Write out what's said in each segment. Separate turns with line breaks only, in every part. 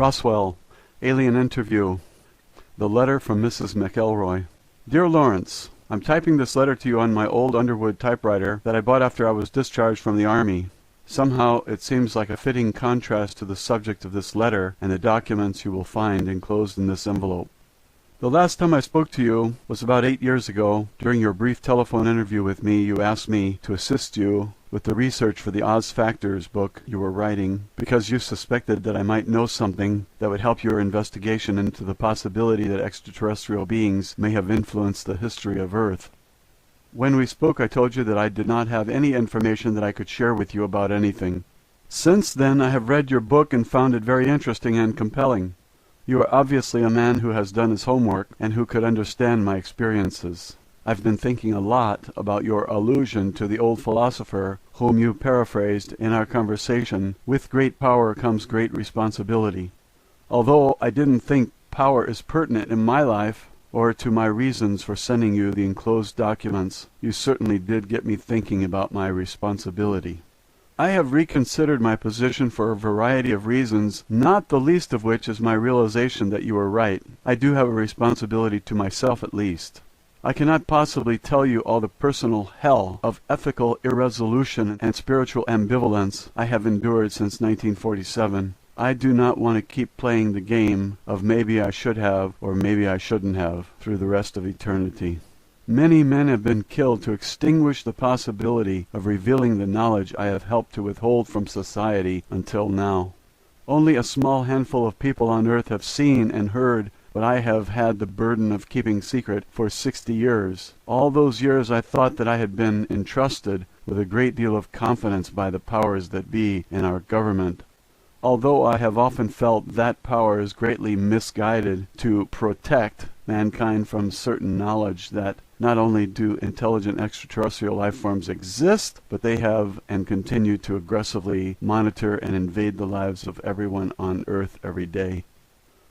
Roswell, Alien Interview. The letter from Mrs. MacElroy. Dear Lawrence, I'm typing this letter to you on my old Underwood typewriter that I bought after I was discharged from the Army. Somehow it seems like a fitting contrast to the subject of this letter and the documents you will find enclosed in this envelope. The last time I spoke to you was about 8 years ago. During your brief telephone interview with me, you asked me to assist you with the research for the Oz Factors book you were writing, because you suspected that I might know something that would help your investigation into the possibility that extraterrestrial beings may have influenced the history of Earth. When we spoke, I told you that I did not have any information that I could share with you about anything. Since then, I have read your book and found it very interesting and compelling. You are obviously a man who has done his homework and who could understand my experiences. I've been thinking a lot about your allusion to the old philosopher whom you paraphrased in our conversation, "With great power comes great responsibility." Although I didn't think power is pertinent in my life or to my reasons for sending you the enclosed documents, you certainly did get me thinking about my responsibility. I have reconsidered my position for a variety of reasons, not the least of which is my realization that you are right. I do have a responsibility to myself at least. I cannot possibly tell you all the personal hell of ethical irresolution and spiritual ambivalence I have endured since 1947. I do not want to keep playing the game of maybe I should have or maybe I shouldn't have through the rest of eternity. Many men have been killed to extinguish the possibility of revealing the knowledge I have helped to withhold from society until now. Only a small handful of people on earth have seen and heard what I have had the burden of keeping secret for 60 years. All those years I thought that I had been entrusted with a great deal of confidence by the powers that be in our government. Although I have often felt that power is greatly misguided to protect mankind from certain knowledge that not only do intelligent extraterrestrial life forms exist, but they have and continue to aggressively monitor and invade the lives of everyone on Earth every day.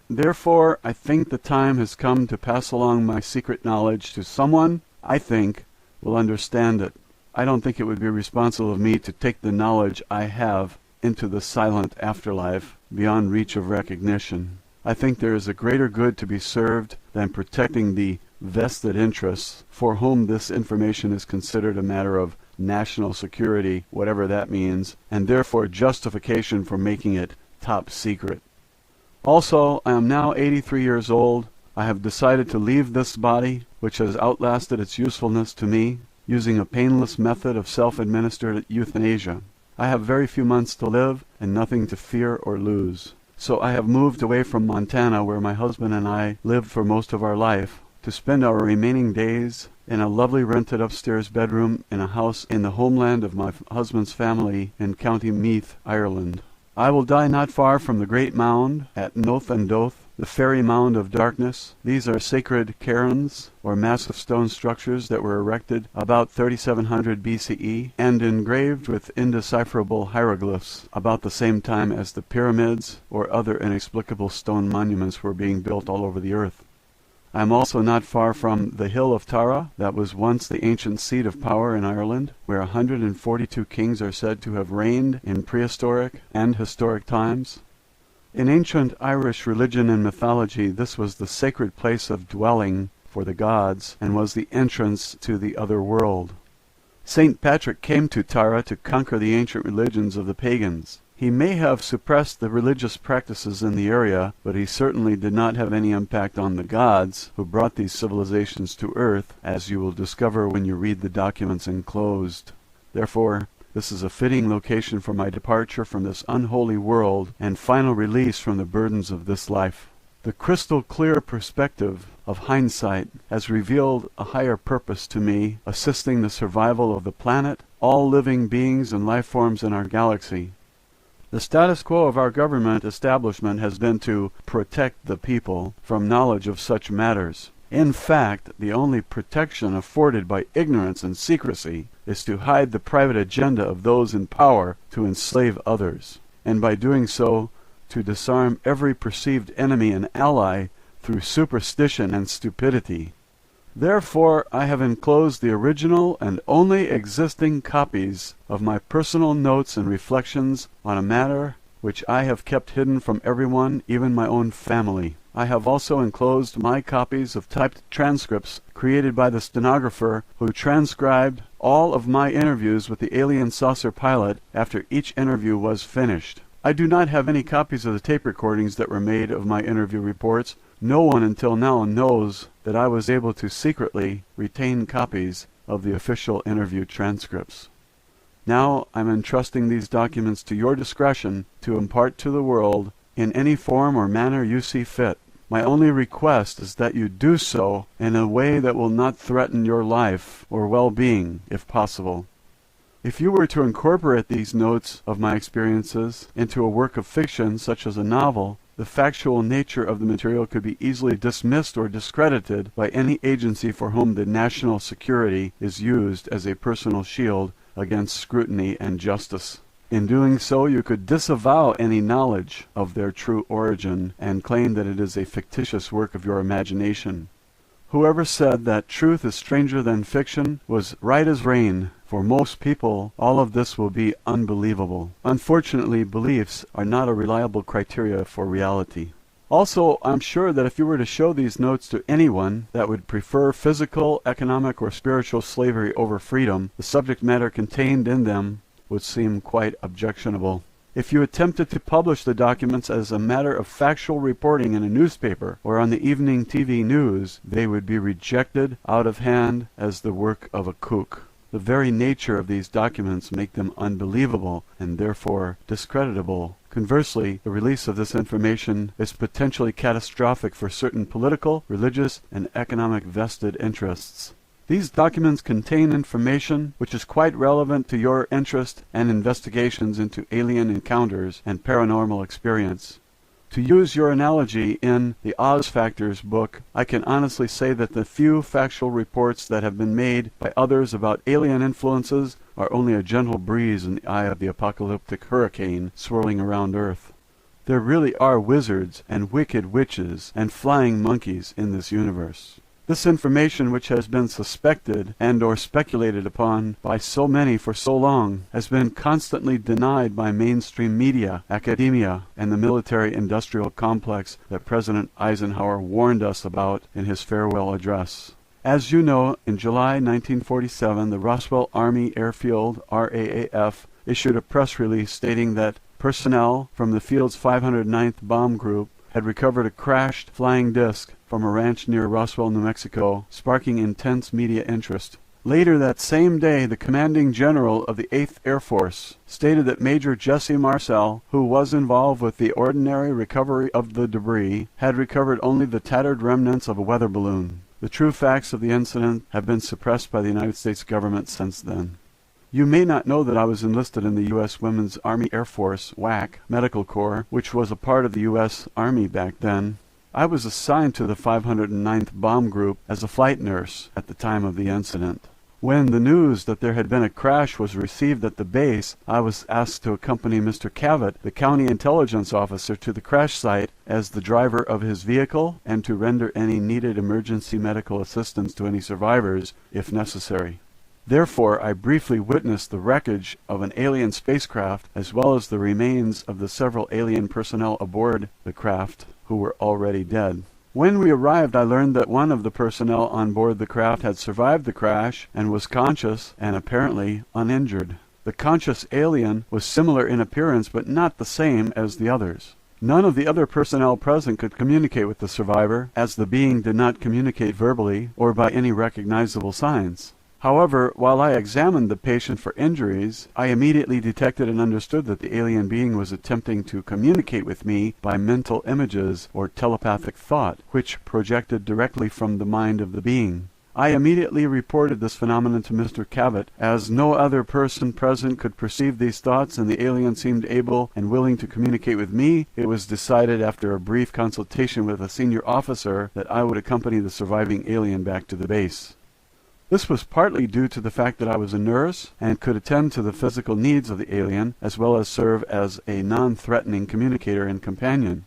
Therefore, I think the time has come to pass along my secret knowledge to someone I think will understand it. I don't think it would be responsible of me to take the knowledge I have into the silent afterlife beyond reach of recognition. I think there is a greater good to be served than protecting the vested interests for whom this information is considered a matter of national security, whatever that means, and therefore justification for making it top secret. Also, I am now 83 years old. I have decided to leave this body, which has outlasted its usefulness to me, using a painless method of self-administered euthanasia. I have very few months to live and nothing to fear or lose. So I have moved away from Montana, where my husband and I lived for most of our life, to spend our remaining days in a lovely rented upstairs bedroom in a house in the homeland of my husband's family in County Meath, Ireland. I will die not far from the great mound at Noth and Doth, the fairy mound of darkness. These are sacred cairns, or massive stone structures that were erected about 3700 BCE and engraved with indecipherable hieroglyphs about the same time as the pyramids or other inexplicable stone monuments were being built all over the earth. I am also not far from the hill of Tara, that was once the ancient seat of power in Ireland, where 142 kings are said to have reigned in prehistoric and historic times. In ancient Irish religion and mythology, this was the sacred place of dwelling for the gods and was the entrance to the other world. St. Patrick came to Tara to conquer the ancient religions of the pagans. He may have suppressed the religious practices in the area, but he certainly did not have any impact on the gods who brought these civilizations to Earth, as you will discover when you read the documents enclosed. Therefore, this is a fitting location for my departure from this unholy world and final release from the burdens of this life. The crystal clear perspective of hindsight has revealed a higher purpose to me, assisting the survival of the planet, all living beings and life forms in our galaxy. The status quo of our government establishment has been to protect the people from knowledge of such matters. In fact, the only protection afforded by ignorance and secrecy is to hide the private agenda of those in power to enslave others, and by doing so, to disarm every perceived enemy and ally through superstition and stupidity. Therefore, I have enclosed the original and only existing copies of my personal notes and reflections on a matter which I have kept hidden from everyone, even my own family. I have also enclosed my copies of typed transcripts created by the stenographer who transcribed all of my interviews with the alien saucer pilot after each interview was finished. I do not have any copies of the tape recordings that were made of my interview reports. No one until now knows that I was able to secretly retain copies of the official interview transcripts. Now I'm entrusting these documents to your discretion to impart to the world in any form or manner you see fit. My only request is that you do so in a way that will not threaten your life or well-being, if possible. If you were to incorporate these notes of my experiences into a work of fiction, such as a novel, the factual nature of the material could be easily dismissed or discredited by any agency for whom the national security is used as a personal shield against scrutiny and justice. In doing so, you could disavow any knowledge of their true origin and claim that it is a fictitious work of your imagination. Whoever said that truth is stranger than fiction was right as rain. For most people, all of this will be unbelievable. Unfortunately, beliefs are not a reliable criteria for reality. Also, I'm sure that if you were to show these notes to anyone that would prefer physical, economic, or spiritual slavery over freedom, the subject matter contained in them would seem quite objectionable. If you attempted to publish the documents as a matter of factual reporting in a newspaper or on the evening TV news, they would be rejected out of hand as the work of a kook. The very nature of these documents make them unbelievable and therefore discreditable. Conversely, the release of this information is potentially catastrophic for certain political, religious, and economic vested interests. These documents contain information which is quite relevant to your interest and investigations into alien encounters and paranormal experience. To use your analogy in the Oz Factors book, I can honestly say that the few factual reports that have been made by others about alien influences are only a gentle breeze in the eye of the apocalyptic hurricane swirling around Earth. There really are wizards and wicked witches and flying monkeys in this universe. This information, which has been suspected and or speculated upon by so many for so long, has been constantly denied by mainstream media, academia, and the military-industrial complex that President Eisenhower warned us about in his farewell address. As you know, in July 1947, the Roswell Army Airfield, RAAF, issued a press release stating that personnel from the field's 509th Bomb Group had recovered a crashed flying disc from a ranch near Roswell, New Mexico, sparking intense media interest. Later that same day, the commanding general of the 8th Air Force stated that Major Jesse Marcel, who was involved with the ordinary recovery of the debris, had recovered only the tattered remnants of a weather balloon. The true facts of the incident have been suppressed by the United States government since then. You may not know that I was enlisted in the U.S. Women's Army Air Force, WAC, Medical Corps, which was a part of the U.S. Army back then. I was assigned to the 509th Bomb Group as a flight nurse at the time of the incident. When the news that there had been a crash was received at the base, I was asked to accompany Mr. Cavett, the county intelligence officer, to the crash site as the driver of his vehicle and to render any needed emergency medical assistance to any survivors, if necessary. Therefore, I briefly witnessed the wreckage of an alien spacecraft as well as the remains of the several alien personnel aboard the craft who were already dead. When we arrived, I learned that one of the personnel on board the craft had survived the crash and was conscious and apparently uninjured. The conscious alien was similar in appearance but not the same as the others. None of the other personnel present could communicate with the survivor, as the being did not communicate verbally or by any recognizable signs. However, while I examined the patient for injuries, I immediately detected and understood that the alien being was attempting to communicate with me by mental images or telepathic thought, which projected directly from the mind of the being. I immediately reported this phenomenon to Mr. Cavett. As no other person present could perceive these thoughts and the alien seemed able and willing to communicate with me, it was decided after a brief consultation with a senior officer that I would accompany the surviving alien back to the base. This was partly due to the fact that I was a nurse and could attend to the physical needs of the alien as well as serve as a non-threatening communicator and companion.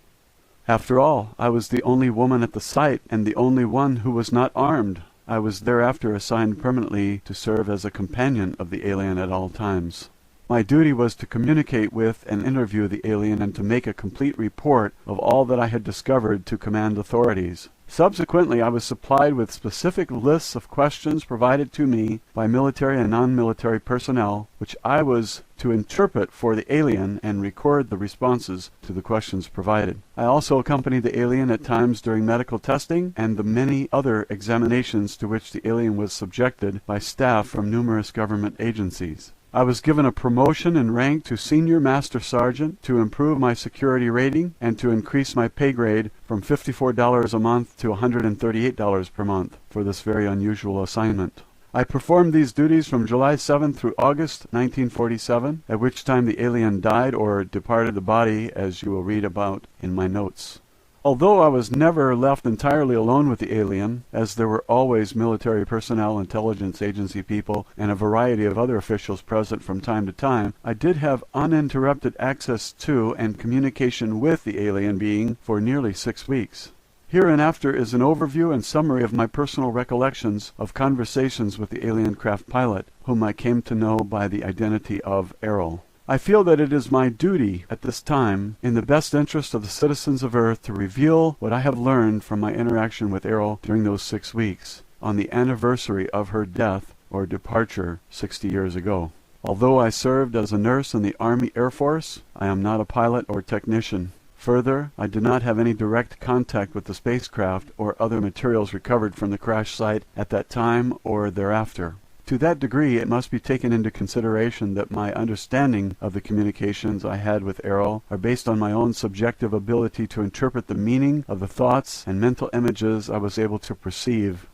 After all, I was the only woman at the site and the only one who was not armed. I was thereafter assigned permanently to serve as a companion of the alien at all times. My duty was to communicate with and interview the alien and to make a complete report of all that I had discovered to command authorities. Subsequently, I was supplied with specific lists of questions provided to me by military and non-military personnel, which I was to interpret for the alien and record the responses to the questions provided. I also accompanied the alien at times during medical testing and the many other examinations to which the alien was subjected by staff from numerous government agencies. I was given a promotion in rank to Senior Master Sergeant to improve my security rating and to increase my pay grade from $54 a month to $138 per month for this very unusual assignment. I performed these duties from July 7 through August 1947, at which time the alien died or departed the body, as you will read about in my notes. Although I was never left entirely alone with the alien, as there were always military personnel, intelligence agency people, and a variety of other officials present from time to time, I did have uninterrupted access to and communication with the alien being for nearly 6 weeks. Hereinafter is an overview and summary of my personal recollections of conversations with the alien craft pilot, whom I came to know by the identity of Airl. I feel that it is my duty at this time, in the best interest of the citizens of Earth, to reveal what I have learned from my interaction with Airl during those 6 weeks, on the anniversary of her death or departure 60 years ago. Although I served as a nurse in the Army Air Force, I am not a pilot or technician. Further, I did not have any direct contact with the spacecraft or other materials recovered from the crash site at that time or thereafter. To that degree, it must be taken into consideration that my understanding of the communications I had with Airl are based on my own subjective ability to interpret the meaning of the thoughts and mental images I was able to perceive.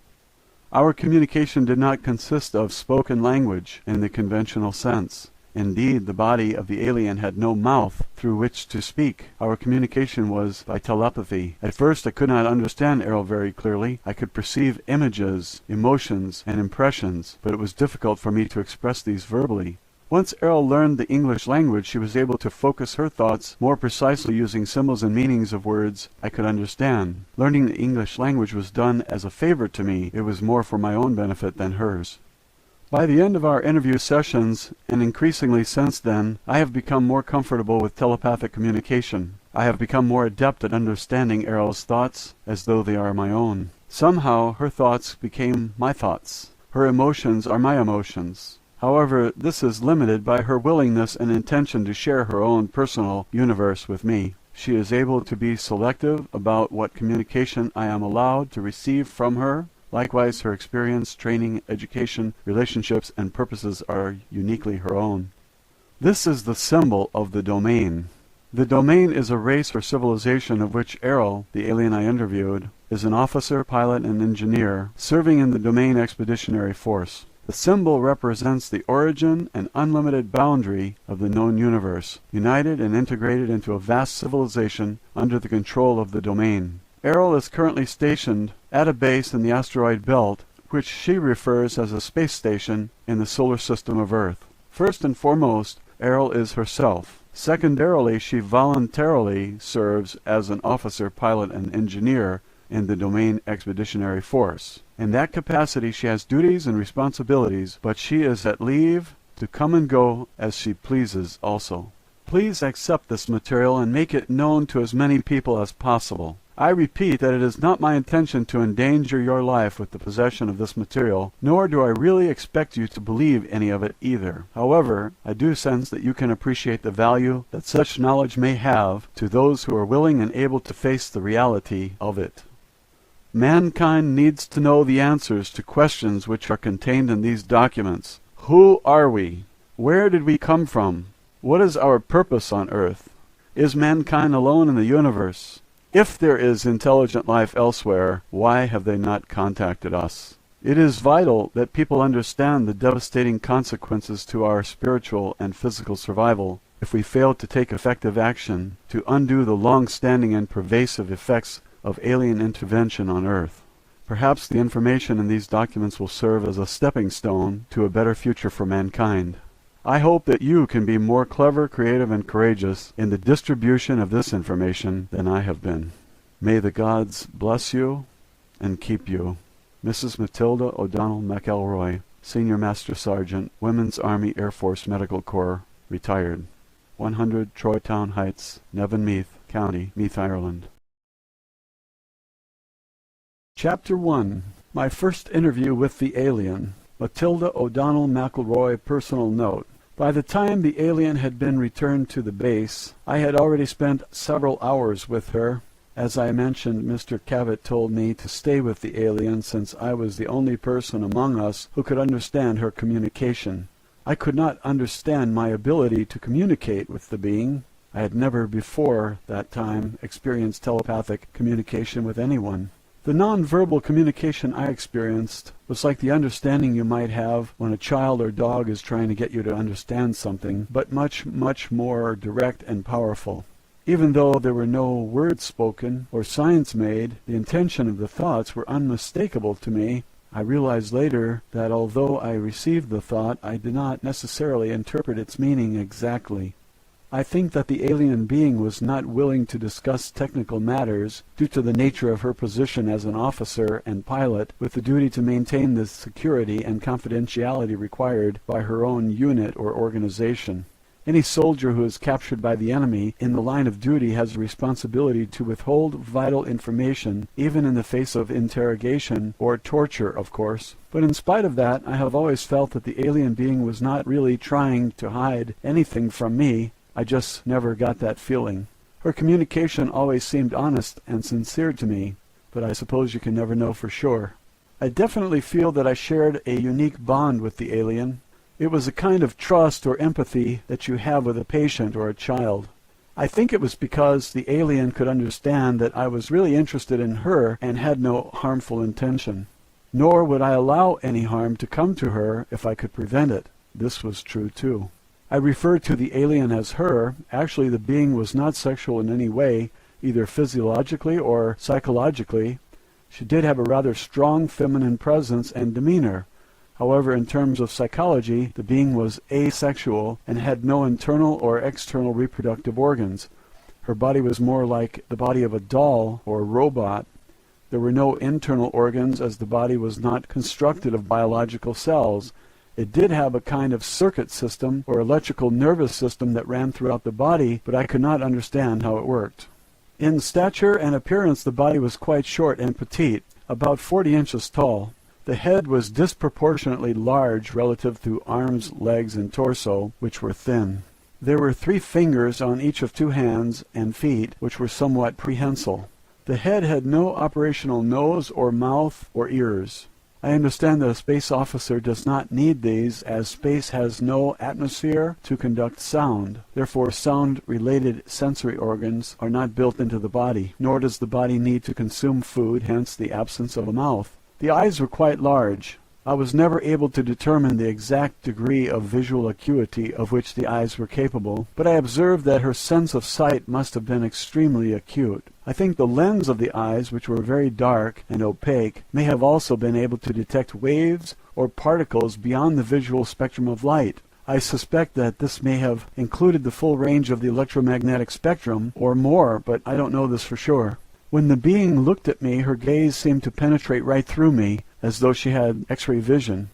Our communication did not consist of spoken language in the conventional sense. Indeed, the body of the alien had no mouth through which to speak. Our communication was by telepathy. At first I could not understand Airl very clearly. I could perceive images, emotions, and impressions, but it was difficult for me to express these verbally. Once Airl learned the English language, she was able to focus her thoughts more precisely using symbols and meanings of words I could understand. Learning the English language was done as a favor to me. It was more for my own benefit than hers. By the end of our interview sessions, and increasingly since then, I have become more comfortable with telepathic communication. I have become more adept at understanding Airl's thoughts as though they are my own. Somehow her thoughts became my thoughts. Her emotions are my emotions. However, this is limited by her willingness and intention to share her own personal universe with me. She is able to be selective about what communication I am allowed to receive from her. Likewise, her experience, training, education, relationships, and purposes are uniquely her own. This is the symbol of the domain. The domain is a race or civilization of which Airl, the alien I interviewed, is an officer, pilot, and engineer serving in the Domain Expeditionary Force. The symbol represents the origin and unlimited boundary of the known universe, united and integrated into a vast civilization under the control of the domain. Airl is currently stationed at a base in the asteroid belt, which she refers as a space station in the solar system of Earth. First and foremost, Airl is herself. Secondarily, she voluntarily serves as an officer, pilot, and engineer in the Domain Expeditionary Force. In that capacity, she has duties and responsibilities, but she is at leave to come and go as she pleases also. Please accept this material and make it known to as many people as possible. I repeat that it is not my intention to endanger your life with the possession of this material, nor do I really expect you to believe any of it either. However, I do sense that you can appreciate the value that such knowledge may have to those who are willing and able to face the reality of it. Mankind needs to know the answers to questions which are contained in these documents. Who are we? Where did we come from? What is our purpose on Earth? Is mankind alone in the universe? If there is intelligent life elsewhere, why have they not contacted us? It is vital that people understand the devastating consequences to our spiritual and physical survival if we fail to take effective action to undo the long-standing and pervasive effects of alien intervention on Earth. Perhaps the information in these documents will serve as a stepping stone to a better future for mankind. I hope that you can be more clever, creative, and courageous in the distribution of this information than I have been. May the gods bless you and keep you. Mrs. Matilda O'Donnell MacElroy, Senior Master Sergeant, Women's Army Air Force Medical Corps, retired. 100 Troytown Heights, Nevenmeath County, Meath, Ireland. Chapter 1. My first interview with the alien. Matilda O'Donnell MacElroy personal note. By the time the alien had been returned to the base, I had already spent several hours with her. As I mentioned, Mr. Cavett told me to stay with the alien since I was the only person among us who could understand her communication. I could not understand my ability to communicate with the being. I had never before that time experienced telepathic communication with anyone. The non-verbal communication I experienced was like the understanding you might have when a child or dog is trying to get you to understand something, but much, much more direct and powerful. Even though there were no words spoken or signs made, the intention of the thoughts were unmistakable to me. I realized later that although I received the thought, I did not necessarily interpret its meaning exactly. I think that the alien being was not willing to discuss technical matters due to the nature of her position as an officer and pilot with the duty to maintain the security and confidentiality required by her own unit or organization. Any soldier who is captured by the enemy in the line of duty has a responsibility to withhold vital information, even in the face of interrogation or torture, of course. But in spite of that, I have always felt that the alien being was not really trying to hide anything from me. I just never got that feeling. Her communication always seemed honest and sincere to me, but I suppose you can never know for sure. I definitely feel that I shared a unique bond with the alien. It was a kind of trust or empathy that you have with a patient or a child. I think it was because the alien could understand that I was really interested in her and had no harmful intention. Nor would I allow any harm to come to her if I could prevent it. This was true too. I refer to the alien as her. Actually, the being was not sexual in any way, either physiologically or psychologically. She did have a rather strong feminine presence and demeanor. However, in terms of psychology, the being was asexual and had no internal or external reproductive organs. Her body was more like the body of a doll or robot. There were no internal organs as the body was not constructed of biological cells. It did have a kind of circuit system or electrical nervous system that ran throughout the body, but I could not understand how it worked. In stature and appearance, the body was quite short and petite, about 40 inches tall. The head was disproportionately large relative to arms, legs, and torso, which were thin. There were 3 fingers on each of 2 hands and feet, which were somewhat prehensile. The head had no operational nose or mouth or ears. I understand that a space officer does not need these, as space has no atmosphere to conduct sound. Therefore, sound-related sensory organs are not built into the body, nor does the body need to consume food, hence the absence of a mouth. The eyes were quite large. I was never able to determine the exact degree of visual acuity of which the eyes were capable, but I observed that her sense of sight must have been extremely acute. I think the lens of the eyes, which were very dark and opaque, may have also been able to detect waves or particles beyond the visual spectrum of light. I suspect that this may have included the full range of the electromagnetic spectrum, or more, but I don't know this for sure. When the being looked at me, her gaze seemed to penetrate right through me, as though she had X-ray vision.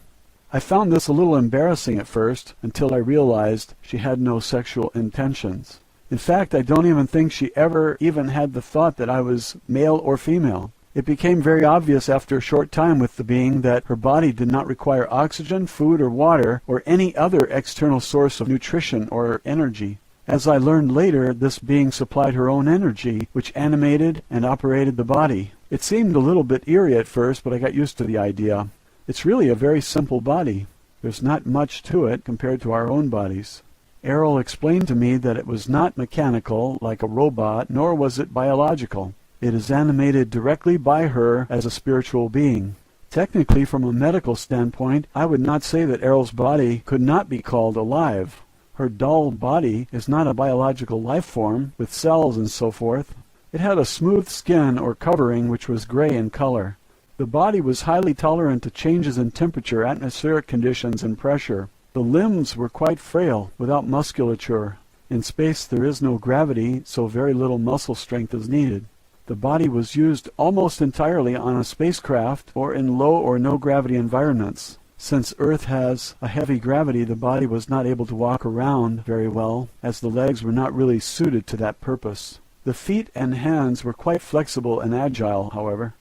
I found this a little embarrassing at first, until I realized she had no sexual intentions. In fact, I don't even think she ever even had the thought that I was male or female. It became very obvious after a short time with the being that her body did not require oxygen, food, or water, or any other external source of nutrition or energy. As I learned later, this being supplied her own energy, which animated and operated the body. It seemed a little bit eerie at first, but I got used to the idea. It's really a very simple body. There's not much to it compared to our own bodies. Airl explained to me that it was not mechanical, like a robot, nor was it biological. It is animated directly by her as a spiritual being. Technically, from a medical standpoint, I would not say that Airl's body could not be called alive. Her dull body is not a biological life form, with cells and so forth. It had a smooth skin or covering which was gray in color. The body was highly tolerant to changes in temperature, atmospheric conditions, and pressure. The limbs were quite frail, without musculature. In space there is no gravity, so very little muscle strength is needed. The body was used almost entirely on a spacecraft or in low or no gravity environments. Since Earth has a heavy gravity, the body was not able to walk around very well, as the legs were not really suited to that purpose. The feet and hands were quite flexible and agile, however.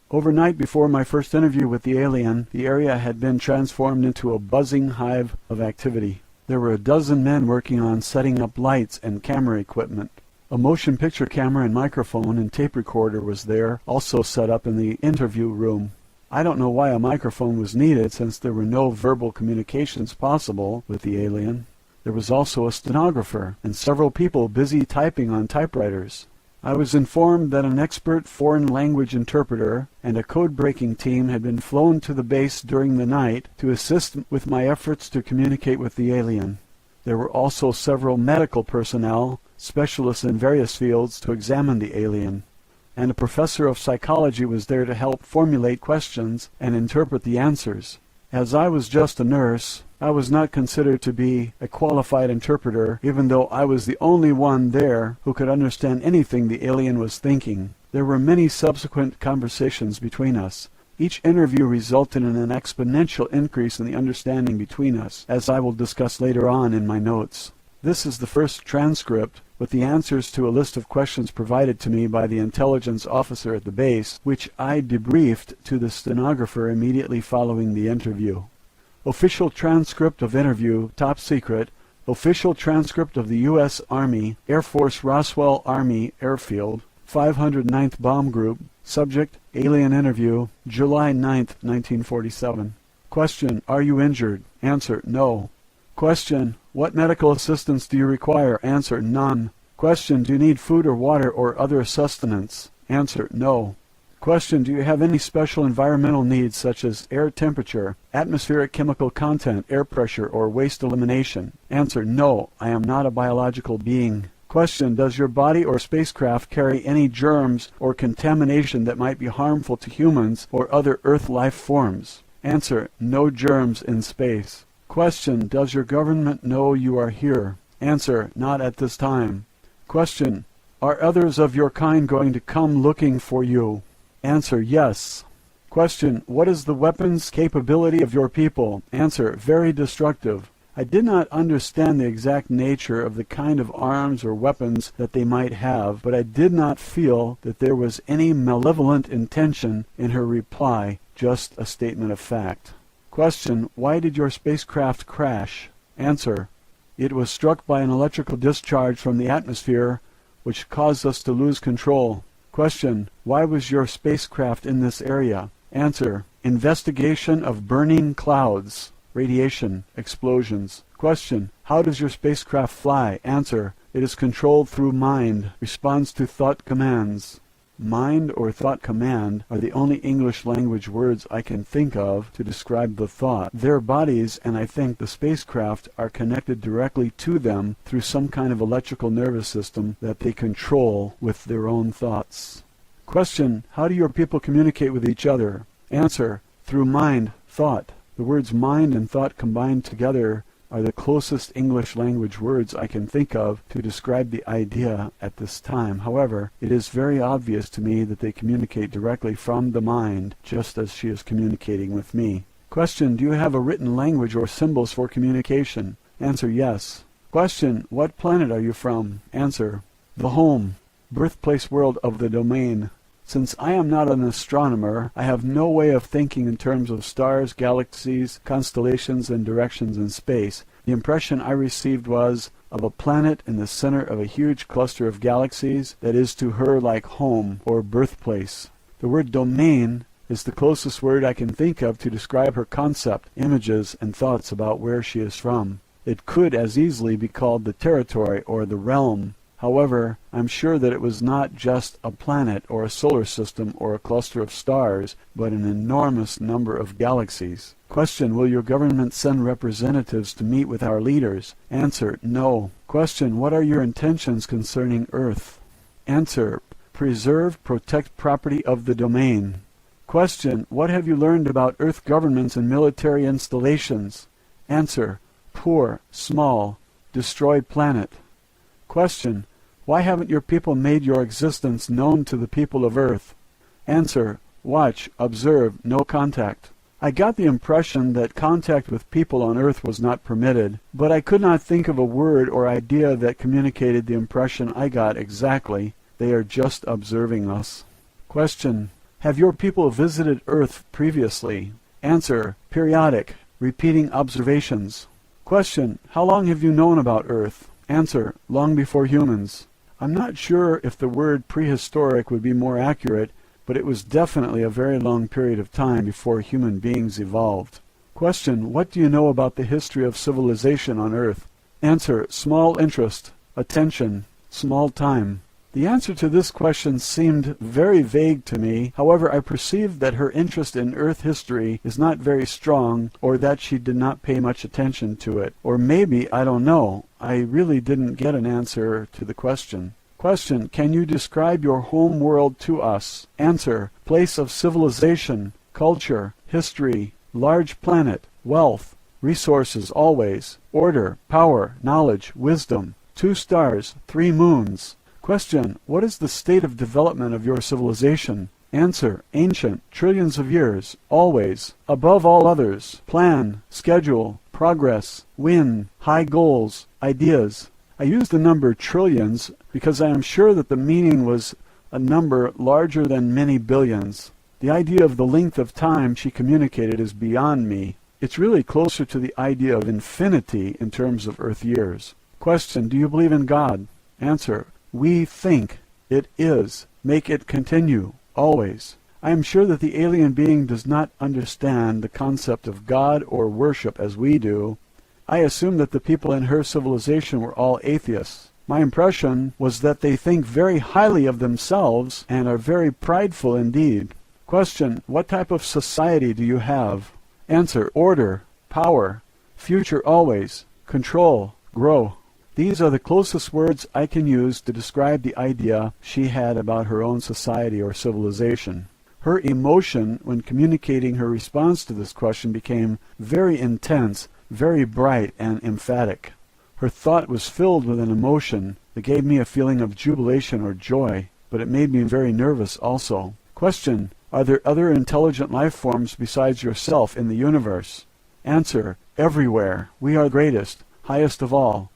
Overnight before my first interview with the alien, the area had been transformed into a buzzing hive of activity. There were a dozen men working on setting up lights and camera equipment. A motion picture camera and microphone and tape recorder was there, also set up in the interview room. I don't know why a microphone was needed, since there were no verbal communications possible with the alien. There was also a stenographer and several people busy typing on typewriters. I was informed that an expert foreign language interpreter and a code-breaking team had been flown to the base during the night to assist with my efforts to communicate with the alien. There were also several medical personnel, specialists in various fields, to examine the alien. And a professor of psychology was there to help formulate questions and interpret the answers. As I was just a nurse, I was not considered to be a qualified interpreter, even though I was the only one there who could understand anything the alien was thinking. There were many subsequent conversations between us. Each interview resulted in an exponential increase in the understanding between us, as I will discuss later on in my notes. This is the first transcript, with the answers to a list of questions provided to me by the intelligence officer at the base, which I debriefed to the stenographer immediately following the interview. Official transcript of interview, top secret. Official transcript of the U.S. Army, Air Force Roswell Army Airfield, 509th Bomb Group. Subject, alien interview, July 9th, 1947. Question, are you injured? Answer, no. Question, what medical assistance do you require? Answer, none. Question, do you need food or water or other sustenance? Answer, no. Question, do you have any special environmental needs such as air temperature, atmospheric chemical content, air pressure, or waste elimination? Answer, no, I am not a biological being. Question, does your body or spacecraft carry any germs or contamination that might be harmful to humans or other Earth life forms? Answer, no germs in space. Question, does your government know you are here? Answer, not at this time. Question, are others of your kind going to come looking for you? Answer, yes. Question, what is the weapons capability of your people? Answer, very destructive. I did not understand the exact nature of the kind of arms or weapons that they might have, but I did not feel that there was any malevolent intention in her reply, just a statement of fact. Question, why did your spacecraft crash? Answer, it was struck by an electrical discharge from the atmosphere, which caused us to lose control. Question, why was your spacecraft in this area? Answer, investigation of burning clouds, radiation, explosions. Question, how does your spacecraft fly? Answer, it is controlled through mind, responds to thought commands. Mind or thought command are the only English language words I can think of to describe the thought. Their bodies, and I think the spacecraft, are connected directly to them through some kind of electrical nervous system that they control with their own thoughts. Question, how do your people communicate with each other? Answer, through mind, thought. The words mind and thought combined together are the closest English language words I can think of to describe the idea at this time. However, it is very obvious to me that they communicate directly from the mind, just as she is communicating with me. Question, do you have a written language or symbols for communication? Answer, yes. Question, what planet are you from? Answer, the home, birthplace world of the domain. Since I am not an astronomer, I have no way of thinking in terms of stars, galaxies, constellations, and directions in space. The impression I received was of a planet in the center of a huge cluster of galaxies that is to her like home or birthplace. The word domain is the closest word I can think of to describe her concept, images, and thoughts about where she is from. It could as easily be called the territory or the realm. However, I'm sure that it was not just a planet or a solar system or a cluster of stars, but an enormous number of galaxies. Question, will your government send representatives to meet with our leaders? Answer, no. Question, what are your intentions concerning Earth? Answer, preserve, protect property of the domain. Question, what have you learned about Earth governments and military installations? Answer, poor, small, destroy planet. Question, why haven't your people made your existence known to the people of Earth? Answer, watch, observe, no contact. I got the impression that contact with people on Earth was not permitted, but I could not think of a word or idea that communicated the impression I got exactly. They are just observing us. Question: have your people visited Earth previously? Answer: periodic, repeating observations. Question: how long have you known about Earth? Answer: long before humans. I'm not sure if the word prehistoric would be more accurate, but it was definitely a very long period of time before human beings evolved. Question: what do you know about the history of civilization on Earth? Answer: small interest, attention, small time. The answer to this question seemed very vague to me. However, I perceived that her interest in Earth history is not very strong, or that she did not pay much attention to it. Or maybe, I don't know. I really didn't get an answer to the question. Question: can you describe your home world to us? Answer: place of civilization, culture, history, large planet, wealth, resources always, order, power, knowledge, wisdom, 2 stars, 3 moons. Question: what is the state of development of your civilization? Answer: ancient, trillions of years, always, above all others, plan, schedule, progress, win, high goals, ideas. I used the number trillions because I am sure that the meaning was a number larger than many billions. The idea of the length of time she communicated is beyond me. It's really closer to the idea of infinity in terms of Earth years. Question: do you believe in God? Answer: we think. It is. Make it continue. Always. I am sure that the alien being does not understand the concept of God or worship as we do. I assume that the people in her civilization were all atheists. My impression was that they think very highly of themselves and are very prideful indeed. Question: what type of society do you have? Answer: order, power, future always, control, grow. These are the closest words I can use to describe the idea she had about her own society or civilization. Her emotion when communicating her response to this question became very intense, very bright and emphatic. Her thought was filled with an emotion that gave me a feeling of jubilation or joy, but it made me very nervous also. Question: are there other intelligent life forms besides yourself in the universe? Answer: everywhere. We are greatest, highest of all.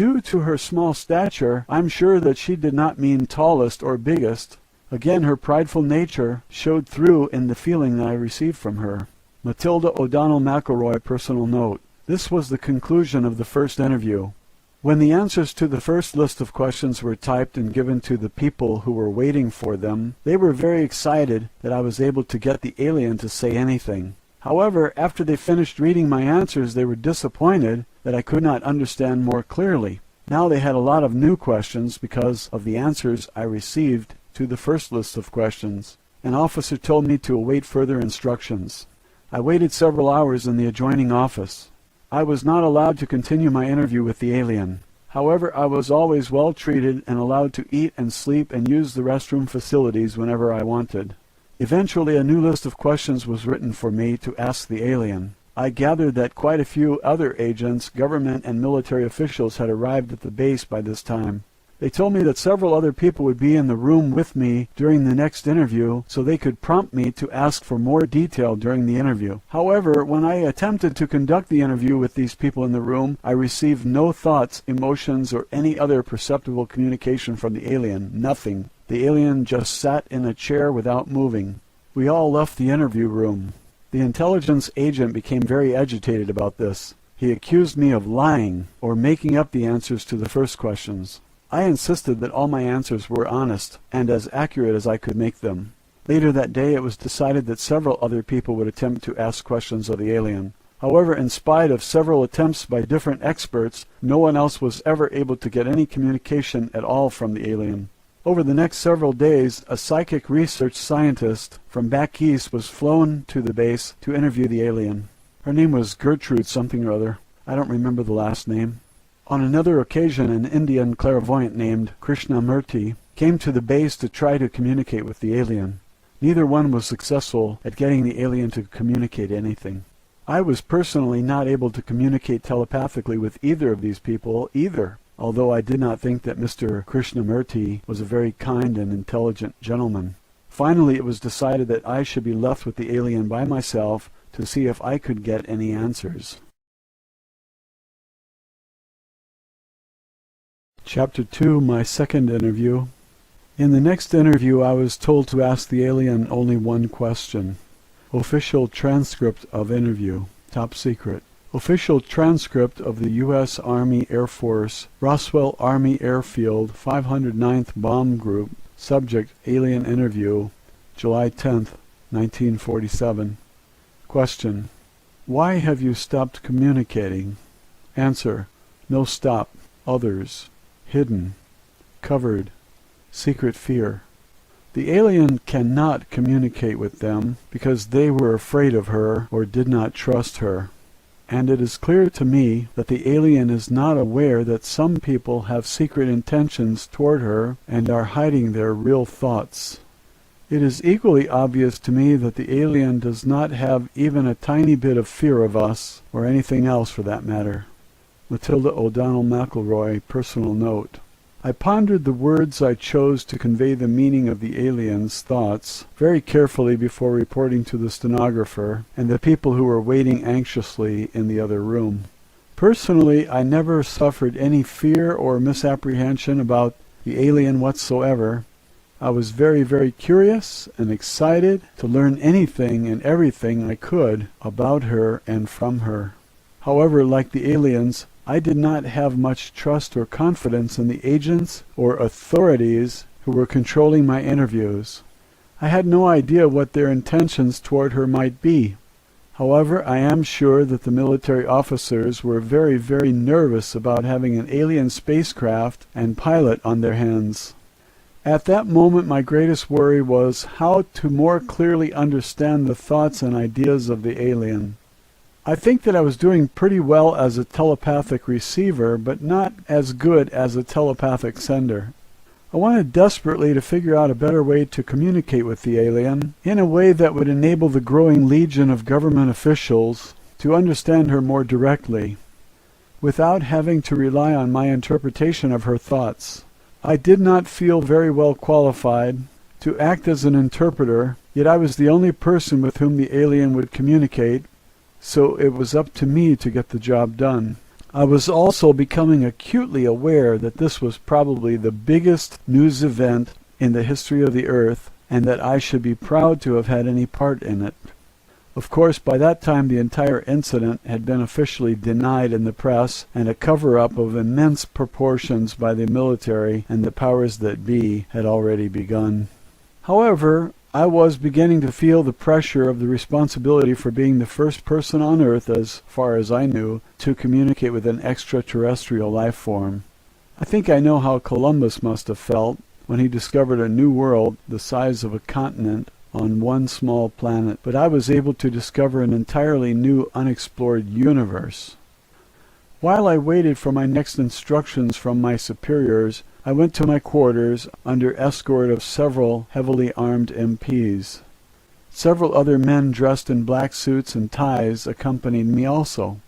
Due to her small stature, I'm sure that she did not mean tallest or biggest. Again, her prideful nature showed through in the feeling that I received from her. Matilda O'Donnell MacElroy, personal note. This was the conclusion of the first interview. When the answers to the first list of questions were typed and given to the people who were waiting for them, they were very excited that I was able to get the alien to say anything. However, after they finished reading my answers, they were disappointed that I could not understand more clearly. Now they had a lot of new questions because of the answers I received to the first list of questions. An officer told me to await further instructions. I waited several hours in the adjoining office. I was not allowed to continue my interview with the alien. However, I was always well treated and allowed to eat and sleep and use the restroom facilities whenever I wanted. Eventually, a new list of questions was written for me to ask the alien. I gathered that quite a few other agents, government and military officials had arrived at the base by this time. They told me that several other people would be in the room with me during the next interview, so they could prompt me to ask for more detail during the interview. However, when I attempted to conduct the interview with these people in the room, I received no thoughts, emotions, or any other perceptible communication from the alien. Nothing. The alien just sat in a chair without moving. We all left the interview room. The intelligence agent became very agitated about this. He accused me of lying or making up the answers to the first questions. I insisted that all my answers were honest and as accurate as I could make them. Later that day it was decided that several other people would attempt to ask questions of the alien. However, in spite of several attempts by different experts, no one else was ever able to get any communication at all from the alien. Over the next several days, a psychic research scientist from back east was flown to the base to interview the alien. Her name was Gertrude something or other. I don't remember the last name. On another occasion, an Indian clairvoyant named Krishnamurti came to the base to try to communicate with the alien. Neither one was successful at getting the alien to communicate anything. I was personally not able to communicate telepathically with either of these people either, although I did not think that Mr. Krishnamurti was a very kind and intelligent gentleman. Finally, it was decided that I should be left with the alien by myself to see if I could get any answers. Chapter 2, my second interview. In the next interview, I was told to ask the alien only one question. Official transcript of interview. Top secret. Official transcript of the U.S. Army Air Force, Roswell Army Airfield, 509th Bomb Group. Subject, alien interview, July 10th, 1947. Question. Why have you stopped communicating? Answer. No stop. Others. Hidden. Covered. Secret fear. The alien cannot communicate with them because they were afraid of her or did not trust her. And it is clear to me that the alien is not aware that some people have secret intentions toward her and are hiding their real thoughts. It is equally obvious to me that the alien does not have even a tiny bit of fear of us, or anything else for that matter. Matilda O'Donnell MacElroy, personal note. I pondered the words I chose to convey the meaning of the alien's thoughts very carefully before reporting to the stenographer and the people who were waiting anxiously in the other room. Personally, I never suffered any fear or misapprehension about the alien whatsoever. I was very, very curious and excited to learn anything and everything I could about her and from her. However, like the aliens, I did not have much trust or confidence in the agents or authorities who were controlling my interviews. I had no idea what their intentions toward her might be. However, I am sure that the military officers were very, very nervous about having an alien spacecraft and pilot on their hands. At that moment, my greatest worry was how to more clearly understand the thoughts and ideas of the alien. I think that I was doing pretty well as a telepathic receiver, but not as good as a telepathic sender. I wanted desperately to figure out a better way to communicate with the alien, in a way that would enable the growing legion of government officials to understand her more directly, without having to rely on my interpretation of her thoughts. I did not feel very well qualified to act as an interpreter, yet I was the only person with whom the alien would communicate, so it was up to me to get the job done. I was also becoming acutely aware that this was probably the biggest news event in the history of the Earth, and that I should be proud to have had any part in it. Of course, by that time the entire incident had been officially denied in the press, and a cover-up of immense proportions by the military and the powers that be had already begun. However, I was beginning to feel the pressure of the responsibility for being the first person on Earth, as far as I knew, to communicate with an extraterrestrial life form. I think I know how Columbus must have felt when he discovered a new world the size of a continent on one small planet, but I was able to discover an entirely new unexplored universe. While I waited for my next instructions from my superiors, I went to my quarters under escort of several heavily armed MPs. Several other men dressed in black suits and ties accompanied me also.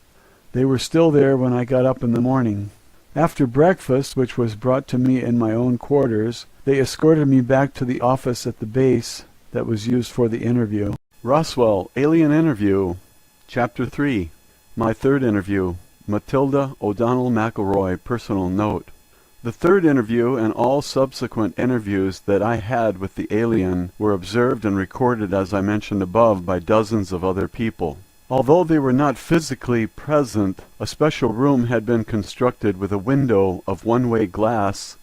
They were still there when I got up in the morning. After breakfast, which was brought to me in my own quarters, they escorted me back to the office at the base that was used for the interview. Roswell, Alien Interview, Chapter 3. My third interview. Matilda O'Donnell MacElroy, personal note. The third interview and all subsequent interviews that I had with the alien were observed and recorded, as I mentioned above, by dozens of other people. Although they were not physically present, a special room had been constructed with a window of one-way glass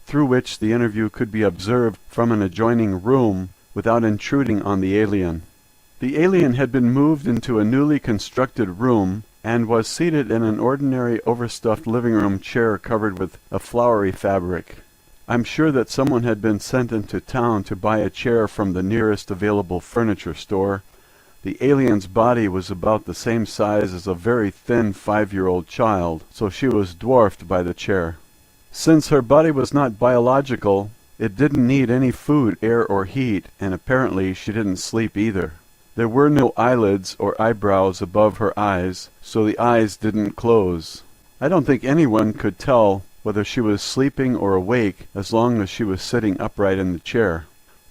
through which the interview could be observed from an adjoining room without intruding on the alien. The alien had been moved into a newly constructed room and was seated in an ordinary overstuffed living room chair covered with a flowery fabric. I'm sure that someone had been sent into town to buy a chair from the nearest available furniture store. The alien's body was about the same size as a very thin 5-year-old child, so she was dwarfed by the chair. Since her body was not biological, it didn't need any food, air, or heat, and apparently she didn't sleep either. There were no eyelids or eyebrows above her eyes, so the eyes didn't close. I don't think anyone could tell whether she was sleeping or awake as long as she was sitting upright in the chair.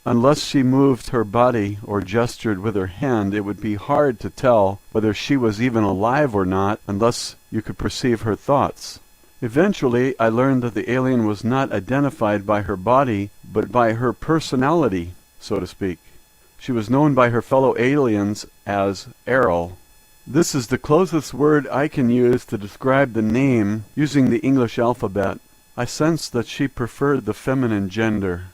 Unless she moved her body or gestured with her hand, it would be hard to tell whether she was even alive or not unless you could perceive her thoughts. Eventually, I learned that the alien was not identified by her body, but by her personality, so to speak. She was known by her fellow aliens as Airl. This is the closest word I can use to describe the name using the English alphabet. I sensed that she preferred the feminine gender.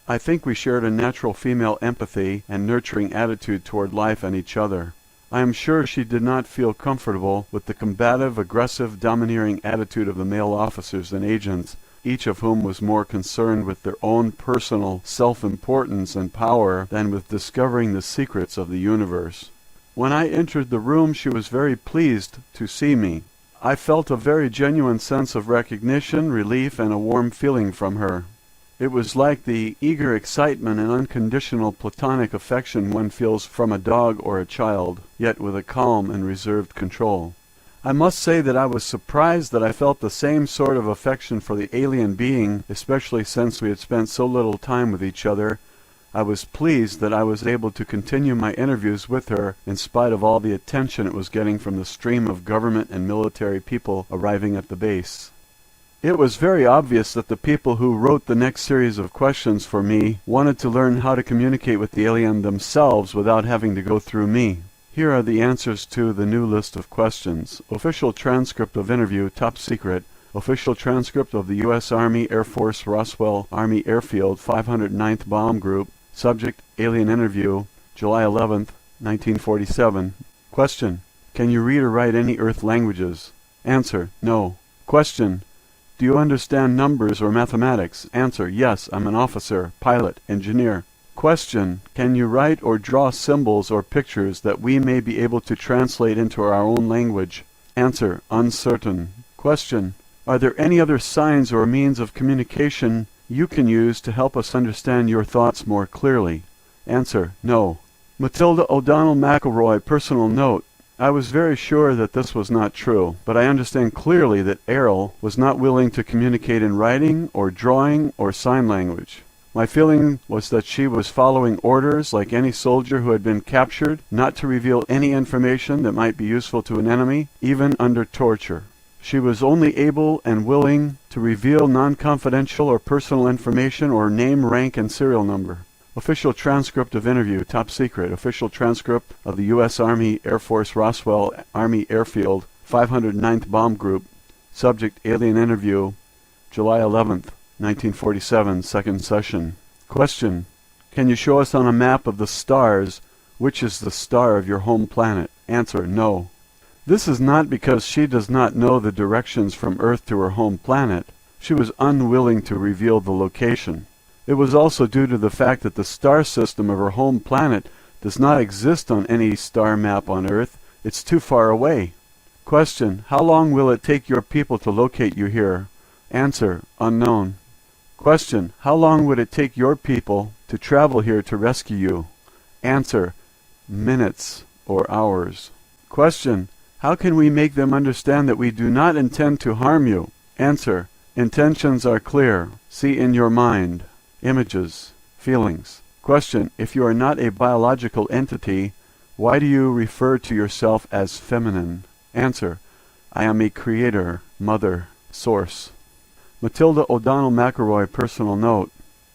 I think we shared a natural female empathy and nurturing attitude toward life and each other. I am sure she did not feel comfortable with the combative, aggressive, domineering attitude of the male officers and agents, each of whom was more concerned with their own personal self-importance and power than with discovering the secrets of the universe. When I entered the room, she was very pleased to see me. I felt a very genuine sense of recognition, relief, and a warm feeling from her. It was like the eager excitement and unconditional platonic affection one feels from a dog or a child, yet with a calm and reserved control. I must say that I was surprised that I felt the same sort of affection for the alien being, especially since we had spent so little time with each other. I was pleased that I was able to continue my interviews with her in spite of all the attention it was getting from the stream of government and military people arriving at the base. It was very obvious that the people who wrote the next series of questions for me wanted to learn how to communicate with the alien themselves without having to go through me. Here are the answers to the new list of questions. Official transcript of interview, top secret. Official transcript of the U.S. Army Air Force Roswell Army Airfield 509th Bomb Group. Subject, alien interview, July 11th, 1947. Question, can you read or write any Earth languages? Answer, no. Question, do you understand numbers or mathematics? Answer, yes, I'm an officer, pilot, engineer. Question, can you write or draw symbols or pictures that we may be able to translate into our own language? Answer, uncertain. Question, are there any other signs or means of communication you can use to help us understand your thoughts more clearly? Answer, no. Matilda O'Donnell MacElroy, personal note. I was very sure that this was not true, but I understand clearly that Airl was not willing to communicate in writing or drawing or sign language. My feeling was that she was following orders like any soldier who had been captured, not to reveal any information that might be useful to an enemy, even under torture. She was only able and willing to reveal non-confidential or personal information or name, rank, and serial number. Official transcript of interview, top secret. Official transcript of the U.S. Army Air Force Roswell Army Airfield 509th Bomb Group. Subject, alien interview, July 11th, 1947, second session. Question, can you show us on a map of the stars which is the star of your home planet? Answer, no. This is not because she does not know the directions from Earth to her home planet. She was unwilling to reveal the location. It was also due to the fact that the star system of her home planet does not exist on any star map on Earth. It's too far away. Question, how long will it take your people to locate you here? Answer, unknown. Question, how long would it take your people to travel here to rescue you? Answer, minutes or hours. Question, how can we make them understand that we do not intend to harm you? Answer, intentions are clear. See in your mind. Images, feelings. Question, if you are not a biological entity, why do you refer to yourself as feminine? Answer, I am a creator, mother, source. Matilda O'Donnell MacElroy, personal note.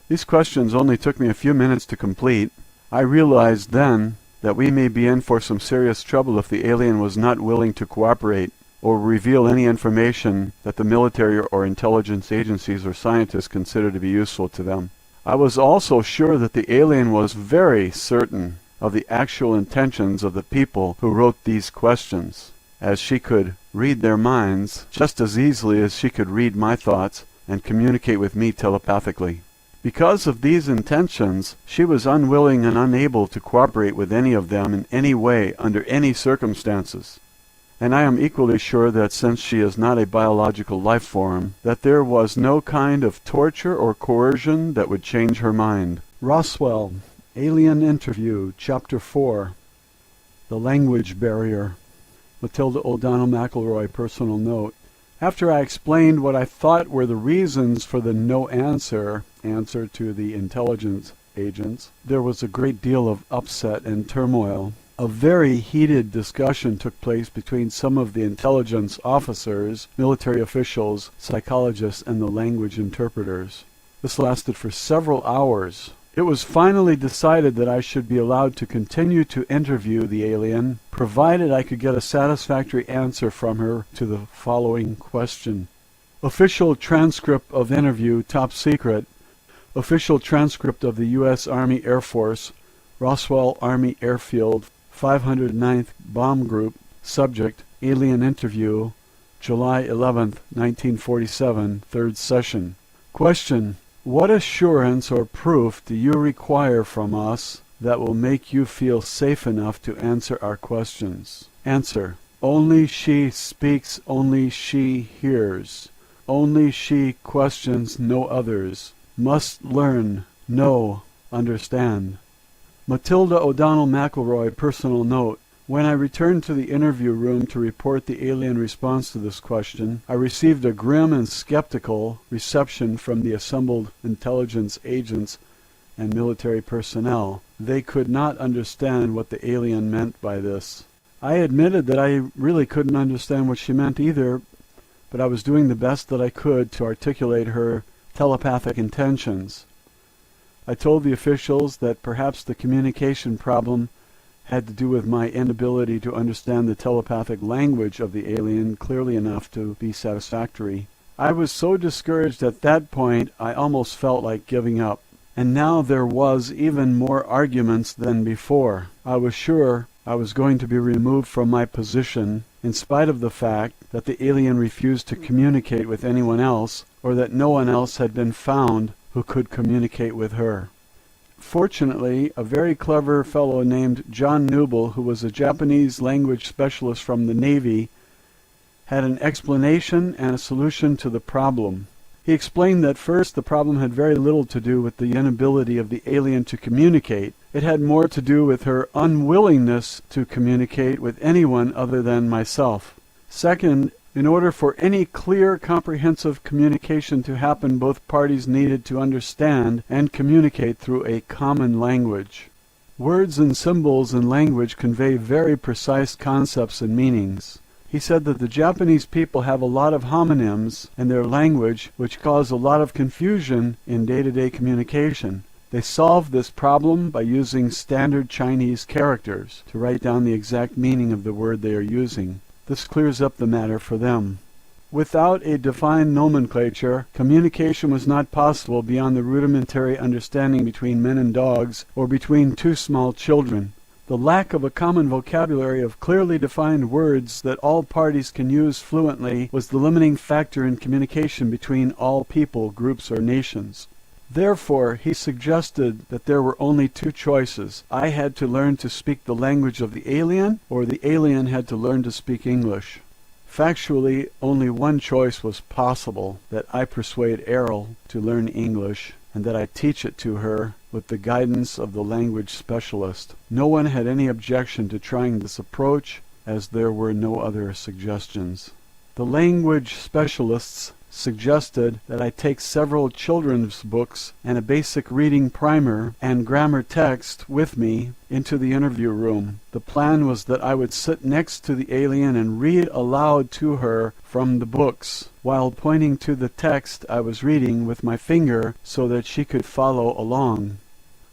These questions only took me a few minutes to complete. I realized then that we may be in for some serious trouble if the alien was not willing to cooperate or reveal any information that the military or intelligence agencies or scientists consider to be useful to them. I was also sure that the alien was very certain of the actual intentions of the people who wrote these questions, as she could read their minds just as easily as she could read my thoughts and communicate with me telepathically. Because of these intentions, she was unwilling and unable to cooperate with any of them in any way under any circumstances. And I am equally sure that since she is not a biological life form, that there was no kind of torture or coercion that would change her mind. Roswell, Alien Interview, Chapter 4. The Language Barrier. Matilda O'Donnell MacElroy, personal note. After I explained what I thought were the reasons for the no answer to the intelligence agents. There was a great deal of upset and turmoil. A very heated discussion took place between some of the intelligence officers, military officials, psychologists, and the language interpreters. This lasted for several hours. It was finally decided that I should be allowed to continue to interview the alien, provided I could get a satisfactory answer from her to the following question. Official transcript of interview, top secret. Official transcript of the U.S. Army Air Force, Roswell Army Airfield, 509th Bomb Group. Subject, alien interview, July 11th, 1947, third session. Question. What assurance or proof do you require from us that will make you feel safe enough to answer our questions? Answer. Only she speaks, only she hears. Only she questions, no others. Must learn, know, understand. Matilda O'Donnell MacElroy, personal note. When I returned to the interview room to report the alien response to this question, I received a grim and skeptical reception from the assembled intelligence agents and military personnel. They could not understand what the alien meant by this. I admitted that I really couldn't understand what she meant either, but I was doing the best that I could to articulate her telepathic intentions. I told the officials that perhaps the communication problem had to do with my inability to understand the telepathic language of the alien clearly enough to be satisfactory. I was so discouraged at that point I almost felt like giving up. And now there was even more arguments than before. I was sure I was going to be removed from my position in spite of the fact that the alien refused to communicate with anyone else, or that no one else had been found who could communicate with her. Fortunately, a very clever fellow named John Newble, who was a Japanese language specialist from the Navy, had an explanation and a solution to the problem. He explained that first the problem had very little to do with the inability of the alien to communicate. It had more to do with her unwillingness to communicate with anyone other than myself. Second, in order for any clear, comprehensive communication to happen, both parties needed to understand and communicate through a common language. Words and symbols in language convey very precise concepts and meanings. He said that the Japanese people have a lot of homonyms in their language which cause a lot of confusion in day-to-day communication. They solved this problem by using standard Chinese characters to write down the exact meaning of the word they are using. This clears up the matter for them. Without a defined nomenclature, communication was not possible beyond the rudimentary understanding between men and dogs or between two small children. The lack of a common vocabulary of clearly defined words that all parties can use fluently was the limiting factor in communication between all people, groups, or nations. Therefore, he suggested that there were only two choices. I had to learn to speak the language of the alien, or the alien had to learn to speak English. Factually, only one choice was possible, that I persuade Airl to learn English, and that I teach it to her with the guidance of the language specialist. No one had any objection to trying this approach, as there were no other suggestions. The language specialists suggested that I take several children's books and a basic reading primer and grammar text with me into the interview room. The plan was that I would sit next to the alien and read aloud to her from the books, while pointing to the text I was reading with my finger so that she could follow along.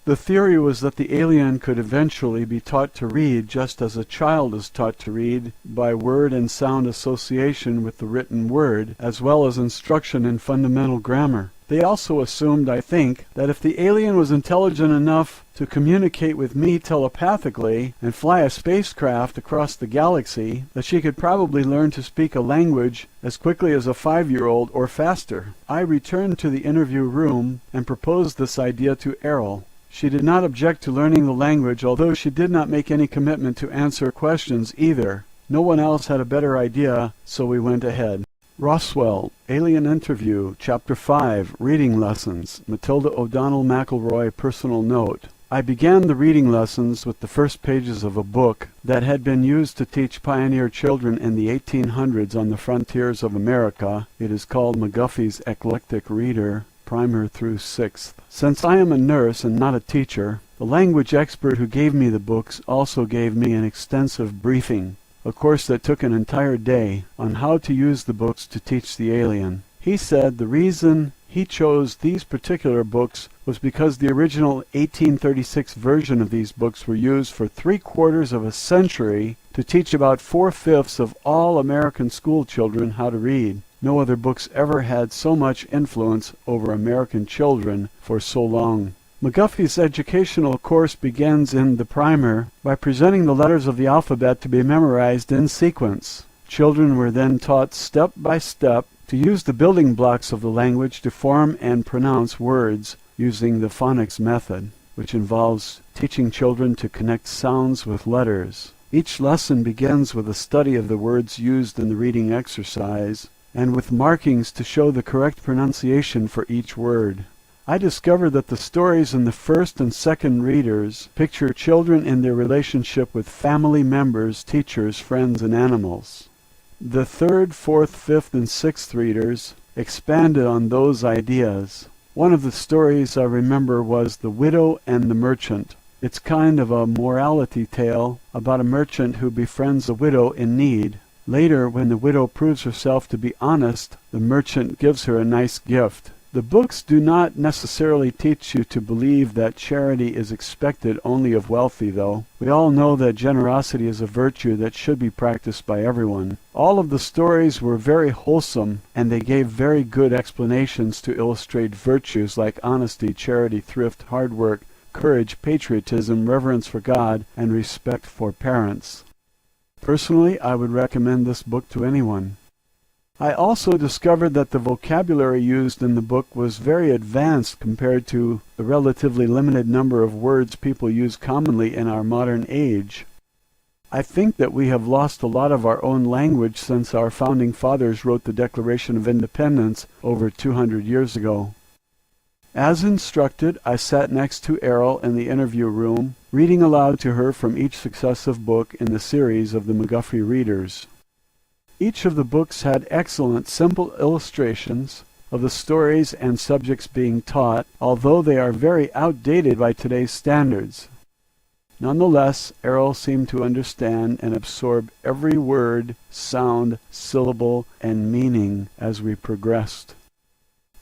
The theory was that the alien could eventually be taught to read just as a child is taught to read, by word and sound association with the written word, as well as instruction in fundamental grammar. They also assumed, I think, that if the alien was intelligent enough to communicate with me telepathically and fly a spacecraft across the galaxy, that she could probably learn to speak a language as quickly as a 5-year-old or faster. I returned to the interview room and proposed this idea to Airl. She did not object to learning the language, although she did not make any commitment to answer questions either. No one else had a better idea, so we went ahead. Roswell, Alien Interview, Chapter 5, Reading Lessons, Matilda O'Donnell MacElroy, Personal Note. I began the reading lessons with the first pages of a book that had been used to teach pioneer children in the 1800s on the frontiers of America. It is called McGuffey's Eclectic Reader, primer through 6th. Since I am a nurse and not a teacher, the language expert who gave me the books also gave me an extensive briefing, a course that took an entire day, on how to use the books to teach the alien. He said the reason he chose these particular books was because the original 1836 version of these books were used for 3/4 of a century to teach about 4/5 of all American school children how to read. No other books ever had so much influence over American children for so long. McGuffey's educational course begins in the primer by presenting the letters of the alphabet to be memorized in sequence. Children were then taught step by step to use the building blocks of the language to form and pronounce words using the phonics method, which involves teaching children to connect sounds with letters. Each lesson begins with a study of the words used in the reading exercise and with markings to show the correct pronunciation for each word. I discovered that the stories in the first and second readers picture children in their relationship with family members, teachers, friends, and animals. The third, fourth, fifth, and sixth readers expanded on those ideas. One of the stories I remember was The Widow and the Merchant. It's kind of a morality tale about a merchant who befriends a widow in need. Later, when the widow proves herself to be honest, the merchant gives her a nice gift. The books do not necessarily teach you to believe that charity is expected only of wealthy, though. We all know that generosity is a virtue that should be practiced by everyone. All of the stories were very wholesome, and they gave very good explanations to illustrate virtues like honesty, charity, thrift, hard work, courage, patriotism, reverence for God, and respect for parents. Personally, I would recommend this book to anyone. I also discovered that the vocabulary used in the book was very advanced compared to the relatively limited number of words people use commonly in our modern age. I think that we have lost a lot of our own language since our founding fathers wrote the Declaration of Independence over 200 years ago. As instructed, I sat next to Airl in the interview room, reading aloud to her from each successive book in the series of the McGuffey Readers. Each of the books had excellent, simple illustrations of the stories and subjects being taught, although they are very outdated by today's standards. Nonetheless, Airl seemed to understand and absorb every word, sound, syllable, and meaning as we progressed.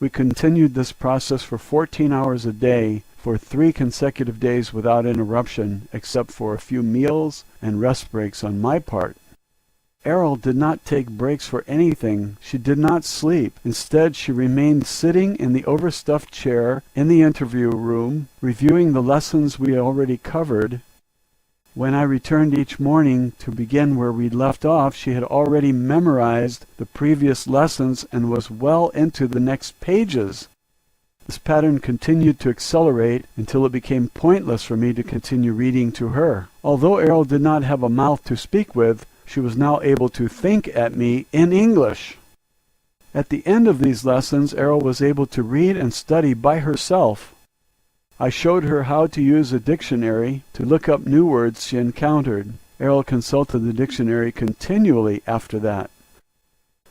We continued this process for 14 hours a day for 3 consecutive days without interruption, except for a few meals and rest breaks on my part. Airl did not take breaks for anything. She did not sleep. Instead, she remained sitting in the overstuffed chair in the interview room, reviewing the lessons we had already covered. When I returned each morning to begin where we'd left off, she had already memorized the previous lessons and was well into the next pages. This pattern continued to accelerate until it became pointless for me to continue reading to her. Although Airl did not have a mouth to speak with, she was now able to think at me in English. At the end of these lessons, Airl was able to read and study by herself. I showed her how to use a dictionary to look up new words she encountered. Airl consulted the dictionary continually after that.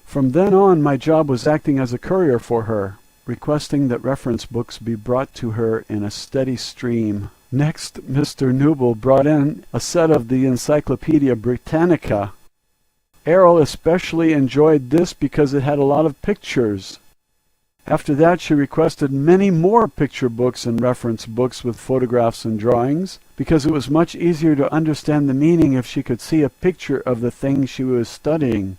From then on, my job was acting as a courier for her, requesting that reference books be brought to her in a steady stream. Next, Mr. Newble brought in a set of the Encyclopedia Britannica. Airl especially enjoyed this because it had a lot of pictures. After that, she requested many more picture books and reference books with photographs and drawings, because it was much easier to understand the meaning if she could see a picture of the thing she was studying.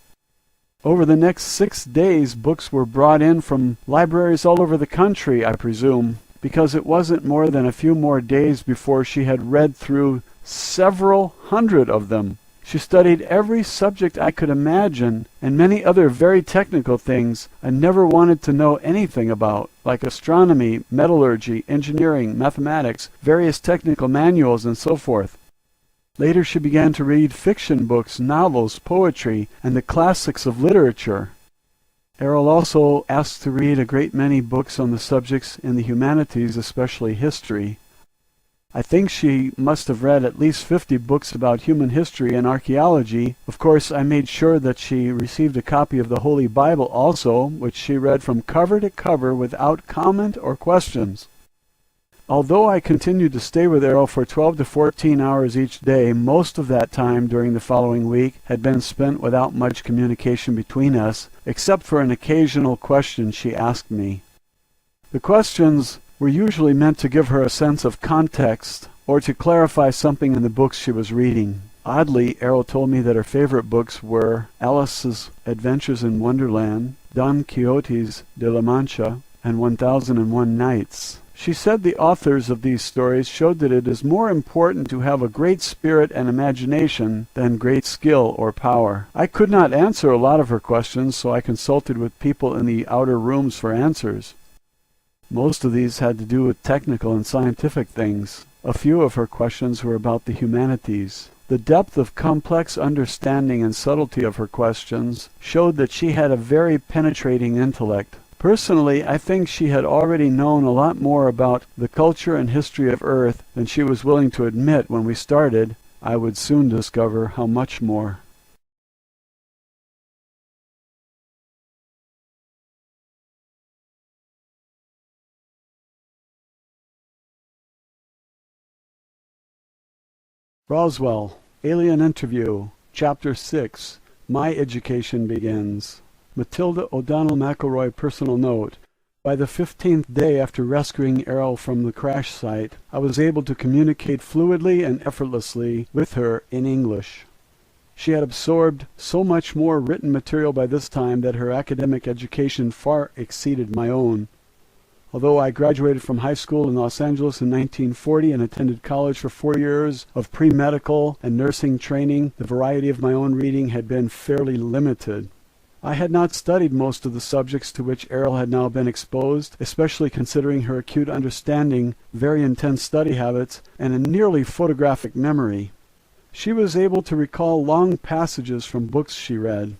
Over the next 6 days, books were brought in from libraries all over the country, I presume, because it wasn't more than a few more days before she had read through several hundred of them. She studied every subject I could imagine, and many other very technical things I never wanted to know anything about, like astronomy, metallurgy, engineering, mathematics, various technical manuals, and so forth. Later she began to read fiction books, novels, poetry, and the classics of literature. Airl also asked to read a great many books on the subjects in the humanities, especially history. I think she must have read at least 50 books about human history and archaeology. Of course, I made sure that she received a copy of the Holy Bible also, which she read from cover to cover without comment or questions. Although I continued to stay with Airl for 12 to 14 hours each day, most of that time during the following week had been spent without much communication between us, except for an occasional question she asked me. The questions were usually meant to give her a sense of context or to clarify something in the books she was reading. Oddly, Airl told me that her favorite books were Alice's Adventures in Wonderland, Don Quixote's de la Mancha, and 1001 Nights. She said the authors of these stories showed that it is more important to have a great spirit and imagination than great skill or power. I could not answer a lot of her questions, so I consulted with people in the outer rooms for answers. Most of these had to do with technical and scientific things. A few of her questions were about the humanities. The depth of complex understanding and subtlety of her questions showed that she had a very penetrating intellect. Personally, I think she had already known a lot more about the culture and history of Earth than she was willing to admit when we started. I would soon discover how much more. Roswell, Alien Interview, Chapter 6, My Education Begins. Matilda O'Donnell MacElroy personal note. By the 15th day after rescuing Airl from the crash site, I was able to communicate fluidly and effortlessly with her in English. She had absorbed so much more written material by this time that her academic education far exceeded my own. Although I graduated from high school in Los Angeles in 1940 and attended college for 4 years of pre-medical and nursing training, the variety of my own reading had been fairly limited. I had not studied most of the subjects to which Airl had now been exposed, especially considering her acute understanding, very intense study habits, and a nearly photographic memory. She was able to recall long passages from books she read.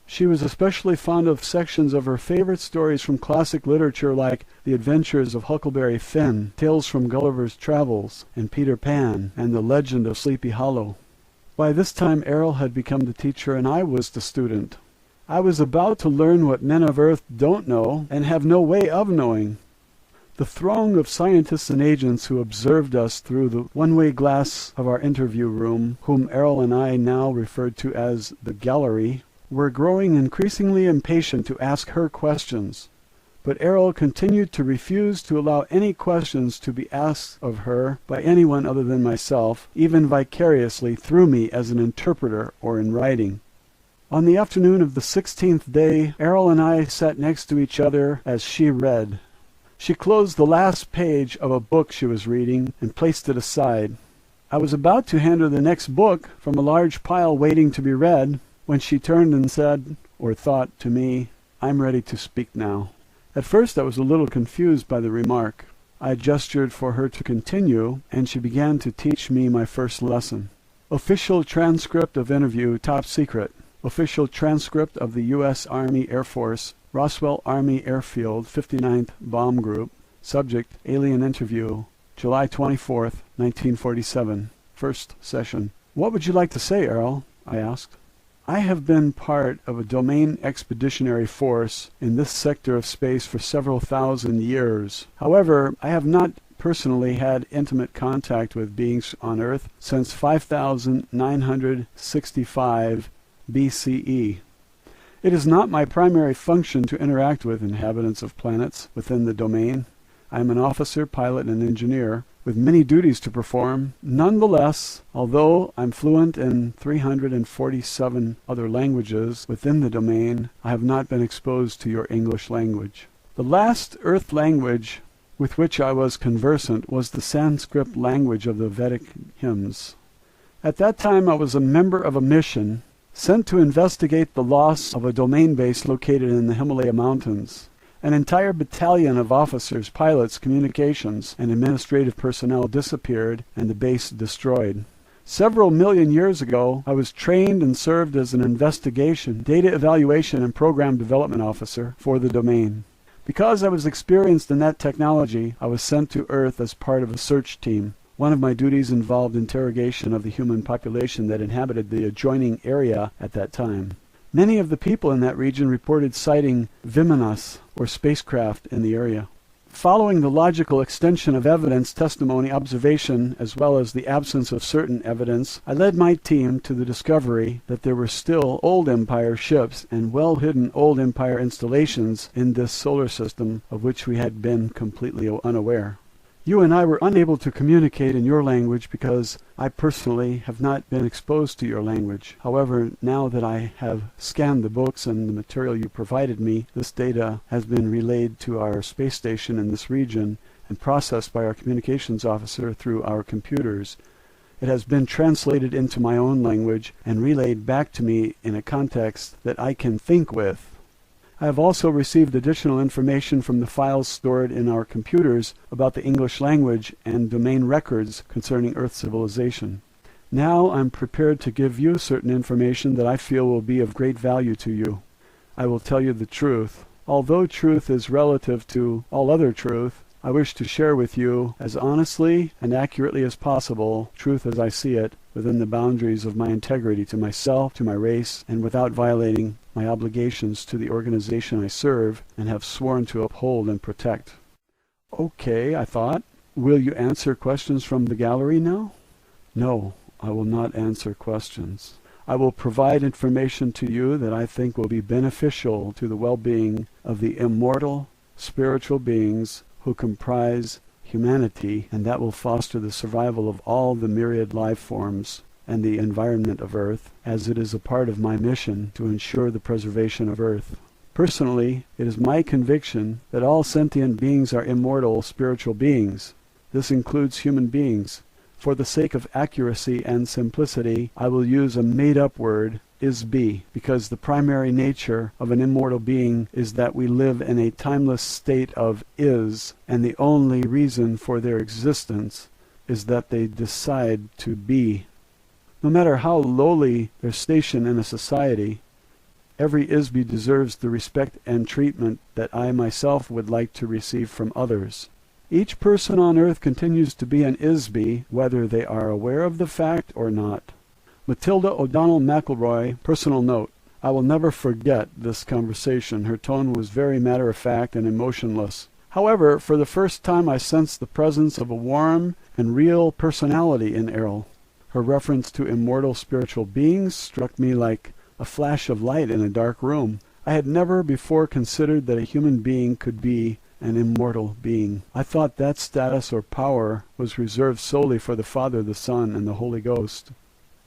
She was especially fond of sections of her favorite stories from classic literature like The Adventures of Huckleberry Finn, Tales from Gulliver's Travels, and Peter Pan, and The Legend of Sleepy Hollow. By this time Airl had become the teacher and I was the student. I was about to learn what men of Earth don't know and have no way of knowing. The throng of scientists and agents who observed us through the one-way glass of our interview room, whom Airl and I now referred to as the gallery, were growing increasingly impatient to ask her questions. But Airl continued to refuse to allow any questions to be asked of her by anyone other than myself, even vicariously through me as an interpreter or in writing. On the afternoon of the 16th day, Airl and I sat next to each other as she read. She closed the last page of a book she was reading and placed it aside. I was about to hand her the next book from a large pile waiting to be read, when she turned and said, or thought to me, "I'm ready to speak now." At first I was a little confused by the remark. I gestured for her to continue, and she began to teach me my first lesson. Official transcript of interview, top secret. Official transcript of the U.S. Army Air Force, Roswell Army Airfield, 59th Bomb Group. Subject, alien interview, July 24th, 1947. First session. "What would you like to say, Airl?" I asked. "I have been part of a domain expeditionary force in this sector of space for several thousand years. However, I have not personally had intimate contact with beings on Earth since 5965 BCE. It is not my primary function to interact with inhabitants of planets within the domain. I am an officer, pilot, and engineer, with many duties to perform. Nonetheless, although I'm fluent in 347 other languages within the domain, I have not been exposed to your English language. The last Earth language with which I was conversant was the Sanskrit language of the Vedic hymns. At that time I was a member of a mission sent to investigate the loss of a domain base located in the Himalaya Mountains. An entire battalion of officers, pilots, communications, and administrative personnel disappeared and the base destroyed. Several million years ago, I was trained and served as an investigation, data evaluation, and program development officer for the domain. Because I was experienced in that technology, I was sent to Earth as part of a search team. One of my duties involved interrogation of the human population that inhabited the adjoining area at that time. Many of the people in that region reported sighting Vimanas, or spacecraft, in the area. Following the logical extension of evidence, testimony, observation, as well as the absence of certain evidence, I led my team to the discovery that there were still Old Empire ships and well-hidden Old Empire installations in this solar system of which we had been completely unaware. You and I were unable to communicate in your language because I personally have not been exposed to your language. However, now that I have scanned the books and the material you provided me, this data has been relayed to our space station in this region and processed by our communications officer through our computers. It has been translated into my own language and relayed back to me in a context that I can think with. I have also received additional information from the files stored in our computers about the English language and domain records concerning Earth civilization. Now I'm prepared to give you certain information that I feel will be of great value to you. I will tell you the truth. Although truth is relative to all other truth, I wish to share with you, as honestly and accurately as possible, truth as I see it, within the boundaries of my integrity to myself, to my race, and without violating my obligations to the organization I serve and have sworn to uphold and protect. Okay, I thought. Will you answer questions from the gallery now? No, I will not answer questions. I will provide information to you that I think will be beneficial to the well-being of the immortal, spiritual beings who comprise humanity, and that will foster the survival of all the myriad life forms and the environment of Earth, as it is a part of my mission to ensure the preservation of Earth. Personally, it is my conviction that all sentient beings are immortal spiritual beings. This includes human beings. For the sake of accuracy and simplicity, I will use a made-up word, is-be, because the primary nature of an immortal being is that we live in a timeless state of is, and the only reason for their existence is that they decide to be. No matter how lowly their station in a society, every is-be deserves the respect and treatment that I myself would like to receive from others. Each person on Earth continues to be an is-be, whether they are aware of the fact or not. Matilda O'Donnell MacElroy, personal note. I will never forget this conversation. Her tone was very matter-of-fact and emotionless. However, for the first time I sensed the presence of a warm and real personality in Airl. Her reference to immortal spiritual beings struck me like a flash of light in a dark room. I had never before considered that a human being could be an immortal being. I thought that status or power was reserved solely for the Father, the Son, and the Holy Ghost.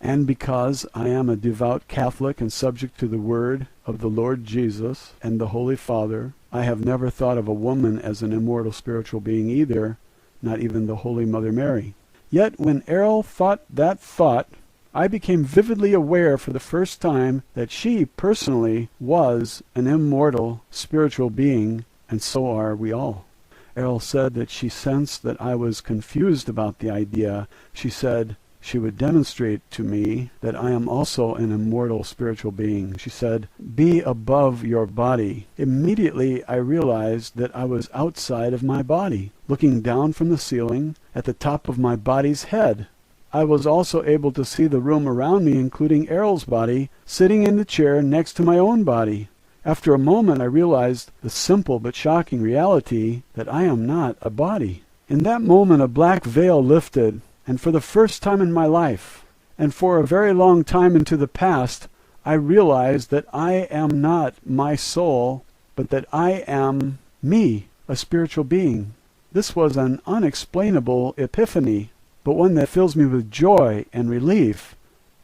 And because I am a devout Catholic and subject to the word of the Lord Jesus and the Holy Father, I have never thought of a woman as an immortal spiritual being either, not even the Holy Mother Mary. Yet when Airl thought that thought, I became vividly aware for the first time that she personally was an immortal spiritual being, and so are we all. Airl said that she sensed that I was confused about the idea. She said she would demonstrate to me that I am also an immortal spiritual being. She said, "Be above your body." Immediately I realized that I was outside of my body, looking down from the ceiling at the top of my body's head. I was also able to see the room around me, including Airl's body, sitting in the chair next to my own body. After a moment I realized the simple but shocking reality that I am not a body. In that moment a black veil lifted, and for the first time in my life, and for a very long time into the past, I realized that I am not my soul, but that I am me, a spiritual being. This was an unexplainable epiphany, but one that fills me with joy and relief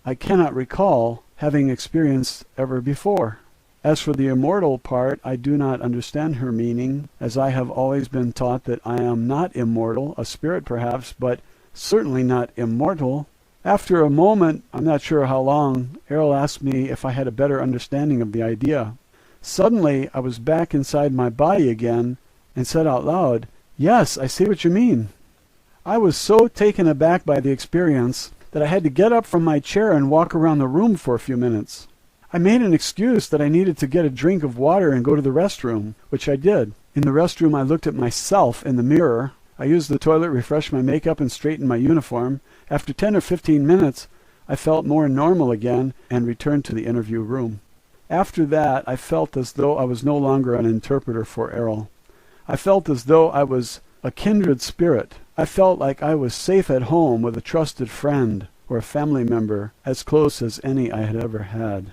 I cannot recall having experienced ever before. As for the immortal part, I do not understand her meaning, as I have always been taught that I am not immortal, a spirit perhaps, but certainly not immortal. After a moment, I'm not sure how long, Airl asked me if I had a better understanding of the idea. Suddenly, I was back inside my body again and said out loud, "Yes, I see what you mean." I was so taken aback by the experience that I had to get up from my chair and walk around the room for a few minutes. I made an excuse that I needed to get a drink of water and go to the restroom, which I did. In the restroom I looked at myself in the mirror. I used the toilet, refreshed my makeup, and straightened my uniform. After 10 or 15 minutes, I felt more normal again and returned to the interview room. After that, I felt as though I was no longer an interpreter for Airl. I felt as though I was a kindred spirit. I felt like I was safe at home with a trusted friend or a family member, as close as any I had ever had.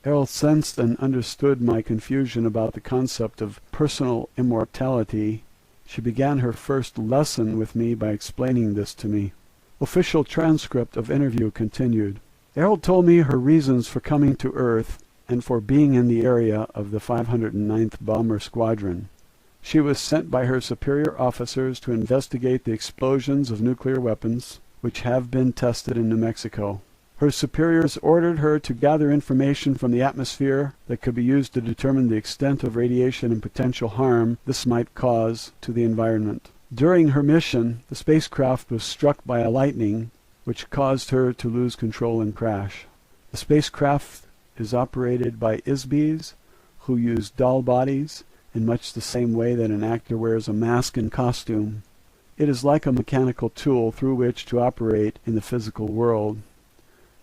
Airl sensed and understood my confusion about the concept of personal immortality. She began her first lesson with me by explaining this to me. Official transcript of interview continued. Airl told me her reasons for coming to Earth and for being in the area of the 509th Bomber Squadron. She was sent by her superior officers to investigate the explosions of nuclear weapons, which have been tested in New Mexico. Her superiors ordered her to gather information from the atmosphere that could be used to determine the extent of radiation and potential harm this might cause to the environment. During her mission, the spacecraft was struck by a lightning, which caused her to lose control and crash. The spacecraft is operated by ISBs, who use doll bodies in much the same way that an actor wears a mask and costume. It is like a mechanical tool through which to operate in the physical world.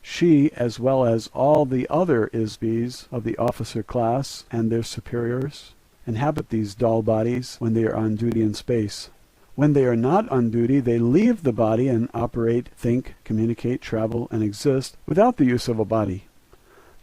She, as well as all the other ISBs of the officer class and their superiors, inhabit these doll bodies when they are on duty in space. When they are not on duty, they leave the body and operate, think, communicate, travel, and exist without the use of a body.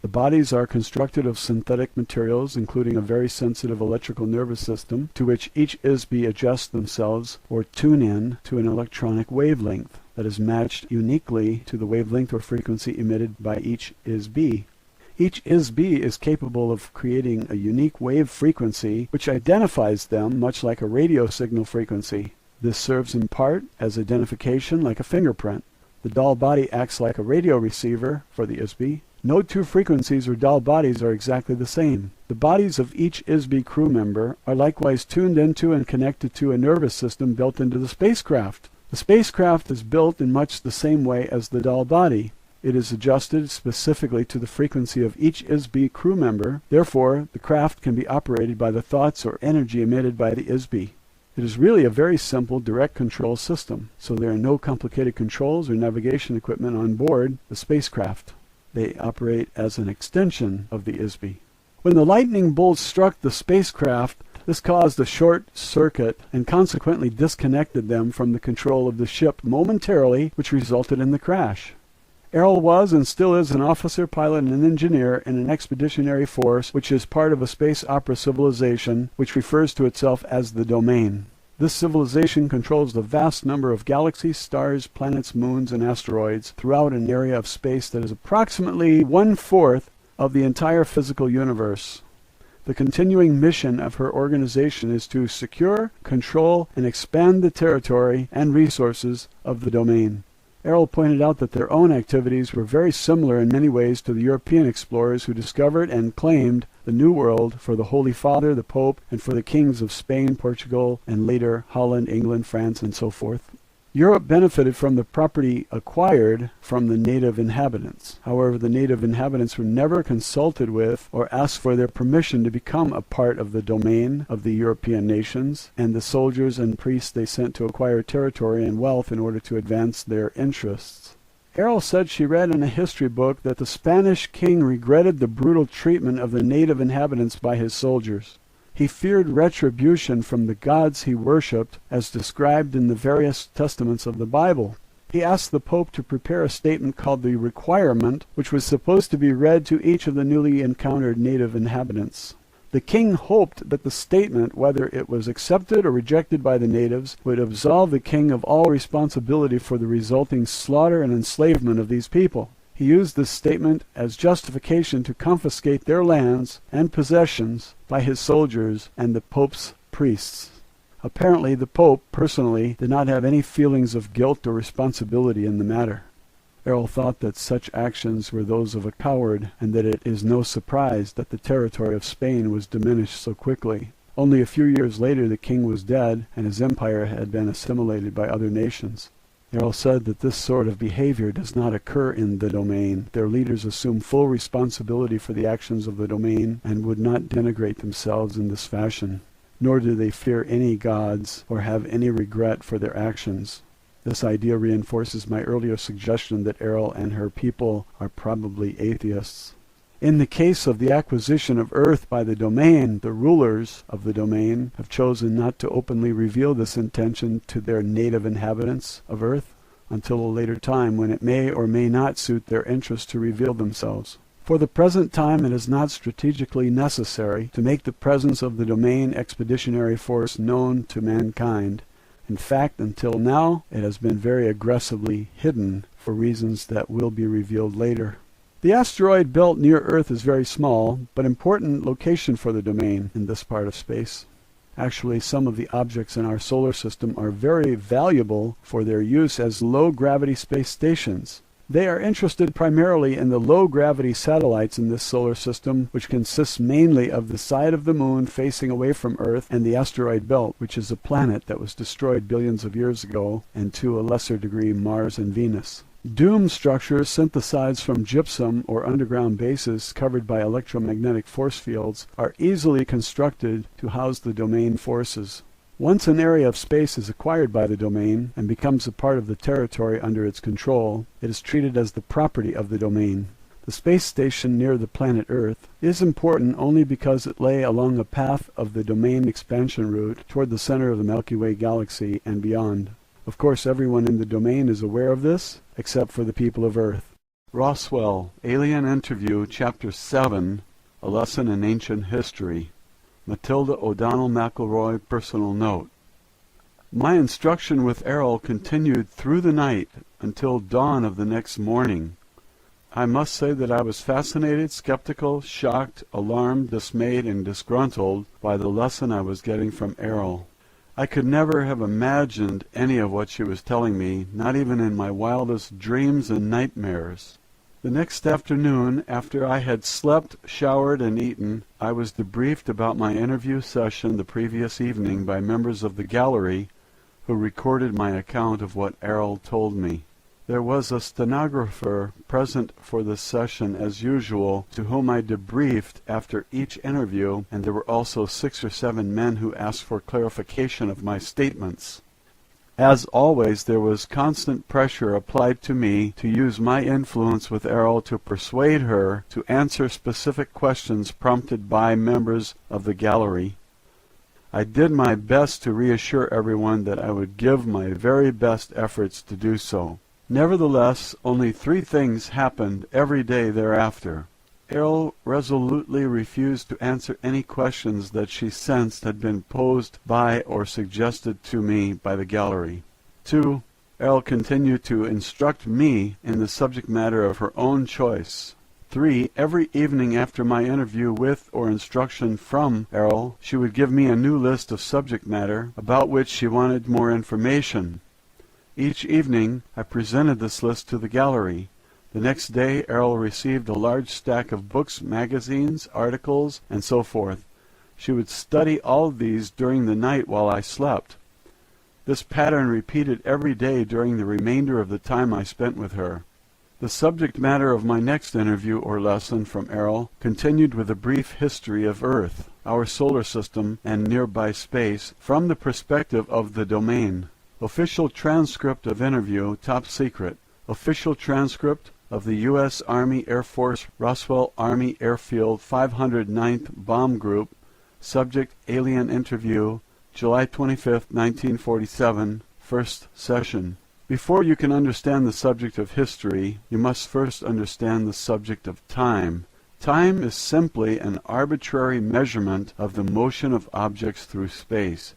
The bodies are constructed of synthetic materials, including a very sensitive electrical nervous system, to which each ISB adjusts themselves or tune in to an electronic wavelength that is matched uniquely to the wavelength or frequency emitted by each ISB. Each ISB is capable of creating a unique wave frequency which identifies them much like a radio signal frequency. This serves in part as identification like a fingerprint. The doll body acts like a radio receiver for the ISB. No two frequencies or doll bodies are exactly the same. The bodies of each ISB crew member are likewise tuned into and connected to a nervous system built into the spacecraft. The spacecraft is built in much the same way as the doll body. It is adjusted specifically to the frequency of each ISB crew member. Therefore, the craft can be operated by the thoughts or energy emitted by the ISB. It is really a very simple direct control system, so there are no complicated controls or navigation equipment on board the spacecraft. They operate as an extension of the ISB. When the lightning bolt struck the spacecraft, this caused a short circuit and consequently disconnected them from the control of the ship momentarily, which resulted in the crash. Airl was and still is an officer, pilot, and engineer in an expeditionary force which is part of a space opera civilization which refers to itself as the Domain. This civilization controls the vast number of galaxies, stars, planets, moons, and asteroids throughout an area of space that is approximately 1/4 of the entire physical universe. The continuing mission of her organization is to secure, control, and expand the territory and resources of the Domain. Airl pointed out that their own activities were very similar in many ways to the European explorers who discovered and claimed the New World for the Holy Father, the Pope, and for the kings of Spain, Portugal, and later Holland, England, France, and so forth. Europe benefited from the property acquired from the native inhabitants. However, the native inhabitants were never consulted with or asked for their permission to become a part of the domain of the European nations, and the soldiers and priests they sent to acquire territory and wealth in order to advance their interests. Airl said she read in a history book that the Spanish king regretted the brutal treatment of the native inhabitants by his soldiers. He feared retribution from the gods he worshipped, as described in the various testaments of the Bible. He asked the Pope to prepare a statement called the Requirement, which was supposed to be read to each of the newly encountered native inhabitants. The king hoped that the statement, whether it was accepted or rejected by the natives, would absolve the king of all responsibility for the resulting slaughter and enslavement of these people. He used this statement as justification to confiscate their lands and possessions by his soldiers and the Pope's priests. Apparently, the Pope, personally, did not have any feelings of guilt or responsibility in the matter. Airl thought that such actions were those of a coward, and that it is no surprise that the territory of Spain was diminished so quickly. Only a few years later the king was dead, and his empire had been assimilated by other nations. Airl said that this sort of behavior does not occur in the domain. Their leaders assume full responsibility for the actions of the domain and would not denigrate themselves in this fashion. nor do they fear any gods or have any regret for their actions. This idea reinforces my earlier suggestion that Airl and her people are probably atheists. In the case of the acquisition of Earth by the domain, the rulers of the domain have chosen not to openly reveal this intention to their native inhabitants of Earth until a later time when it may or may not suit their interest to reveal themselves. For the present time, it is not strategically necessary to make the presence of the domain expeditionary force known to mankind. In fact, until now, it has been very aggressively hidden for reasons that will be revealed later. The asteroid belt near Earth is very small, but important location for the domain in this part of space. Actually, some of the objects in our solar system are very valuable for their use as low-gravity space stations. They are interested primarily in the low-gravity satellites in this solar system, which consists mainly of the side of the moon facing away from Earth and the asteroid belt, which is a planet that was destroyed billions of years ago, and to a lesser degree Mars and Venus. Dome structures synthesized from gypsum or underground bases covered by electromagnetic force fields are easily constructed to house the domain forces. Once an area of space is acquired by the domain and becomes a part of the territory under its control, it is treated as the property of the domain. The space station near the planet Earth is important only because it lay along a path of the domain expansion route toward the center of the Milky Way galaxy and beyond. Of course, everyone in the domain is aware of this, except for the people of Earth. Roswell, Alien Interview, Chapter 7, A Lesson in Ancient History. Matilda O'Donnell MacElroy, Personal Note. My instruction with Airl continued through the night until dawn of the next morning. I must say that I was fascinated, skeptical, shocked, alarmed, dismayed, and disgruntled by the lesson I was getting from Airl. I could never have imagined any of what she was telling me, not even in my wildest dreams and nightmares. The next afternoon, after I had slept, showered, and eaten, I was debriefed about my interview session the previous evening by members of the gallery who recorded my account of what Airl told me. There was a stenographer present for the session as usual, to whom I debriefed after each interview, and there were also 6 or 7 men who asked for clarification of my statements. As always, there was constant pressure applied to me to use my influence with Airl to persuade her to answer specific questions prompted by members of the gallery. I did my best to reassure everyone that I would give my very best efforts to do so. Nevertheless, only 3 things happened every day thereafter. Airl resolutely refused to answer any questions that she sensed had been posed by or suggested to me by the gallery. 2. Airl continued to instruct me in the subject matter of her own choice. 3. Every evening after my interview with or instruction from Airl, she would give me a new list of subject matter about which she wanted more information. Each evening I presented this list to the gallery. The next day Airl received a large stack of books, magazines, articles, and so forth. She would study all of these during the night while I slept. This pattern repeated every day during the remainder of the time I spent with her. The subject matter of my next interview or lesson from Airl continued with a brief history of Earth, our solar system, and nearby space from the perspective of the domain. Official transcript of interview, top secret. Official transcript of the U.S. Army Air Force Roswell Army Airfield 509th Bomb Group. Subject Alien Interview, July 25, 1947, first session. Before you can understand the subject of history, you must first understand the subject of time. Time is simply an arbitrary measurement of the motion of objects through space.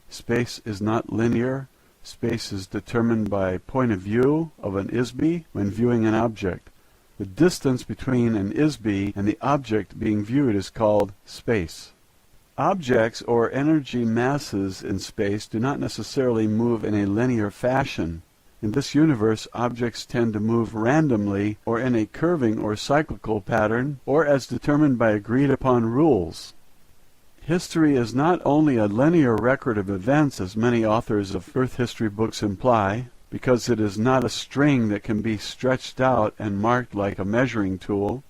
Space is not linear. Space is determined by point of view of an ISB when viewing an object. The distance between an ISB and the object being viewed is called space. Objects or energy masses in space do not necessarily move in a linear fashion. In this universe, objects tend to move randomly or in a curving or cyclical pattern, or as determined by agreed-upon rules. History is not only a linear record of events, as many authors of Earth history books imply, because it is not a string that can be stretched out and marked like a measuring tool.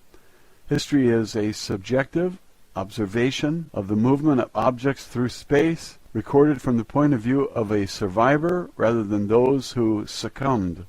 History is a subjective, observation of the movement of objects through space, recorded from the point of view of a survivor rather than those who succumbed.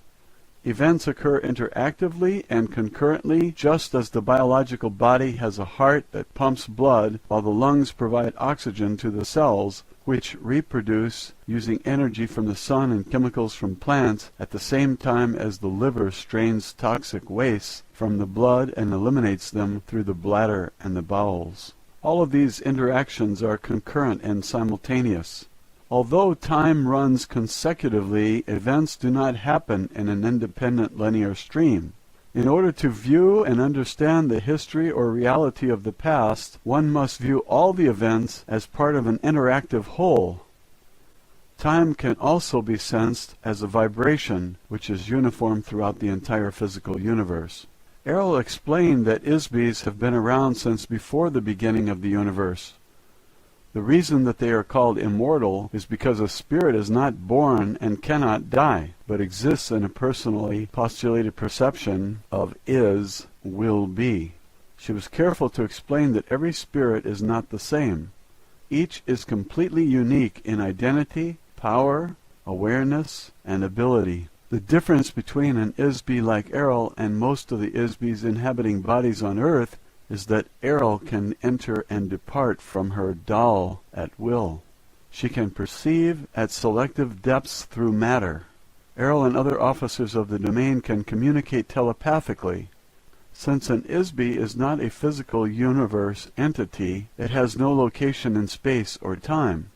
Events occur interactively and concurrently, just as the biological body has a heart that pumps blood while the lungs provide oxygen to the cells, which reproduce using energy from the sun and chemicals from plants at the same time as the liver strains toxic wastes from the blood and eliminates them through the bladder and the bowels. All of these interactions are concurrent and simultaneous. Although time runs consecutively, events do not happen in an independent linear stream. In order to view and understand the history or reality of the past, one must view all the events as part of an interactive whole. Time can also be sensed as a vibration, which is uniform throughout the entire physical universe. Airl explained that ISBs have been around since before the beginning of the universe. The reason that they are called immortal is because a spirit is not born and cannot die, but exists in a personally postulated perception of is, will be. She was careful to explain that every spirit is not the same. Each is completely unique in identity, power, awareness, and ability. The difference between an ISB like Airl and most of the ISBs inhabiting bodies on Earth is that Airl can enter and depart from her doll at will. She can perceive at selective depths through matter. Airl and other officers of the domain can communicate telepathically. Since an ISB is not a physical universe entity, it has no location in space or time.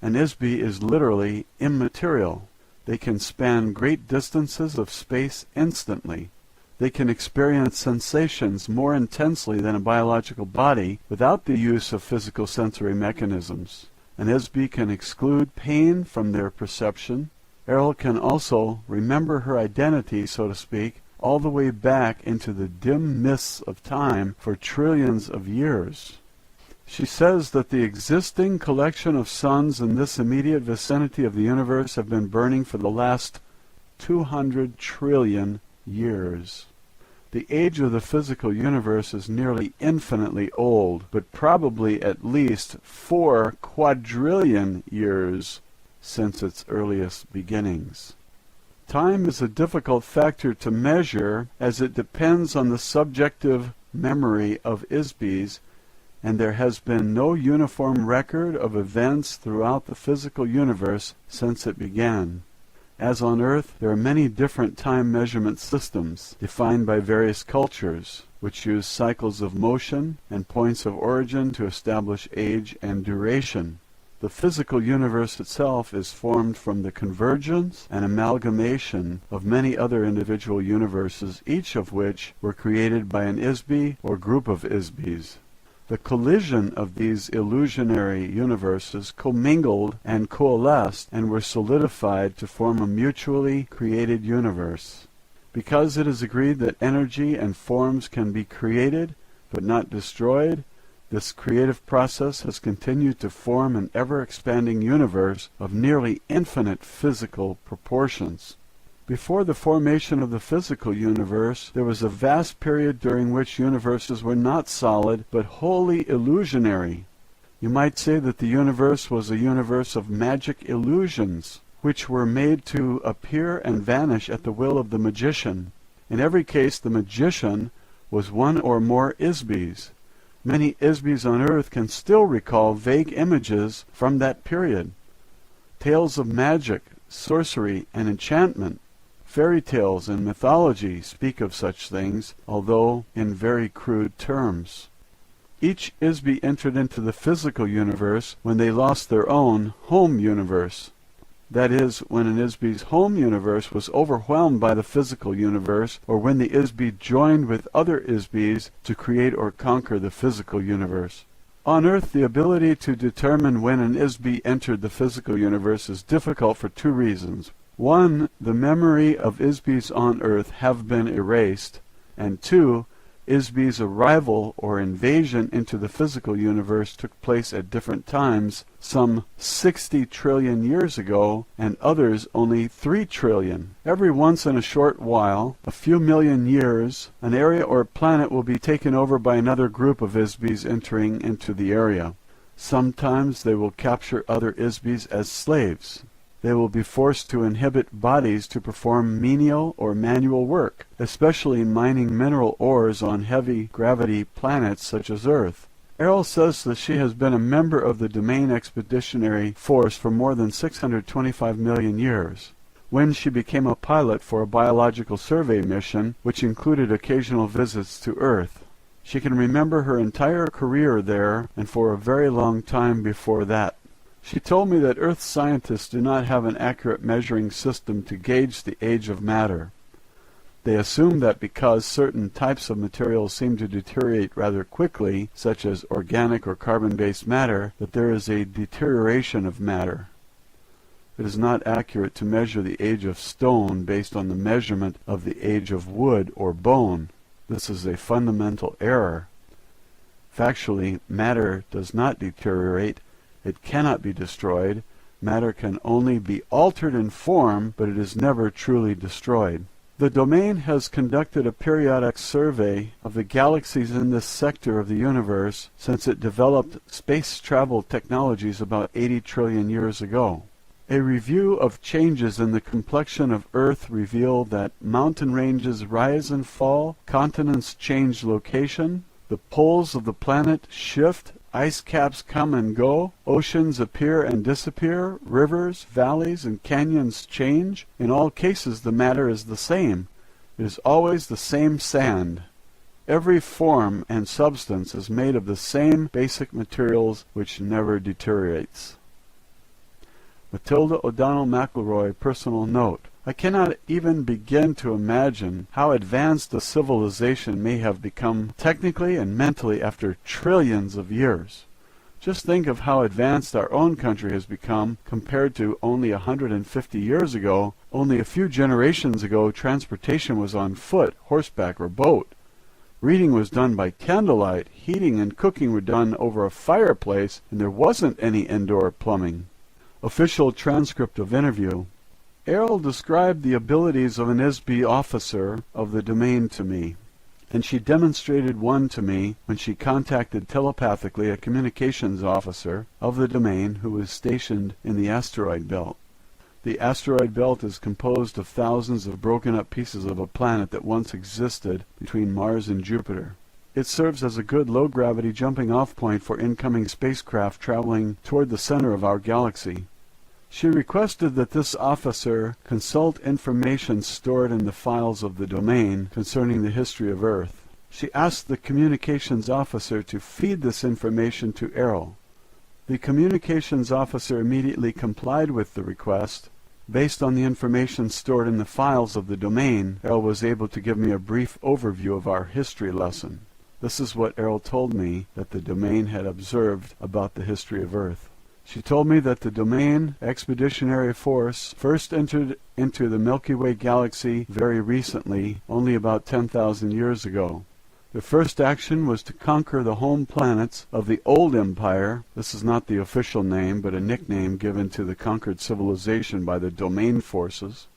An ISB is literally immaterial. They can span great distances of space instantly. They can experience sensations more intensely than a biological body without the use of physical sensory mechanisms. An ISB can exclude pain from their perception. Airl can also remember her identity, so to speak, all the way back into the dim mists of time for trillions of years. She says that the existing collection of suns in this immediate vicinity of the universe have been burning for the last 200 trillion years. The age of the physical universe is nearly infinitely old, but probably at least 4 quadrillion years since its earliest beginnings. Time is a difficult factor to measure as it depends on the subjective memory of ISBs, and there has been no uniform record of events throughout the physical universe since it began. As on Earth, there are many different time measurement systems defined by various cultures, which use cycles of motion and points of origin to establish age and duration. The physical universe itself is formed from the convergence and amalgamation of many other individual universes, each of which were created by an ISB or group of ISBs. The collision of these illusionary universes commingled and coalesced and were solidified to form a mutually created universe. Because it is agreed that energy and forms can be created but not destroyed, this creative process has continued to form an ever-expanding universe of nearly infinite physical proportions. Before the formation of the physical universe, there was a vast period during which universes were not solid, but wholly illusionary. You might say that the universe was a universe of magic illusions, which were made to appear and vanish at the will of the magician. In every case, the magician was one or more ISBs. Many ISBs on Earth can still recall vague images from that period. Tales of magic, sorcery, and enchantment. Fairy tales and mythology speak of such things, although in very crude terms. Each ISB entered into the physical universe when they lost their own home universe. That is, when an ISB's home universe was overwhelmed by the physical universe, or when the ISB joined with other ISBs to create or conquer the physical universe. On Earth, the ability to determine when an ISB entered the physical universe is difficult for 2 reasons. 1, the memory of ISBs on Earth have been erased, and 2, ISB's arrival or invasion into the physical universe took place at different times, some 60 trillion years ago, and others only 3 trillion. Every once in a short while, a few million years, an area or planet will be taken over by another group of ISBs entering into the area. Sometimes they will capture other ISBs as slaves. They will be forced to inhabit bodies to perform menial or manual work, especially mining mineral ores on heavy gravity planets such as Earth. Airl says that she has been a member of the Domain Expeditionary Force for more than 625 million years. When she became a pilot for a biological survey mission, which included occasional visits to Earth. She can remember her entire career there and for a very long time before that. She told me that Earth scientists do not have an accurate measuring system to gauge the age of matter. They assume that because certain types of materials seem to deteriorate rather quickly, such as organic or carbon-based matter, that there is a deterioration of matter. It is not accurate to measure the age of stone based on the measurement of the age of wood or bone. This is a fundamental error. Factually, matter does not deteriorate. It cannot be destroyed. Matter can only be altered in form, but it is never truly destroyed. The Domain has conducted a periodic survey of the galaxies in this sector of the universe since it developed space travel technologies about 80 trillion years ago. A review of changes in the complexion of Earth revealed that mountain ranges rise and fall, continents change location, the poles of the planet shift, ice caps come and go, oceans appear and disappear, rivers, valleys, and canyons change. In all cases the matter is the same. It is always the same sand. Every form and substance is made of the same basic materials which never deteriorates. Matilda O'Donnell MacElroy, personal note. I cannot even begin to imagine how advanced a civilization may have become technically and mentally after trillions of years. Just think of how advanced our own country has become compared to only 150 years ago. Only a few generations ago, transportation was on foot, horseback, or boat. Reading was done by candlelight, heating and cooking were done over a fireplace, and there wasn't any indoor plumbing. Official transcript of interview. Airl described the abilities of an ISB officer of the Domain to me, and she demonstrated one to me when she contacted telepathically a communications officer of the Domain who was stationed in the asteroid belt. The asteroid belt is composed of thousands of broken-up pieces of a planet that once existed between Mars and Jupiter. It serves as a good low-gravity jumping-off point for incoming spacecraft traveling toward the center of our galaxy. She requested that this officer consult information stored in the files of the Domain concerning the history of Earth. She asked the communications officer to feed this information to Airl. The communications officer immediately complied with the request. Based on the information stored in the files of the Domain, Airl was able to give me a brief overview of our history lesson. This is what Airl told me that the Domain had observed about the history of Earth. She told me that the Domain Expeditionary Force first entered into the Milky Way galaxy very recently, only about 10,000 years ago. Their first action was to conquer the home planets of the Old Empire. This is not the official name, but a nickname given to the conquered civilization by the Domain forces,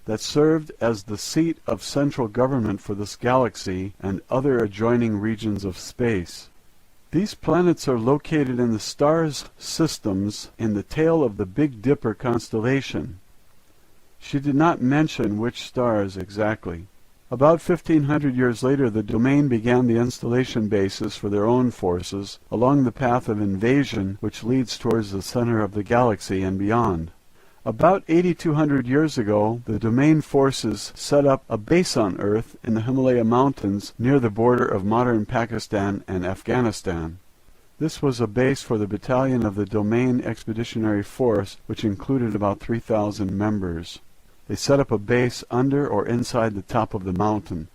that served as the seat of central government for this galaxy and other adjoining regions of space. These planets are located in the stars systems in the tail of the Big Dipper constellation. She did not mention which stars exactly. About 1,500 years later, the Domain began the installation bases for their own forces along the path of invasion which leads towards the center of the galaxy and beyond. About 8,200 years ago, the Domain forces set up a base on Earth in the Himalaya Mountains near the border of modern Pakistan and Afghanistan. This was a base for the battalion of the Domain Expeditionary Force, which included about 3,000 members. They set up a base under or inside the top of the mountain.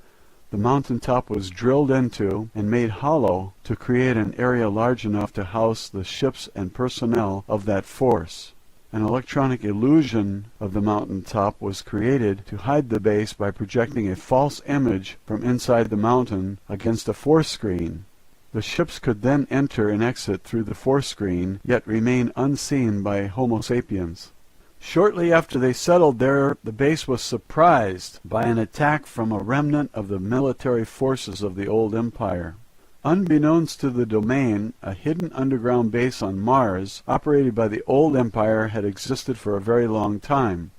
The mountain top was drilled into and made hollow to create an area large enough to house the ships and personnel of that force. An electronic illusion of the mountaintop was created to hide the base by projecting a false image from inside the mountain against a force screen. The ships could then enter and exit through the force screen, yet remain unseen by Homo sapiens. Shortly after they settled there, the base was surprised by an attack from a remnant of the military forces of the old empire. Unbeknownst to the domain, a hidden underground base on Mars, operated by the old empire, had existed for a very long time.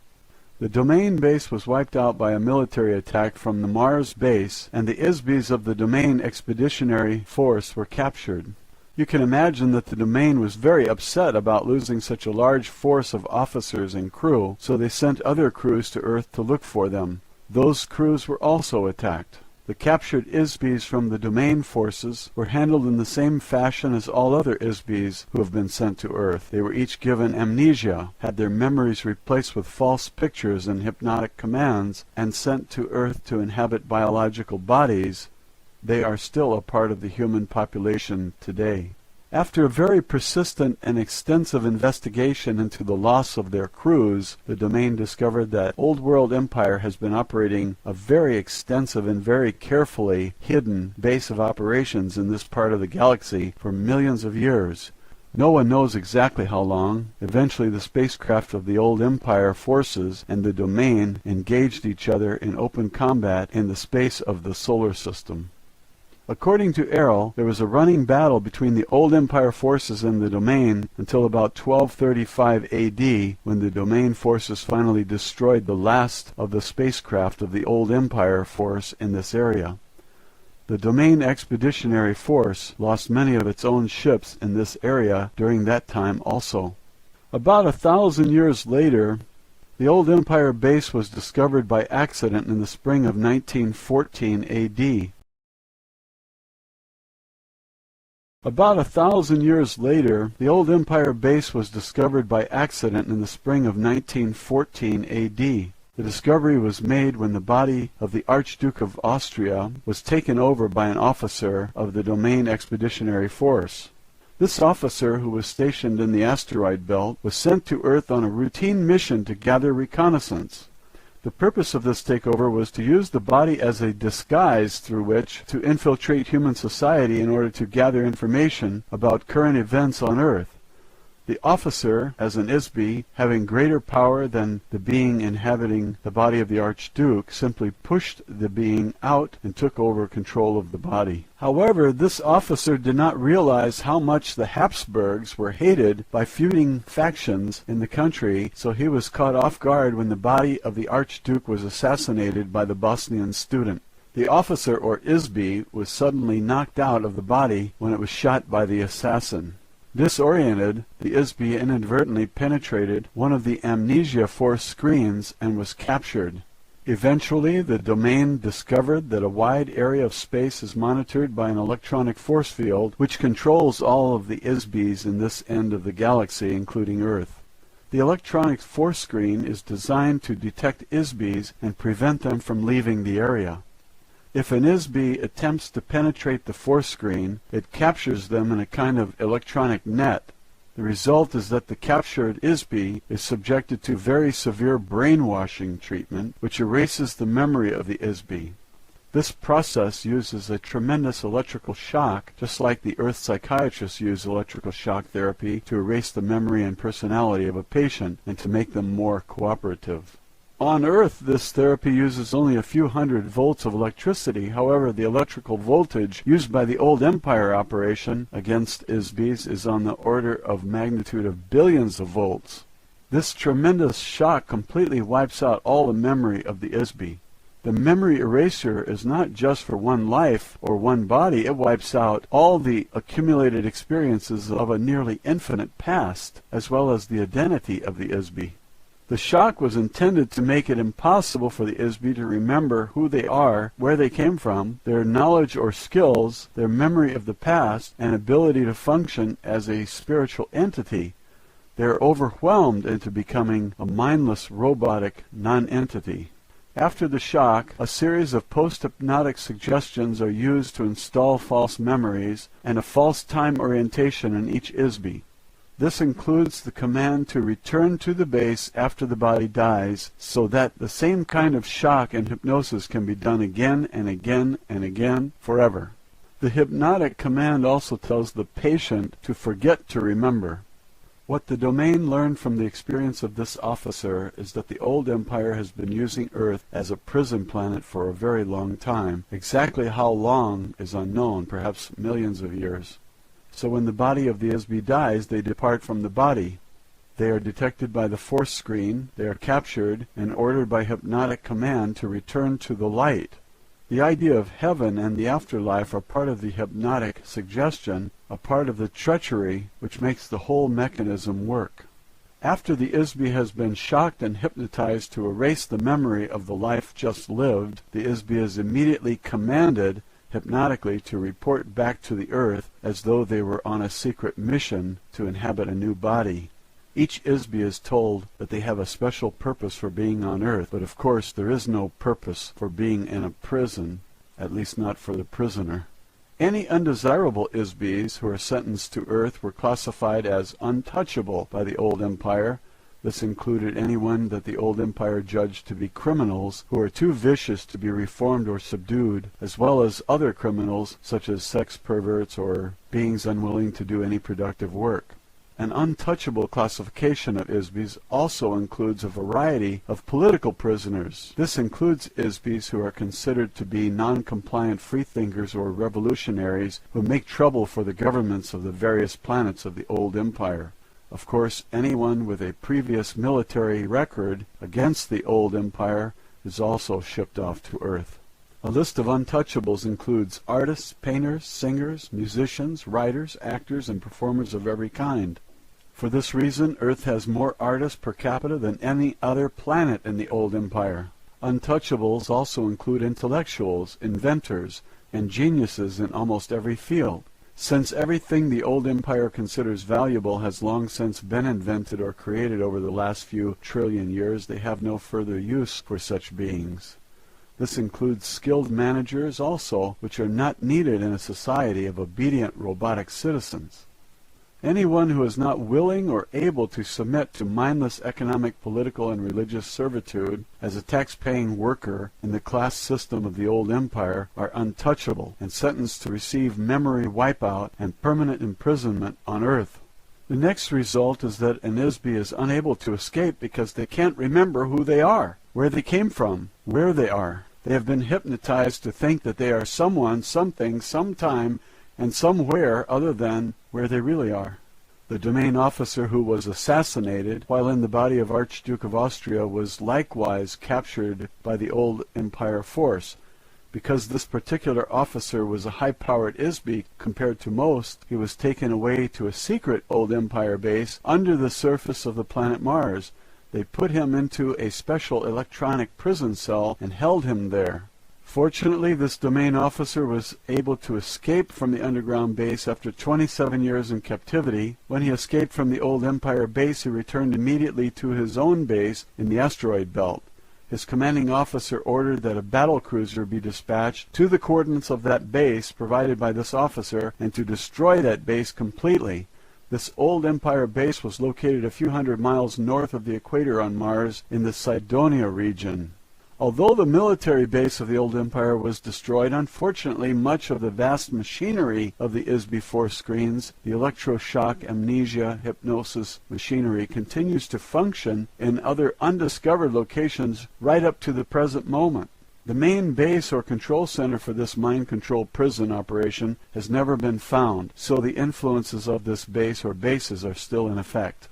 The domain base was wiped out by a military attack from the Mars base, and the ISBs of the domain expeditionary force were captured. You can imagine that the domain was very upset about losing such a large force of officers and crew, so they sent other crews to Earth to look for them. Those crews were also attacked. The captured ISBs from the domain forces were handled in the same fashion as all other ISBs who have been sent to Earth. They were each given amnesia, had their memories replaced with false pictures and hypnotic commands, and sent to Earth to inhabit biological bodies. They are still a part of the human population today. After a very persistent and extensive investigation into the loss of their crews, the domain discovered that Old World Empire has been operating a very extensive and very carefully hidden base of operations in this part of the galaxy for millions of years. No one knows exactly how long. Eventually the spacecraft of the Old Empire forces and the domain engaged each other in open combat in the space of the solar system. According to Airl, there was a running battle between the Old Empire forces and the domain until about 1235 AD, when the domain forces finally destroyed the last of the spacecraft of the Old Empire force in this area. The domain expeditionary force lost many of its own ships in this area during that time also. About 1,000 years later, the Old Empire base was discovered by accident in the spring of 1914 AD. About 1,000 years later, the Old Empire base was discovered by accident in the spring of 1914 AD. The discovery was made when the body of the Archduke of Austria was taken over by an officer of the domain expeditionary force. This officer, who was stationed in the asteroid belt, was sent to Earth on a routine mission to gather reconnaissance. The purpose of this takeover was to use the body as a disguise through which to infiltrate human society in order to gather information about current events on Earth. The officer, as an ISB, having greater power than the being inhabiting the body of the Archduke, simply pushed the being out and took over control of the body. However, this officer did not realize how much the Habsburgs were hated by feuding factions in the country, so he was caught off guard when the body of the Archduke was assassinated by the Bosnian student. The officer, or ISB, was suddenly knocked out of the body when it was shot by the assassin. Disoriented, the ISB inadvertently penetrated one of the amnesia force screens and was captured. Eventually, the domain discovered that a wide area of space is monitored by an electronic force field which controls all of the ISBs in this end of the galaxy, including Earth. The electronic force screen is designed to detect ISBs and prevent them from leaving the area. If an ISB attempts to penetrate the force screen, it captures them in a kind of electronic net. The result is that the captured ISB is subjected to very severe brainwashing treatment, which erases the memory of the ISB. This process uses a tremendous electrical shock, just like the Earth psychiatrists use electrical shock therapy to erase the memory and personality of a patient and to make them more cooperative. On Earth, this therapy uses only a few hundred volts of electricity. However, the electrical voltage used by the Old Empire operation against ISBs is on the order of magnitude of billions of volts. This tremendous shock completely wipes out all the memory of the ISB. The memory eraser is not just for one life or one body. It wipes out all the accumulated experiences of a nearly infinite past, as well as the identity of the ISB. The shock was intended to make it impossible for the ISB to remember who they are, where they came from, their knowledge or skills, their memory of the past, and ability to function as a spiritual entity. They are overwhelmed into becoming a mindless, robotic non-entity. After the shock, a series of post-hypnotic suggestions are used to install false memories and a false time orientation in each ISB. This includes the command to return to the base after the body dies, so that the same kind of shock and hypnosis can be done again and again and again forever. The hypnotic command also tells the patient to forget to remember. What the domain learned from the experience of this officer is that the old empire has been using Earth as a prison planet for a very long time. Exactly how long is unknown, perhaps millions of years. So when the body of the ISB dies, they depart from the body. They are detected by the force screen, they are captured, and ordered by hypnotic command to return to the light. The idea of heaven and the afterlife are part of the hypnotic suggestion, a part of the treachery which makes the whole mechanism work. After the ISB has been shocked and hypnotized to erase the memory of the life just lived, the ISB is immediately commanded hypnotically to report back to the Earth as though they were on a secret mission to inhabit a new body. Each ISB is told that they have a special purpose for being on Earth, but of course there is no purpose for being in a prison, at least not for the prisoner. Any undesirable ISBs who are sentenced to Earth were classified as untouchable by the old empire. This included anyone that the old empire judged to be criminals who are too vicious to be reformed or subdued, as well as other criminals such as sex perverts or beings unwilling to do any productive work. An untouchable classification of ISBs also includes a variety of political prisoners. This includes ISBs who are considered to be non-compliant freethinkers or revolutionaries who make trouble for the governments of the various planets of the old empire. Of course, anyone with a previous military record against the old empire is also shipped off to Earth. A list of untouchables includes artists, painters, singers, musicians, writers, actors, and performers of every kind. For this reason, Earth has more artists per capita than any other planet in the old empire. Untouchables also include intellectuals, inventors, and geniuses in almost every field. Since everything the old empire considers valuable has long since been invented or created over the last few trillion years, they have no further use for such beings. This includes skilled managers also, which are not needed in a society of obedient robotic citizens. Anyone who is not willing or able to submit to mindless economic, political, and religious servitude as a tax-paying worker in the class system of the old empire are untouchable and sentenced to receive memory wipeout and permanent imprisonment on Earth. The next result is that an ISB is unable to escape because they can't remember who they are, where they came from, where they are. They have been hypnotized to think that they are someone, something, sometime, and somewhere other than where they really are. The domain officer who was assassinated while in the body of Archduke of Austria was likewise captured by the old empire force. Because this particular officer was a high-powered ISB compared to most, he was taken away to a secret old empire base under the surface of the planet Mars. They put him into a special electronic prison cell and held him there. Fortunately, this domain officer was able to escape from the underground base after 27 years in captivity. When he escaped from the old empire base, he returned immediately to his own base in the asteroid belt. His commanding officer ordered that a battle cruiser be dispatched to the coordinates of that base provided by this officer and to destroy that base completely. This old empire base was located a few hundred miles north of the equator on Mars in the Cydonia region. Although the military base of the old empire was destroyed, unfortunately much of the vast machinery of the ISB force screens, the electroshock, amnesia, hypnosis machinery, continues to function in other undiscovered locations right up to the present moment. The main base or control center for this mind-control prison operation has never been found, so the influences of this base or bases are still in effect.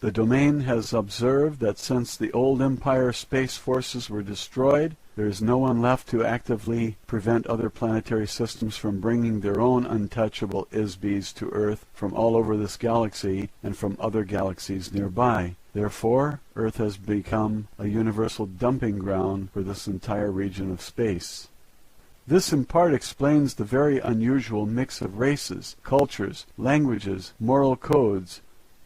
The domain has observed that since the old empire space forces were destroyed, there is no one left to actively prevent other planetary systems from bringing their own untouchable ISBs to Earth from all over this galaxy and from other galaxies nearby. Therefore, Earth has become a universal dumping ground for this entire region of space. This in part explains the very unusual mix of races, cultures, languages, moral codes,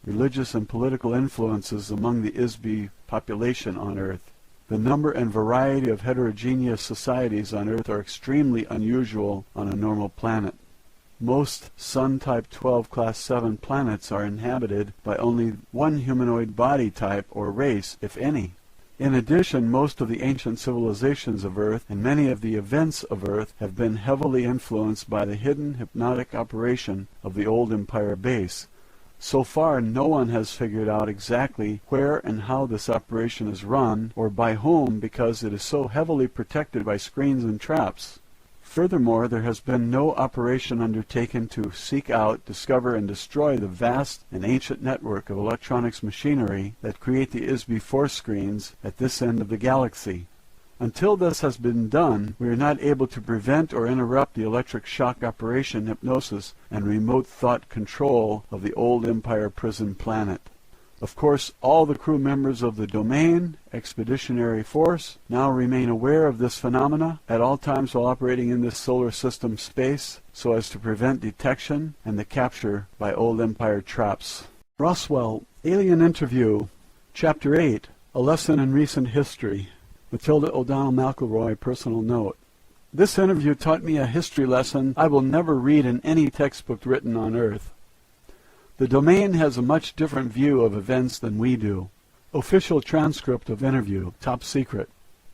religious and political influences among the ISB population on Earth. The number and variety of heterogeneous societies on Earth are extremely unusual on a normal planet. Most Sun-type 12 Class 7 planets are inhabited by only one humanoid body type or race, if any. In addition, most of the ancient civilizations of Earth and many of the events of Earth have been heavily influenced by the hidden hypnotic operation of the old Empire base. So far, no one has figured out exactly where and how this operation is run, or by whom, because it is so heavily protected by screens and traps. Furthermore, there has been no operation undertaken to seek out, discover, and destroy the vast and ancient network of electronics machinery that create the ISB force screens at this end of the galaxy. Until this has been done, we are not able to prevent or interrupt the electric shock operation, hypnosis, and remote thought control of the old Empire prison planet. Of course, all the crew members of the Domain Expeditionary Force now remain aware of this phenomena at all times while operating in this solar system space, so as to prevent detection and the capture by old Empire traps. Roswell, Alien Interview, Chapter 8, A Lesson in Recent History. Matilda O'Donnell MacElroy, personal note. This interview taught me a history lesson I will never read in any textbook written on Earth. The Domain has a much different view of events than we do. Official transcript of interview, top secret.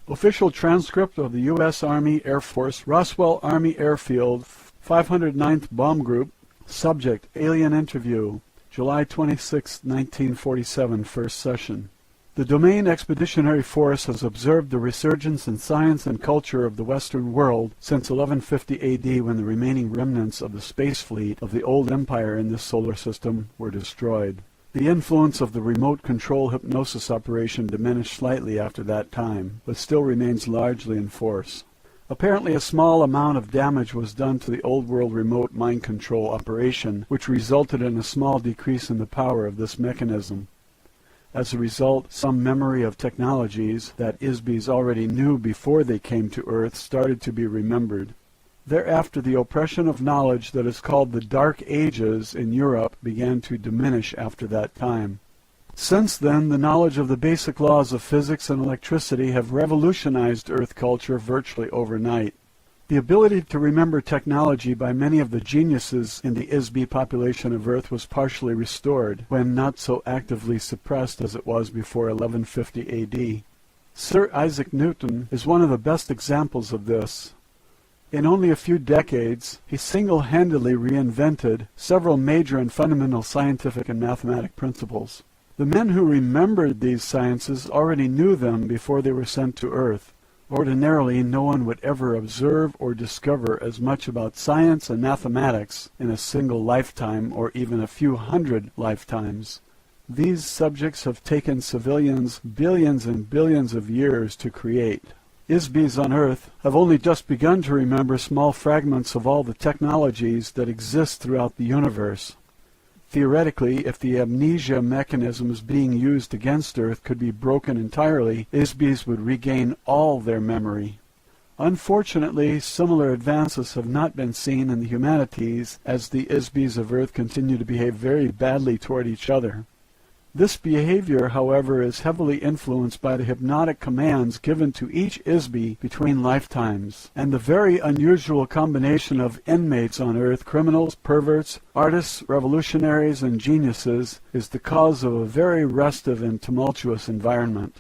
Official transcript of the U.S. Army Air Force, Roswell Army Airfield, 509th Bomb Group. Subject, Alien Interview, July 26, 1947, first session. The Domain Expeditionary Force has observed the resurgence in science and culture of the Western world since 1150 AD, when the remaining remnants of the space fleet of the old empire in this solar system were destroyed. The influence of the remote control hypnosis operation diminished slightly after that time, but still remains largely in force. Apparently a small amount of damage was done to the old world remote mind control operation, which resulted in a small decrease in the power of this mechanism. As a result, some memory of technologies that ISBs already knew before they came to Earth started to be remembered. Thereafter, the oppression of knowledge that is called the Dark Ages in Europe began to diminish after that time. Since then, the knowledge of the basic laws of physics and electricity have revolutionized Earth culture virtually overnight. The ability to remember technology by many of the geniuses in the ISB population of Earth was partially restored, when not so actively suppressed as it was before 1150 AD. Sir Isaac Newton is one of the best examples of this. In only a few decades, he single-handedly reinvented several major and fundamental scientific and mathematic principles. The men who remembered these sciences already knew them before they were sent to Earth. Ordinarily, no one would ever observe or discover as much about science and mathematics in a single lifetime, or even a few hundred lifetimes. These subjects have taken civilians billions and billions of years to create. ISBs on Earth have only just begun to remember small fragments of all the technologies that exist throughout the universe. Theoretically, if the amnesia mechanisms being used against Earth could be broken entirely, ISBs would regain all their memory. Unfortunately, similar advances have not been seen in the humanities, as the ISBs of Earth continue to behave very badly toward each other. This behavior, however, is heavily influenced by the hypnotic commands given to each ISB between lifetimes, and the very unusual combination of inmates on Earth, criminals, perverts, artists, revolutionaries, and geniuses, is the cause of a very restive and tumultuous environment.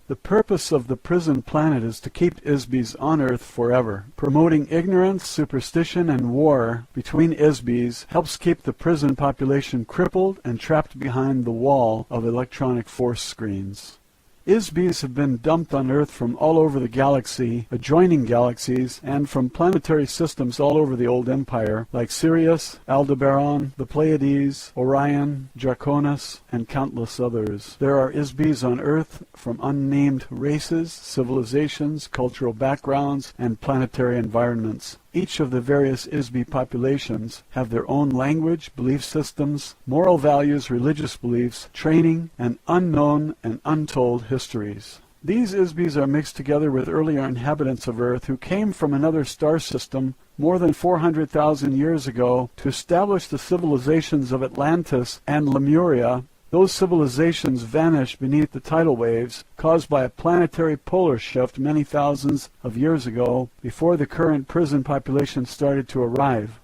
The purpose of the prison planet is to keep ISBs on Earth forever. Promoting ignorance, superstition, and war between ISBs helps keep the prison population crippled and trapped behind the wall of electronic force screens. ISBs have been dumped on Earth from all over the galaxy, adjoining galaxies, and from planetary systems all over the old empire, like Sirius, Aldebaran, the Pleiades, Orion, Draconis, and countless others. There are ISBs on Earth from unnamed races, civilizations, cultural backgrounds, and planetary environments. Each of the various ISB populations have their own language, belief systems, moral values, religious beliefs, training, and unknown and untold histories. These ISBs are mixed together with earlier inhabitants of Earth who came from another star system more than 400,000 years ago to establish the civilizations of Atlantis and Lemuria. Those civilizations vanished beneath the tidal waves caused by a planetary polar shift many thousands of years ago, before the current prison population started to arrive.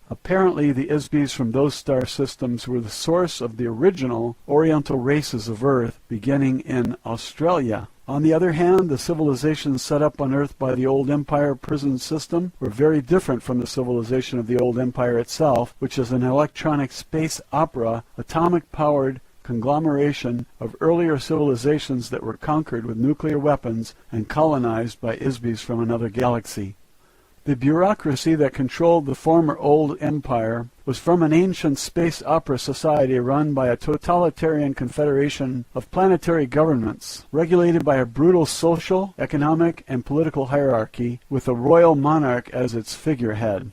Apparently, the Isbys from those star systems were the source of the original Oriental races of Earth, beginning in Australia. On the other hand, the civilizations set up on Earth by the Old Empire prison system were very different from the civilization of the Old Empire itself, which is an electronic space opera, atomic-powered conglomeration of earlier civilizations that were conquered with nuclear weapons and colonized by Isbys from another galaxy. The bureaucracy that controlled the former Old Empire was from an ancient space opera society run by a totalitarian confederation of planetary governments, regulated by a brutal social, economic, and political hierarchy, with a royal monarch as its figurehead.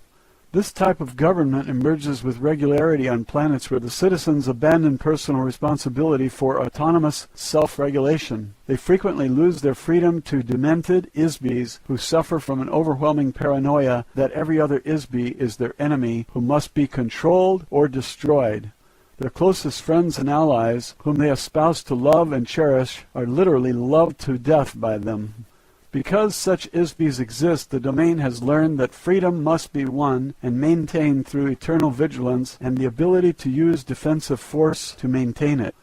This type of government emerges with regularity on planets where the citizens abandon personal responsibility for autonomous self-regulation. They frequently lose their freedom to demented Isbys who suffer from an overwhelming paranoia that every other Isby is their enemy who must be controlled or destroyed. Their closest friends and allies, whom they espouse to love and cherish, are literally loved to death by them. Because such Isbys exist, the domain has learned that freedom must be won and maintained through eternal vigilance and the ability to use defensive force to maintain it.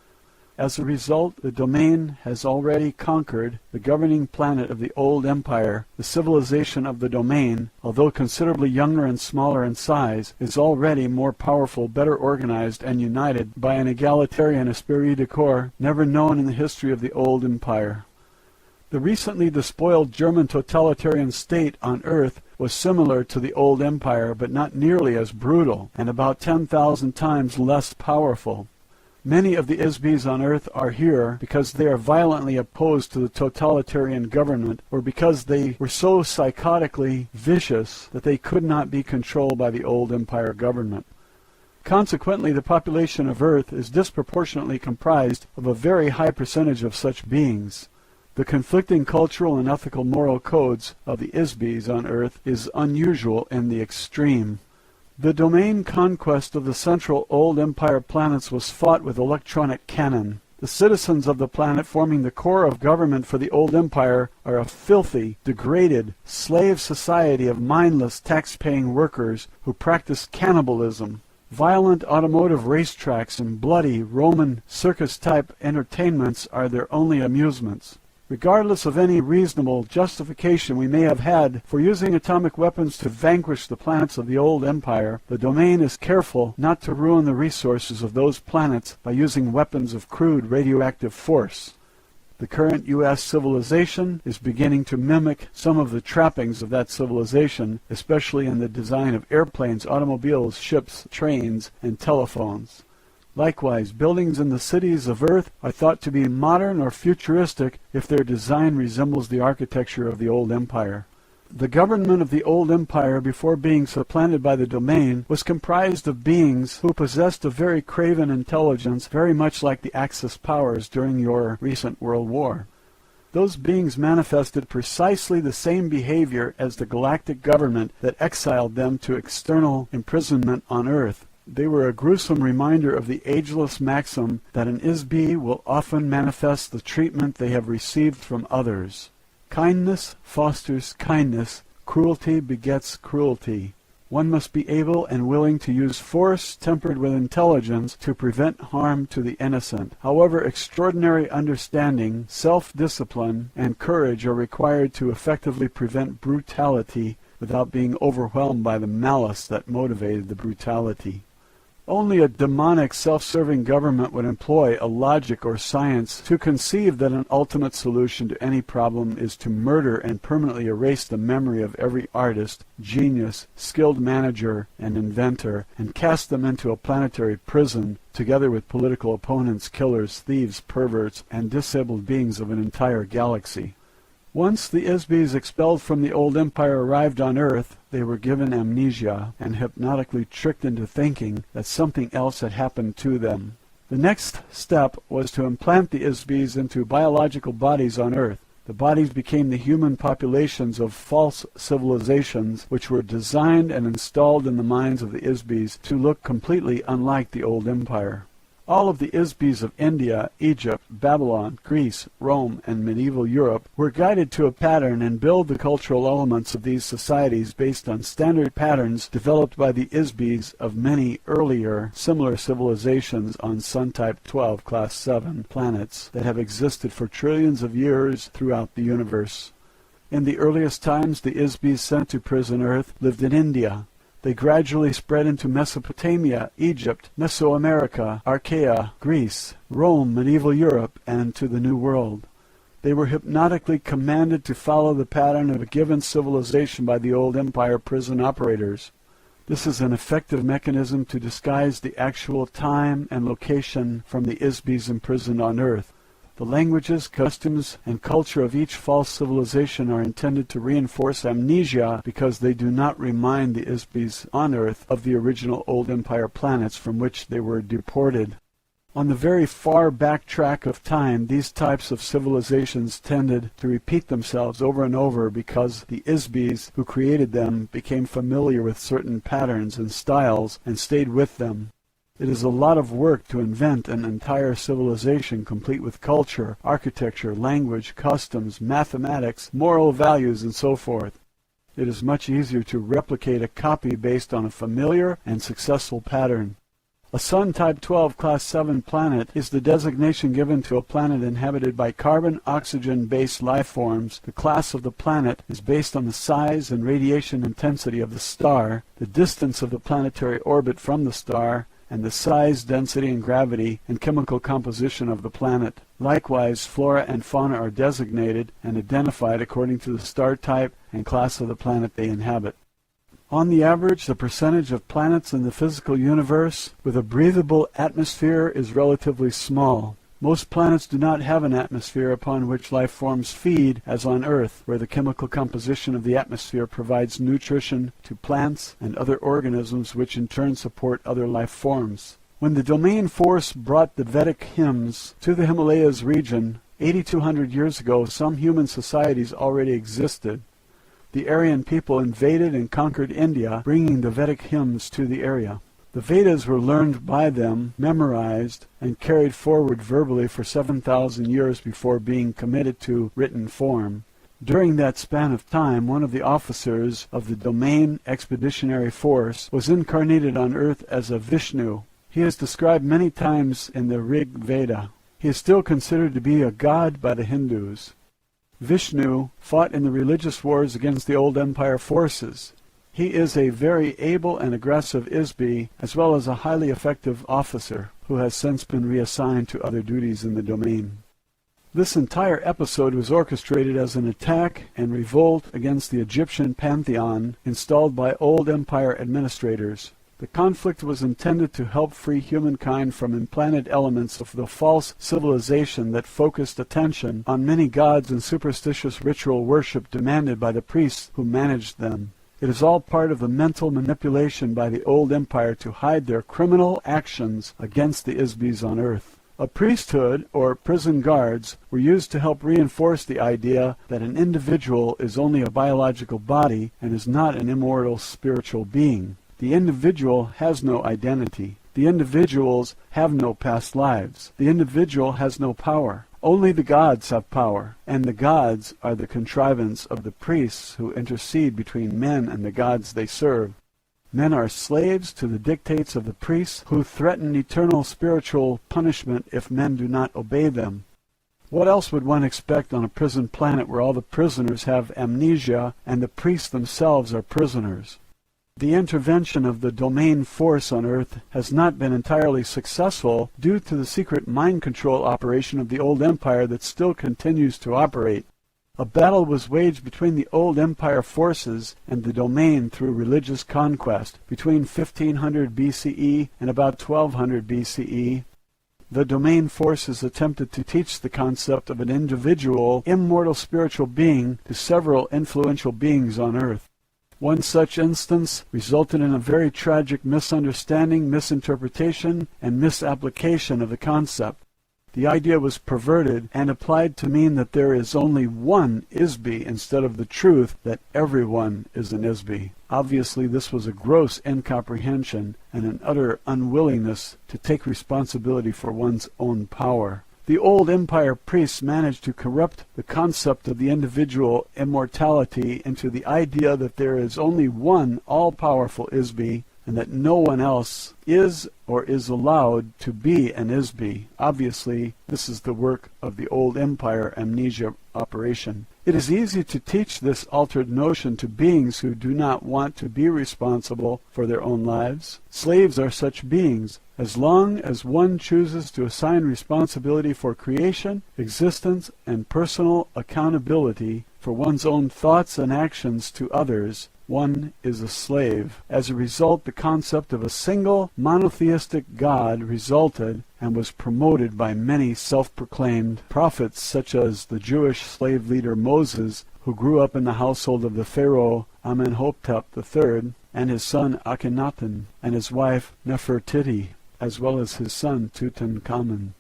As a result, the domain has already conquered the governing planet of the Old Empire. The civilization of the domain, although considerably younger and smaller in size, is already more powerful, better organized, and united by an egalitarian esprit de corps never known in the history of the Old Empire. The recently despoiled German totalitarian state on Earth was similar to the Old Empire, but not nearly as brutal, and about 10,000 times less powerful. Many of the Isbys on Earth are here because they are violently opposed to the totalitarian government, or because they were so psychotically vicious that they could not be controlled by the Old Empire government. Consequently, the population of Earth is disproportionately comprised of a very high percentage of such beings. The conflicting cultural and ethical moral codes of the Isbys on Earth is unusual in the extreme. The domain conquest of the central Old Empire planets was fought with electronic cannon. The citizens of the planet forming the core of government for the Old Empire are a filthy, degraded, slave society of mindless, tax-paying workers who practice cannibalism. Violent automotive racetracks and bloody Roman circus-type entertainments are their only amusements. Regardless of any reasonable justification we may have had for using atomic weapons to vanquish the planets of the Old Empire, the domain is careful not to ruin the resources of those planets by using weapons of crude radioactive force. The current U.S. civilization is beginning to mimic some of the trappings of that civilization, especially in the design of airplanes, automobiles, ships, trains, and telephones. Likewise, buildings in the cities of Earth are thought to be modern or futuristic if their design resembles the architecture of the Old Empire. The government of the Old Empire, before being supplanted by the domain, was comprised of beings who possessed a very craven intelligence, very much like the Axis powers during your recent World War. Those beings manifested precisely the same behavior as the galactic government that exiled them to external imprisonment on Earth. They were a gruesome reminder of the ageless maxim that an Isby will often manifest the treatment they have received from others. Kindness fosters kindness, cruelty begets cruelty. One must be able and willing to use force tempered with intelligence to prevent harm to the innocent. However, extraordinary understanding, self-discipline, and courage are required to effectively prevent brutality without being overwhelmed by the malice that motivated the brutality. Only a demonic, self-serving government would employ a logic or science to conceive that an ultimate solution to any problem is to murder and permanently erase the memory of every artist, genius, skilled manager, and inventor, and cast them into a planetary prison, together with political opponents, killers, thieves, perverts, and disabled beings of an entire galaxy. Once the Isbys expelled from the Old Empire arrived on Earth, they were given amnesia and hypnotically tricked into thinking that something else had happened to them. The next step was to implant the Isbys into biological bodies on Earth. The bodies became the human populations of false civilizations which were designed and installed in the minds of the Isbys to look completely unlike the Old Empire. All of the Isbis of India, Egypt, Babylon, Greece, Rome, and medieval Europe were guided to a pattern and build the cultural elements of these societies based on standard patterns developed by the Isbis of many earlier similar civilizations on Sun-type 12 Class 7 planets that have existed for trillions of years throughout the universe. In the earliest times, the Isbis sent to prison Earth lived in India. They gradually spread into Mesopotamia, Egypt, Mesoamerica, Archaea, Greece, Rome, medieval Europe, and to the New World. They were hypnotically commanded to follow the pattern of a given civilization by the old empire prison operators. This is an effective mechanism to disguise the actual time and location from the Isbis imprisoned on Earth. The languages, customs, and culture of each false civilization are intended to reinforce amnesia because they do not remind the Isbis on Earth of the original Old Empire planets from which they were deported. On the very far back track of time, these types of civilizations tended to repeat themselves over and over because the Isbis who created them became familiar with certain patterns and styles and stayed with them. It is a lot of work to invent an entire civilization complete with culture, architecture, language, customs, mathematics, moral values, and so forth. It is much easier to replicate a copy based on a familiar and successful pattern. A Sun-type 12 Class 7 planet is the designation given to a planet inhabited by carbon-oxygen-based life forms. The class of the planet is based on the size and radiation intensity of the star, the distance of the planetary orbit from the star, and the size, density, and gravity and chemical composition of the planet. Likewise, flora and fauna are designated and identified according to the star type and class of the planet they inhabit. On the average, the percentage of planets in the physical universe with a breathable atmosphere is relatively small. Most planets do not have an atmosphere upon which life forms feed, as on Earth, where the chemical composition of the atmosphere provides nutrition to plants and other organisms which in turn support other life forms. When the domain force brought the Vedic hymns to the Himalayas region 8,200 years ago, some human societies already existed. The Aryan people invaded and conquered India, bringing the Vedic hymns to the area. The Vedas were learned by them, memorized, and carried forward verbally for 7,000 years before being committed to written form. During that span of time, one of the officers of the Domain Expeditionary Force was incarnated on Earth as a Vishnu. He is described many times in the Rig Veda. He is still considered to be a god by the Hindus. Vishnu fought in the religious wars against the Old Empire forces. He is a very able and aggressive Isbi, as well as a highly effective officer, who has since been reassigned to other duties in the domain. This entire episode was orchestrated as an attack and revolt against the Egyptian pantheon installed by Old Empire administrators. The conflict was intended to help free humankind from implanted elements of the false civilization that focused attention on many gods and superstitious ritual worship demanded by the priests who managed them. It is all part of the mental manipulation by the Old Empire to hide their criminal actions against the Isbis on Earth. A priesthood, or prison guards, were used to help reinforce the idea that an individual is only a biological body and is not an immortal spiritual being. The individual has no identity. The individuals have no past lives. The individual has no power. Only the gods have power, and the gods are the contrivance of the priests who intercede between men and the gods they serve. Men are slaves to the dictates of the priests who threaten eternal spiritual punishment if men do not obey them. What else would one expect on a prison planet where all the prisoners have amnesia and the priests themselves are prisoners? The intervention of the domain force on Earth has not been entirely successful due to the secret mind control operation of the Old Empire that still continues to operate. A battle was waged between the Old Empire forces and the domain through religious conquest between 1500 BCE and about 1200 BCE. The domain forces attempted to teach the concept of an individual, immortal spiritual being to several influential beings on Earth. One such instance resulted in a very tragic misunderstanding, misinterpretation, and misapplication of the concept. The idea was perverted and applied to mean that there is only one Isby instead of the truth that everyone is an Isby. Obviously, this was a gross incomprehension and an utter unwillingness to take responsibility for one's own power. The old empire priests managed to corrupt the concept of the individual immortality into the idea that there is only one all-powerful Isby, and that no one else is or is allowed to be an Isby. Obviously, this is the work of the old empire amnesia operation. It is easy to teach this altered notion to beings who do not want to be responsible for their own lives. Slaves are such beings. As long as one chooses to assign responsibility for creation, existence, and personal accountability for one's own thoughts and actions to others, one is a slave. As a result, the concept of a single monotheistic God resulted and was promoted by many self-proclaimed prophets, such as the Jewish slave leader Moses, who grew up in the household of the Pharaoh Amenhotep III, and his son Akhenaten, and his wife Nefertiti, as well as his son Tutankhamun.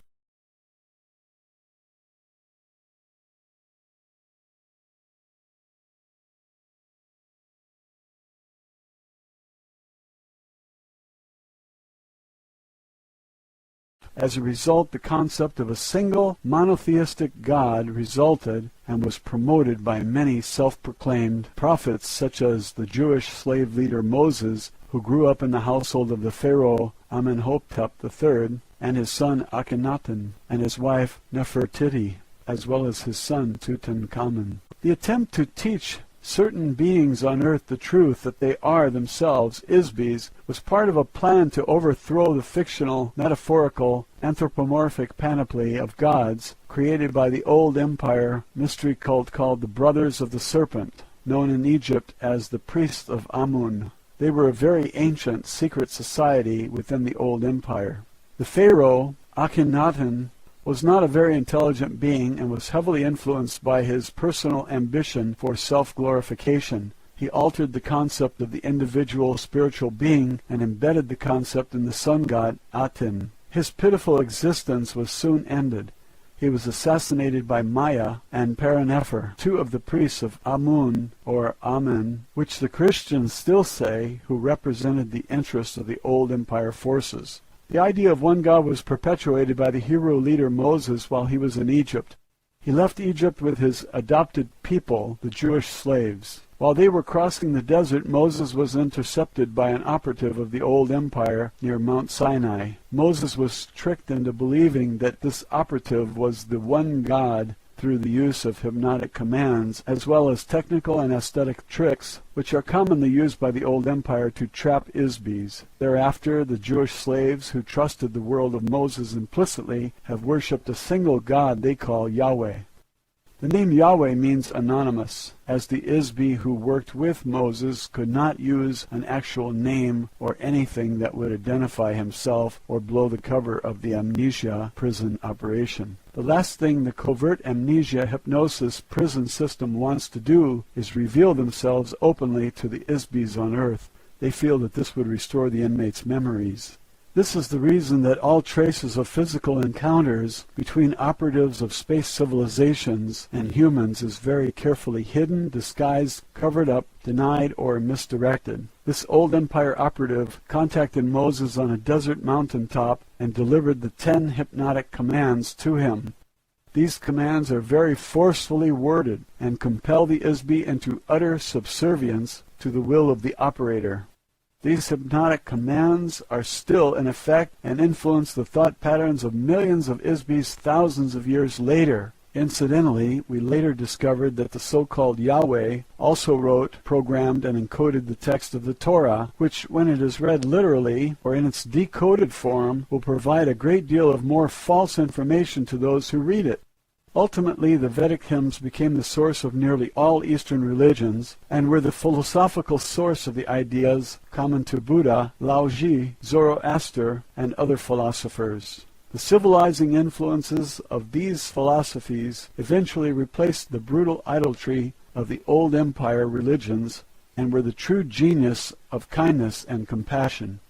As a result, the concept of a single monotheistic God resulted and was promoted by many self-proclaimed prophets, such as the Jewish slave leader Moses, who grew up in the household of the Pharaoh Amenhotep III, and his son Akhenaten, and his wife Nefertiti, as well as his son Tutankhamun. The attempt to teach certain beings on earth the truth that they are themselves Isbys was part of a plan to overthrow the fictional, metaphorical, anthropomorphic panoply of gods created by the old empire mystery cult called the Brothers of the Serpent, known in Egypt as the Priests of Amun. They were a very ancient secret society within the old empire. The Pharaoh, Akhenaten, was not a very intelligent being and was heavily influenced by his personal ambition for self-glorification. He altered the concept of the individual spiritual being and embedded the concept in the sun god Aten. His pitiful existence was soon ended. He was assassinated by Maya and Paranepher, two of the priests of Amun, or Amen, which the Christians still say, who represented the interests of the old empire forces. The idea of one God was perpetuated by the Hebrew leader Moses while he was in Egypt. He left Egypt with his adopted people, the Jewish slaves. While they were crossing the desert, Moses was intercepted by an operative of the old empire near Mount Sinai. Moses was tricked into believing that this operative was the one God through the use of hypnotic commands, as well as technical and aesthetic tricks, which are commonly used by the old empire to trap Isbys. Thereafter, the Jewish slaves who trusted the word of Moses implicitly have worshipped a single God they call Yahweh. The name Yahweh means anonymous, as the Isby who worked with Moses could not use an actual name or anything that would identify himself or blow the cover of the amnesia prison operation. The last thing the covert amnesia hypnosis prison system wants to do is reveal themselves openly to the Isbys on Earth. They feel that this would restore the inmates' memories. This is the reason that all traces of physical encounters between operatives of space civilizations and humans is very carefully hidden, disguised, covered up, denied, or misdirected. This old empire operative contacted Moses on a desert mountaintop and delivered the 10 hypnotic commands to him. These commands are very forcefully worded and compel the Isby into utter subservience to the will of the operator. These hypnotic commands are still in effect and influence the thought patterns of millions of Isbys thousands of years later. Incidentally, we later discovered that the so-called Yahweh also wrote, programmed, and encoded the text of the Torah, which, when it is read literally or in its decoded form, will provide a great deal of more false information to those who read it. Ultimately, the Vedic hymns became the source of nearly all Eastern religions and were the philosophical source of the ideas common to Buddha, Laozi, Zoroaster, and other philosophers. The civilizing influences of these philosophies eventually replaced the brutal idolatry of the old empire religions and were the true genius of kindness and compassion.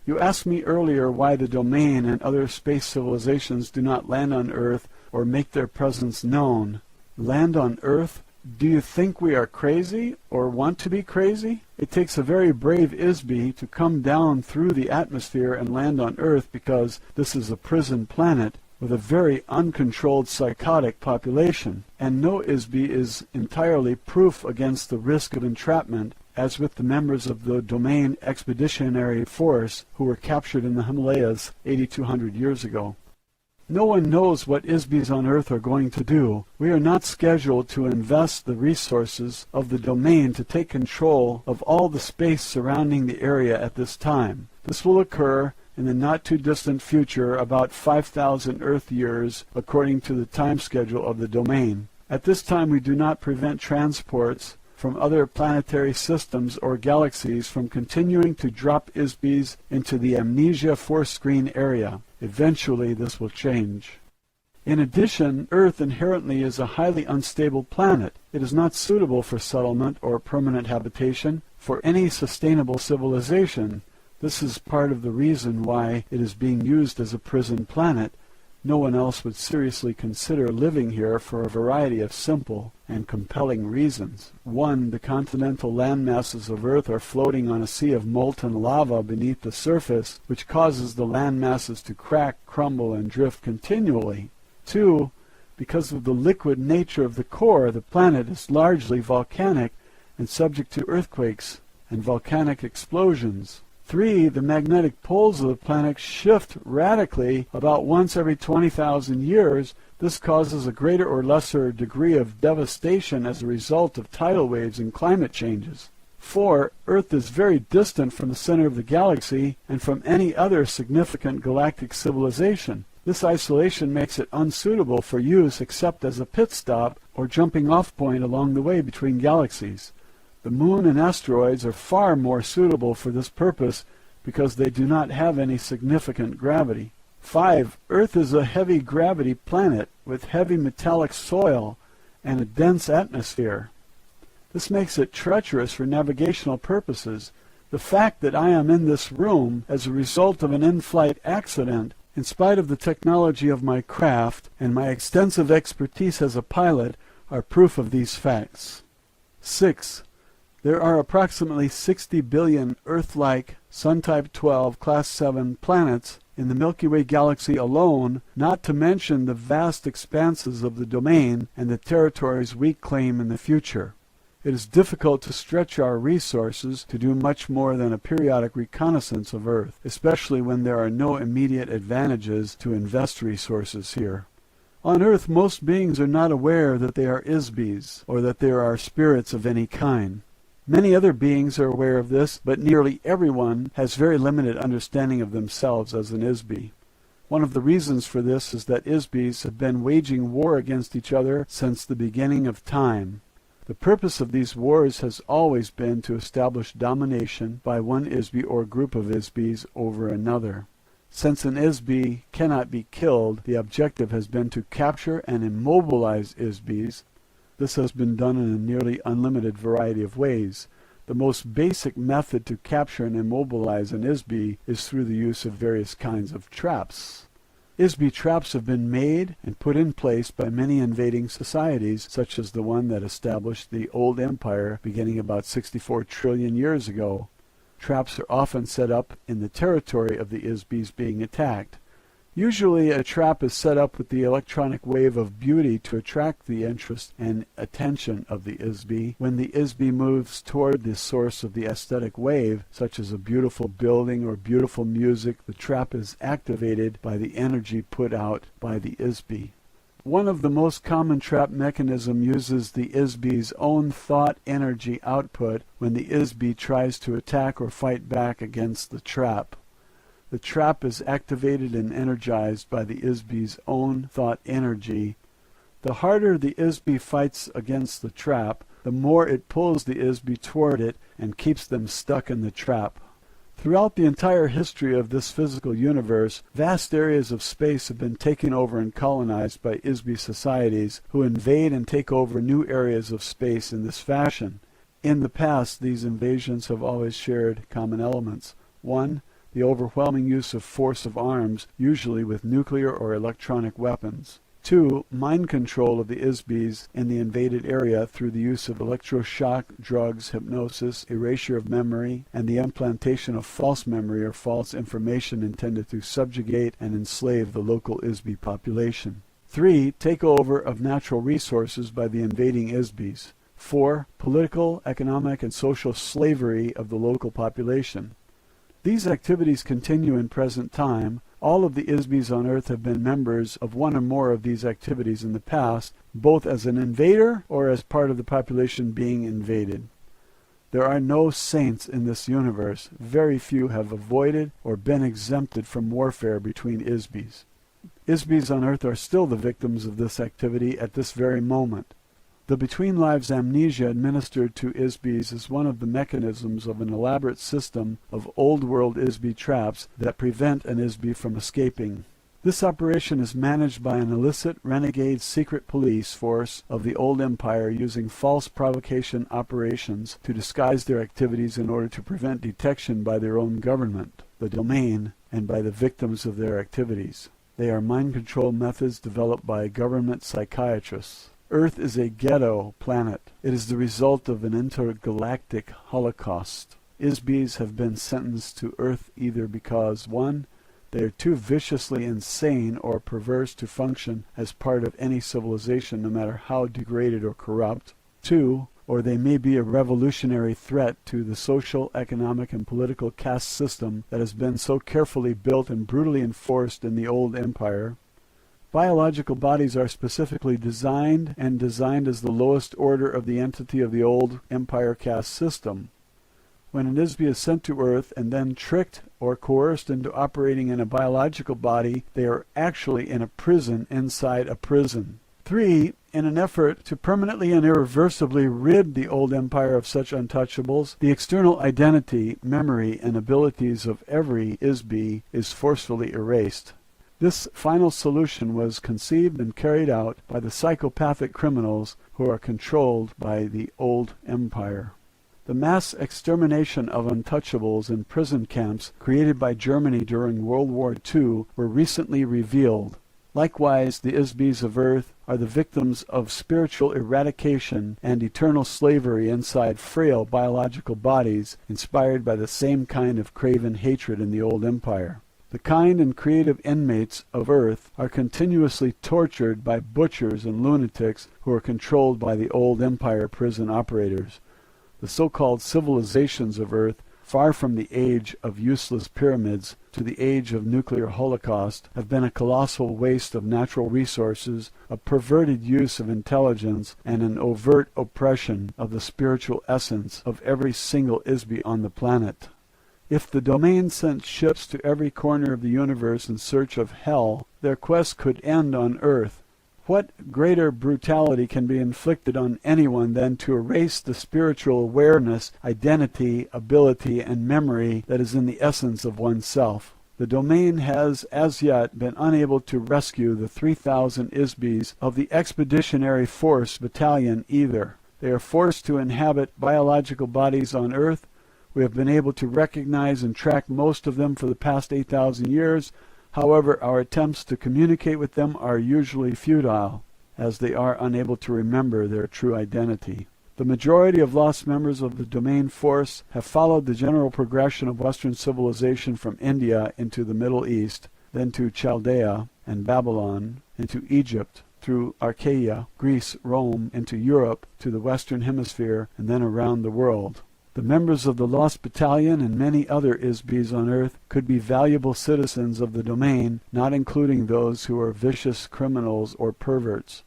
You asked me earlier why the domain and other space civilizations do not land on Earth or make their presence known. Land on Earth? Do you think we are crazy or want to be crazy? It takes a very brave ISBE to come down through the atmosphere and land on Earth because this is a prison planet with a very uncontrolled psychotic population, and no ISBE is entirely proof against the risk of entrapment, as with the members of the Domain Expeditionary Force who were captured in the Himalayas 8,200 years ago. No one knows what ISBEs on Earth are going to do. We are not scheduled to invest the resources of the domain to take control of all the space surrounding the area at this time. This will occur in the not-too-distant future, about 5,000 Earth years, according to the time schedule of the domain. At this time, we do not prevent transports from other planetary systems or galaxies from continuing to drop ISBEs into the amnesia force screen area. Eventually, this will change. In addition, Earth inherently is a highly unstable planet. It is not suitable for settlement or permanent habitation for any sustainable civilization. This is part of the reason why it is being used as a prison planet. No one else would seriously consider living here for a variety of simple and compelling reasons. 1. The continental landmasses of Earth are floating on a sea of molten lava beneath the surface, which causes the landmasses to crack, crumble, and drift continually. 2. Because of the liquid nature of the core, the planet is largely volcanic and subject to earthquakes and volcanic explosions. 3. The magnetic poles of the planet shift radically about once every 20,000 years. This causes a greater or lesser degree of devastation as a result of tidal waves and climate changes. 4. Earth is very distant from the center of the galaxy and from any other significant galactic civilization. This isolation makes it unsuitable for use except as a pit stop or jumping off point along the way between galaxies. The moon and asteroids are far more suitable for this purpose because they do not have any significant gravity. 5. Earth is a heavy gravity planet with heavy metallic soil and a dense atmosphere. This makes it treacherous for navigational purposes. The fact that I am in this room as a result of an in-flight accident, in spite of the technology of my craft and my extensive expertise as a pilot, are proof of these facts. 6. There are approximately 60 billion Earth-like Sun-type 12 Class 7 planets in the Milky Way galaxy alone, not to mention the vast expanses of the domain and the territories we claim in the future. It is difficult to stretch our resources to do much more than a periodic reconnaissance of Earth, especially when there are no immediate advantages to invest resources here. On Earth, most beings are not aware that they are ISBEs, or that there are spirits of any kind. Many other beings are aware of this, but nearly everyone has very limited understanding of themselves as an ISBE. One of the reasons for this is that ISBEs have been waging war against each other since the beginning of time. The purpose of these wars has always been to establish domination by one ISBE or group of ISBEs over another. Since an ISBE cannot be killed, the objective has been to capture and immobilize ISBEs. This has been done in a nearly unlimited variety of ways. The most basic method to capture and immobilize an ISBE is through the use of various kinds of traps. ISBE traps have been made and put in place by many invading societies, such as the one that established the old empire beginning about 64 trillion years ago. Traps are often set up in the territory of the ISBEs being attacked. Usually a trap is set up with the electronic wave of beauty to attract the interest and attention of the ISBE. When the ISBE moves toward the source of the aesthetic wave, such as a beautiful building or beautiful music, the trap is activated by the energy put out by the ISBE. One of the most common trap mechanisms uses the ISBE's own thought energy output when the ISBE tries to attack or fight back against the trap. The trap is activated and energized by the ISBE's own thought energy. The harder the ISBE fights against the trap, the more it pulls the ISBE toward it and keeps them stuck in the trap. Throughout the entire history of this physical universe, vast areas of space have been taken over and colonized by ISBE societies who invade and take over new areas of space in this fashion. In the past, these invasions have always shared common elements. 1. the overwhelming use of force of arms, usually with nuclear or electronic weapons. 2. Mind control of the ISBs in the invaded area through the use of electroshock, drugs, hypnosis, erasure of memory, and the implantation of false memory or false information intended to subjugate and enslave the local ISB population. 3. Takeover of natural resources by the invading ISBs. 4. Political, economic, and social slavery of the local population. These activities continue in present time. All of the ISBs on Earth have been members of one or more of these activities in the past, both as an invader or as part of the population being invaded. There are no saints in this universe. Very few have avoided or been exempted from warfare between ISBs. ISBs on Earth are still the victims of this activity at this very moment. The between lives amnesia administered to ISBs is one of the mechanisms of an elaborate system of old world ISB traps that prevent an ISB from escaping. This operation is managed by an illicit renegade secret police force of the old empire using false provocation operations to disguise their activities in order to prevent detection by their own government, the domain, and by the victims of their activities. They are mind control methods developed by government psychiatrists. Earth is a ghetto planet. It is the result of an intergalactic holocaust. ISBs have been sentenced to Earth either because 1. They are too viciously insane or perverse to function as part of any civilization no matter how degraded or corrupt. 2. Or they may be a revolutionary threat to the social, economic, and political caste system that has been so carefully built and brutally enforced in the old empire. Biological bodies are specifically designed as the lowest order of the entity of the old empire caste system. When an ISB is sent to Earth and then tricked or coerced into operating in a biological body, they are actually in a prison inside a prison. 3. In an effort to permanently and irreversibly rid the old empire of such untouchables, the external identity, memory, and abilities of every ISB is forcefully erased. This final solution was conceived and carried out by the psychopathic criminals who are controlled by the old empire. The mass extermination of untouchables in prison camps created by Germany during World War II were recently revealed. Likewise, the ISBs of Earth are the victims of spiritual eradication and eternal slavery inside frail biological bodies inspired by the same kind of craven hatred in the old empire. The kind and creative inmates of Earth are continuously tortured by butchers and lunatics who are controlled by the old empire prison operators. The so-called civilizations of Earth, far from the age of useless pyramids to the age of nuclear holocaust, have been a colossal waste of natural resources, a perverted use of intelligence, and an overt oppression of the spiritual essence of every single ISB on the planet. If the domain sent ships to every corner of the universe in search of hell, their quest could end on Earth. What greater brutality can be inflicted on anyone than to erase the spiritual awareness, identity, ability, and memory that is in the essence of oneself? The domain has as yet been unable to rescue the 3,000 ISBs of the Expeditionary Force Battalion either. They are forced to inhabit biological bodies on Earth. We have been able to recognize and track most of them for the past 8,000 years. However, our attempts to communicate with them are usually futile, as they are unable to remember their true identity. The majority of lost members of the domain force have followed the general progression of Western civilization from India into the Middle East, then to Chaldea and Babylon, into Egypt, through Achaia, Greece, Rome, into Europe, to the Western Hemisphere, and then around the world. The members of the Lost Battalion and many other ISBs on Earth could be valuable citizens of the domain, not including those who are vicious criminals or perverts.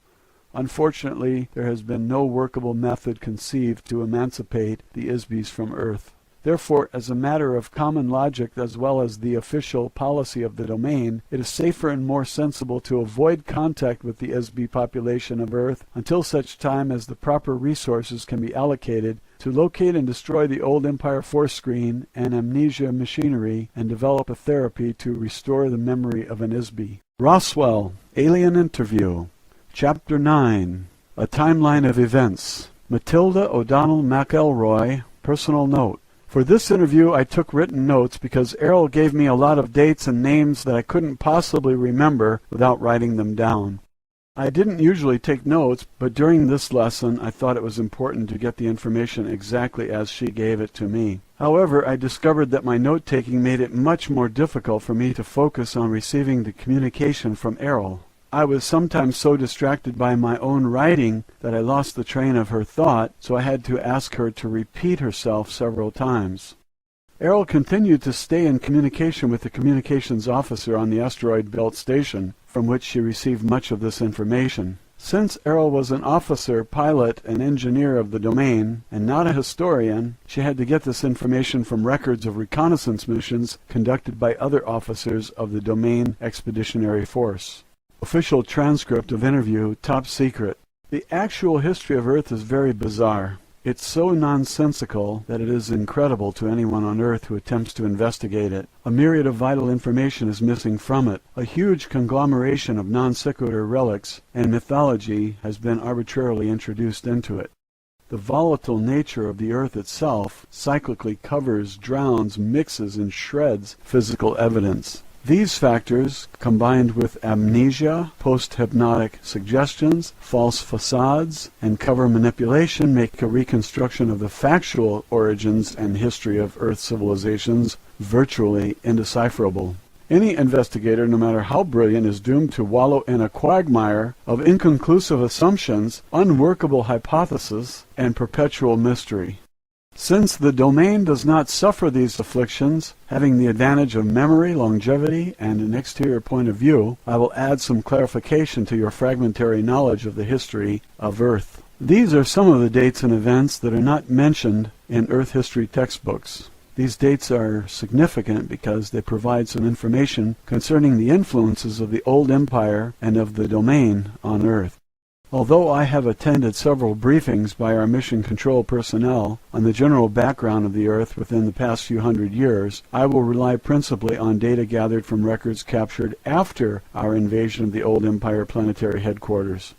Unfortunately, there has been no workable method conceived to emancipate the ISBs from Earth. Therefore, as a matter of common logic as well as the official policy of the domain, it is safer and more sensible to avoid contact with the ISB population of Earth until such time as the proper resources can be allocated to locate and destroy the old empire force screen and amnesia machinery and develop a therapy to restore the memory of an ISB. Roswell, Alien Interview. Chapter 9. A Timeline of Events. Matilda O'Donnell MacElroy, personal note. For this interview, I took written notes because Airl gave me a lot of dates and names that I couldn't possibly remember without writing them down. I didn't usually take notes, but during this lesson I thought it was important to get the information exactly as she gave it to me. However, I discovered that my note-taking made it much more difficult for me to focus on receiving the communication from Airl. I was sometimes so distracted by my own writing that I lost the train of her thought, so I had to ask her to repeat herself several times. Airl continued to stay in communication with the communications officer on the asteroid belt station, from which she received much of this information. Since Airl was an officer, pilot, and engineer of the domain, and not a historian, she had to get this information from records of reconnaissance missions conducted by other officers of the Domain Expeditionary Force. Official transcript of interview, top secret. The actual history of Earth is very bizarre. It's so nonsensical that it is incredible to anyone on Earth who attempts to investigate it. A myriad of vital information is missing from it. A huge conglomeration of non sequitur relics and mythology has been arbitrarily introduced into it. The volatile nature of the Earth itself cyclically covers, drowns, mixes, and shreds physical evidence. These factors, combined with amnesia, post-hypnotic suggestions, false facades, and cover manipulation, make a reconstruction of the factual origins and history of Earth civilizations virtually indecipherable. Any investigator, no matter how brilliant, is doomed to wallow in a quagmire of inconclusive assumptions, unworkable hypotheses, and perpetual mystery. Since the domain does not suffer these afflictions, having the advantage of memory, longevity, and an exterior point of view, I will add some clarification to your fragmentary knowledge of the history of Earth. These are some of the dates and events that are not mentioned in Earth history textbooks. These dates are significant because they provide some information concerning the influences of the old empire and of the domain on Earth. Although I have attended several briefings by our mission control personnel on the general background of the Earth within the past few hundred years, I will rely principally on data gathered from records captured after our invasion of the old Empire planetary headquarters.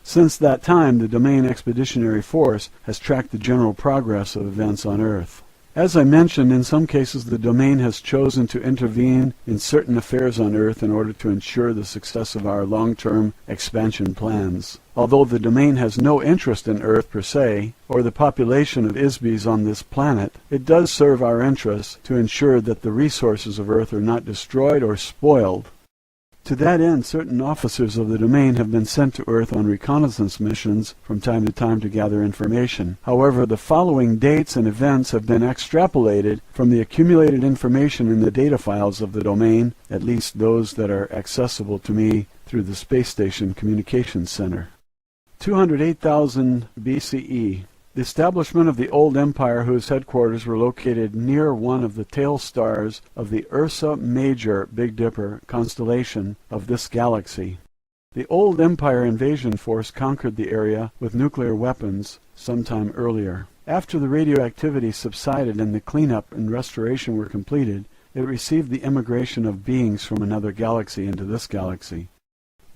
Since that time, the Domain Expeditionary Force has tracked the general progress of events on Earth. As I mentioned, in some cases the domain has chosen to intervene in certain affairs on Earth in order to ensure the success of our long-term expansion plans. Although the domain has no interest in Earth per se, or the population of Isbys on this planet, it does serve our interests to ensure that the resources of Earth are not destroyed or spoiled. To that end, certain officers of the domain have been sent to Earth on reconnaissance missions from time to time to gather information. However, the following dates and events have been extrapolated from the accumulated information in the data files of the domain, at least those that are accessible to me through the Space Station Communications Center. 208,000 BCE. The establishment of the old empire, whose headquarters were located near one of the tail stars of the Ursa Major Big Dipper constellation of this galaxy. The old empire invasion force conquered the area with nuclear weapons sometime earlier. After the radioactivity subsided and the cleanup and restoration were completed, it received the immigration of beings from another galaxy into this galaxy.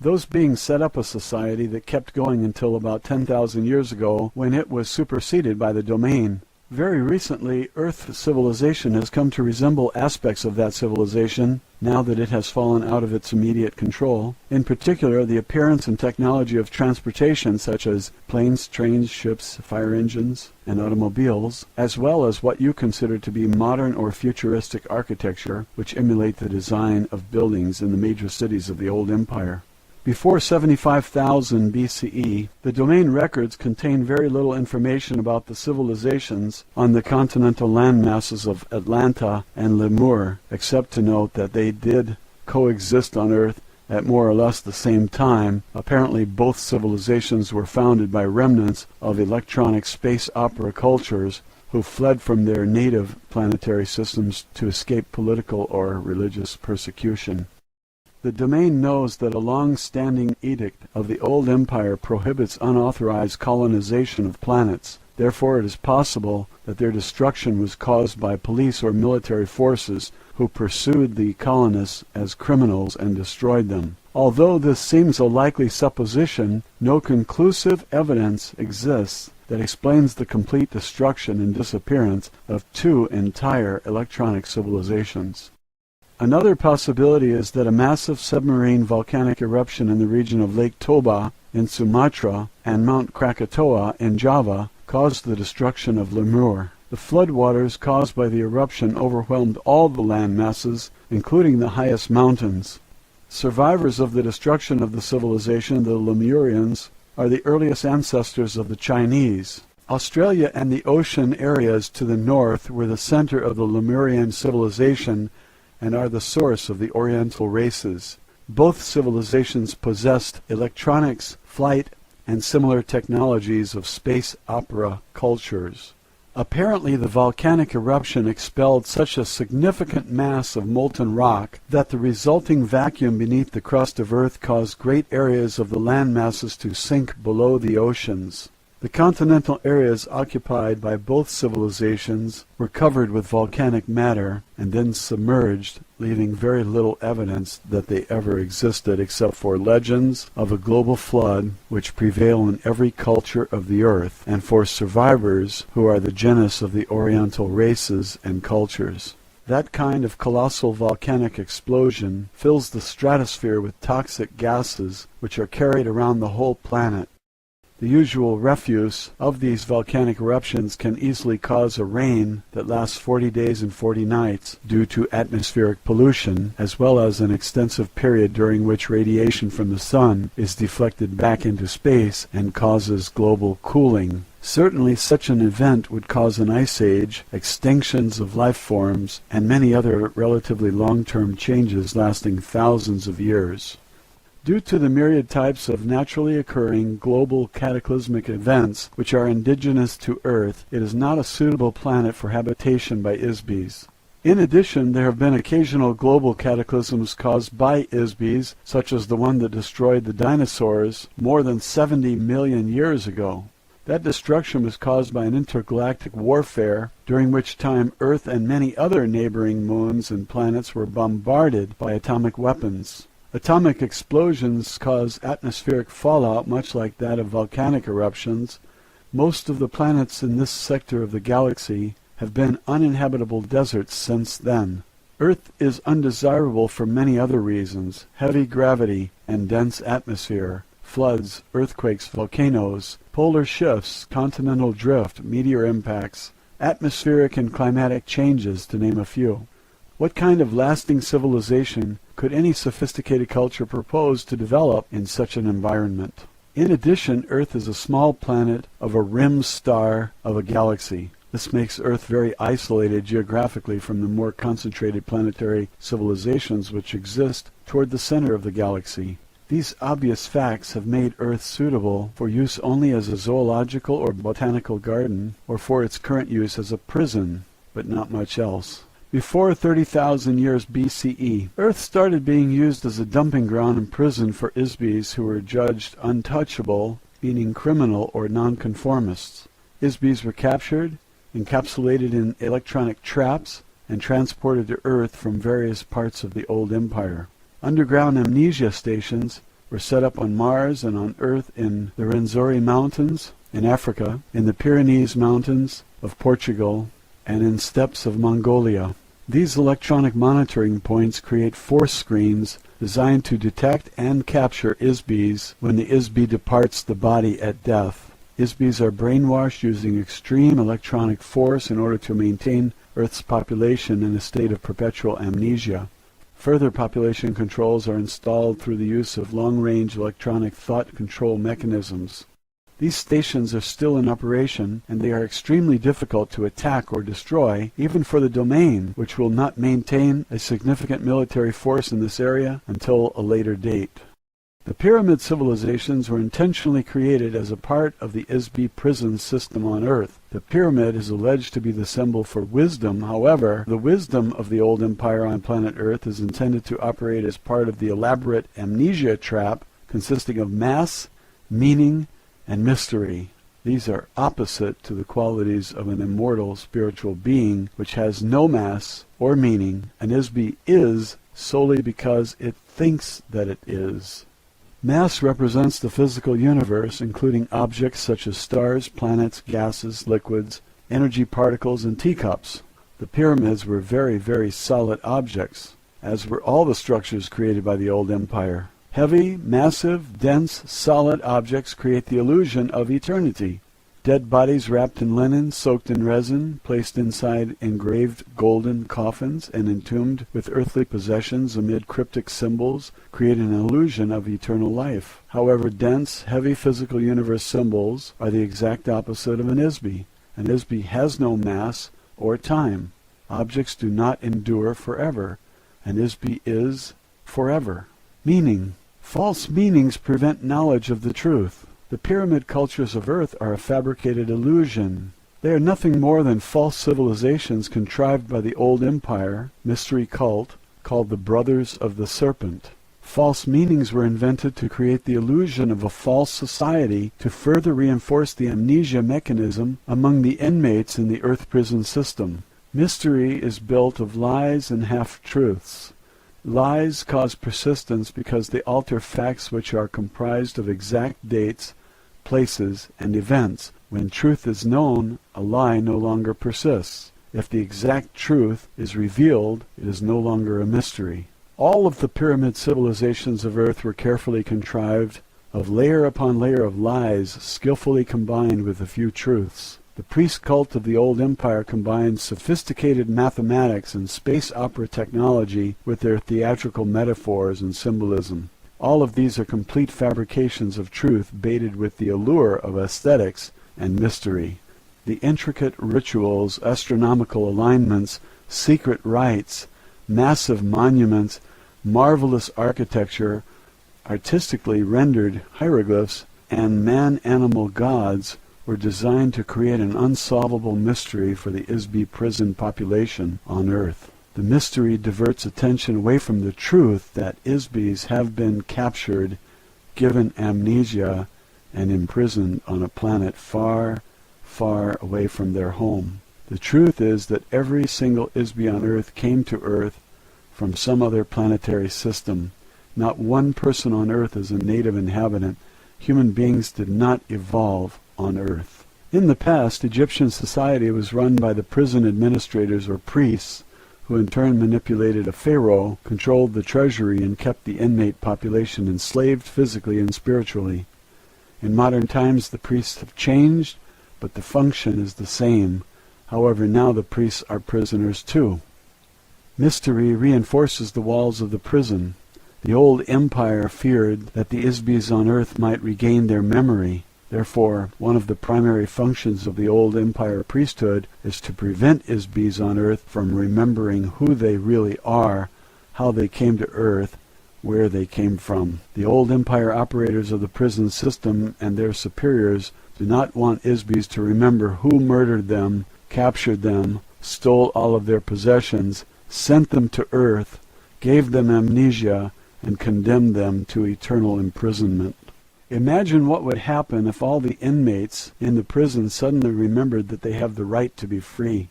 Those beings set up a society that kept going until about 10,000 years ago, when it was superseded by the domain. Very recently, Earth civilization has come to resemble aspects of that civilization now that it has fallen out of its immediate control. In particular, the appearance and technology of transportation such as planes, trains, ships, fire engines, and automobiles, as well as what you consider to be modern or futuristic architecture, which emulate the design of buildings in the major cities of the old empire. Before 75,000 BCE, the domain records contain very little information about the civilizations on the continental landmasses of Atlanta and Lemur, except to note that they did coexist on Earth at more or less the same time. Apparently both civilizations were founded by remnants of electronic space opera cultures who fled from their native planetary systems to escape political or religious persecution. The domain knows that a long-standing edict of the old empire prohibits unauthorized colonization of planets. Therefore, it is possible that their destruction was caused by police or military forces who pursued the colonists as criminals and destroyed them. Although this seems a likely supposition, no conclusive evidence exists that explains the complete destruction and disappearance of two entire electronic civilizations. Another possibility is that a massive submarine volcanic eruption in the region of Lake Toba in Sumatra and Mount Krakatoa in Java caused the destruction of Lemur. The floodwaters caused by the eruption overwhelmed all the land masses, including the highest mountains. Survivors of the destruction of the civilization, the Lemurians, are the earliest ancestors of the Chinese. Australia and the ocean areas to the north were the center of the Lemurian civilization and are the source of the Oriental races. Both civilizations possessed electronics, flight, and similar technologies of space opera cultures. Apparently, the volcanic eruption expelled such a significant mass of molten rock that the resulting vacuum beneath the crust of Earth caused great areas of the land masses to sink below the oceans. The continental areas occupied by both civilizations were covered with volcanic matter and then submerged, leaving very little evidence that they ever existed except for legends of a global flood which prevail in every culture of the earth, and for survivors who are the genus of the Oriental races and cultures. That kind of colossal volcanic explosion fills the stratosphere with toxic gases which are carried around the whole planet. The usual refuse of these volcanic eruptions can easily cause a rain that lasts 40 days and 40 nights due to atmospheric pollution, as well as an extensive period during which radiation from the sun is deflected back into space and causes global cooling. Certainly such an event would cause an ice age, extinctions of life forms, and many other relatively long-term changes lasting thousands of years. Due to the myriad types of naturally occurring global cataclysmic events which are indigenous to Earth, it is not a suitable planet for habitation by ISBs. In addition, there have been occasional global cataclysms caused by ISBs, such as the one that destroyed the dinosaurs more than 70 million years ago. That destruction was caused by an intergalactic warfare, during which time Earth and many other neighboring moons and planets were bombarded by atomic weapons. Atomic explosions cause atmospheric fallout much like that of volcanic eruptions. Most of the planets in this sector of the galaxy have been uninhabitable deserts since then. Earth is undesirable for many other reasons: heavy gravity and dense atmosphere, floods, earthquakes, volcanoes, polar shifts, continental drift, meteor impacts, atmospheric and climatic changes, to name a few. What kind of lasting civilization could any sophisticated culture propose to develop in such an environment? In addition, Earth is a small planet of a rim star of a galaxy. This makes Earth very isolated geographically from the more concentrated planetary civilizations which exist toward the center of the galaxy. These obvious facts have made Earth suitable for use only as a zoological or botanical garden, or for its current use as a prison, but not much else. Before 30,000 years BCE, Earth started being used as a dumping ground and prison for ISBs who were judged untouchable, meaning criminal or nonconformists. ISBs were captured, encapsulated in electronic traps, and transported to Earth from various parts of the old empire. Underground amnesia stations were set up on Mars and on Earth in the Rwenzori Mountains in Africa, in the Pyrenees Mountains of Portugal, and in steppes of Mongolia. These electronic monitoring points create force screens designed to detect and capture ISBs when the ISB departs the body at death. ISBs are brainwashed using extreme electronic force in order to maintain Earth's population in a state of perpetual amnesia. Further population controls are installed through the use of long-range electronic thought control mechanisms. These stations are still in operation, and they are extremely difficult to attack or destroy, even for the domain, which will not maintain a significant military force in this area until a later date. The pyramid civilizations were intentionally created as a part of the ISB prison system on Earth. The pyramid is alleged to be the symbol for wisdom. However, the wisdom of the old empire on planet Earth is intended to operate as part of the elaborate amnesia trap consisting of mass, meaning, and mystery. These are opposite to the qualities of an immortal spiritual being which has no mass or meaning. An ISB is solely because it thinks that it is. Mass represents the physical universe, including objects such as stars, planets, gases, liquids, energy particles, and teacups. The pyramids were very, very solid objects, as were all the structures created by the old empire. Heavy, massive, dense, solid objects create the illusion of eternity. Dead bodies wrapped in linen, soaked in resin, placed inside engraved golden coffins, and entombed with earthly possessions amid cryptic symbols create an illusion of eternal life. However, dense, heavy physical universe symbols are the exact opposite of an ISBE. An ISBE has no mass or time. Objects do not endure forever. An ISBE is forever. Meaning. False meanings prevent knowledge of the truth. The pyramid cultures of Earth are a fabricated illusion. They are nothing more than false civilizations contrived by the old empire, mystery cult, called the Brothers of the Serpent. False meanings were invented to create the illusion of a false society to further reinforce the amnesia mechanism among the inmates in the Earth prison system. Mystery is built of lies and half-truths. Lies cause persistence because they alter facts which are comprised of exact dates, places, and events. When truth is known, a lie no longer persists. If the exact truth is revealed, it is no longer a mystery. All of the pyramid civilizations of Earth were carefully contrived of layer upon layer of lies skillfully combined with a few truths. The priest cult of the old empire combined sophisticated mathematics and space opera technology with their theatrical metaphors and symbolism. All of these are complete fabrications of truth baited with the allure of aesthetics and mystery. The intricate rituals, astronomical alignments, secret rites, massive monuments, marvelous architecture, artistically rendered hieroglyphs, and man-animal gods were designed to create an unsolvable mystery for the ISBE prison population on Earth. The mystery diverts attention away from the truth that ISBEs have been captured, given amnesia, and imprisoned on a planet far, far away from their home. The truth is that every single ISBE on Earth came to Earth from some other planetary system. Not one person on Earth is a native inhabitant. Human beings did not evolve on Earth. In the past, Egyptian society was run by the prison administrators or priests, who in turn manipulated a pharaoh, controlled the treasury, and kept the inmate population enslaved physically and spiritually. In modern times, the priests have changed, but the function is the same. However, now the priests are prisoners too. Mystery reinforces the walls of the prison. The old empire feared that the ISBEs on Earth might regain their memory. Therefore, one of the primary functions of the old empire priesthood is to prevent ISBEs on Earth from remembering who they really are, how they came to Earth, where they came from. The old empire operators of the prison system and their superiors do not want ISBEs to remember who murdered them, captured them, stole all of their possessions, sent them to Earth, gave them amnesia, and condemned them to eternal imprisonment. Imagine what would happen if all the inmates in the prison suddenly remembered that they have the right to be free.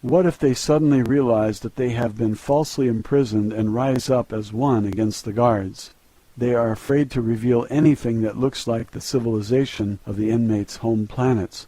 What if they suddenly realize that they have been falsely imprisoned and rise up as one against the guards? They are afraid to reveal anything that looks like the civilization of the inmates' home planets.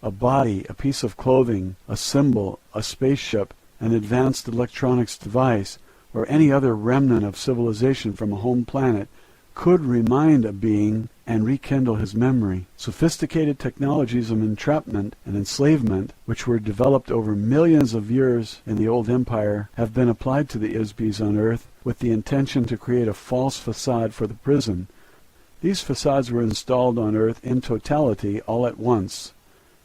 A body, a piece of clothing, a symbol, a spaceship, an advanced electronics device, or any other remnant of civilization from a home planet could remind a being and rekindle his memory. Sophisticated technologies of entrapment and enslavement, which were developed over millions of years in the old empire, have been applied to the ISBEs on Earth with the intention to create a false facade for the prison. These facades were installed on Earth in totality all at once.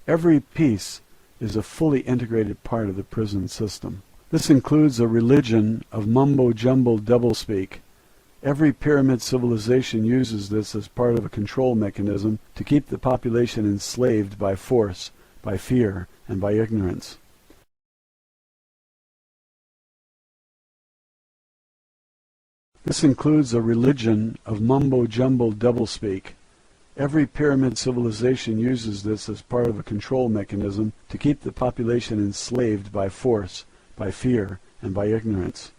Every piece is a fully integrated part of the prison system. This includes a religion of mumbo-jumbo doublespeak. Every pyramid civilization uses this as part of a control mechanism to keep the population enslaved by force, by fear, and by ignorance. This includes a religion of mumbo-jumbo doublespeak. Every pyramid civilization uses this as part of a control mechanism to keep the population enslaved by force, by fear, and by ignorance.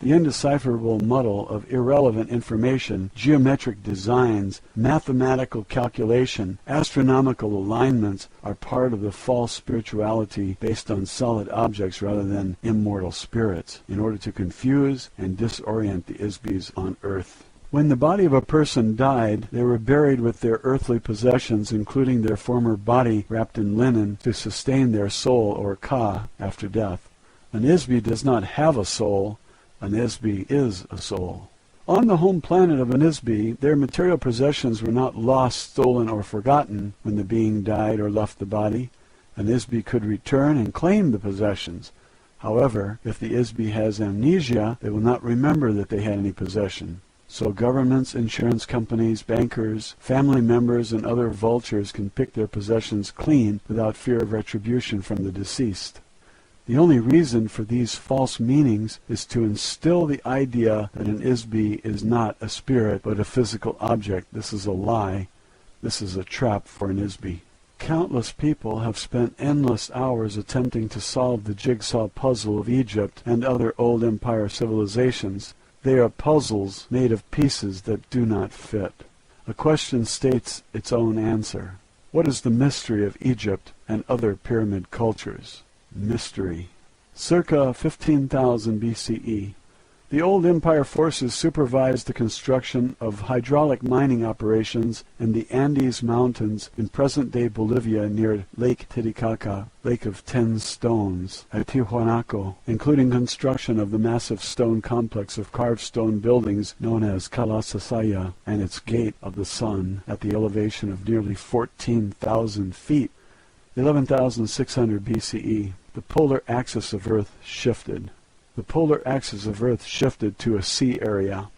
The indecipherable muddle of irrelevant information, geometric designs, mathematical calculation, astronomical alignments are part of the false spirituality based on solid objects rather than immortal spirits, in order to confuse and disorient the Isbis on earth. When the body of a person died, they were buried with their earthly possessions, including their former body wrapped in linen, to sustain their soul, or ka, after death. An Isbi does not have a soul. An Isbi is a soul. On the home planet of an Isbi, their material possessions were not lost, stolen, or forgotten when the being died or left the body. An Isbi could return and claim the possessions. However, if the Isbi has amnesia, they will not remember that they had any possession. So governments, insurance companies, bankers, family members, and other vultures can pick their possessions clean without fear of retribution from the deceased. The only reason for these false meanings is to instill the idea that an Isbi is not a spirit but a physical object. This is a lie. This is a trap for an Isbi. Countless people have spent endless hours attempting to solve the jigsaw puzzle of Egypt and other old empire civilizations. They are puzzles made of pieces that do not fit. A question states its own answer. What is the mystery of Egypt and other pyramid cultures? Mystery. Circa 15,000 BCE. The old empire forces supervised the construction of hydraulic mining operations in the Andes Mountains in present-day Bolivia near Lake Titicaca, Lake of 10 Stones, at Tiwanaku, including construction of the massive stone complex of carved stone buildings known as Kalasasaya and its Gate of the Sun at the elevation of nearly 14,000 feet. 11,600 BCE. The polar axis of Earth shifted. The polar axis of Earth shifted to a sea area.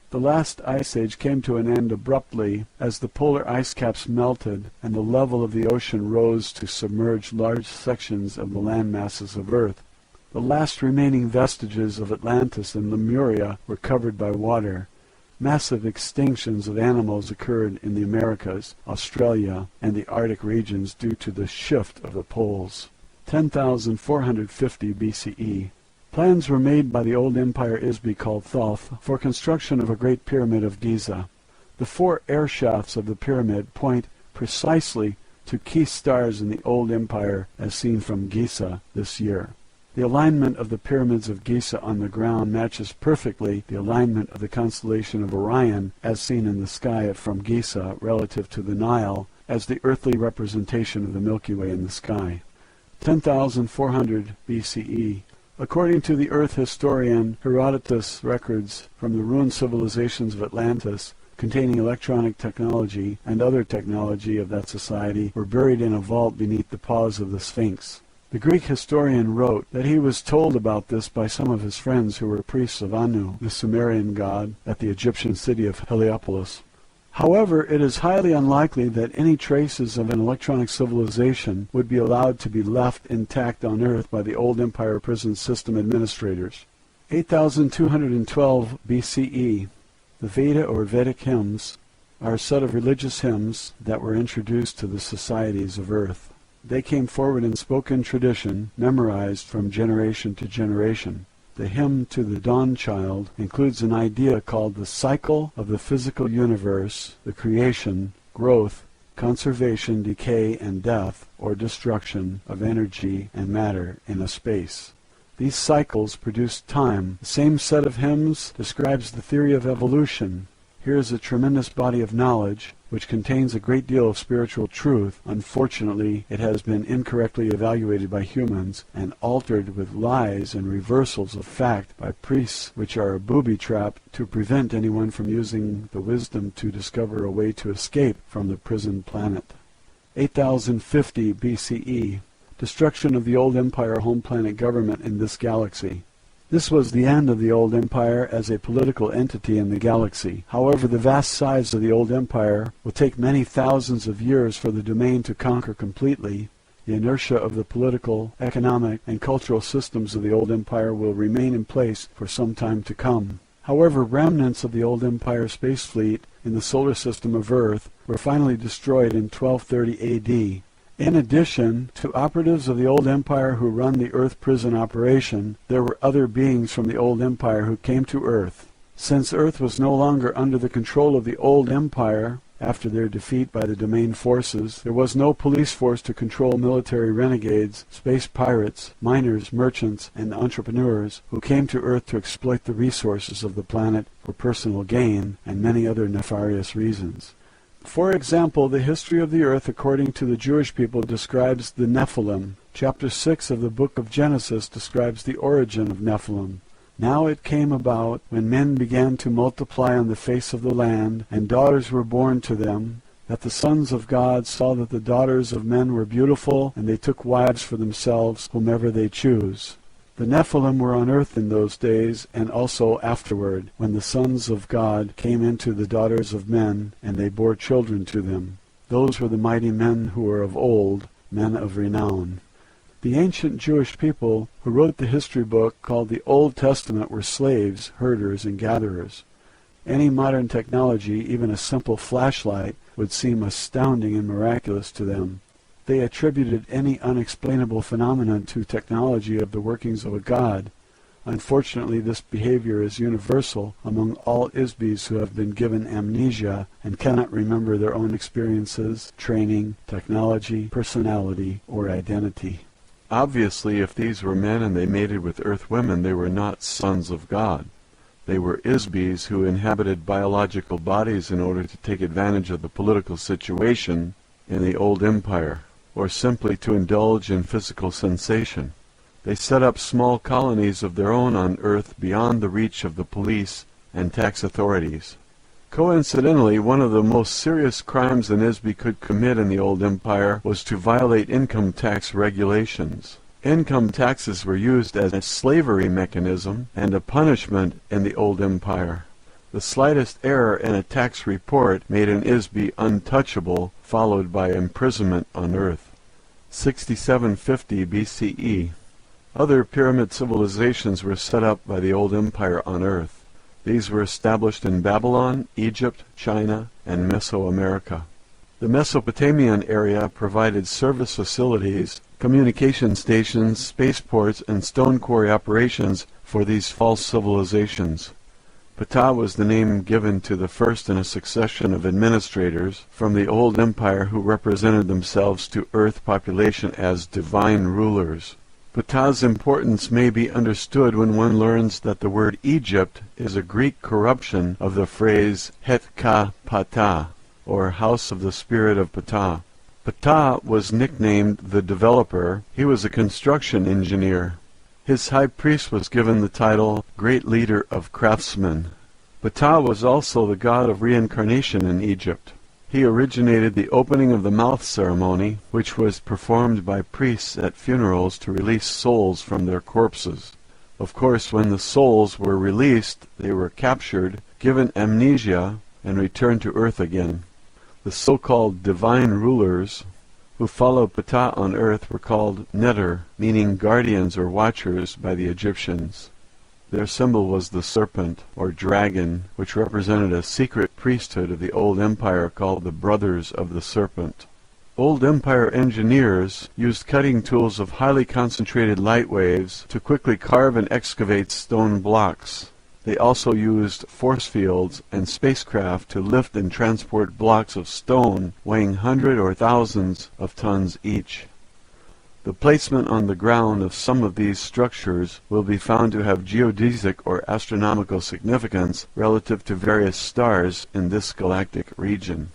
The last ice age came to an end abruptly as the polar ice caps melted and the level of the ocean rose to submerge large sections of the land masses of Earth. The last remaining vestiges of Atlantis and Lemuria were covered by water. Massive extinctions of animals occurred in the Americas, Australia, and the Arctic regions due to the shift of the poles. 10,450 BCE. Plans were made by the old empire Isbi called Thoth for construction of a great pyramid of Giza. The 4 air shafts of the pyramid point precisely to key stars in the old empire as seen from Giza this year. The alignment of the pyramids of Giza on the ground matches perfectly the alignment of the constellation of Orion as seen in the sky from Giza relative to the Nile as the earthly representation of the Milky Way in the sky. 10,400 BCE. According to the Earth historian Herodotus, records from the ruined civilizations of Atlantis containing electronic technology and other technology of that society were buried in a vault beneath the paws of the Sphinx. The Greek historian wrote that he was told about this by some of his friends who were priests of Anu, the Sumerian god, at the Egyptian city of Heliopolis. However, it is highly unlikely that any traces of an electronic civilization would be allowed to be left intact on Earth by the old empire prison system administrators. 8,212 BCE. The Veda or Vedic hymns are a set of religious hymns that were introduced to the societies of Earth. They came forward in spoken tradition, memorized from generation to generation. The hymn to the dawn child includes an idea called the cycle of the physical universe, the creation, growth, conservation, decay, and death, or destruction of energy and matter in a space. These cycles produce time. The same set of hymns describes the theory of evolution. Here is a tremendous body of knowledge which contains a great deal of spiritual truth. Unfortunately, it has been incorrectly evaluated by humans and altered with lies and reversals of fact by priests, which are a booby trap to prevent anyone from using the wisdom to discover a way to escape from the prison planet. 8050 BCE. Destruction of the old empire home planet government in this galaxy. This was the end of the old empire as a political entity in the galaxy. However, the vast size of the old empire will take many thousands of years for the domain to conquer completely. The inertia of the political, economic, and cultural systems of the old empire will remain in place for some time to come. However, remnants of the old empire space fleet in the solar system of Earth were finally destroyed in 1230 AD. In addition to operatives of the old empire who run the Earth prison operation, there were other beings from the old empire who came to Earth. Since Earth was no longer under the control of the old empire, after their defeat by the Domain forces, there was no police force to control military renegades, space pirates, miners, merchants, and entrepreneurs who came to Earth to exploit the resources of the planet for personal gain and many other nefarious reasons. For example, the history of the earth according to the Jewish people describes the Nephilim. Chapter 6 of the book of Genesis describes the origin of Nephilim. Now it came about, when men began to multiply on the face of the land, and daughters were born to them, that the sons of God saw that the daughters of men were beautiful, and they took wives for themselves, whomever they choose. The Nephilim were on earth in those days, and also afterward, when the sons of God came into the daughters of men, and they bore children to them. Those were the mighty men who were of old, men of renown. The ancient Jewish people who wrote the history book called the Old Testament were slaves, herders, and gatherers. Any modern technology, even a simple flashlight, would seem astounding and miraculous to them. They attributed any unexplainable phenomenon to technology of the workings of a god. Unfortunately, this behavior is universal among all ISBs who have been given amnesia and cannot remember their own experiences, training, technology, personality, or identity.
Obviously, if these were men and they mated with Earth women, they were not sons of God. They were ISBs who inhabited biological bodies in order to take advantage of the political situation in the old empire, or simply to indulge in physical sensation. They set up small colonies of their own on Earth beyond the reach of the police and tax authorities. Coincidentally, one of the most serious crimes an ISB could commit in the old empire was to violate income tax regulations. Income taxes were used as a slavery mechanism and a punishment in the old empire. The slightest error in a tax report made an ISB untouchable, followed by imprisonment on Earth. 6750 BCE. Other pyramid civilizations were set up by the old empire on Earth. These were established in Babylon, Egypt, China, and Mesoamerica. The Mesopotamian area provided service facilities, communication stations, spaceports, and stone quarry operations for these false civilizations. Ptah was the name given to the first in a succession of administrators from the old empire who represented themselves to Earth population as divine rulers. Ptah's importance may be understood when one learns that the word Egypt is a Greek corruption of the phrase Het-ka Ptah, or House of the Spirit of Ptah. Ptah was nicknamed the Developer. He was a construction engineer. His high priest was given the title Great Leader of Craftsmen. Ptah was also the god of reincarnation in Egypt. He originated the opening of the mouth ceremony, which was performed by priests at funerals to release souls from their corpses. Of course, when the souls were released, they were captured, given amnesia, and returned to Earth again. The so-called divine rulers who followed Ptah on Earth were called Neter, meaning guardians or watchers by the Egyptians. Their symbol was the serpent, or dragon, which represented a secret priesthood of the old empire called the Brothers of the Serpent. Old empire engineers used cutting tools of highly concentrated light waves to quickly carve and excavate stone blocks. They also used force fields and spacecraft to lift and transport blocks of stone weighing hundreds or thousands of tons each. The placement on the ground of some of these structures will be found to have geodesic or astronomical significance relative to various stars in this galactic region.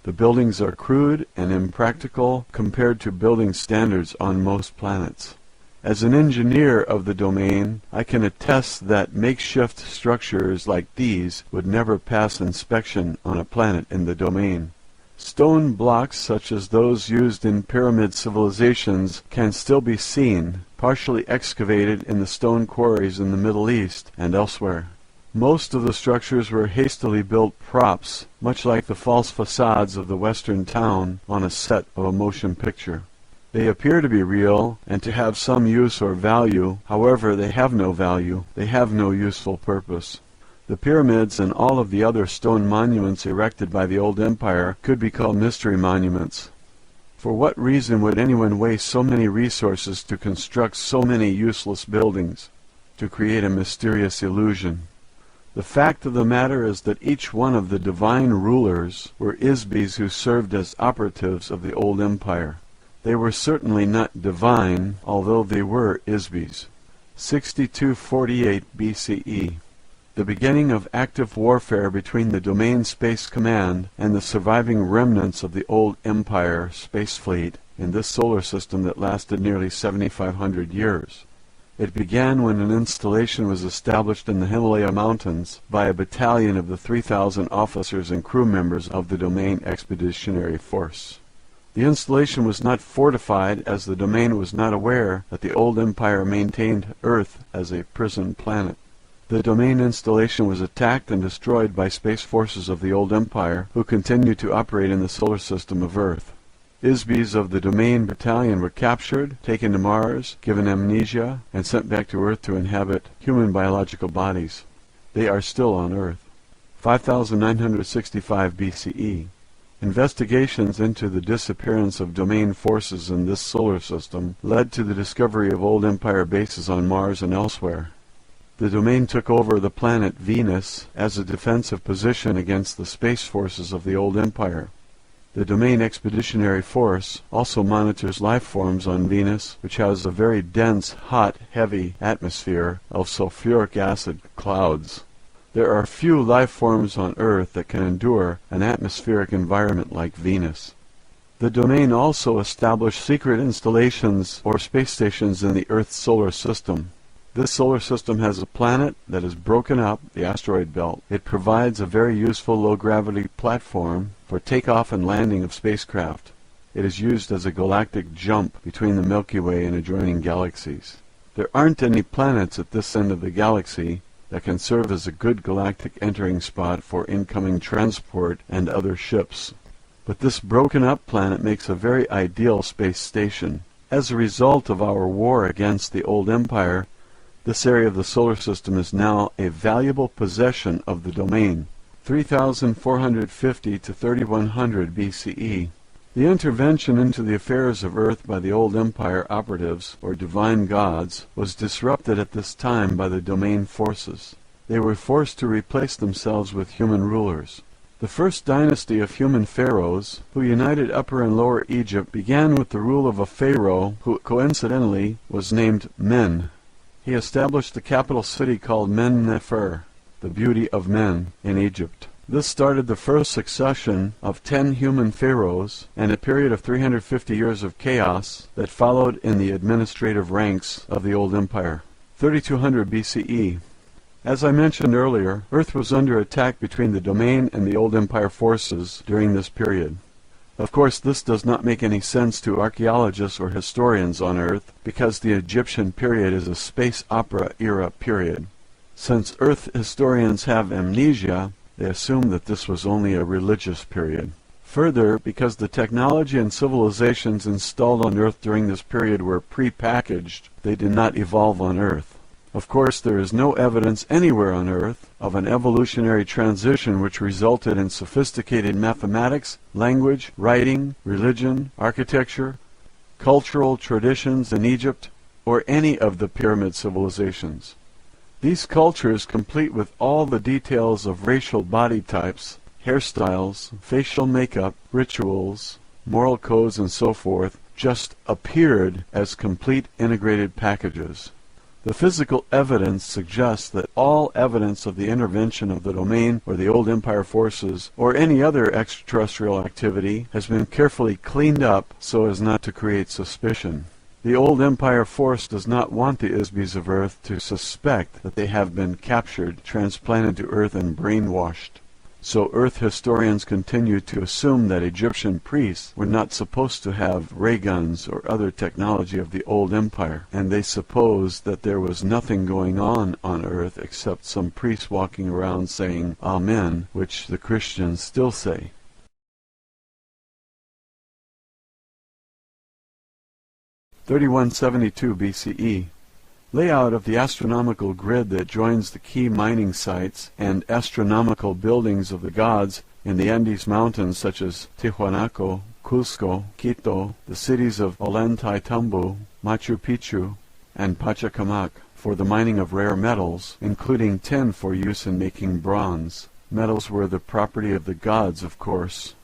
The buildings are crude and impractical compared to building standards on most planets. As an engineer of the domain, I can attest that makeshift structures like these would never pass inspection on a planet in the domain. Stone blocks such as those used in pyramid civilizations can still be seen, partially excavated in the stone quarries in the Middle East and elsewhere. Most of the structures were hastily built props, much like the false facades of the Western town on a set of a motion picture. They appear to be real and to have some use or value, however they have no value, they have no useful purpose. The pyramids and all of the other stone monuments erected by the old empire could be called mystery monuments. For what reason would anyone waste so many resources to construct so many useless buildings, to create a mysterious illusion? The fact of the matter is that each one of the divine rulers were Isbis who served as operatives of the old empire. They were certainly not divine, although they were Isbis. 6248 BCE. The beginning of active warfare between the Domain Space Command and the surviving remnants of the old Empire space fleet in this solar system that lasted nearly 7,500 years. It began when an installation was established in the Himalaya Mountains by a battalion of the 3,000 officers and crew members of the Domain Expeditionary Force. The installation was not fortified, as the Domain was not aware that the old Empire maintained Earth as a prison planet. The Domain installation was attacked and destroyed by space forces of the old Empire, who continued to operate in the solar system of Earth. Isbis of the Domain battalion were captured, taken to Mars, given amnesia, and sent back to Earth to inhabit human biological bodies. They are still on Earth. 5965 BCE. Investigations into the disappearance of Domain forces in this solar system led to the discovery of old Empire bases on Mars and elsewhere. The Domain took over the planet Venus as a defensive position against the space forces of the old Empire. The Domain Expeditionary Force also monitors life forms on Venus, which has a very dense, hot, heavy atmosphere of sulfuric acid clouds. There are few life forms on Earth that can endure an atmospheric environment like Venus. The Domain also established secret installations or space stations in the Earth's solar system. This solar system has a planet that is broken up, the asteroid belt. It provides a very useful low-gravity platform for takeoff and landing of spacecraft. It is used as a galactic jump between the Milky Way and adjoining galaxies. There aren't any planets at this end of the galaxy that can serve as a good galactic entering spot for incoming transport and other ships. But this broken-up planet makes a very ideal space station. As a result of our war against the old Empire, this area of the solar system is now a valuable possession of the Domain. 3450 to 3100 BCE. The intervention into the affairs of Earth by the old Empire operatives, or divine gods, was disrupted at this time by the Domain forces. They were forced to replace themselves with human rulers. The first dynasty of human pharaohs, who united Upper and Lower Egypt, began with the rule of a pharaoh who coincidentally was named Men. He established the capital city called Men-Nefer, the beauty of Men, in Egypt. This started the first succession of 10 human pharaohs and a period of 350 years of chaos that followed in the administrative ranks of the old empire. 3200 BCE. As I mentioned earlier, Earth was under attack between the Domain and the old empire forces during this period. Of course, this does not make any sense to archaeologists or historians on Earth, because the Egyptian period is a space opera era period. Since Earth historians have amnesia, they assume that this was only a religious period. Further, because the technology and civilizations installed on Earth during this period were pre-packaged, they did not evolve on Earth. Of course, there is no evidence anywhere on Earth of an evolutionary transition which resulted in sophisticated mathematics, language, writing, religion, architecture, cultural traditions in Egypt, or any of the pyramid civilizations. These cultures, complete with all the details of racial body types, hairstyles, facial makeup, rituals, moral codes, and so forth, just appeared as complete integrated packages. The physical evidence suggests that all evidence of the intervention of the Domain or the old empire forces or any other extraterrestrial activity has been carefully cleaned up so as not to create suspicion. The old empire force does not want the Isbis of Earth to suspect that they have been captured, transplanted to Earth, and brainwashed. So Earth historians continue to assume that Egyptian priests were not supposed to have ray guns or other technology of the old empire, and they suppose that there was nothing going on Earth except some priests walking around saying Amen, which the Christians still say. (3172 BCE). Layout of the astronomical grid that joins the key mining sites and astronomical buildings of the gods in the Andes Mountains, such as Tiwanaku,
Cusco, Quito, the cities of Ollantaytambo, Machu Picchu, and Pachacamac for the mining of rare metals, including tin for use in making bronze. Metals were the property of the gods, of course.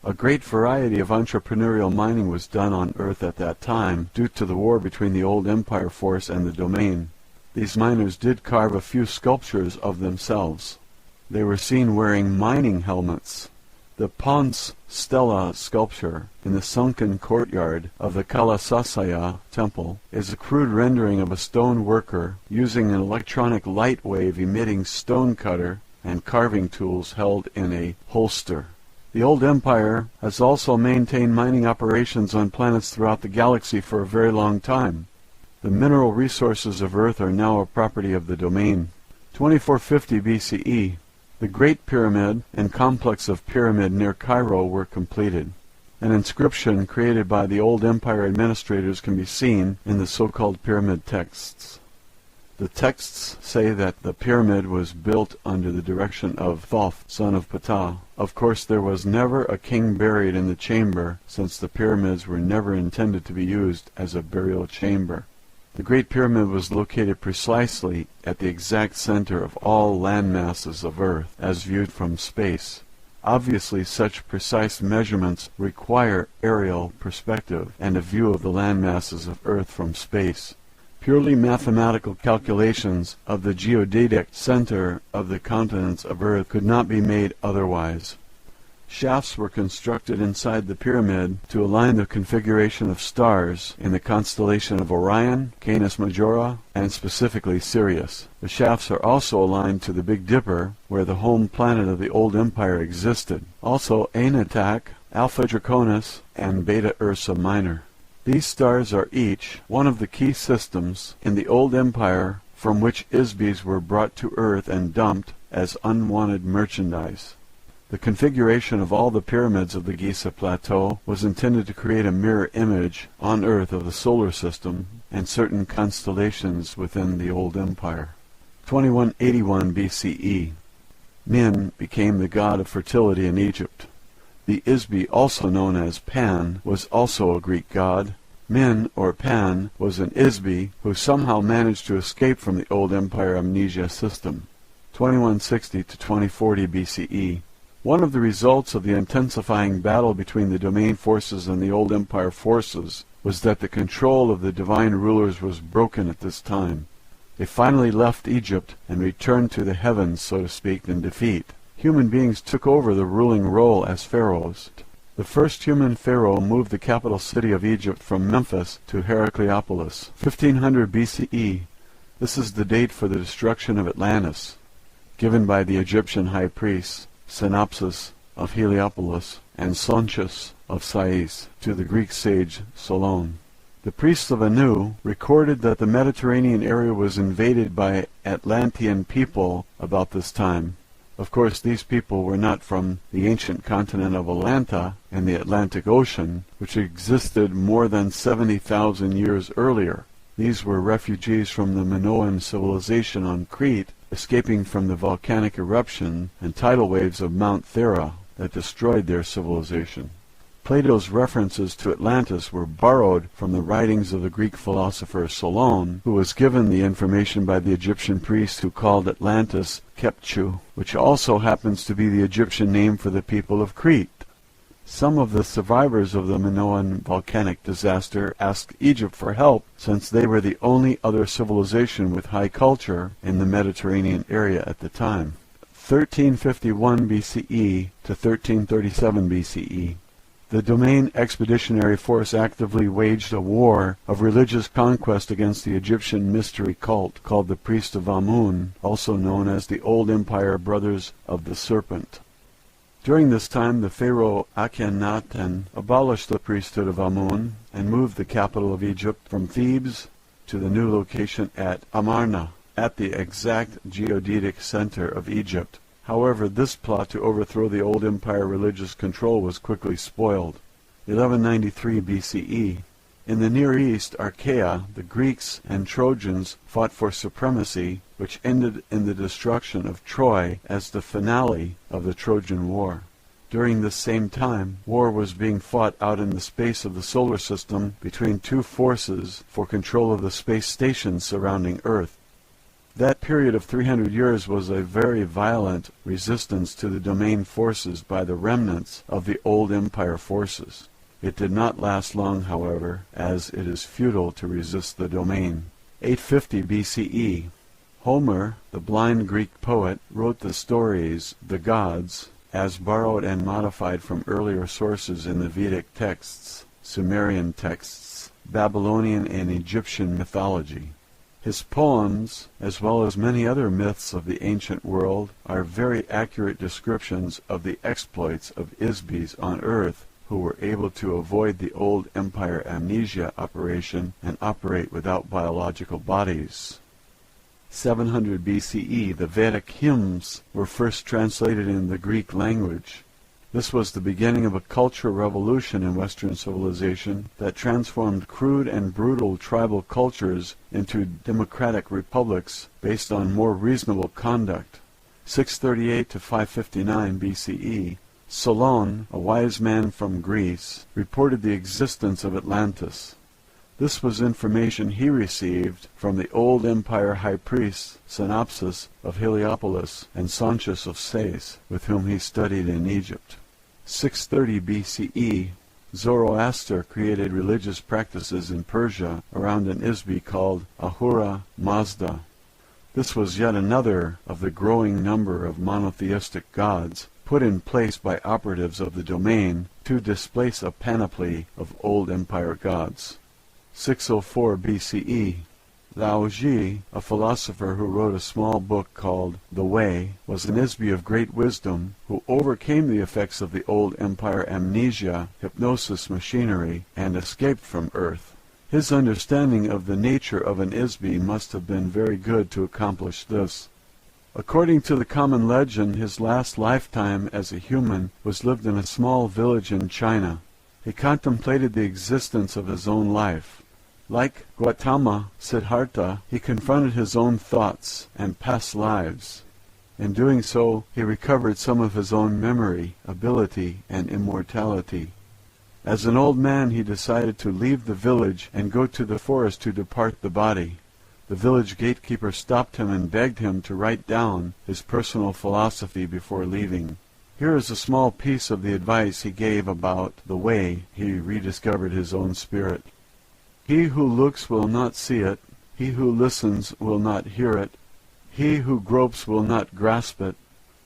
A great variety of entrepreneurial mining was done on Earth at that time, due to the war between the old Empire force and the Domain. These miners did carve a few sculptures of themselves. They were seen wearing mining helmets. The Ponce Stela sculpture in the sunken courtyard of the Kalasasaya temple is a crude rendering of a stone worker using an electronic light wave emitting stone cutter and carving tools held in a holster. The old empire has also maintained mining operations on planets throughout the galaxy for a very long time. The mineral resources of Earth are now a property of the Domain. 2450 BCE, the Great Pyramid and complex of Pyramid near Cairo were completed. An inscription created by the old empire administrators can be seen in the so-called pyramid texts. The texts say that the pyramid was built under the direction of Thoth, son of Ptah. Of course, there was never a king buried in the chamber, since the pyramids were never intended to be used as a burial chamber. The Great Pyramid was located precisely at the exact center of all land masses of Earth, as viewed from space. Obviously, such precise measurements require aerial perspective and a view of the land masses of Earth from space. Purely mathematical calculations of the geodetic center of the continents of Earth could not be made otherwise. Shafts were constructed inside the pyramid to align the configuration of stars in the constellation of Orion, Canis Majora, and specifically Sirius. The shafts are also aligned to the Big Dipper, where the home planet of the old empire existed. Also Anutak, Alpha Draconis, and Beta Ursa Minor. These stars are each one of the key systems in the old empire from which Isbis were brought to Earth and dumped as unwanted merchandise. The configuration of all the pyramids of the Giza Plateau was intended to create a mirror image on Earth of the solar system and certain constellations within the old empire. 2181 BCE. Min became the god of fertility in Egypt. The Isbi, also known as Pan, was also a Greek god. Min, or Pan, was an Isbi who somehow managed to escape from the old empire amnesia system. 2160 to 2040 BCE. One of the results of the intensifying battle between the Domain forces and the old empire forces was that the control of the divine rulers was broken at this time. They finally left Egypt and returned to the heavens, so to speak, in defeat. Human beings took over the ruling role as pharaohs. The first human pharaoh moved the capital city of Egypt from Memphis to Heracleopolis, 1500 BCE. This is the date for the destruction of Atlantis, given by the Egyptian high priests, Synopsis of Heliopolis and Sonchus of Sais, to the Greek sage Solon. The priests of Anu recorded that the Mediterranean area was invaded by Atlantean people about this time. Of course, these people were not from the ancient continent of Atlanta and the Atlantic Ocean, which existed more than 70,000 years earlier. These were refugees from the Minoan civilization on Crete, escaping from the volcanic eruption and tidal waves of Mount Thera that destroyed their civilization. Plato's references to Atlantis were borrowed from the writings of the Greek philosopher Solon, who was given the information by the Egyptian priest who called Atlantis Kepchu, which also happens to be the Egyptian name for the people of Crete. Some of the survivors of the Minoan volcanic disaster asked Egypt for help, since they were the only other civilization with high culture in the Mediterranean area at the time. 1351 BCE to 1337 BCE. The Domain Expeditionary Force actively waged a war of religious conquest against the Egyptian mystery cult called the Priests of Amun, also known as the Old Empire Brothers of the Serpent. During this time, the pharaoh Akhenaten abolished the priesthood of Amun and moved the capital of Egypt from Thebes to the new location at Amarna, at the exact geodetic center of Egypt. However, this plot to overthrow the old empire religious control was quickly spoiled. 1193 BCE. In the Near East, Achaea, the Greeks and Trojans fought for supremacy, which ended in the destruction of Troy as the finale of the Trojan War. During this same time, war was being fought out in the space of the solar system between two forces for control of the space stations surrounding Earth. That period of 300 years was a very violent resistance to the domain forces by the remnants of the old empire forces. It did not last long, however, as it is futile to resist the domain. 850 BCE. Homer, the blind Greek poet, wrote the stories, the gods, as borrowed and modified from earlier sources in the Vedic texts, Sumerian texts, Babylonian and Egyptian mythology. His poems, as well as many other myths of the ancient world, are very accurate descriptions of the exploits of Isbis on Earth, who were able to avoid the old empire amnesia operation and operate without biological bodies. 700 BCE, the Vedic hymns were first translated in the Greek language. This was the beginning of a cultural revolution in Western civilization that transformed crude and brutal tribal cultures into democratic republics based on more reasonable conduct. 638 to 559 BCE, Solon, a wise man from Greece, reported the existence of Atlantis. This was information he received from the old empire high priests Synopsis of Heliopolis and Sontius of Sais, with whom he studied in Egypt. 630 BCE, Zoroaster created religious practices in Persia around an Isbi called Ahura Mazda. This was yet another of the growing number of monotheistic gods put in place by operatives of the domain to displace a panoply of old empire gods. 604 BCE, Lao Ji, a philosopher who wrote a small book called The Way, was an Isbi of great wisdom who overcame the effects of the old empire amnesia, hypnosis machinery, and escaped from Earth. His understanding of the nature of an Isbi must have been very good to accomplish this. According to the common legend, his last lifetime as a human was lived in a small village in China. He contemplated the existence of his own life. Like Gautama Siddhartha, he confronted his own thoughts and past lives. In doing so, he recovered some of his own memory, ability, and immortality. As an old man, he decided to leave the village and go to the forest to depart the body. The village gatekeeper stopped him and begged him to write down his personal philosophy before leaving. Here is a small piece of the advice he gave about the way he rediscovered his own spirit. He who looks will not see it. He who listens will not hear it. He who gropes will not grasp it.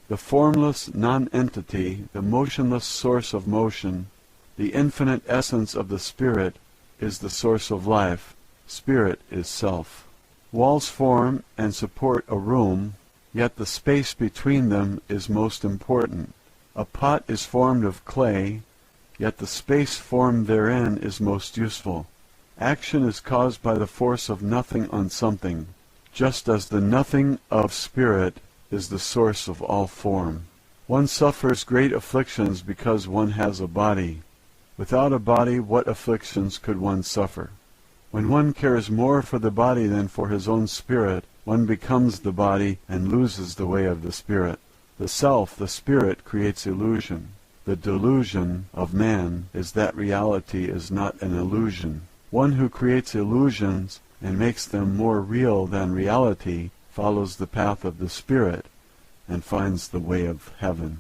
The formless non-entity, the motionless source of motion, the infinite essence of the spirit, is the source of life. Spirit is self. Walls form and support a room, yet the space between them is most important. A pot is formed of clay, yet the space formed therein is most useful. Action is caused by the force of nothing on something, just as the nothing of spirit is the source of all form. One suffers great afflictions because one has a body. Without a body, what afflictions could one suffer? When one cares more for the body than for his own spirit, one becomes the body and loses the way of the spirit. The self, the spirit, creates illusion. The delusion of man is that reality is not an illusion. One who creates illusions and makes them more real than reality follows the path of the spirit and finds the way of heaven.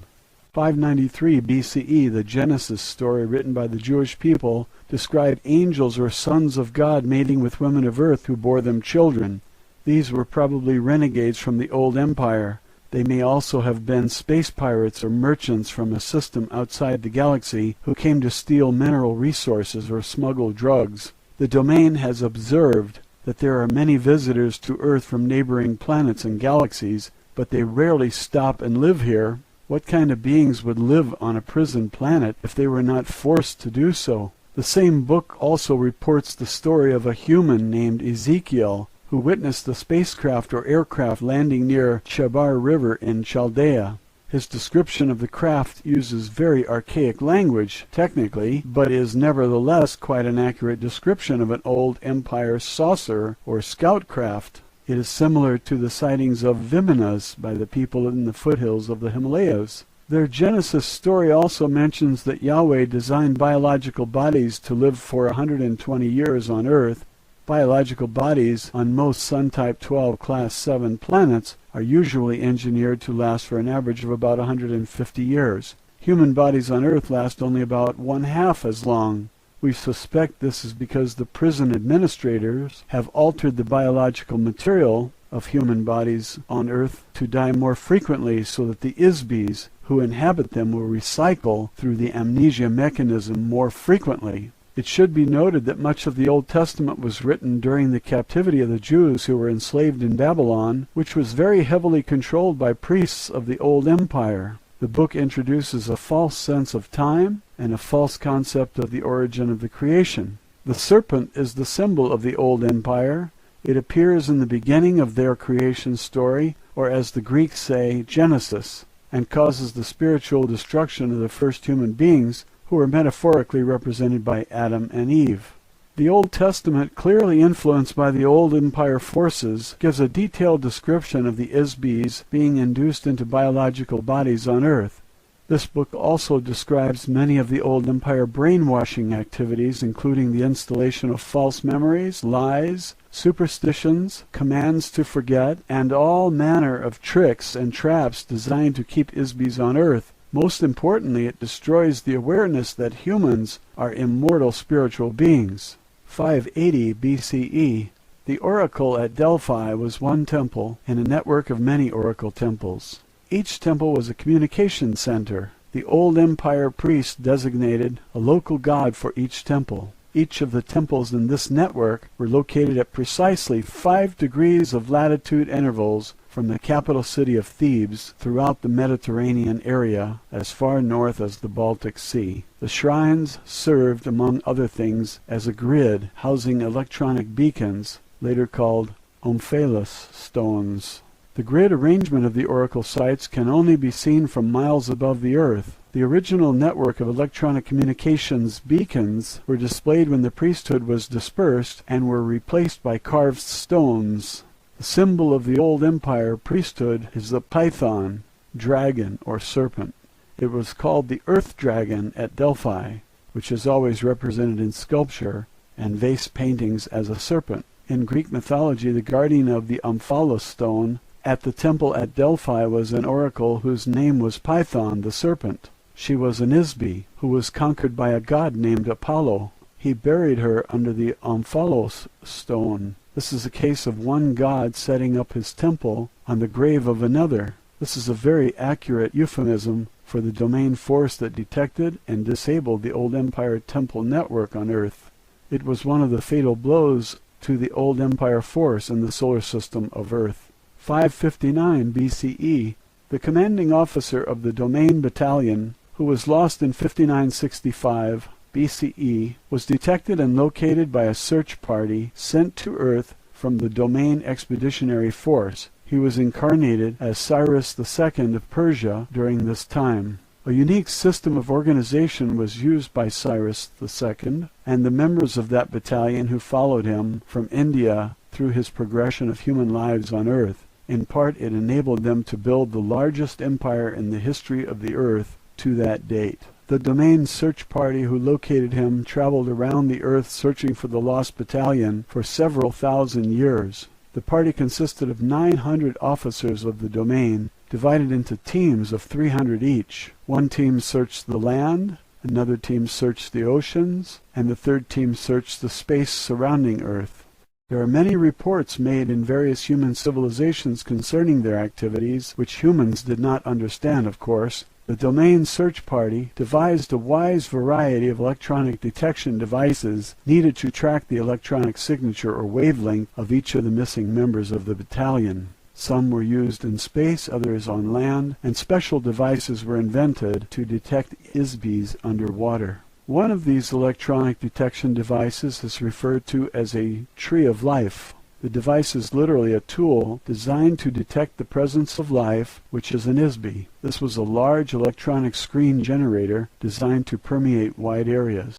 593 BCE, the Genesis story written by the Jewish people, described angels or sons of God mating with women of earth who bore them children. These were probably renegades from the old empire. They may also have been space pirates or merchants from a system outside the galaxy who came to steal mineral resources or smuggle drugs. The domain has observed that there are many visitors to Earth from neighboring planets and galaxies, but they rarely stop and live here. What kind of beings would live on a prison planet if they were not forced to do so? The same book also reports the story of a human named Ezekiel, who witnessed the spacecraft or aircraft landing near Chabar River in Chaldea. His description of the craft uses very archaic language, technically, but is nevertheless quite an accurate description of an old empire saucer or scout craft. It is similar to the sightings of Vimanas by the people in the foothills of the Himalayas. Their Genesis story also mentions that Yahweh designed biological bodies to live for 120 years on Earth. Biological bodies on most Sun-type 12 Class 7 planets are usually engineered to last for an average of about 150 years. Human bodies on Earth last only about one-half as long. We suspect this is because the prison administrators have altered the biological material of human bodies on Earth to die more frequently so that the Isbis who inhabit them will recycle through the amnesia mechanism more frequently. It should be noted that much of the Old Testament was written during the captivity of the Jews who were enslaved in Babylon, which was very heavily controlled by priests of the Old Empire. The book introduces a false sense of time and a false concept of the origin of the creation. The serpent is the symbol of the Old Empire. It appears in the beginning of their creation story, or as the Greeks say, Genesis, and causes the spiritual destruction of the first human beings, who are metaphorically represented by Adam and Eve. The Old Testament, clearly influenced by the Old Empire forces, gives a detailed description of the Isbis being induced into biological bodies on Earth. This book also describes many of the Old Empire brainwashing activities, including the installation of false memories, lies, superstitions, commands to forget, and all manner of tricks and traps designed to keep Isbis on Earth. Most importantly, it destroys the awareness that humans are immortal spiritual beings. 580 BCE. The oracle at Delphi was one temple in a network of many oracle temples. Each temple was a communication center. The Old Empire priests designated a local god for each temple. Each of the temples in this network were located at precisely 5 degrees of latitude intervals from the capital city of Thebes throughout the Mediterranean area as far north as the Baltic Sea. The shrines served, among other things, as a grid housing electronic beacons, later called omphalos stones. The grid arrangement of the oracle sites can only be seen from miles above the Earth. The original network of electronic communications beacons were displayed when the priesthood was dispersed and were replaced by carved stones. The symbol of the Old Empire priesthood is the python, dragon, or serpent. It was called the earth dragon at Delphi, which is always represented in sculpture and vase paintings as a serpent. In Greek mythology, the guardian of the omphalos stone at the temple at Delphi was an oracle whose name was Python the serpent. She was an Isbi who was conquered by a god named Apollo. He buried her under the omphalos stone. This is a case of one god setting up his temple on the grave of another. This is a very accurate euphemism for the domain force that detected and disabled the Old Empire temple network on Earth. It was one of the fatal blows to the Old Empire force in the solar system of Earth. 559 BCE, the commanding officer of the Domain Battalion, who was lost in 5965 BCE, was detected and located by a search party sent to Earth from the Domain Expeditionary Force. He was incarnated as Cyrus II of Persia during this time. A unique system of organization was used by Cyrus II and the members of that battalion who followed him from India through his progression of human lives on Earth. In part, it enabled them to build the largest empire in the history of the Earth to that date. The Domain search party who located him traveled around the Earth searching for the lost battalion for several thousand years. The party consisted of 900 officers of the Domain, divided into teams of 300 each. One team searched the land, another team searched the oceans, and the third team searched the space surrounding Earth. There are many reports made in various human civilizations concerning their activities, which humans did not understand, of course. The Domain Search Party devised a wise variety of electronic detection devices needed to track the electronic signature or wavelength of each of the missing members of the battalion. Some were used in space, others on land, and special devices were invented to detect Isbis underwater. One of these electronic detection devices is referred to as a tree of life. The device is literally a tool designed to detect the presence of life, which is an Isbi. This was a large electronic screen generator designed to permeate wide areas.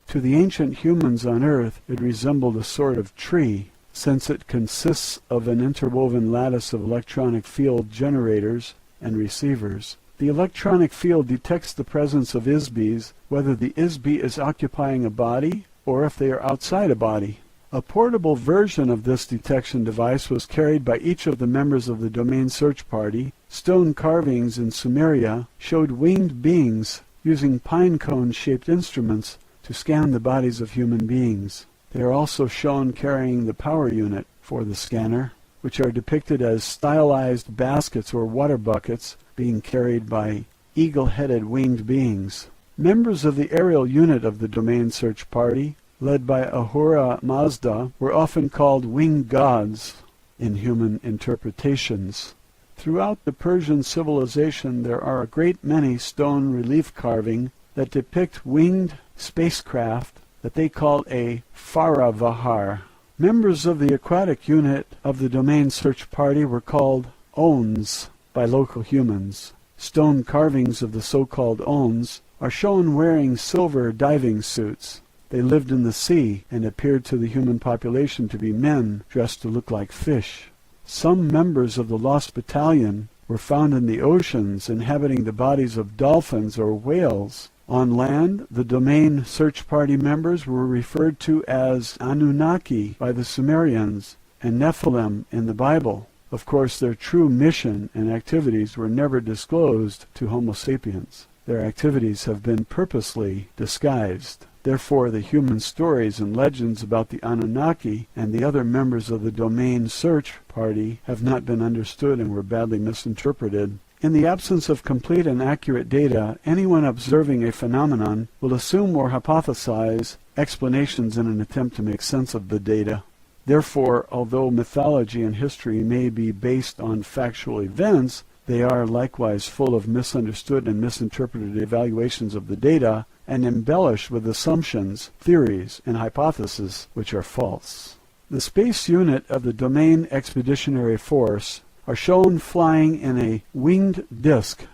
To the ancient humans on Earth, it resembled a sort of tree, since it consists of an interwoven lattice of electronic field generators and receivers. The electronic field detects the presence of ISBs, whether the ISB is occupying a body or if they are outside a body. A portable version of this detection device was carried by each of the members of the Domain Search Party. Stone carvings in Sumeria showed winged beings using pine cone-shaped instruments to scan the bodies of human beings. They are also shown carrying the power unit for the scanner, which are depicted as stylized baskets or water buckets being carried by eagle-headed winged beings. Members of the aerial unit of the Domain Search Party, led by Ahura Mazda, were often called winged gods in human interpretations. Throughout the Persian civilization there are a great many stone relief carving that depict winged spacecraft that they call a Faravahar. Members of the aquatic unit of the Domain Search Party were called Ons by local humans. Stone carvings of the so-called Ons are shown wearing silver diving suits. They lived in the sea and appeared to the human population to be men dressed to look like fish. Some members of the Lost Battalion were found in the oceans inhabiting the bodies of dolphins or whales. On land, the Domain Search Party members were referred to as Anunnaki by the Sumerians and Nephilim in the Bible. Of course, their true mission and activities were never disclosed to Homo sapiens. Their activities have been purposely disguised. Therefore, the human stories and legends about the Anunnaki and the other members of the Domain Search Party have not been understood and were badly misinterpreted. In the absence of complete and accurate data, anyone observing a phenomenon will assume or hypothesize explanations in an attempt to make sense of the data. Therefore, although mythology and history may be based on factual events, they are likewise full of misunderstood and misinterpreted evaluations of the data and embellished with assumptions, theories, and hypotheses which are false. The space unit of the Domain Expeditionary Force are shown flying in a winged disc.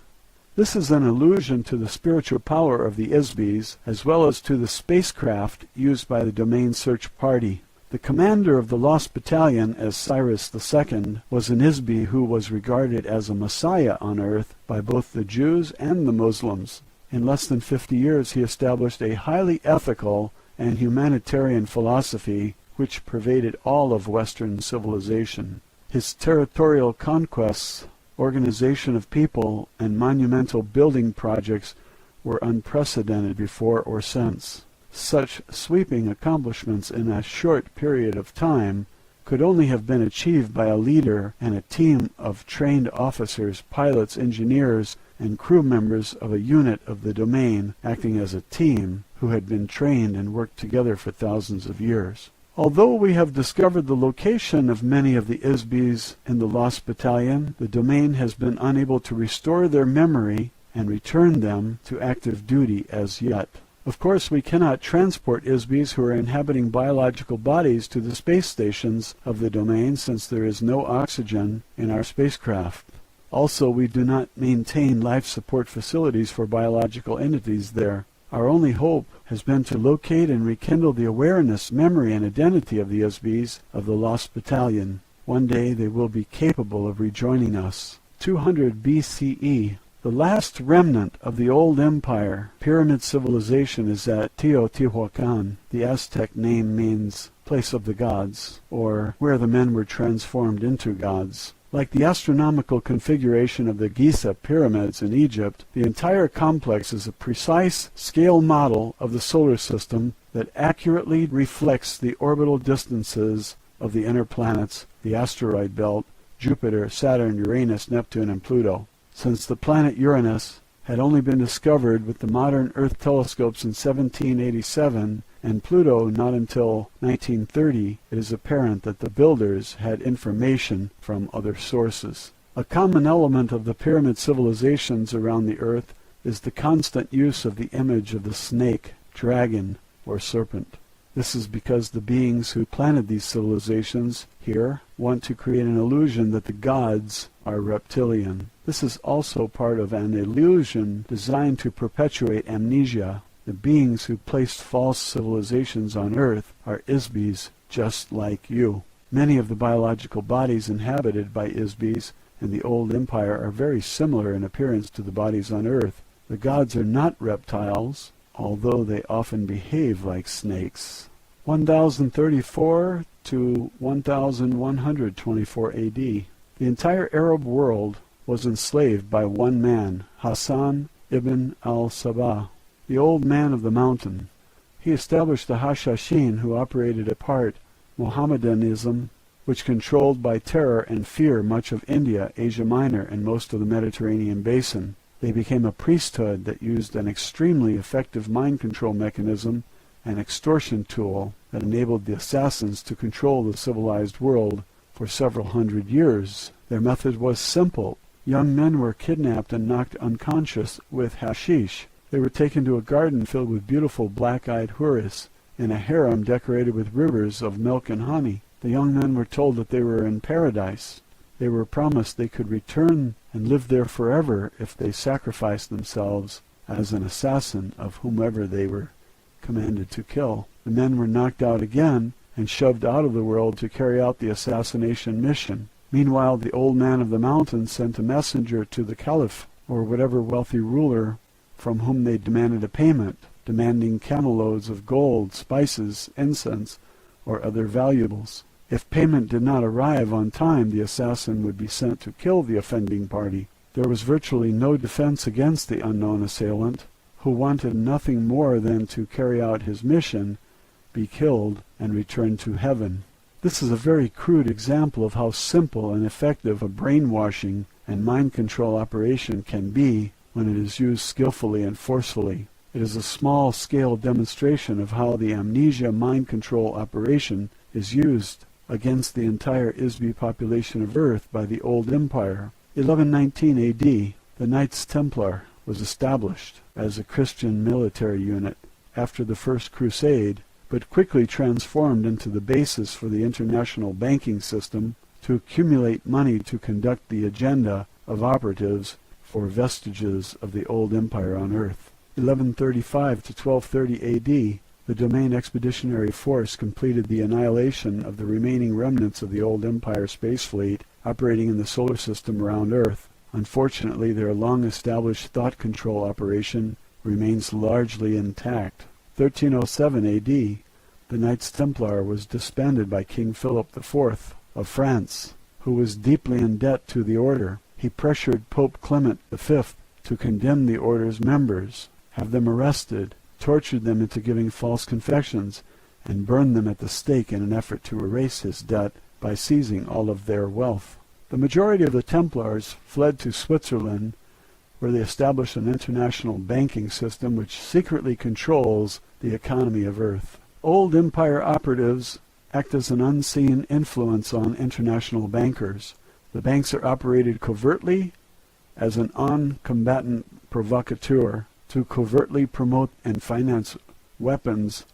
This is an allusion to the spiritual power of the ISBs as well as to the spacecraft used by the Domain Search Party. The commander of the Lost Battalion, as Cyrus II, was an ISB who was regarded as a messiah on Earth by both the Jews and the Muslims. In less than 50 years he established a highly ethical and humanitarian philosophy which pervaded all of Western civilization. His territorial conquests, organization of people, and monumental building projects were unprecedented before or since. Such sweeping accomplishments in a short period of time could only have been achieved by a leader and a team of trained officers, pilots, engineers, and crew members of a unit of the domain acting as a team who had been trained and worked together for thousands of years. Although we have discovered the location of many of the ISBs in the Lost Battalion, the domain has been unable to restore their memory and return them to active duty as yet. Of course, we cannot transport ISBs who are inhabiting biological bodies to the space stations of the domain since there is no oxygen in our spacecraft. Also, we do not maintain life support facilities for biological entities there. Our only hope has been to locate and rekindle the awareness, memory, and identity of the ISBs of the Lost Battalion. One day they will be capable of rejoining us. 200 BCE. The last remnant of the old empire, pyramid civilization, is at Teotihuacan. The Aztec name means place of the gods, or where the men were transformed into gods. Like the astronomical configuration of the Giza pyramids in Egypt, the entire complex is a precise scale model of the solar system that accurately reflects the orbital distances of the inner planets, the asteroid belt, Jupiter, Saturn, Uranus, Neptune, and Pluto. Since the planet Uranus had only been discovered with the modern Earth telescopes in 1787 and Pluto not until 1930, it is apparent that the builders had information from other sources. A common element of the pyramid civilizations around the Earth is the constant use of the image of the snake, dragon, or serpent. This is because the beings who planted these civilizations here want to create an illusion that the gods are reptilian. This is also part of an illusion designed to perpetuate amnesia. The beings who placed false civilizations on Earth are ISBs just like you. Many of the biological bodies inhabited by ISBs and the old empire are very similar in appearance to the bodies on Earth. The gods are not reptiles, although they often behave like snakes. 1034 to 1124 AD. The entire Arab world was enslaved by one man, Hassan ibn al-Sabah, the old man of the mountain. He established the Hashashin, who operated apart Mohammedanism, which controlled by terror and fear much of India, Asia Minor, and most of the Mediterranean basin. They became a priesthood that used an extremely effective mind control mechanism, an extortion tool that enabled the assassins to control the civilized world for several hundred years. Their method was simple. Young men were kidnapped and knocked unconscious with hashish. They were taken to a garden filled with beautiful black-eyed houris, in a harem decorated with rivers of milk and honey. The young men were told that they were in paradise. They were promised they could return and live there forever if they sacrificed themselves as an assassin of whomever they were commanded to kill. The men were knocked out again and shoved out of the world to carry out the assassination mission. Meanwhile, the old man of the mountain sent a messenger to the caliph, or whatever wealthy ruler from whom they demanded a payment, demanding camel-loads of gold, spices, incense, or other valuables. If payment did not arrive on time, the assassin would be sent to kill the offending party. There was virtually no defense against the unknown assailant, who wanted nothing more than to carry out his mission, be killed, and return to heaven. This is a very crude example of how simple and effective a brainwashing and mind control operation can be when it is used skillfully and forcefully. It is a small-scale demonstration of how the amnesia mind control operation is used against the entire Isbi population of Earth by the old empire. 1119 AD, the Knights Templar was established as a Christian military unit after the First Crusade, but quickly transformed into the basis for the international banking system to accumulate money to conduct the agenda of operatives for vestiges of the old empire on Earth. 1135 to 1230 AD, the Domain Expeditionary Force completed the annihilation of the remaining remnants of the old empire space fleet operating in the solar system around Earth. Unfortunately, their long-established thought control operation remains largely intact. 1307 AD, the Knights Templar was disbanded by King Philip IV of France, who was deeply in debt to the order. He pressured Pope Clement V to condemn the order's members, have them arrested, tortured them into giving false confessions, and burned them at the stake in an effort to erase his debt by seizing all of their wealth. The majority of the Templars fled to Switzerland, where they established an international banking system which secretly controls the economy of Earth. Old empire operatives act as an unseen influence on international bankers. The banks are operated covertly as an on-combatant provocateur to covertly promote and finance weapons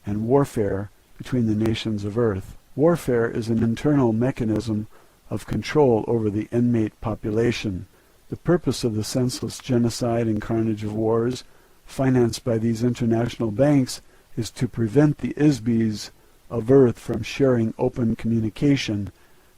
and warfare between the nations of Earth. Warfare is an internal mechanism of control over the inmate population. The purpose of the senseless genocide and carnage of wars financed by these international banks is to prevent the Isbis of Earth from sharing open communication,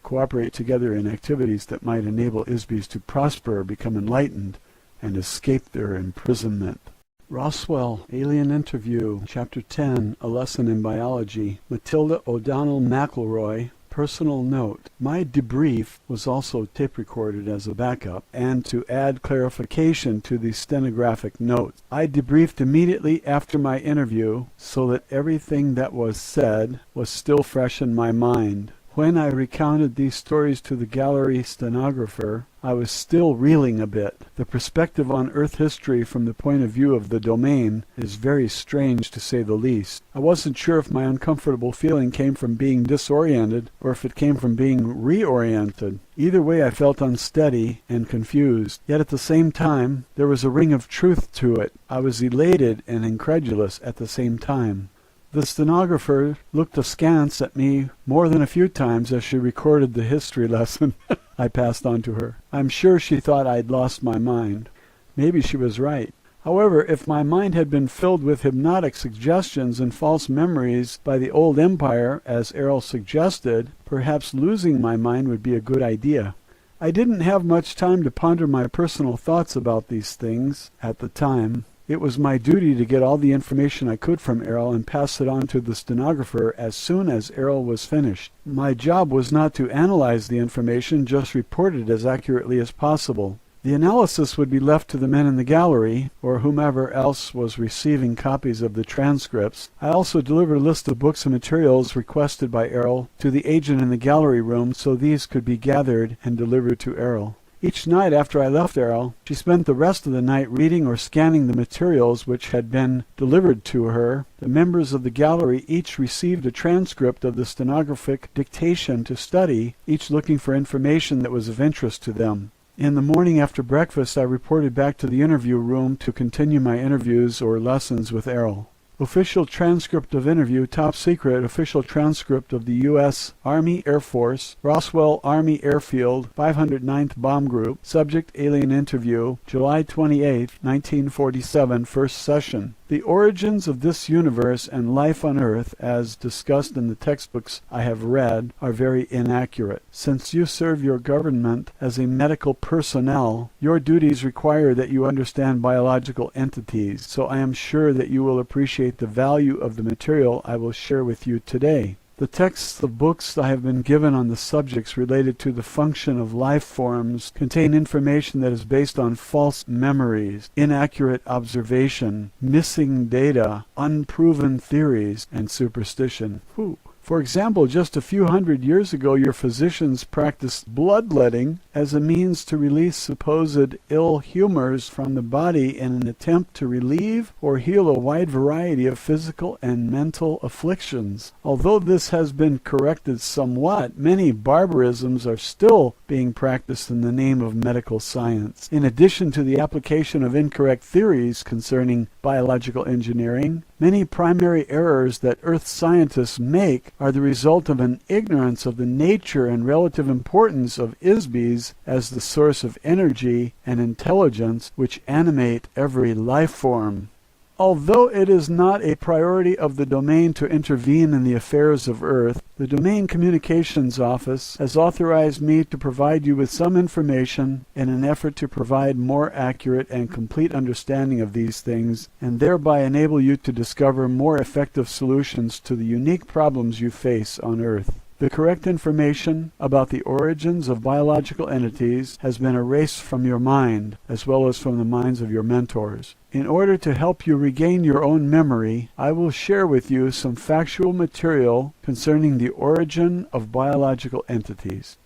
cooperate together in activities that might enable Isbis to prosper, become enlightened, and escape their imprisonment. Roswell, Alien Interview, Chapter 10, A Lesson in Biology. Matilda O'Donnell MacElroy. Personal note: my debrief was also tape recorded as a backup and to add clarification to the stenographic notes. I debriefed immediately after my interview so that everything that was said was still fresh in my mind. When I recounted these stories to the gallery stenographer, I was still reeling a bit. The perspective on Earth history from the point of view of the domain is very strange, to say the least. I wasn't sure if my uncomfortable feeling came from being disoriented or if it came from being reoriented. Either way, I felt unsteady and confused. Yet at the same time, there was a ring of truth to it. I was elated and incredulous at the same time. The stenographer looked askance at me more than a few times as she recorded the history lesson I passed on to her. I'm sure she thought I'd lost my mind. Maybe she was right. However, if my mind had been filled with hypnotic suggestions and false memories by the old empire, as Airl suggested, perhaps losing my mind would be a good idea. I didn't have much time to ponder my personal thoughts about these things at the time. It was my duty to get all the information I could from Airl and pass it on to the stenographer as soon as Airl was finished. My job was not to analyze the information, just report it as accurately as possible. The analysis would be left to the men in the gallery, or whomever else was receiving copies of the transcripts. I also delivered a list of books and materials requested by Airl to the agent in the gallery room, so these could be gathered and delivered to Airl. Each night after I left Airl, she spent the rest of the night reading or scanning the materials which had been delivered to her. The members of the gallery each received a transcript of the stenographic dictation to study, each looking for information that was of interest to them. In the morning after breakfast, I reported back to the interview room to continue my interviews or lessons with Airl. Official transcript of interview, top secret, official transcript of the U.S. Army Air Force, Roswell Army Airfield, 509th Bomb Group, subject alien interview, July 28, 1947, first session. The origins of this universe and life on Earth, as discussed in the textbooks I have read, are very inaccurate. Since you serve your government as a medical personnel, your duties require that you understand biological entities, so I am sure that you will appreciate the value of the material I will share with you today. The texts of books I have been given on the subjects related to the function of life forms contain information that is based on false memories, inaccurate observation, missing data, unproven theories, and superstition. For example, just a few hundred years ago, your physicians practiced bloodletting as a means to release supposed ill humors from the body in an attempt to relieve or heal a wide variety of physical and mental afflictions. Although this has been corrected somewhat, many barbarisms are still being practiced in the name of medical science. In addition to the application of incorrect theories concerning biological engineering, many primary errors that Earth scientists make are the result of an ignorance of the nature and relative importance of ISBs as the source of energy and intelligence which animate every life form. Although it is not a priority of the domain to intervene in the affairs of Earth, the Domain Communications Office has authorized me to provide you with some information in an effort to provide more accurate and complete understanding of these things, and thereby enable you to discover more effective solutions to the unique problems you face on Earth. The correct information about the origins of biological entities has been erased from your mind, as well as from the minds of your mentors. In order to help you regain your own memory, I will share with you some factual material concerning the origin of biological entities.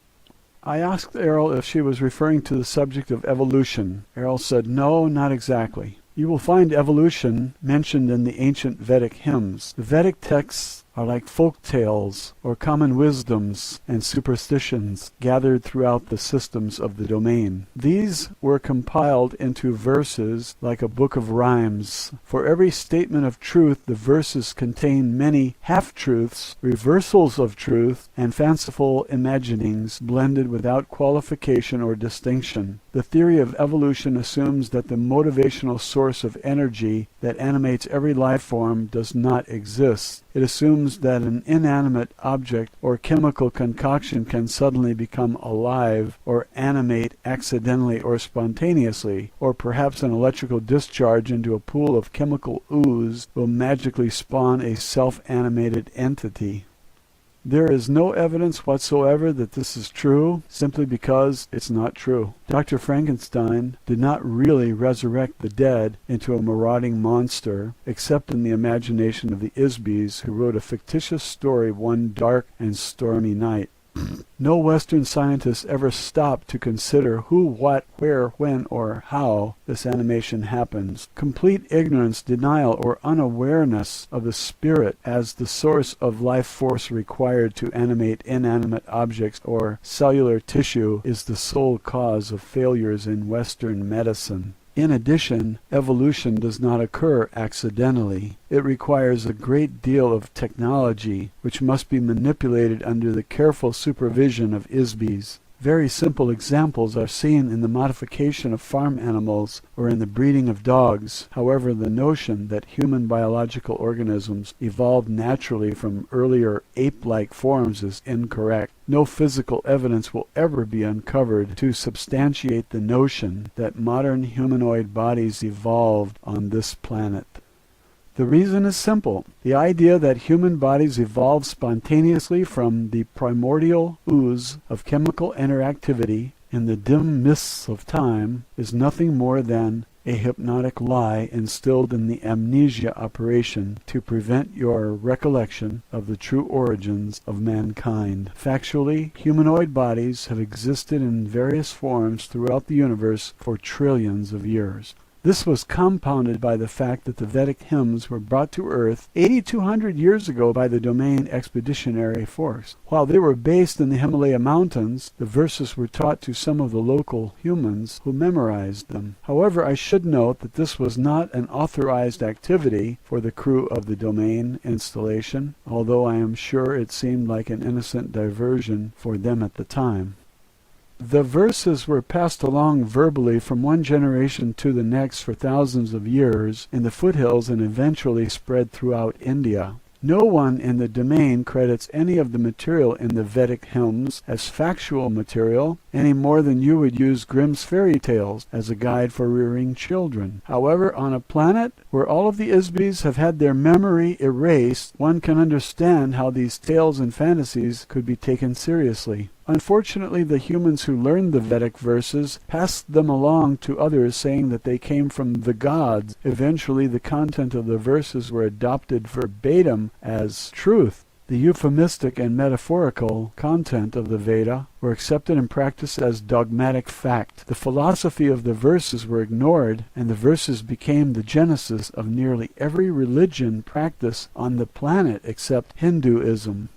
I asked Airl if she was referring to the subject of evolution. Airl said, "No, not exactly." You will find evolution mentioned in the ancient Vedic hymns. The Vedic texts are like folk tales or common wisdoms and superstitions gathered throughout the systems of the domain. These were compiled into verses like a book of rhymes. For every statement of truth, the verses contain many half-truths, reversals of truth, and fanciful imaginings blended without qualification or distinction. The theory of evolution assumes that the motivational source of energy that animates every life form does not exist. It assumes that an inanimate object or chemical concoction can suddenly become alive or animate accidentally or spontaneously, or perhaps an electrical discharge into a pool of chemical ooze will magically spawn a self-animated entity. There is no evidence whatsoever that this is true, simply because it's not true. Dr. Frankenstein did not really resurrect the dead into a marauding monster, except in the imagination of the Isbys, who wrote a fictitious story one dark and stormy night. No Western scientist ever stopped to consider who, what, where, when, or how this animation happens. Complete ignorance, denial, or unawareness of the spirit as the source of life force required to animate inanimate objects or cellular tissue is the sole cause of failures in Western medicine. In addition, evolution does not occur accidentally. It requires a great deal of technology, which must be manipulated under the careful supervision of ISBs. Very simple examples are seen in the modification of farm animals or in the breeding of dogs. However, the notion that human biological organisms evolved naturally from earlier ape-like forms is incorrect. No physical evidence will ever be uncovered to substantiate the notion that modern humanoid bodies evolved on this planet. The reason is simple. The idea that human bodies evolved spontaneously from the primordial ooze of chemical interactivity in the dim mists of time is nothing more than a hypnotic lie instilled in the amnesia operation to prevent your recollection of the true origins of mankind. Factually, humanoid bodies have existed in various forms throughout the universe for trillions of years. This was compounded by the fact that the Vedic hymns were brought to Earth 8,200 years ago by the Domain Expeditionary Force. While they were based in the Himalaya Mountains, the verses were taught to some of the local humans who memorized them. However, I should note that this was not an authorized activity for the crew of the Domain installation, although I am sure it seemed like an innocent diversion for them at the time. The verses were passed along verbally from one generation to the next for thousands of years in the foothills and eventually spread throughout India. No one in the domain credits any of the material in the Vedic hymns as factual material any more than you would use Grimm's fairy tales as a guide for rearing children. However, on a planet where all of the Isbys have had their memory erased, one can understand how these tales and fantasies could be taken seriously. Unfortunately, the humans who learned the Vedic verses passed them along to others, saying that they came from the gods. Eventually, the content of the verses were adopted verbatim as truth. The euphemistic and metaphorical content of the Veda were accepted and practiced as dogmatic fact. The philosophy of the verses were ignored, and the verses became the genesis of nearly every religion practiced on the planet except Hinduism.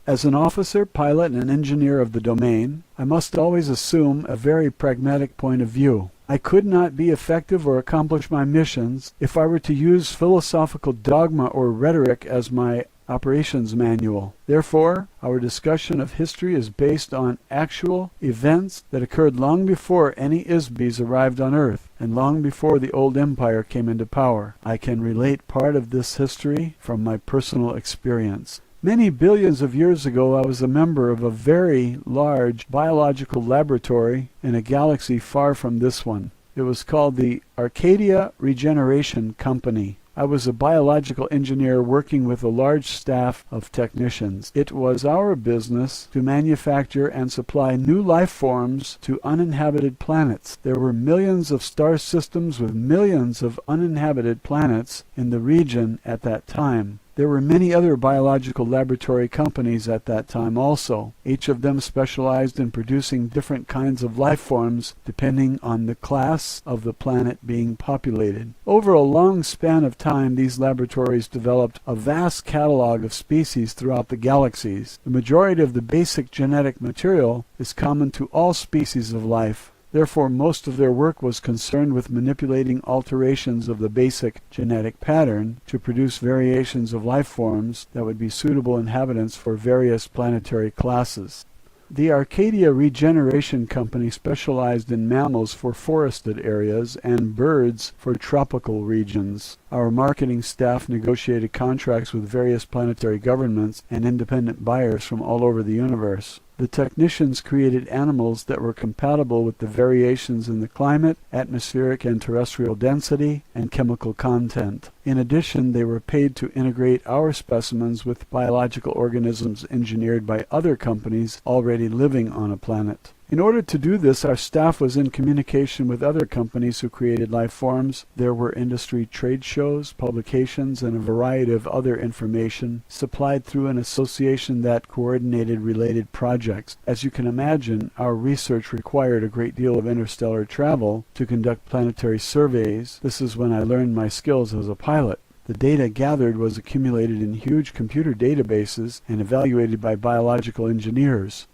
As an officer, pilot, and engineer of the domain, I must always assume a very pragmatic point of view. I could not be effective or accomplish my missions if I were to use philosophical dogma or rhetoric as my operations manual. Therefore, our discussion of history is based on actual events that occurred long before any Isbys arrived on Earth, and long before the old empire came into power. I can relate part of this history from my personal experience. Many billions of years ago, I was a member of a very large biological laboratory in a galaxy far from this one. It was called the Arcadia Regeneration Company. I was a biological engineer working with a large staff of technicians. It was our business to manufacture and supply new life forms to uninhabited planets. There were millions of star systems with millions of uninhabited planets in the region at that time. There were many other biological laboratory companies at that time also. Each of them specialized in producing different kinds of life forms depending on the class of the planet being populated. Over a long span of time, these laboratories developed a vast catalog of species throughout the galaxies. The majority of the basic genetic material is common to all species of life. Therefore, most of their work was concerned with manipulating alterations of the basic genetic pattern to produce variations of life forms that would be suitable inhabitants for various planetary classes. The Arcadia Regeneration Company specialized in mammals for forested areas and birds for tropical regions. Our marketing staff negotiated contracts with various planetary governments and independent buyers from all over the universe. The technicians created animals that were compatible with the variations in the climate, atmospheric and terrestrial density, and chemical content. In addition, they were paid to integrate our specimens with biological organisms engineered by other companies already living on a planet. In order to do this, our staff was in communication with other companies who created life forms. There were industry trade shows, publications, and a variety of other information supplied through an association that coordinated related projects. As you can imagine, our research required a great deal of interstellar travel to conduct planetary surveys. This is when I learned my skills as a pilot. The data gathered was accumulated in huge computer databases and evaluated by biological engineers.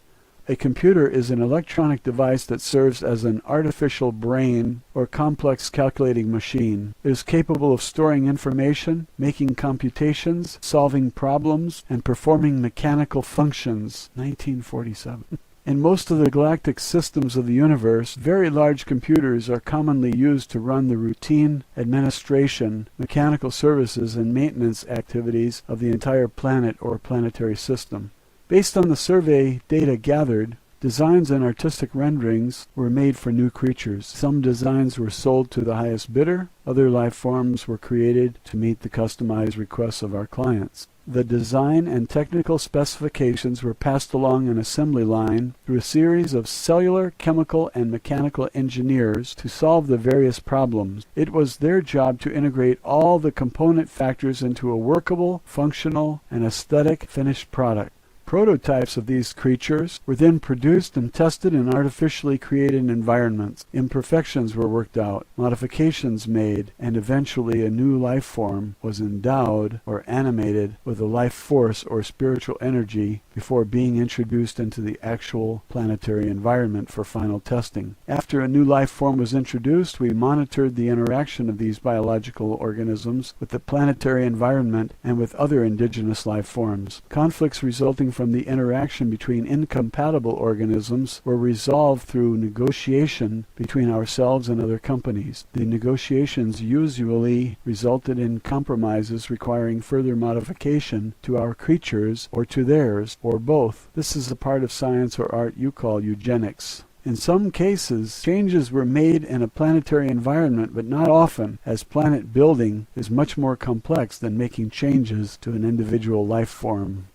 A computer is an electronic device that serves as an artificial brain or complex calculating machine. It is capable of storing information, making computations, solving problems, and performing mechanical functions. 1947. In most of the galactic systems of the universe, very large computers are commonly used to run the routine administration, mechanical services, and maintenance activities of the entire planet or planetary system. Based on the survey data gathered, designs and artistic renderings were made for new creatures. Some designs were sold to the highest bidder. Other life forms were created to meet the customized requests of our clients. The design and technical specifications were passed along an assembly line through a series of cellular, chemical, and mechanical engineers to solve the various problems. It was their job to integrate all the component factors into a workable, functional, and aesthetic finished product. Prototypes of these creatures were then produced and tested in artificially created environments. Imperfections were worked out, modifications made, and eventually a new life form was endowed or animated with a life force or spiritual energy before being introduced into the actual planetary environment for final testing. After a new life form was introduced, we monitored the interaction of these biological organisms with the planetary environment and with other indigenous life forms. Conflicts resulting from the interaction between incompatible organisms were resolved through negotiation between ourselves and other companies. The negotiations usually resulted in compromises requiring further modification to our creatures or to theirs, or both. This is a part of science or art you call eugenics. In some cases, changes were made in a planetary environment, but not often, as planet building is much more complex than making changes to an individual life form.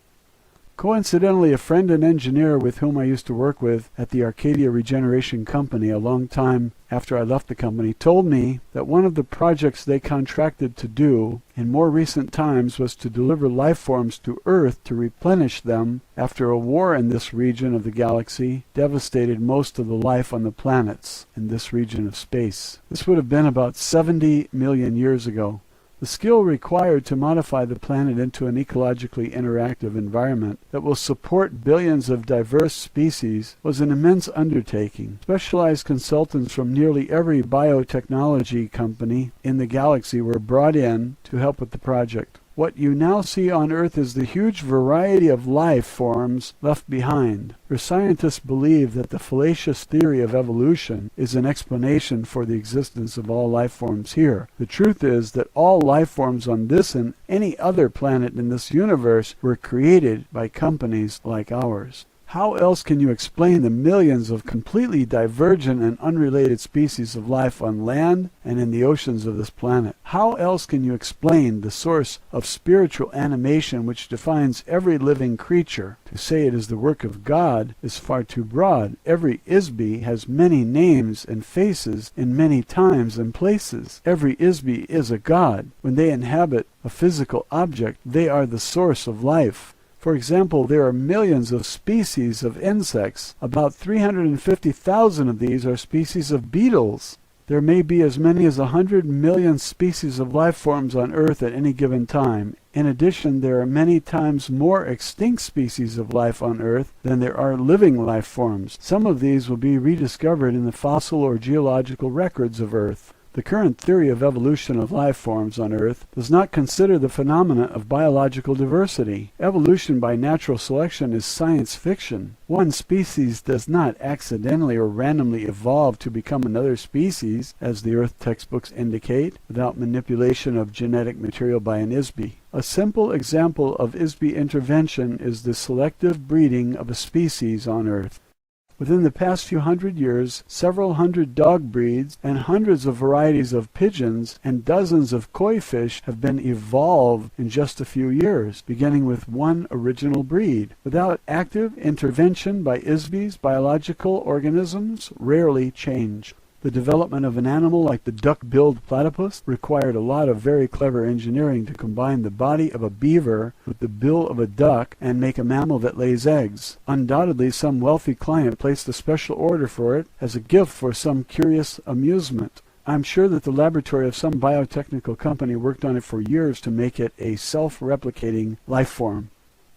Coincidentally, a friend and engineer with whom I used to work with at the Arcadia Regeneration Company a long time after I left the company told me that one of the projects they contracted to do in more recent times was to deliver life forms to Earth to replenish them after a war in this region of the galaxy devastated most of the life on the planets in this region of space. This would have been about 70 million years ago. The skill required to modify the planet into an ecologically interactive environment that will support billions of diverse species was an immense undertaking. Specialized consultants from nearly every biotechnology company in the galaxy were brought in to help with the project. What you now see on Earth is the huge variety of life forms left behind. Your scientists believe that the fallacious theory of evolution is an explanation for the existence of all life forms here. The truth is that all life forms on this and any other planet in this universe were created by companies like ours. How else can you explain the millions of completely divergent and unrelated species of life on land and in the oceans of this planet? How else can you explain the source of spiritual animation which defines every living creature? To say it is the work of God is far too broad. Every Isby has many names and faces in many times and places. Every Isby is a god. When they inhabit a physical object, they are the source of life. For example, there are millions of species of insects. About 350,000 of these are species of beetles. There may be as many as 100 million species of life forms on Earth at any given time. In addition, there are many times more extinct species of life on Earth than there are living life forms. Some of these will be rediscovered in the fossil or geological records of Earth. The current theory of evolution of life forms on Earth does not consider the phenomena of biological diversity. Evolution by natural selection is science fiction. One species does not accidentally or randomly evolve to become another species, as the Earth textbooks indicate, without manipulation of genetic material by an Isby. A simple example of Isby intervention is the selective breeding of a species on Earth. Within the past few hundred years, several hundred dog breeds and hundreds of varieties of pigeons and dozens of koi fish have been evolved in just a few years, beginning with one original breed. Without active intervention by Isbys, biological organisms rarely change. The development of an animal like the duck-billed platypus required a lot of very clever engineering to combine the body of a beaver with the bill of a duck and make a mammal that lays eggs. Undoubtedly, some wealthy client placed a special order for it as a gift for some curious amusement. I'm sure that the laboratory of some biotechnical company worked on it for years to make it a self-replicating life form.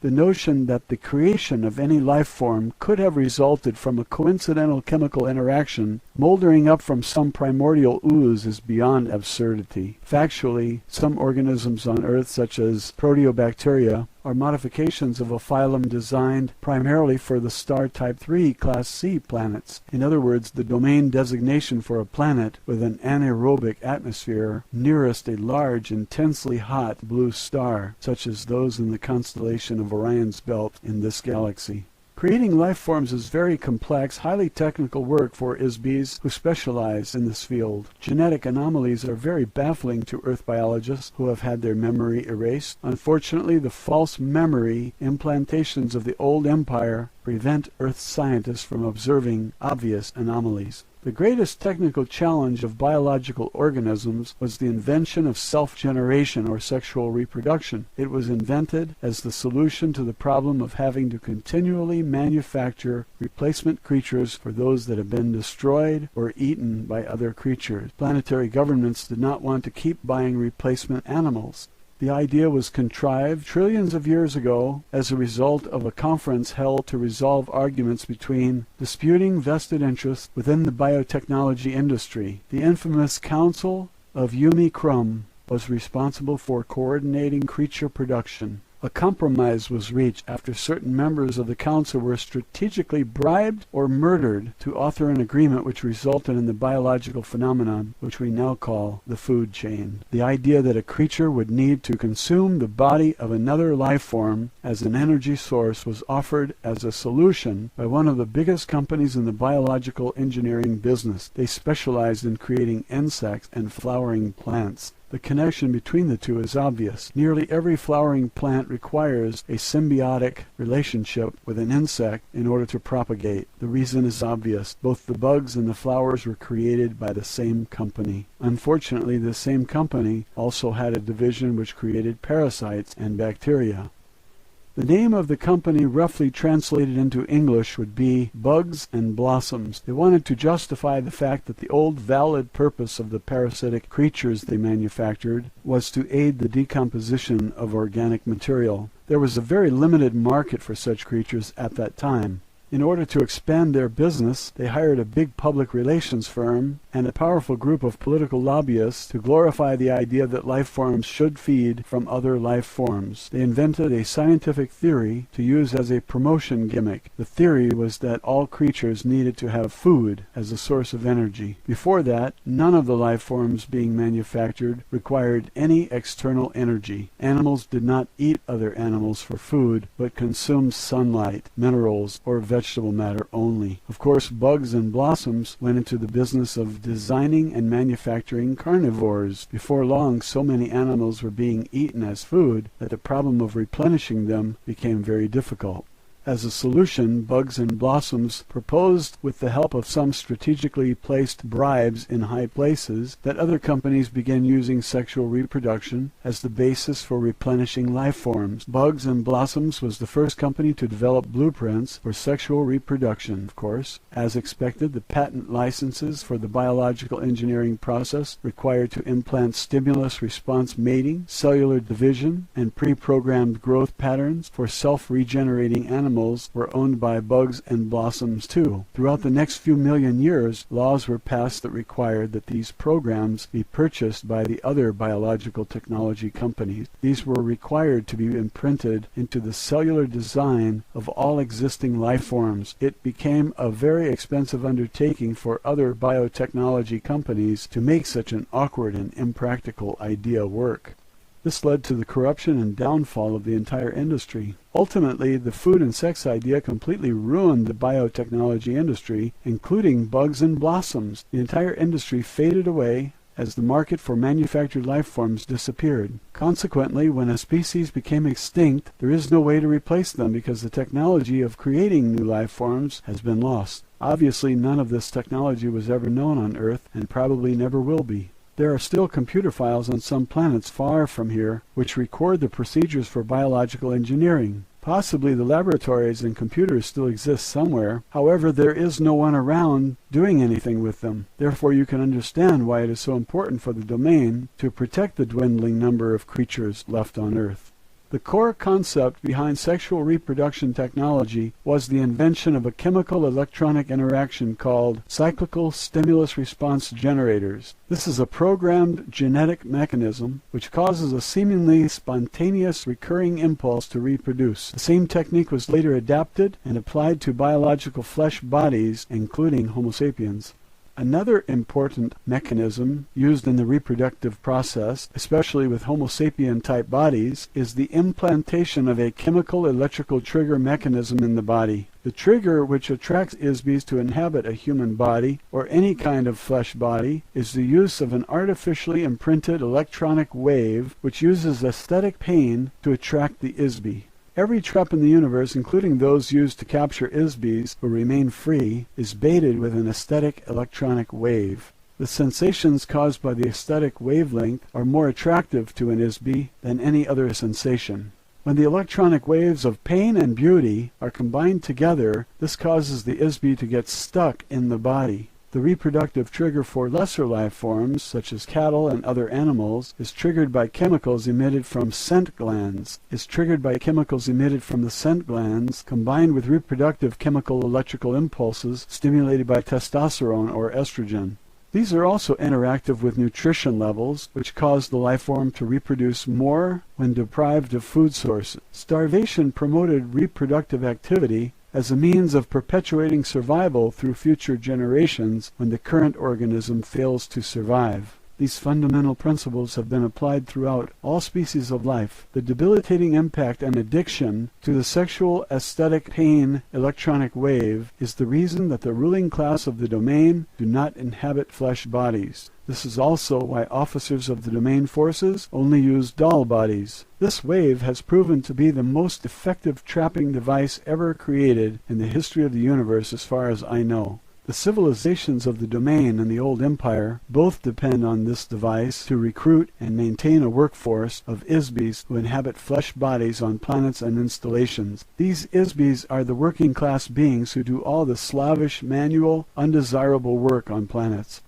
The notion that the creation of any life form could have resulted from a coincidental chemical interaction moldering up from some primordial ooze is beyond absurdity. Factually, some organisms on Earth, such as proteobacteria, are modifications of a phylum designed primarily for the star Type 3 Class C planets. In other words, the domain designation for a planet with an anaerobic atmosphere nearest a large, intensely hot blue star, such as those in the constellation of Orion's belt in this galaxy. Creating life forms is very complex, highly technical work for ISBs who specialize in this field. Genetic anomalies are very baffling to Earth biologists who have had their memory erased. Unfortunately, the false memory implantations of the old empire prevent Earth scientists from observing obvious anomalies. The greatest technical challenge of biological organisms was the invention of self-generation or sexual reproduction. It was invented as the solution to the problem of having to continually manufacture replacement creatures for those that have been destroyed or eaten by other creatures. Planetary governments did not want to keep buying replacement animals. The idea was contrived trillions of years ago as a result of a conference held to resolve arguments between disputing vested interests within the biotechnology industry. The infamous Council of Yumi Krum was responsible for coordinating creature production. A compromise was reached after certain members of the council were strategically bribed or murdered to author an agreement which resulted in the biological phenomenon which we now call the food chain. The idea that a creature would need to consume the body of another life form as an energy source was offered as a solution by one of the biggest companies in the biological engineering business. They specialized in creating insects and flowering plants. The connection between the two is obvious. Nearly every flowering plant requires a symbiotic relationship with an insect in order to propagate. The reason is obvious. Both the bugs and the flowers were created by the same company. Unfortunately, the same company also had a division which created parasites and bacteria. The name of the company, roughly translated into English, would be Bugs and Blossoms. They wanted to justify the fact that the old valid purpose of the parasitic creatures they manufactured was to aid the decomposition of organic material. There was a very limited market for such creatures at that time. In order to expand their business, they hired a big public relations firm and a powerful group of political lobbyists to glorify the idea that life forms should feed from other life forms. They invented a scientific theory to use as a promotion gimmick. The theory was that all creatures needed to have food as a source of energy. Before that, none of the life forms being manufactured required any external energy. Animals did not eat other animals for food, but consumed sunlight, minerals, or vegetable matter only. Of course, Bugs and Blossoms went into the business of designing and manufacturing carnivores. Before long, so many animals were being eaten as food that the problem of replenishing them became very difficult. As a solution, Bugs and Blossoms proposed, with the help of some strategically placed bribes in high places, that other companies begin using sexual reproduction as the basis for replenishing life forms. Bugs and Blossoms was the first company to develop blueprints for sexual reproduction, of course. As expected, the patent licenses for the biological engineering process required to implant stimulus-response mating, cellular division, and pre-programmed growth patterns for self-regenerating animals were owned by Bugs and Blossoms too. Throughout the next few million years, laws were passed that required that these programs be purchased by the other biological technology companies. These were required to be imprinted into the cellular design of all existing life forms. It became a very expensive undertaking for other biotechnology companies to make such an awkward and impractical idea work. This led to the corruption and downfall of the entire industry. Ultimately, the food and sex idea completely ruined the biotechnology industry, including Bugs and Blossoms. The entire industry faded away as the market for manufactured life forms disappeared. Consequently, when a species became extinct, there is no way to replace them because the technology of creating new life forms has been lost. Obviously, none of this technology was ever known on Earth and probably never will be. There are still computer files on some planets far from here which record the procedures for biological engineering. Possibly the laboratories and computers still exist somewhere. However, there is no one around doing anything with them. Therefore, you can understand why it is so important for the domain to protect the dwindling number of creatures left on Earth. The core concept behind sexual reproduction technology was the invention of a chemical-electronic interaction called cyclical stimulus response generators. This is a programmed genetic mechanism which causes a seemingly spontaneous recurring impulse to reproduce. The same technique was later adapted and applied to biological flesh bodies, including Homo sapiens. Another important mechanism used in the reproductive process, especially with Homo sapien-type bodies, is the implantation of a chemical electrical trigger mechanism in the body. The trigger which attracts ISBs to inhabit a human body, or any kind of flesh body, is the use of an artificially imprinted electronic wave which uses aesthetic pain to attract the ISB. Every trap in the universe, including those used to capture ISBs who remain free, is baited with an aesthetic electronic wave. The sensations caused by the aesthetic wavelength are more attractive to an ISB than any other sensation. When the electronic waves of pain and beauty are combined together, this causes the ISB to get stuck in the body. The reproductive trigger for lesser life forms, such as cattle and other animals, is triggered by chemicals emitted from scent glands. The scent glands, combined with reproductive chemical electrical impulses stimulated by testosterone or estrogen. These are also interactive with nutrition levels, which cause the life form to reproduce more when deprived of food sources. Starvation promoted reproductive activity as a means of perpetuating survival through future generations when the current organism fails to survive. These fundamental principles have been applied throughout all species of life. The debilitating impact and addiction to the sexual aesthetic pain electronic wave is the reason that the ruling class of the domain do not inhabit flesh bodies. This is also why officers of the domain forces only use doll bodies. This wave has proven to be the most effective trapping device ever created in the history of the universe as far as I know. The civilizations of the domain and the old empire both depend on this device to recruit and maintain a workforce of ISBs who inhabit flesh bodies on planets and installations. These ISBs are the working class beings who do all the slavish, manual, undesirable work on planets.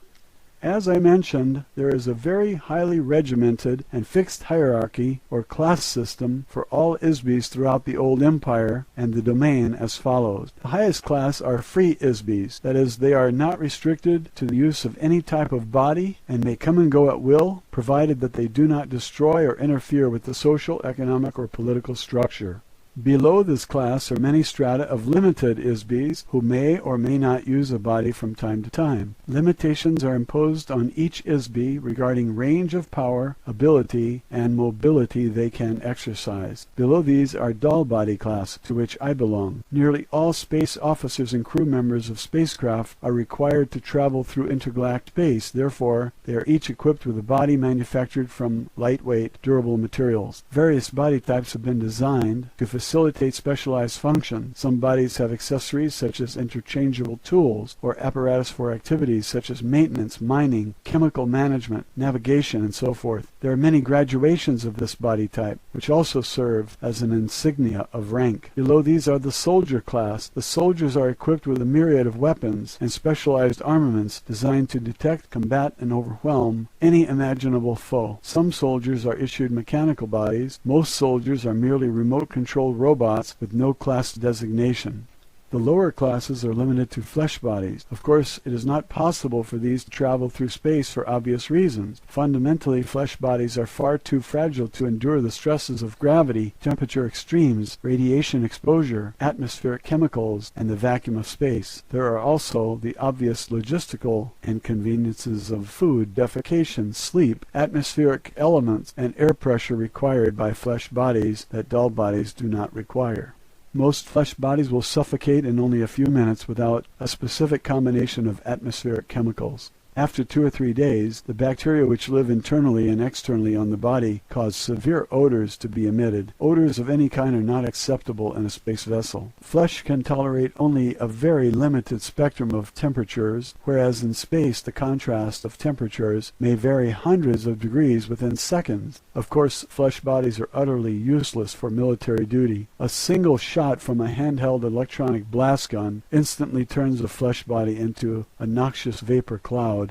As I mentioned, there is a very highly regimented and fixed hierarchy or class system for all ISBs throughout the old empire and the domain as follows. The highest class are free ISBs, that is, they are not restricted to the use of any type of body and may come and go at will, provided that they do not destroy or interfere with the social, economic, or political structure. Below this class are many strata of limited ISBs who may or may not use a body from time to time. Limitations are imposed on each ISB regarding range of power, ability, and mobility they can exercise. Below these are doll body class, to which I belong. Nearly all space officers and crew members of spacecraft are required to travel through intergalactic space. Therefore, they are each equipped with a body manufactured from lightweight, durable materials. Various body types have been designed to facilitate specialized functions. Some bodies have accessories such as interchangeable tools or apparatus for activities such as maintenance, mining, chemical management, navigation, and so forth. There are many graduations of this body type, which also serve as an insignia of rank. Below these are the soldier class. The soldiers are equipped with a myriad of weapons and specialized armaments designed to detect, combat, and overwhelm any imaginable foe. Some soldiers are issued mechanical bodies. Most soldiers are merely remote-controlled robots with no class designation. The lower classes are limited to flesh bodies. Of course, it is not possible for these to travel through space for obvious reasons. Fundamentally, flesh bodies are far too fragile to endure the stresses of gravity, temperature extremes, radiation exposure, atmospheric chemicals, and the vacuum of space. There are also the obvious logistical inconveniences of food, defecation, sleep, atmospheric elements, and air pressure required by flesh bodies that doll bodies do not require. Most flesh bodies will suffocate in only a few minutes without a specific combination of atmospheric chemicals. After 2 or 3 days, the bacteria which live internally and externally on the body cause severe odors to be emitted. Odors of any kind are not acceptable in a space vessel. Flesh can tolerate only a very limited spectrum of temperatures, whereas in space the contrast of temperatures may vary hundreds of degrees within seconds. Of course, flesh bodies are utterly useless for military duty. A single shot from a handheld electronic blast gun instantly turns a flesh body into a noxious vapor cloud.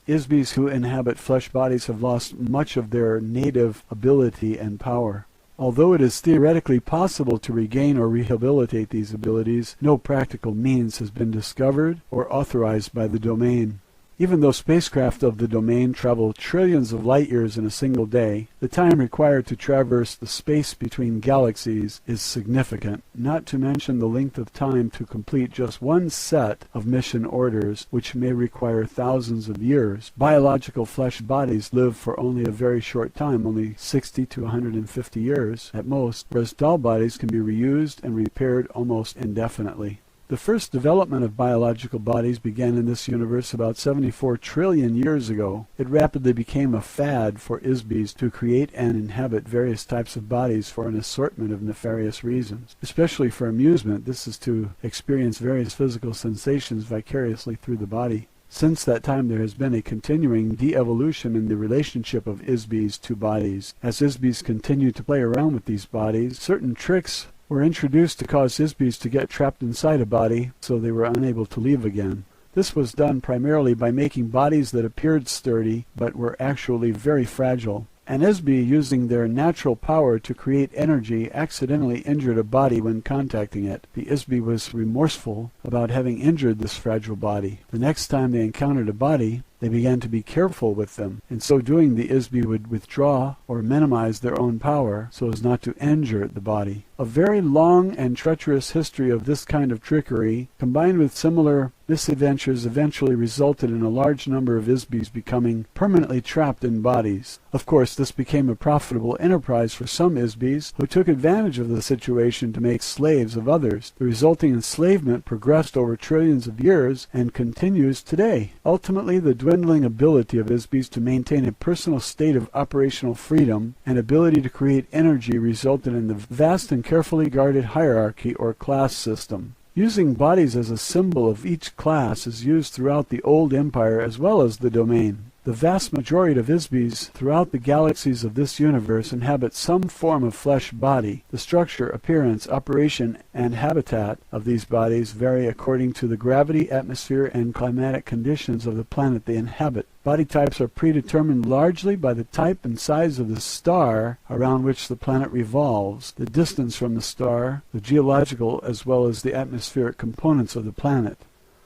ISBs who inhabit flesh bodies have lost much of their native ability and power. Although it is theoretically possible to regain or rehabilitate these abilities, no practical means has been discovered or authorized by the domain. Even though spacecraft of the domain travel trillions of light years in a single day, the time required to traverse the space between galaxies is significant, not to mention the length of time to complete just one set of mission orders, which may require thousands of years. Biological flesh bodies live for only a very short time, only 60 to 150 years at most, whereas doll bodies can be reused and repaired almost indefinitely. The first development of biological bodies began in this universe about 74 trillion years ago. It rapidly became a fad for ISBEs to create and inhabit various types of bodies for an assortment of nefarious reasons. Especially for amusement, this is to experience various physical sensations vicariously through the body. Since that time there has been a continuing de-evolution in the relationship of ISBEs to bodies. As ISBEs continue to play around with these bodies, certain tricks were introduced to cause ISBEs to get trapped inside a body so they were unable to leave again. This was done primarily by making bodies that appeared sturdy but were actually very fragile. An ISBE, using their natural power to create energy, accidentally injured a body when contacting it. The ISBE was remorseful about having injured this fragile body. The next time they encountered a body, they began to be careful with them. In so doing, the ISBE would withdraw or minimize their own power so as not to injure the body. A very long and treacherous history of this kind of trickery, combined with similar misadventures, eventually resulted in a large number of ISBEs becoming permanently trapped in bodies. Of course, this became a profitable enterprise for some ISBEs who took advantage of the situation to make slaves of others. The resulting enslavement progressed over trillions of years and continues today. Ultimately, the dwindling ability of ISBEs to maintain a personal state of operational freedom and ability to create energy resulted in the vast and carefully guarded hierarchy or class system. Using bodies as a symbol of each class is used throughout the old empire as well as the domain. The vast majority of ISBEs throughout the galaxies of this universe inhabit some form of flesh body. The structure, appearance, operation, and habitat of these bodies vary according to the gravity, atmosphere, and climatic conditions of the planet they inhabit. Body types are predetermined largely by the type and size of the star around which the planet revolves, the distance from the star, the geological as well as the atmospheric components of the planet.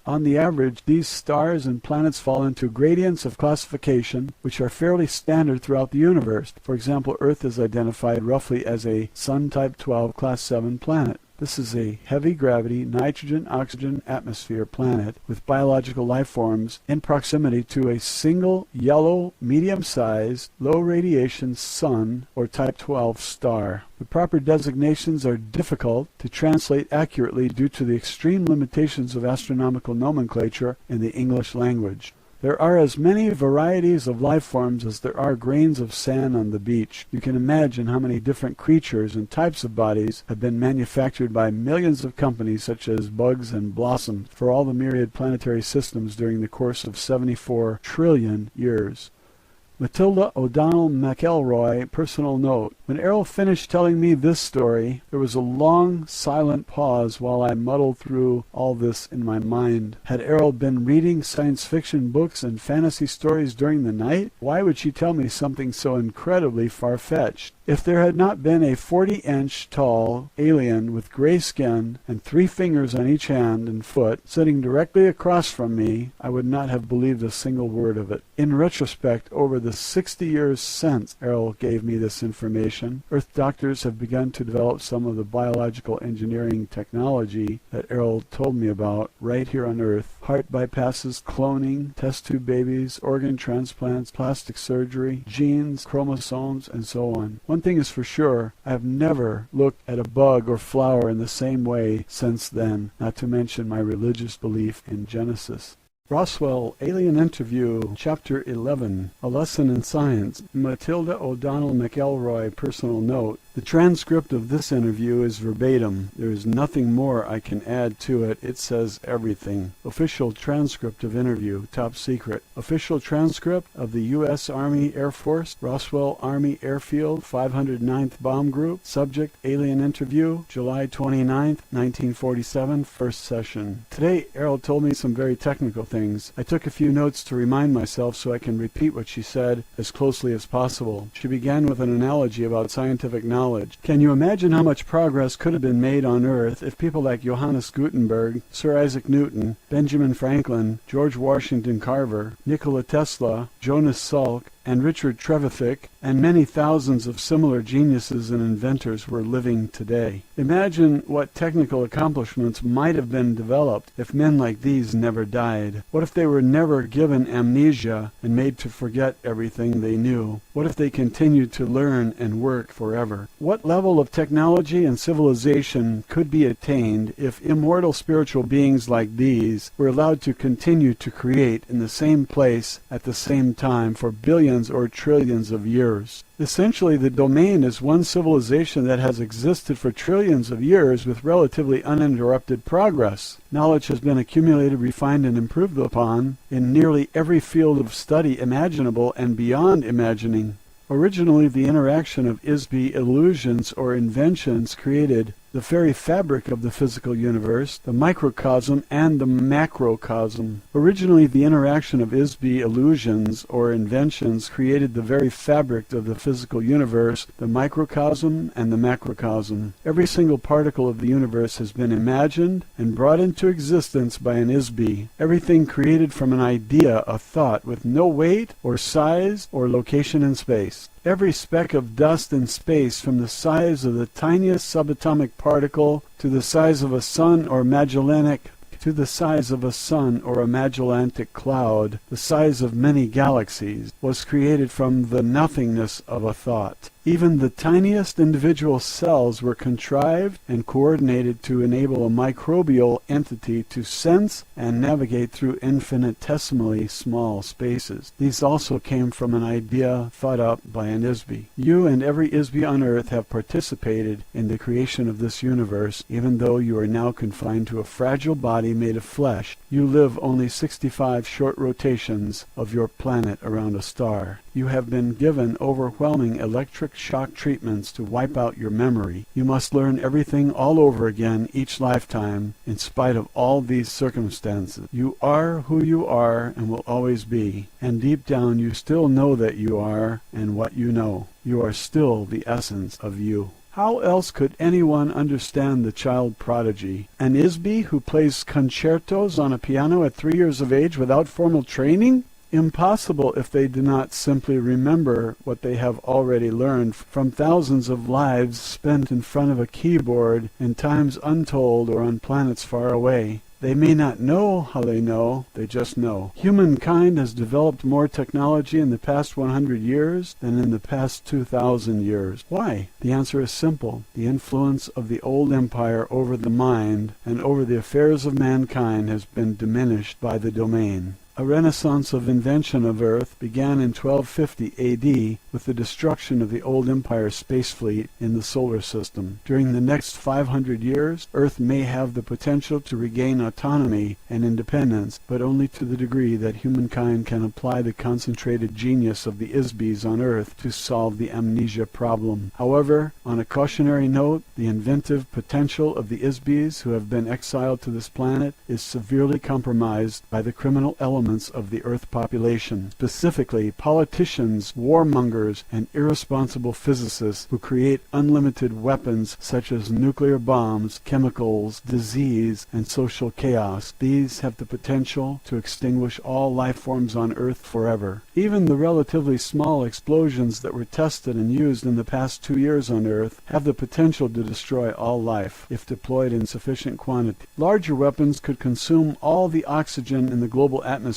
On the average, these stars and planets fall into gradients of classification which are fairly standard throughout the universe. For example, Earth is identified roughly as a Sun Type 12 Class 7 planet. This is a heavy gravity, nitrogen-oxygen atmosphere planet with biological life forms in proximity to a single yellow, medium-sized, low-radiation sun or Type 12 star. The proper designations are difficult to translate accurately due to the extreme limitations of astronomical nomenclature in the English language. There are as many varieties of life forms as there are grains of sand on the beach. You can imagine how many different creatures and types of bodies have been manufactured by millions of companies such as Bugs and Blossoms for all the myriad planetary systems during the course of 74 trillion years. Matilda O'Donnell MacElroy, personal note. When Airl finished telling me this story, there was a long, silent pause while I muddled through all this in my mind. Had Airl been reading science fiction books and fantasy stories during the night? Why would she tell me something so incredibly far-fetched? If there had not been a 40-inch tall alien with gray skin and 3 fingers on each hand and foot sitting directly across from me, I would not have believed a single word of it. In retrospect, over the 60 years since Airl gave me this information, Earth doctors have begun to develop some of the biological engineering technology that Airl told me about right here on Earth. Heart bypasses, cloning, test tube babies, organ transplants, plastic surgery, genes, chromosomes, and so on. One thing is for sure, I have never looked at a bug or flower in the same way since then, not to mention my religious belief in Genesis. Roswell Alien Interview, Chapter 11, A Lesson in Science. Matilda O'Donnell MacElroy, personal note. The transcript of this interview is verbatim. There is nothing more I can add to it. It says everything. Official transcript of interview, top secret. Official transcript of the U.S. Army Air Force, Roswell Army Airfield, 509th Bomb Group. Subject, alien interview, July 29th, 1947, first session. Today, Airl told me some very technical things. I took a few notes to remind myself so I can repeat what she said as closely as possible. She began with an analogy about scientific knowledge knowledge. Can you imagine how much progress could have been made on Earth if people like Johannes Gutenberg, Sir Isaac Newton, Benjamin Franklin, George Washington Carver, Nikola Tesla, Jonas Salk, and Richard Trevithick, and many thousands of similar geniuses and inventors were living today? Imagine what technical accomplishments might have been developed if men like these never died. What if they were never given amnesia and made to forget everything they knew? What if they continued to learn and work forever? What level of technology and civilization could be attained if immortal spiritual beings like these were allowed to continue to create in the same place at the same time for billions or trillions of years? Essentially, the domain is one civilization that has existed for trillions of years with relatively uninterrupted progress. Knowledge has been accumulated, refined, and improved upon in nearly every field of study imaginable and beyond imagining. Originally, the interaction of ISB illusions or inventions created the very fabric of the physical universe, the microcosm and the macrocosm. Originally, the interaction of ISB illusions or inventions created the very fabric of the physical universe, the microcosm and the macrocosm. Every single particle of the universe has been imagined and brought into existence by an ISB. Everything created from an idea, a thought, with no weight or size or location in space. Every speck of dust in space, from the size of the tiniest subatomic particle to the size of a sun or Magellanic cloud, the size of many galaxies, was created from the nothingness of a thought. Even the tiniest individual cells were contrived and coordinated to enable a microbial entity to sense and navigate through infinitesimally small spaces. These also came from an idea thought up by an ISB. You and every ISB on Earth have participated in the creation of this universe, even though you are now confined to a fragile body made of flesh. You live only 65 short rotations of your planet around a star. You have been given overwhelming electric shock treatments to wipe out your memory. You must learn everything all over again each lifetime, in spite of all these circumstances. You are who you are and will always be, and deep down you still know that you are and what you know. You are still the essence of you. How else could anyone understand the child prodigy? An ISB who plays concertos on a piano at 3 years of age without formal training? Impossible if they do not simply remember what they have already learned from thousands of lives spent in front of a keyboard in times untold or on planets far away. They may not know how they know, they just know. Humankind has developed more technology in the past 100 years than in the past 2,000 years. Why? The answer is simple. The influence of the old empire over the mind and over the affairs of mankind has been diminished by the domain. A renaissance of invention of Earth began in 1250 A.D. with the destruction of the old Empire space fleet in the solar system. During the next 500 years, Earth may have the potential to regain autonomy and independence, but only to the degree that humankind can apply the concentrated genius of the ISBs on Earth to solve the amnesia problem. However, on a cautionary note, the inventive potential of the ISBs who have been exiled to this planet is severely compromised by the criminal elements of the Earth population, specifically politicians, warmongers, and irresponsible physicists who create unlimited weapons such as nuclear bombs, chemicals, disease, and social chaos. These have the potential to extinguish all life forms on Earth forever. Even the relatively small explosions that were tested and used in the past 2 years on Earth have the potential to destroy all life, if deployed in sufficient quantity. Larger weapons could consume all the oxygen in the global atmosphere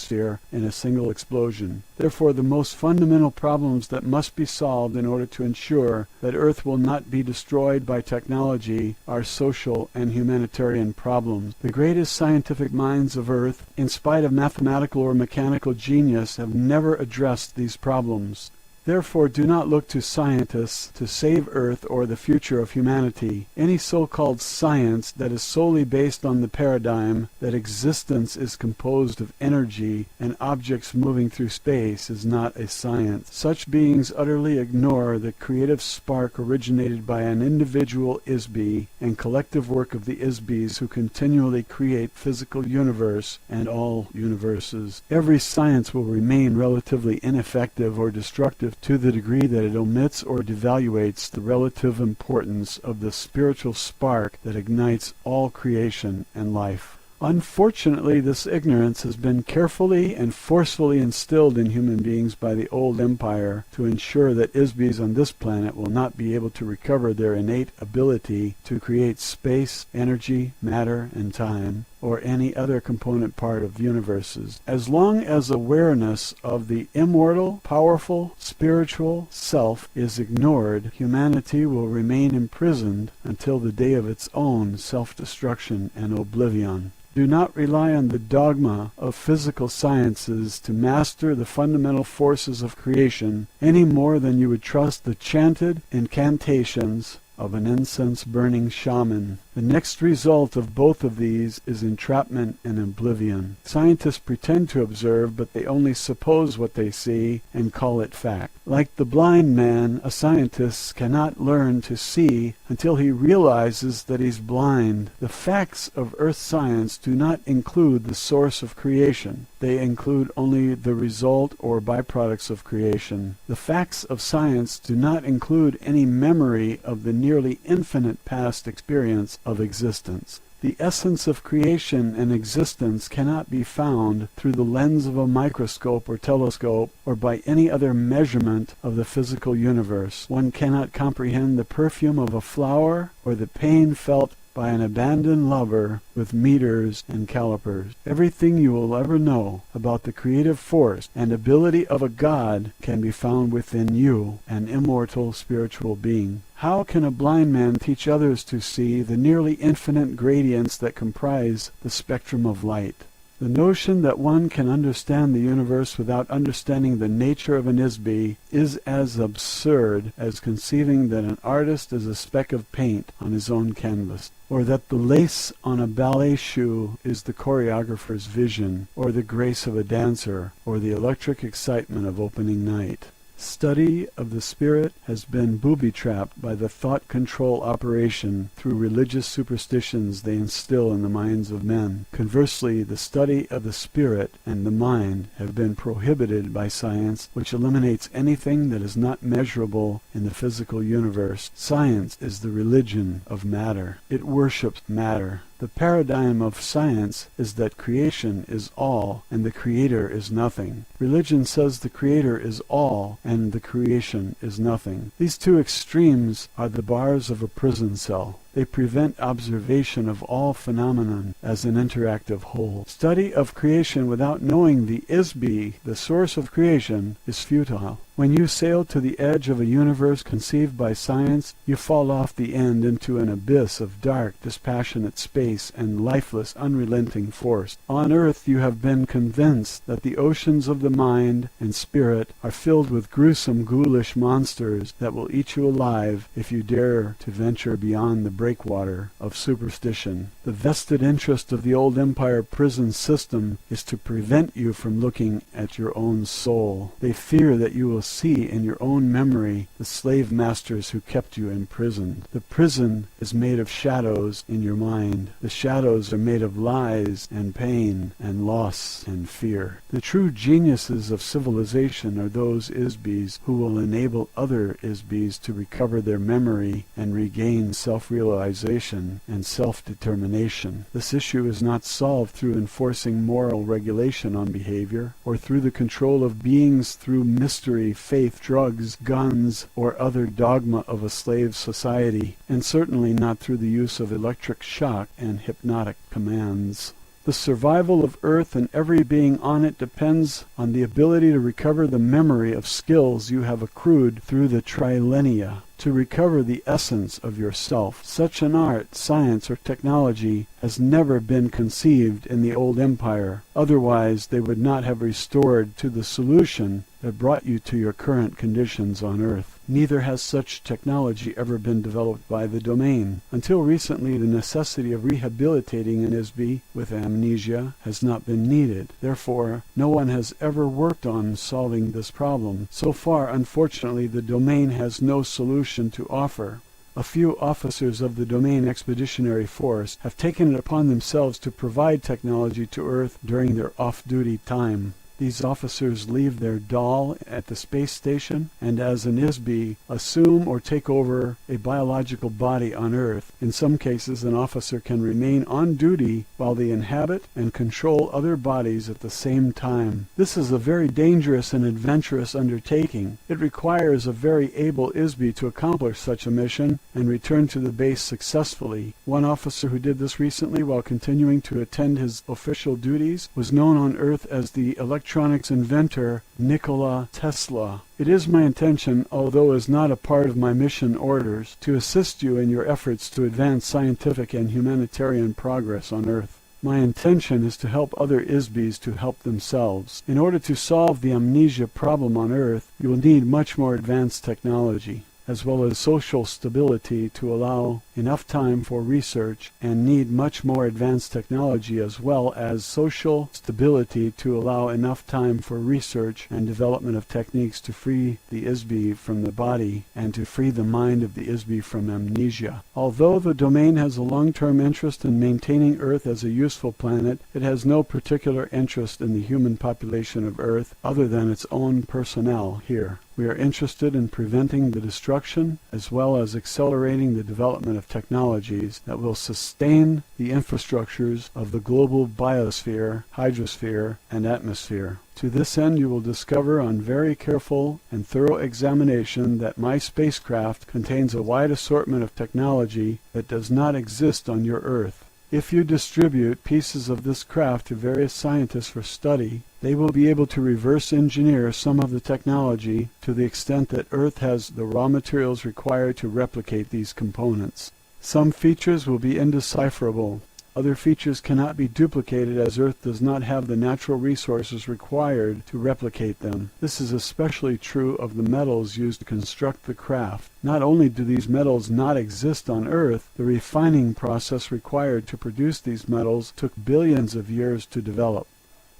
in a single explosion. Therefore, the most fundamental problems that must be solved in order to ensure that Earth will not be destroyed by technology are social and humanitarian problems. The greatest scientific minds of Earth, in spite of mathematical or mechanical genius, have never addressed these problems. Therefore, do not look to scientists to save Earth or the future of humanity. Any so-called science that is solely based on the paradigm that existence is composed of energy and objects moving through space is not a science. Such beings utterly ignore the creative spark originated by an individual ISB and collective work of the ISBs who continually create physical universe and all universes. Every science will remain relatively ineffective or destructive negative to the degree that it omits or devaluates the relative importance of the spiritual spark that ignites all creation and life. Unfortunately, this ignorance has been carefully and forcefully instilled in human beings by the old empire to ensure that Isbys on this planet will not be able to recover their innate ability to create space, energy, matter, and time, or any other component part of universes. As long as awareness of the immortal, powerful, spiritual self is ignored, humanity will remain imprisoned until the day of its own self-destruction and oblivion. Do not rely on the dogma of physical sciences to master the fundamental forces of creation any more than you would trust the chanted incantations of an incense-burning shaman. The next result of both of these is entrapment and oblivion. Scientists pretend to observe, but they only suppose what they see and call it fact. Like the blind man, a scientist cannot learn to see until he realizes that he's blind. The facts of earth science do not include the source of creation. They include only the result or byproducts of creation. The facts of science do not include any memory of the nearly infinite past experience of existence. The essence of creation and existence cannot be found through the lens of a microscope or telescope or by any other measurement of the physical universe. One cannot comprehend the perfume of a flower or the pain felt by an abandoned lover with meters and calipers. Everything you will ever know about the creative force and ability of a God can be found within you, an immortal spiritual being. How can a blind man teach others to see the nearly infinite gradients that comprise the spectrum of light? The notion that one can understand the universe without understanding the nature of an Isby is as absurd as conceiving that an artist is a speck of paint on his own canvas, or that the lace on a ballet shoe is the choreographer's vision, or the grace of a dancer, or the electric excitement of opening night. Study of the spirit has been booby-trapped by the thought control operation through religious superstitions they instill in the minds of men. Conversely, the study of the spirit and the mind have been prohibited by science, which eliminates anything that is not measurable in the physical universe. Science is the religion of matter. It worships matter. The paradigm of science is that creation is all and the creator is nothing. Religion says the creator is all and the creation is nothing. These two extremes are the bars of a prison cell. They prevent observation of all phenomenon as an interactive whole. Study of creation without knowing the Isby, the source of creation, is futile. When you sail to the edge of a universe conceived by science, you fall off the end into an abyss of dark, dispassionate space and lifeless, unrelenting force. On earth you have been convinced that the oceans of the mind and spirit are filled with gruesome, ghoulish monsters that will eat you alive if you dare to venture beyond the breakwater of superstition. The vested interest of the old empire prison system is to prevent you from looking at your own soul. They fear that you will see in your own memory the slave masters who kept you imprisoned. The prison is made of shadows in your mind. The shadows are made of lies and pain and loss and fear. The true geniuses of civilization are those Isbys who will enable other Isbys to recover their memory and regain self-realization and self-determination. This issue is not solved through enforcing moral regulation on behavior, or through the control of beings through mystery, faith, drugs, guns, or other dogma of a slave society, and certainly not through the use of electric shock and hypnotic commands. The survival of Earth and every being on it depends on the ability to recover the memory of skills you have accrued through the trilenia, to recover the essence of yourself. Such an art, science, or technology has never been conceived in the old empire. Otherwise, they would not have restored to the solution that brought you to your current conditions on Earth. Neither has such technology ever been developed by the domain. Until recently, the necessity of rehabilitating an Isby with amnesia has not been needed. Therefore, no one has ever worked on solving this problem. So far, unfortunately, the domain has no solution to offer. A few officers of the Domain Expeditionary Force have taken it upon themselves to provide technology to Earth during their off-duty time. These officers leave their doll at the space station and as an ISB assume or take over a biological body on Earth. In some cases, an officer can remain on duty while they inhabit and control other bodies at the same time. This is a very dangerous and adventurous undertaking. It requires a very able ISB to accomplish such a mission and return to the base successfully. One officer who did this recently while continuing to attend his official duties was known on Earth as the electronics inventor Nikola Tesla. It is my intention, although is not a part of my mission orders, to assist you in your efforts to advance scientific and humanitarian progress on Earth. My intention is to help other ISBs to help themselves. In order to solve the amnesia problem on Earth, you will need much more advanced technology, as well as social stability to allow enough time for research, and need much more advanced technology as well as social stability to allow enough time for research and development of techniques to free the ISB from the body and to free the mind of the ISB from amnesia. Although the domain has a long-term interest in maintaining Earth as a useful planet, it has no particular interest in the human population of Earth other than its own personnel here. We are interested in preventing the destruction as well as accelerating the development of technologies that will sustain the infrastructures of the global biosphere, hydrosphere, and atmosphere. To this end, you will discover on very careful and thorough examination that my spacecraft contains a wide assortment of technology that does not exist on your Earth. If you distribute pieces of this craft to various scientists for study, they will be able to reverse engineer some of the technology to the extent that Earth has the raw materials required to replicate these components. Some features will be indecipherable. Other features cannot be duplicated as Earth does not have the natural resources required to replicate them. This is especially true of the metals used to construct the craft. Not only do these metals not exist on Earth, the refining process required to produce these metals took billions of years to develop.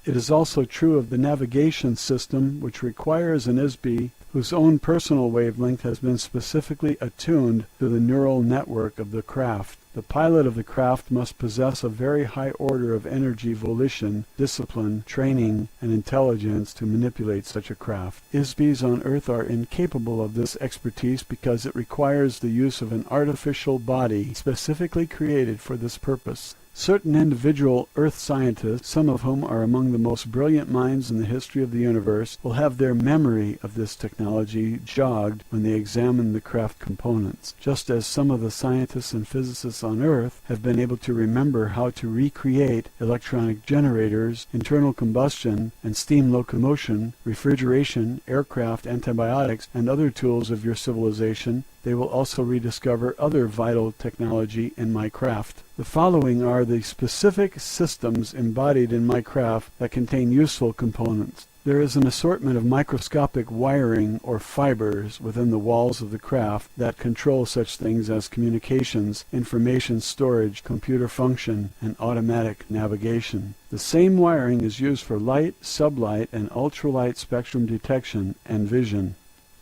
It is also true of the navigation system, which requires an ISB whose own personal wavelength has been specifically attuned to the neural network of the craft. The pilot of the craft must possess a very high order of energy, volition, discipline, training, and intelligence to manipulate such a craft. ISBs on Earth are incapable of this expertise because it requires the use of an artificial body specifically created for this purpose. Certain individual Earth scientists, some of whom are among the most brilliant minds in the history of the universe, will have their memory of this technology jogged when they examine the craft components, just as some of the scientists and physicists on Earth have been able to remember how to recreate electronic generators, internal combustion, and steam locomotion, refrigeration, aircraft, antibiotics, and other tools of your civilization. They will also rediscover other vital technology in my craft. The following are the specific systems embodied in my craft that contain useful components. There is an assortment of microscopic wiring or fibers within the walls of the craft that control such things as communications, information storage, computer function, and automatic navigation. The same wiring is used for light, sublight, and ultralight spectrum detection and vision.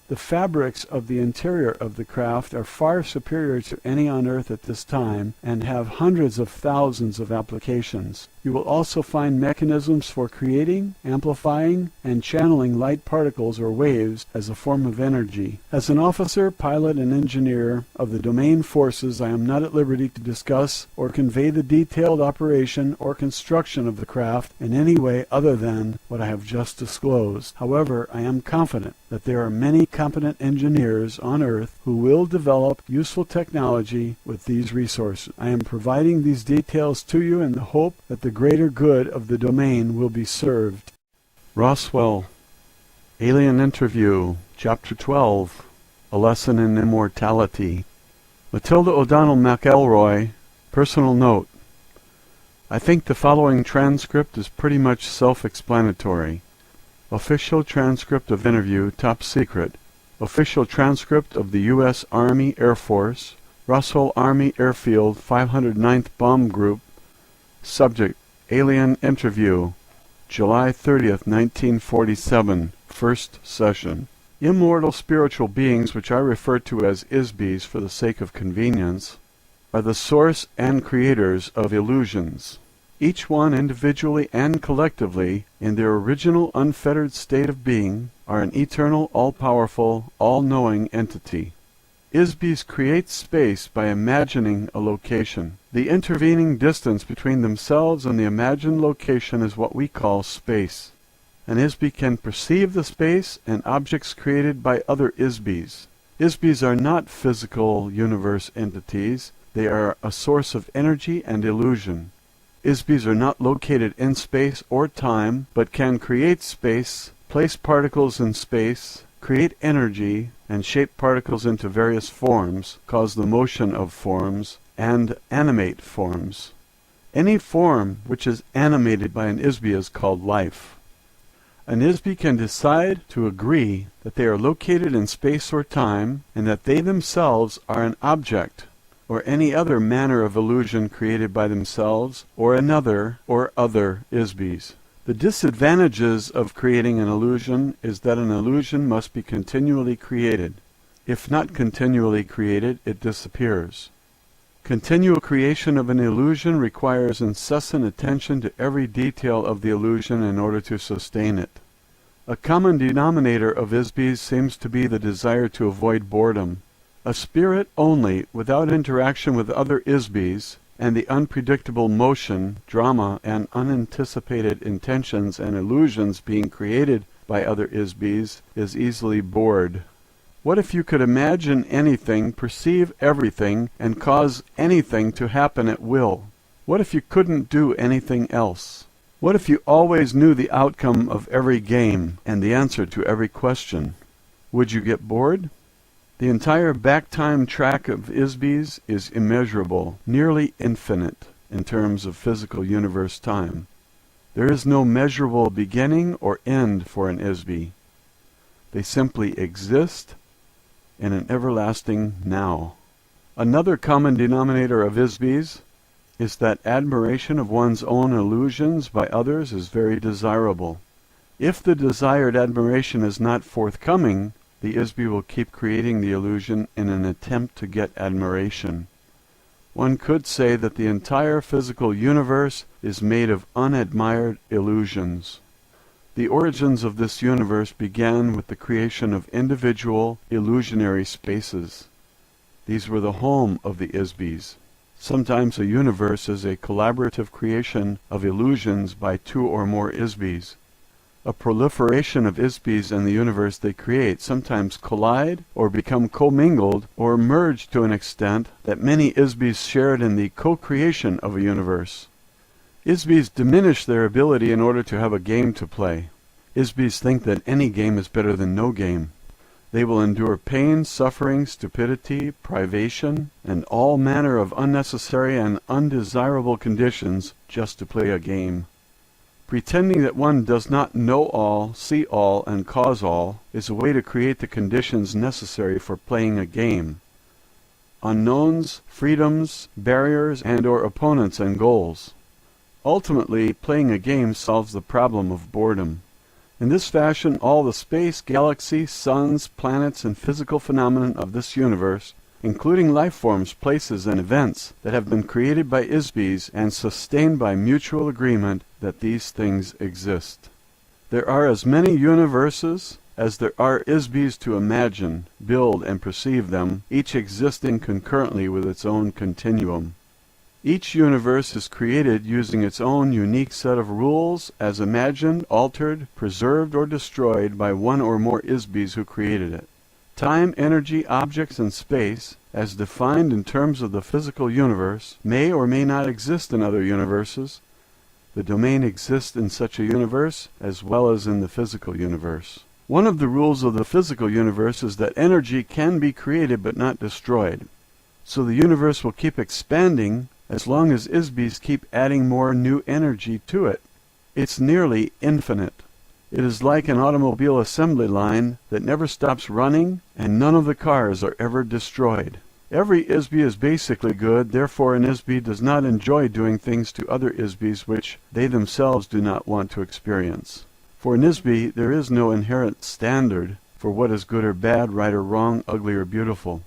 The fabrics of the interior of the craft are far superior to any on Earth at this time and have hundreds of thousands of applications. You will also find mechanisms for creating, amplifying, and channeling light particles or waves as a form of energy. As an officer, pilot, and engineer of the domain forces, I am not at liberty to discuss or convey the detailed operation or construction of the craft in any way other than what I have just disclosed. However, I am confident that there are many competent engineers on Earth who will develop useful technology with these resources. I am providing these details to you in the hope that the greater good of the domain will be served.
Roswell, Alien Interview, Chapter 12, A Lesson in Immortality. Matilda O'Donnell MacElroy, Personal Note. I think the following transcript is pretty much self-explanatory. Official transcript of interview, top secret. Official transcript of the U.S. Army Air Force, Roswell Army Airfield, 509th Bomb Group. Subject, Alien Interview, July 30th, 1947, First Session. Immortal spiritual beings, which I refer to as ISBs for the sake of convenience, are the source and creators of illusions. each one individually and collectively, in their original unfettered state of being, are an eternal, all-powerful, all-knowing entity. ISBs create space by imagining a location. The intervening distance between themselves and the imagined location is what we call space. An ISB can perceive the space and objects created by other ISBs. ISBs are not physical universe entities. They are a source of energy and illusion. ISBs are not located in space or time, but can create space, place particles in space, create energy, and shape particles into various forms, cause the motion of forms, and animate forms. Any form which is animated by an ISB is called life. An ISB can decide to agree that they are located in space or time, and that they themselves are an object, or any other manner of illusion created by themselves, or another, or other ISBs. The disadvantages of creating an illusion is that an illusion must be continually created. If not continually created, it disappears. Continual creation of an illusion requires incessant attention to every detail of the illusion in order to sustain it. A common denominator of ISBs seems to be the desire to avoid boredom. A spirit only, without interaction with other ISBs, and the unpredictable motion, drama, and unanticipated intentions and illusions being created by other ISBs, is easily bored. What if you could imagine anything, perceive everything, and cause anything to happen at will? What if you couldn't do anything else? What if you always knew the outcome of every game and the answer to every question? Would you get bored? The entire back-time track of ISBs is immeasurable, nearly infinite, in terms of physical universe time. There is no measurable beginning or end for an ISB. They simply exist in an everlasting now. Another common denominator of ISBs is that admiration of one's own illusions by others is very desirable. If the desired admiration is not forthcoming, the ISB will keep creating the illusion in an attempt to get admiration. One could say that the entire physical universe is made of unadmired illusions. The origins of this universe began with the creation of individual illusionary spaces. These were the home of the ISBs. Sometimes a universe is a collaborative creation of illusions by two or more ISBs. A proliferation of ISBs in the universe they create sometimes collide or become commingled or merge to an extent that many ISBs shared in the co-creation of a universe. ISBs diminish their ability in order to have a game to play. ISBs think that any game is better than no game. They will endure pain, suffering, stupidity, privation, and all manner of unnecessary and undesirable conditions just to play a game. Pretending that one does not know all, see all, and cause all is a way to create the conditions necessary for playing a game. Unknowns, freedoms, barriers, and/or opponents and goals. Ultimately, playing a game solves the problem of boredom. In this fashion, all the space, galaxy, suns, planets, and physical phenomena of this universe, including life forms, places, and events that have been created by ISBs and sustained by mutual agreement that these things exist. There are as many universes as there are ISBs to imagine, build, and perceive them, each existing concurrently with its own continuum. Each universe is created using its own unique set of rules as imagined, altered, preserved, or destroyed by one or more ISBs who created it. Time, energy, objects, and space, as defined in terms of the physical universe, may or may not exist in other universes. The domain exists in such a universe as well as in the physical universe. One of the rules of the physical universe is that energy can be created but not destroyed. So the universe will keep expanding as long as ISBs keep adding more new energy to it. It's nearly infinite. It is like an automobile assembly line that never stops running, and none of the cars are ever destroyed. Every ISB is basically good, therefore an ISB does not enjoy doing things to other ISBs which they themselves do not want to experience. For an ISB, there is no inherent standard for what is good or bad, right or wrong, ugly or beautiful.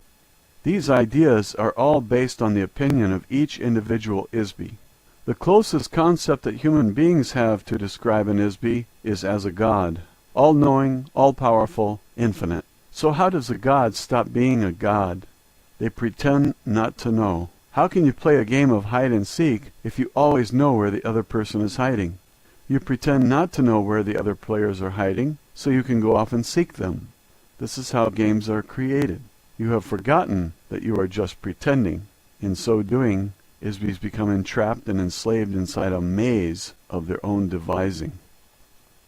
These ideas are all based on the opinion of each individual ISB. The closest concept that human beings have to describe an ISBE is as a god, all-knowing, all-powerful, infinite. So how does a god stop being a god? They pretend not to know. How can you play a game of hide and seek if you always know where the other person is hiding? You pretend not to know where the other players are hiding, so you can go off and seek them. This is how games are created. You have forgotten that you are just pretending. In so doing, ISBEs become entrapped and enslaved inside a maze of their own devising.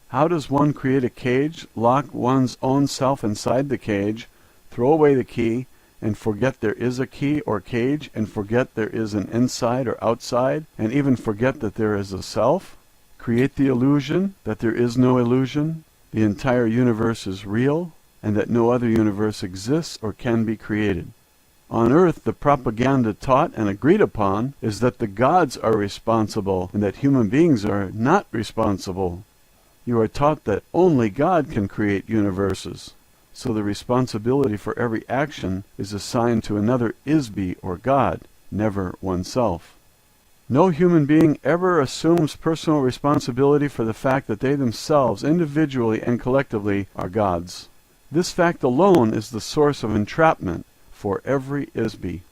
How does one create a cage, lock one's own self inside the cage, throw away the key, and forget there is a key or cage, and forget there is an inside or outside, and even forget that there is a self? Create the illusion that there is no illusion, the entire universe is real, and that no other universe exists or can be created. On earth, the propaganda taught and agreed upon is that the gods are responsible and that human beings are not responsible. You are taught that only God can create universes. So the responsibility for every action is assigned to another ISBE or God, never oneself. No human being ever assumes personal responsibility for the fact that they themselves, individually and collectively, are gods. This fact alone is the source of entrapment for every ISBE.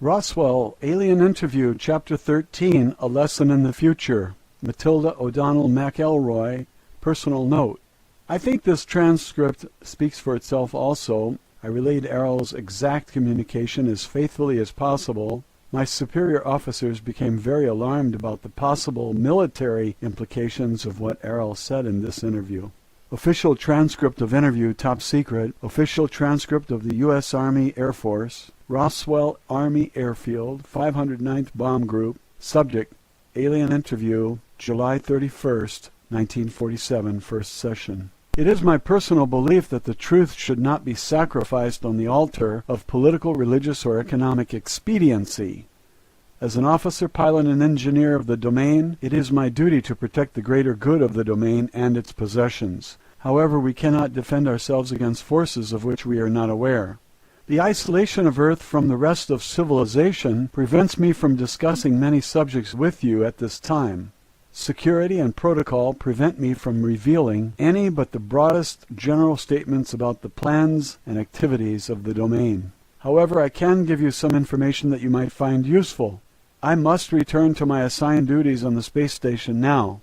Roswell, Alien Interview, Chapter 13, A Lesson in the Future. Matilda O'Donnell MacElroy, Personal Note. I think this transcript speaks for itself also. I relayed Airl's exact communication as faithfully as possible. My superior officers became very alarmed about the possible military implications of what Airl said in this interview. Official transcript of interview, top secret. Official transcript of the U.S. Army Air Force. Roswell Army Airfield, 509th Bomb Group. Subject, Alien Interview, July 31st, 1947, first session. It is my personal belief that the truth should not be sacrificed on the altar of political, religious, or economic expediency. As an officer, pilot, and engineer of the domain, it is my duty to protect the greater good of the domain and its possessions. However, we cannot defend ourselves against forces of which we are not aware. The isolation of Earth from the rest of civilization prevents me from discussing many subjects with you at this time. Security and protocol prevent me from revealing any but the broadest general statements about the plans and activities of the domain. However, I can give you some information that you might find useful. I must return to my assigned duties on the space station now.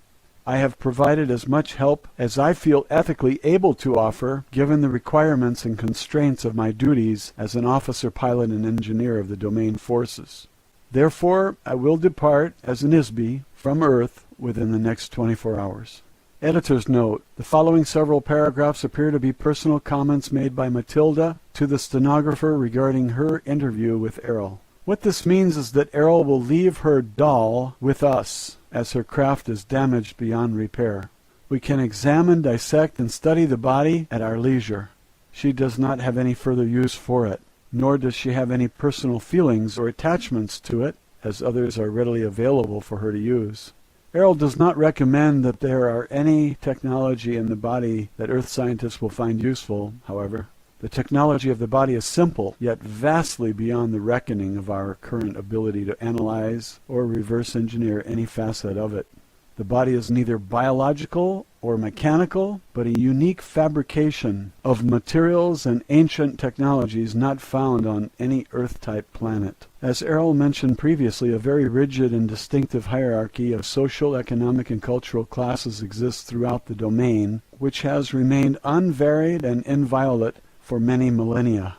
I have provided as much help as I feel ethically able to offer, given the requirements and constraints of my duties as an officer, pilot, and engineer of the domain forces. Therefore, I will depart as an ISBE from Earth within the next 24 hours. Editor's note: the following several paragraphs appear to be personal comments made by Matilda to the stenographer regarding her interview with Airl. What this means is that Airl will leave her doll with us, as her craft is damaged beyond repair. We can examine, dissect, and study the body at our leisure. She does not have any further use for it, nor does she have any personal feelings or attachments to it, as others are readily available for her to use. Airl does not recommend that there are any technology in the body that Earth scientists will find useful, however. The technology of the body is simple, yet vastly beyond the reckoning of our current ability to analyze or reverse engineer any facet of it. The body is neither biological or mechanical, but a unique fabrication of materials and ancient technologies not found on any Earth-type planet. As Airl mentioned previously, a very rigid and distinctive hierarchy of social, economic, and cultural classes exists throughout the domain, which has remained unvaried and inviolate for many millennia.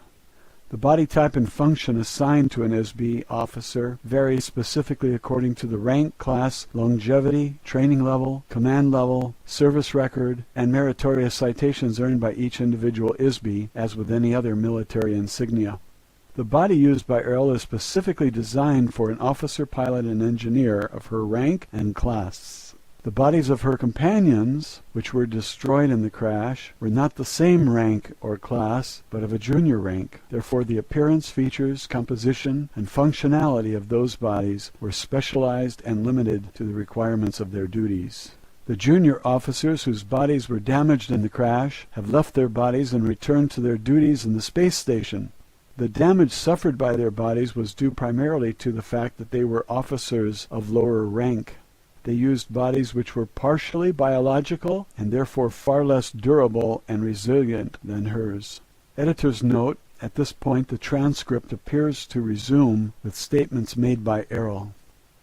The body type and function assigned to an ISBE officer varies specifically according to the rank, class, longevity, training level, command level, service record, and meritorious citations earned by each individual ISBE, as with any other military insignia. The body used by Airl is specifically designed for an officer, pilot, and engineer of her rank and class. The bodies of her companions, which were destroyed in the crash, were not the same rank or class, but of a junior rank. Therefore, the appearance, features, composition, and functionality of those bodies were specialized and limited to the requirements of their duties. The junior officers whose bodies were damaged in the crash have left their bodies and returned to their duties in the space station. The damage suffered by their bodies was due primarily to the fact that they were officers of lower rank. They used bodies which were partially biological and therefore far less durable and resilient than hers. Editor's note: at this point the transcript appears to resume with statements made by Airl.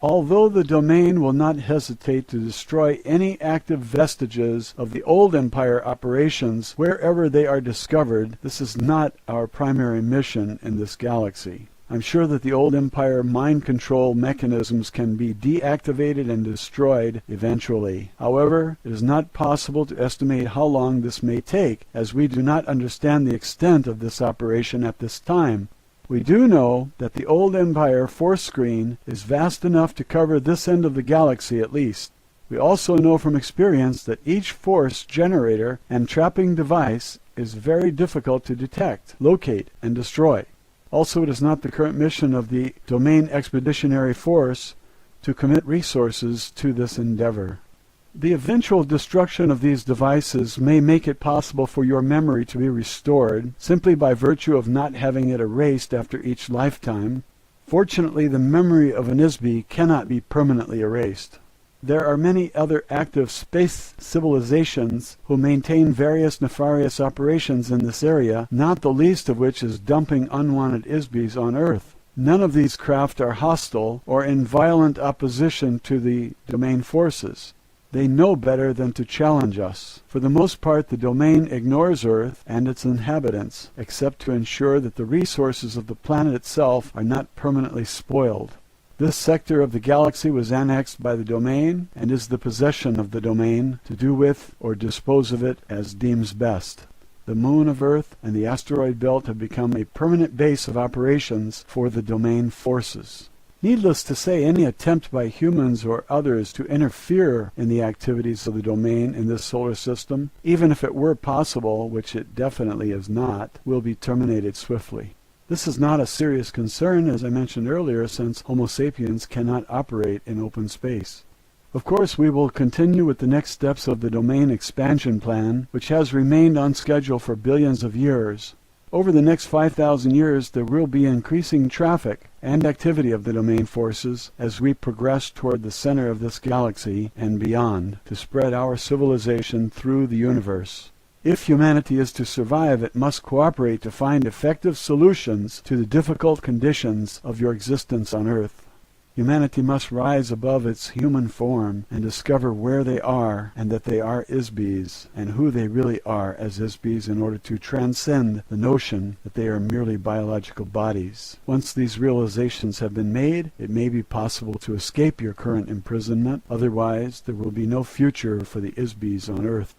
Although the domain will not hesitate to destroy any active vestiges of the old Empire operations wherever they are discovered, this is not our primary mission in this galaxy. I'm sure that the old Empire mind control mechanisms can be deactivated and destroyed eventually. However, it is not possible to estimate how long this may take, as we do not understand the extent of this operation at this time. We do know that the old Empire force screen is vast enough to cover this end of the galaxy at least. We also know from experience that each force generator and trapping device is very difficult to detect, locate, and destroy. Also, it is not the current mission of the Domain Expeditionary Force to commit resources to this endeavor. The eventual destruction of these devices may make it possible for your memory to be restored simply by virtue of not having it erased after each lifetime. Fortunately, the memory of an ISB cannot be permanently erased. There are many other active space civilizations who maintain various nefarious operations in this area, not the least of which is dumping unwanted ISBs on Earth. None of these craft are hostile or in violent opposition to the domain forces. They know better than to challenge us. For the most part, the domain ignores Earth and its inhabitants, except to ensure that the resources of the planet itself are not permanently spoiled. This sector of the galaxy was annexed by the domain and is the possession of the domain to do with or dispose of it as deems best. The moon of Earth and the asteroid belt have become a permanent base of operations for the domain forces. Needless to say, any attempt by humans or others to interfere in the activities of the domain in this solar system, even if it were possible, which it definitely is not, will be terminated swiftly. This is not a serious concern, as I mentioned earlier, since Homo sapiens cannot operate in open space. Of course, we will continue with the next steps of the domain expansion plan, which has remained on schedule for billions of years. Over the next 5,000 years, there will be increasing traffic and activity of the domain forces as we progress toward the center of this galaxy and beyond to spread our civilization through the universe. If humanity is to survive, it must cooperate to find effective solutions to the difficult conditions of your existence on Earth. Humanity must rise above its human form and discover where they are and that they are ISBs and who they really are as ISBs in order to transcend the notion that they are merely biological bodies. Once these realizations have been made, it may be possible to escape your current imprisonment. Otherwise, there will be no future for the ISBs on Earth.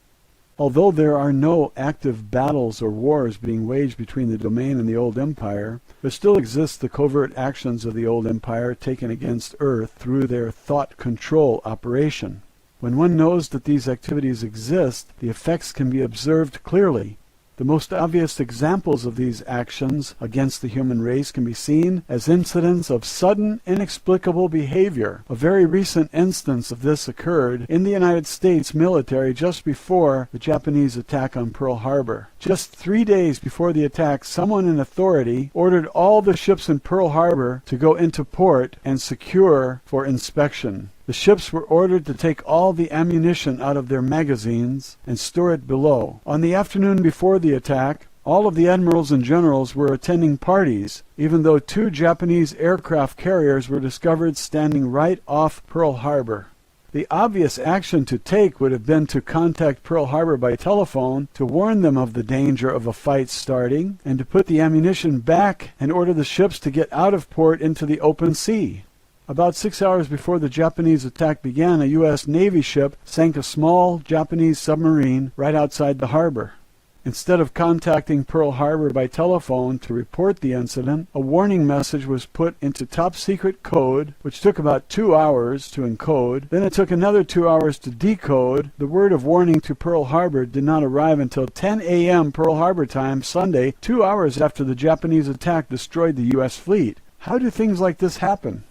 Although there are no active battles or wars being waged between the domain and the old empire, there still exists the covert actions of the old empire taken against Earth through their thought control operation. When one knows that these activities exist, the effects can be observed clearly. The most obvious examples of these actions against the human race can be seen as incidents of sudden, inexplicable behavior. A very recent instance of this occurred in the United States military just before the Japanese attack on Pearl Harbor. Just 3 days before the attack, someone in authority ordered all the ships in Pearl Harbor to go into port and secure for inspection. The ships were ordered to take all the ammunition out of their magazines and store it below. On the afternoon before the attack, all of the admirals and generals were attending parties, even though 2 Japanese aircraft carriers were discovered standing right off Pearl Harbor. The obvious action to take would have been to contact Pearl Harbor by telephone to warn them of the danger of a fight starting and to put the ammunition back and order the ships to get out of port into the open sea. About 6 hours before the Japanese attack began, a U.S. Navy ship sank a small Japanese submarine right outside the harbor. Instead of contacting Pearl Harbor by telephone to report the incident, a warning message was put into top-secret code, which took about 2 hours to encode. Then it took another 2 hours to decode. The word of warning to Pearl Harbor did not arrive until 10 a.m. Pearl Harbor time, Sunday, 2 hours after the Japanese attack destroyed the U.S. fleet. How do things like this happen?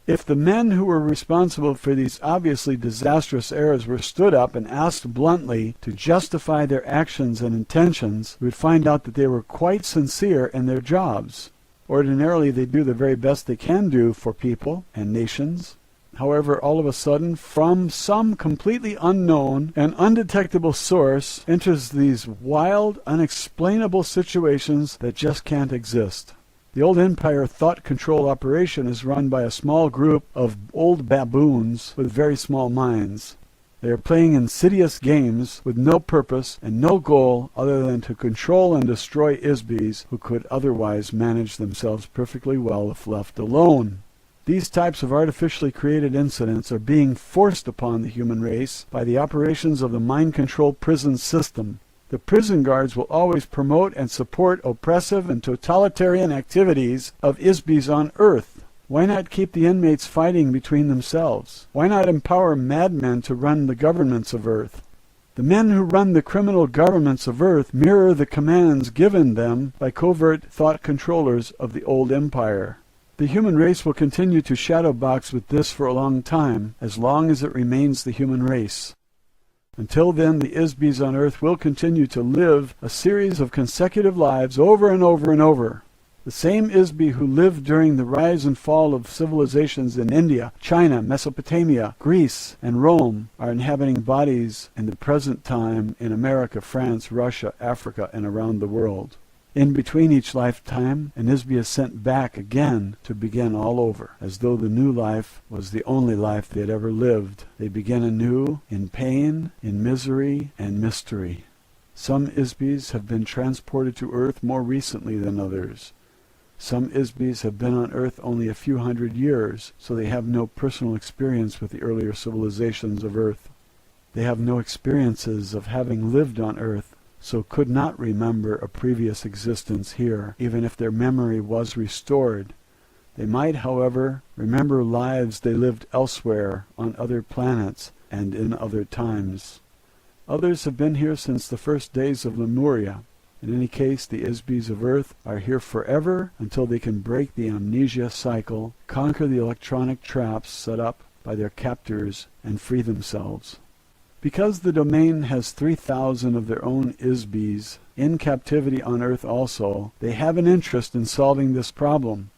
If the men who were responsible for these obviously disastrous errors were stood up and asked bluntly to justify their actions and intentions, we would find out that they were quite sincere in their jobs. Ordinarily, they do the very best they can do for people and nations. However, all of a sudden, from some completely unknown and undetectable source, enters these wild, unexplainable situations that just can't exist. The old Empire thought control operation is run by a small group of old baboons with very small minds. They are playing insidious games with no purpose and no goal other than to control and destroy Isbies who could otherwise manage themselves perfectly well if left alone. These types of artificially created incidents are being forced upon the human race by the operations of the mind-controlled prison system. The prison guards will always promote and support oppressive and totalitarian activities of Isbies on Earth. Why not keep the inmates fighting between themselves? Why not empower madmen to run the governments of Earth? The men who run the criminal governments of Earth mirror the commands given them by covert thought controllers of the old empire. The human race will continue to shadowbox with this for a long as it remains the human race. Until then, the Isbies on Earth will continue to live a series of consecutive lives over and over and over. The same Isbi who lived during the rise and fall of civilizations in India, China, Mesopotamia, Greece, and Rome are inhabiting bodies in the present time in America, France, Russia, Africa, and around the world. In between each lifetime, an Isbi is sent back again to begin all over, as though the new life was the only life they had ever lived. They begin anew in pain, in misery, and mystery. Some Isbies have been transported to Earth more recently than others. Some Isbies have been on Earth only a few hundred years, so they have no personal experience with the earlier civilizations of Earth. They have no experiences of having lived on Earth, so could not remember a previous existence here, even if their memory was restored. They might, however, remember lives they lived elsewhere, on other planets, and in other times. Others have been here since the first days of Lemuria. In any case, the Isbies of Earth are here forever until they can break the amnesia cycle, conquer the electronic traps set up by their captors, and free themselves. Because the domain has 3,000 of their own Isbies in captivity on Earth also, they have an interest in solving this problem.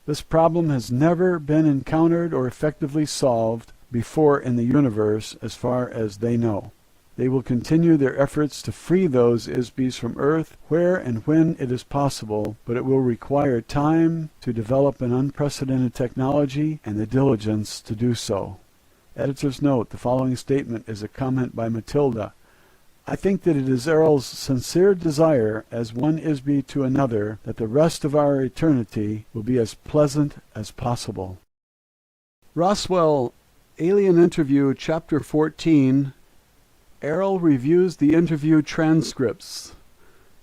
This problem has never been encountered or effectively solved before in the universe as far as they know. They will continue their efforts to free those Isbies from Earth where and when it is possible, but it will require time to develop an unprecedented technology and the diligence to do so. Editor's note: the following statement is a comment by Matilda. I think that it is Airl's sincere desire, as one Isbi to another, that the rest of our eternity will be as pleasant as possible. Roswell, Alien Interview, Chapter 14. Airl reviews the interview transcripts.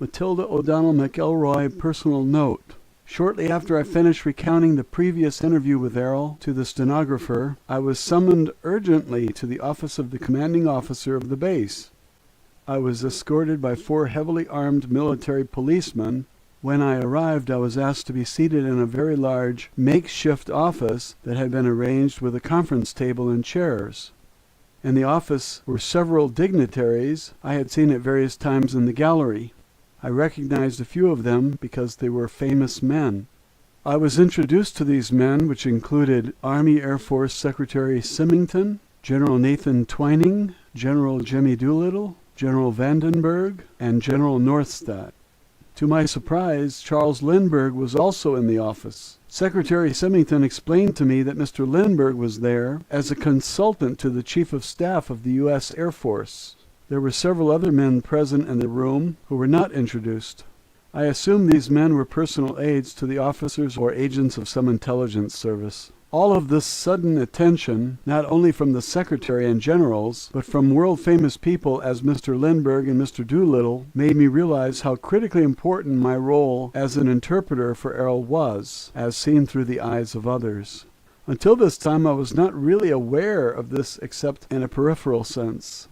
Matilda O'Donnell MacElroy, personal note. Shortly after I finished recounting the previous interview with Airl to the stenographer, I was summoned urgently to the office of the commanding officer of the base. I was escorted by 4 heavily armed military policemen. When I arrived, I was asked to be seated in a very large makeshift office that had been arranged with a conference table and chairs. In the office were several dignitaries I had seen at various times in the gallery. I recognized a few of them because they were famous men. I was introduced to these men, which included Army Air Force Secretary Symington, General Nathan Twining, General Jimmy Doolittle, General Vandenberg, and General Northstadt. To my surprise, Charles Lindbergh was also in the office. Secretary Symington explained to me that Mr. Lindbergh was there as a consultant to the Chief of Staff of the U.S. Air Force. There were several other men present in the room who were not introduced. I assume these men were personal aides to the officers or agents of some intelligence service. All of this sudden attention, not only from the Secretary and generals, but from world-famous people as Mr. Lindbergh and Mr. Doolittle, made me realize how critically important my role as an interpreter for Airl was, as seen through the eyes of others. Until this time I was not really aware of this except in a peripheral sense.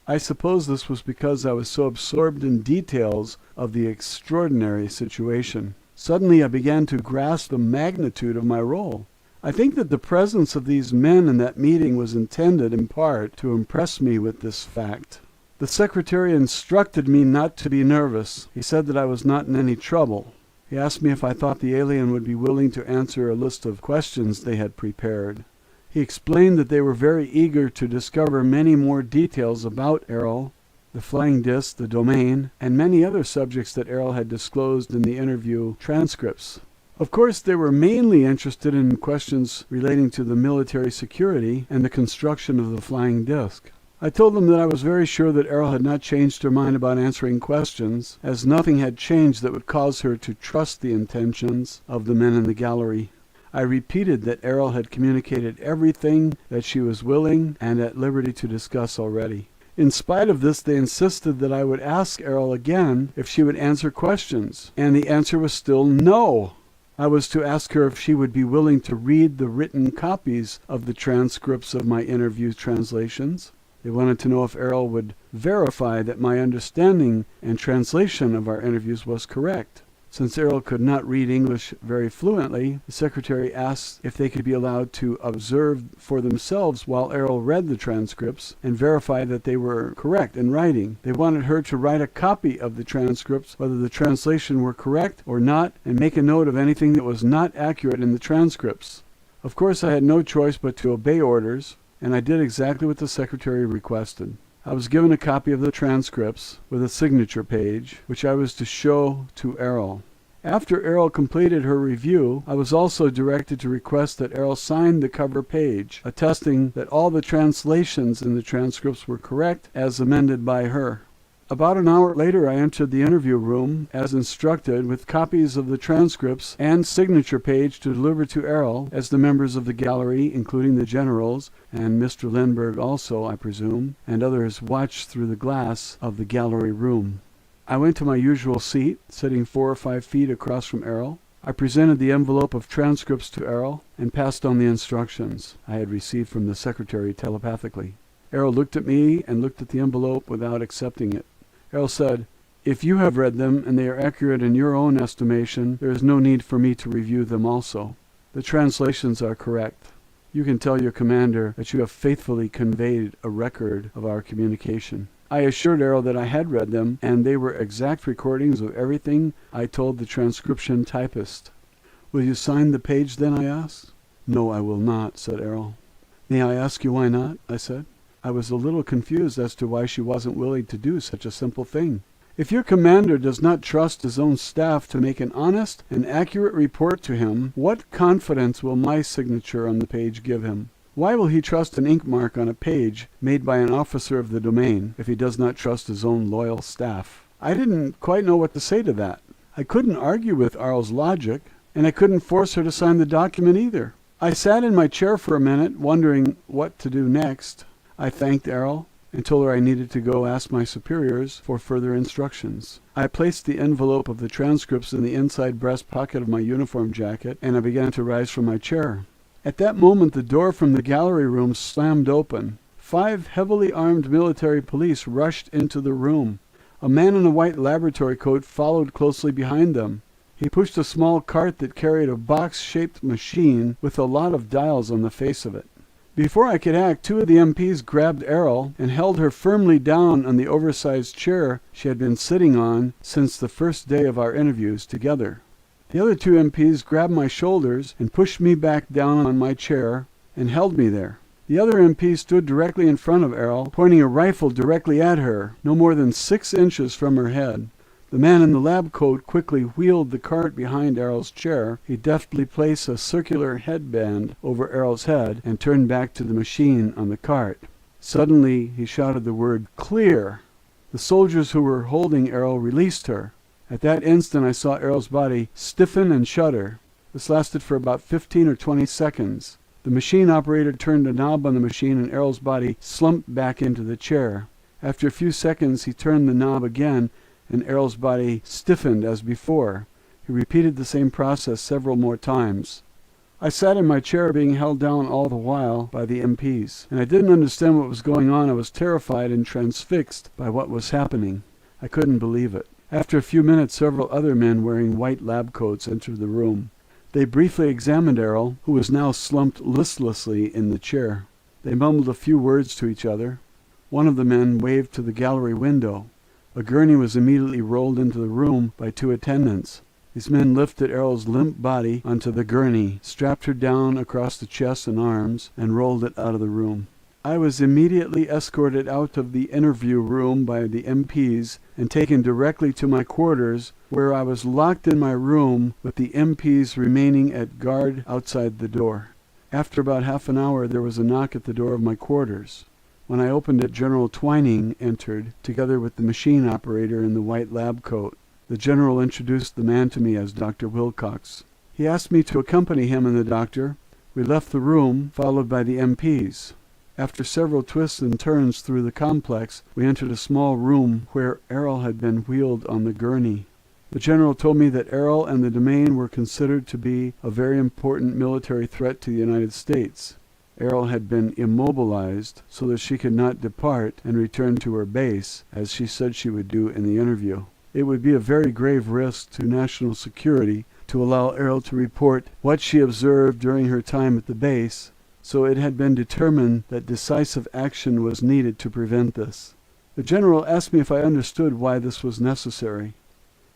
I suppose this was because I was so absorbed in details of the extraordinary situation. Suddenly I began to grasp the magnitude of my role. I think that the presence of these men in that meeting was intended in part to impress me with this fact. The secretary instructed me not to be nervous. He said that I was not in any trouble. He asked me if I thought the alien would be willing to answer a list of questions they had prepared. He explained that they were very eager to discover many more details about Airl, the flying disc, the domain, and many other subjects that Airl had disclosed in the interview transcripts. Of course, they were mainly interested in questions relating to the military security and the construction of the flying disc. I told them that I was very sure that Airl had not changed her mind about answering questions, as nothing had changed that would cause her to trust the intentions of the men in the gallery. I repeated that Airl had communicated everything that she was willing and at liberty to discuss already. In spite of this, they insisted that I would ask Airl again if she would answer questions, and the answer was still no. I was to ask her if she would be willing to read the written copies of the transcripts of my interview translations. They wanted to know if Airl would verify that my understanding and translation of our interviews was correct. Since Airl could not read English very fluently, the secretary asked if they could be allowed to observe for themselves while Airl read the transcripts and verify that they were correct in writing. They wanted her to write a copy of the transcripts, whether the translation were correct or not, and make a note of anything that was not accurate in the transcripts. Of course, I had no choice but to obey orders, and I did exactly what the secretary requested. I was given a copy of the transcripts with a signature page, which I was to show to Airl. After Airl completed her review, I was also directed to request that Airl sign the cover page, attesting that all the translations in the transcripts were correct as amended by her. About an hour later, I entered the interview room, as instructed, with copies of the transcripts and signature page to deliver to Airl, as the members of the gallery, including the generals, and Mr. Lindbergh also, I presume, and others watched through the glass of the gallery room. I went to my usual seat, sitting 4 or 5 feet across from Airl. I presented the envelope of transcripts to Airl and passed on the instructions I had received from the secretary telepathically. Airl looked at me and looked at the envelope without accepting it. Airl said, "If you have read them and they are accurate in your own estimation, there is no need for me to review them also. The translations are correct. You can tell your commander that you have faithfully conveyed a record of our communication." I assured Airl that I had read them, and they were exact recordings of everything I told the transcription typist. "Will you sign the page then?" I asked. "No, I will not," said Airl. "May I ask you why not?" I said. I was a little confused as to why she wasn't willing to do such a simple thing. "If your commander does not trust his own staff to make an honest and accurate report to him, what confidence will my signature on the page give him? Why will he trust an ink mark on a page made by an officer of the domain if he does not trust his own loyal staff?" I didn't quite know what to say to that. I couldn't argue with Airl's logic, and I couldn't force her to sign the document either. I sat in my chair for a minute, wondering what to do next. I thanked Airl and told her I needed to go ask my superiors for further instructions. I placed the envelope of the transcripts in the inside breast pocket of my uniform jacket, and I began to rise from my chair. At that moment, the door from the gallery room slammed open. 5 heavily armed military police rushed into the room. A man in a white laboratory coat followed closely behind them. He pushed a small cart that carried a box-shaped machine with a lot of dials on the face of it. Before I could act, 2 of the MPs grabbed Airl and held her firmly down on the oversized chair she had been sitting on since the first day of our interviews together. The other 2 MPs grabbed my shoulders and pushed me back down on my chair and held me there. The other MP stood directly in front of Airl, pointing a rifle directly at her, no more than 6 inches from her head. The man in the lab coat quickly wheeled the cart behind Airl's chair. He deftly placed a circular headband over Airl's head and turned back to the machine on the cart. Suddenly, he shouted the word, "Clear!" The soldiers who were holding Airl released her. At that instant, I saw Airl's body stiffen and shudder. This lasted for about 15 or 20 seconds. The machine operator turned a knob on the machine and Airl's body slumped back into the chair. After a few seconds, he turned the knob again and Airl's body stiffened as before. He repeated the same process several more times. I sat in my chair being held down all the while by the MPs, and I didn't understand what was going on. I was terrified and transfixed by what was happening. I couldn't believe it. After a few minutes, several other men wearing white lab coats entered the room. They briefly examined Airl, who was now slumped listlessly in the chair. They mumbled a few words to each other. One of the men waved to the gallery window. A gurney was immediately rolled into the room by 2 attendants. These men lifted Airl's limp body onto the gurney, strapped her down across the chest and arms, and rolled it out of the room. I was immediately escorted out of the interview room by the MPs and taken directly to my quarters, where I was locked in my room with the MPs remaining at guard outside the door. After about half an hour there was a knock at the door of my quarters. When I opened it, General Twining entered, together with the machine operator in the white lab coat. The general introduced the man to me as Dr. Wilcox. He asked me to accompany him and the doctor. We left the room, followed by the MPs. After several twists and turns through the complex, we entered a small room where Airl had been wheeled on the gurney. The general told me that Airl and the domain were considered to be a very important military threat to the United States. Airl had been immobilized so that she could not depart and return to her base, as she said she would do in the interview. It would be a very grave risk to national security to allow Airl to report what she observed during her time at the base, so it had been determined that decisive action was needed to prevent this. The general asked me if I understood why this was necessary.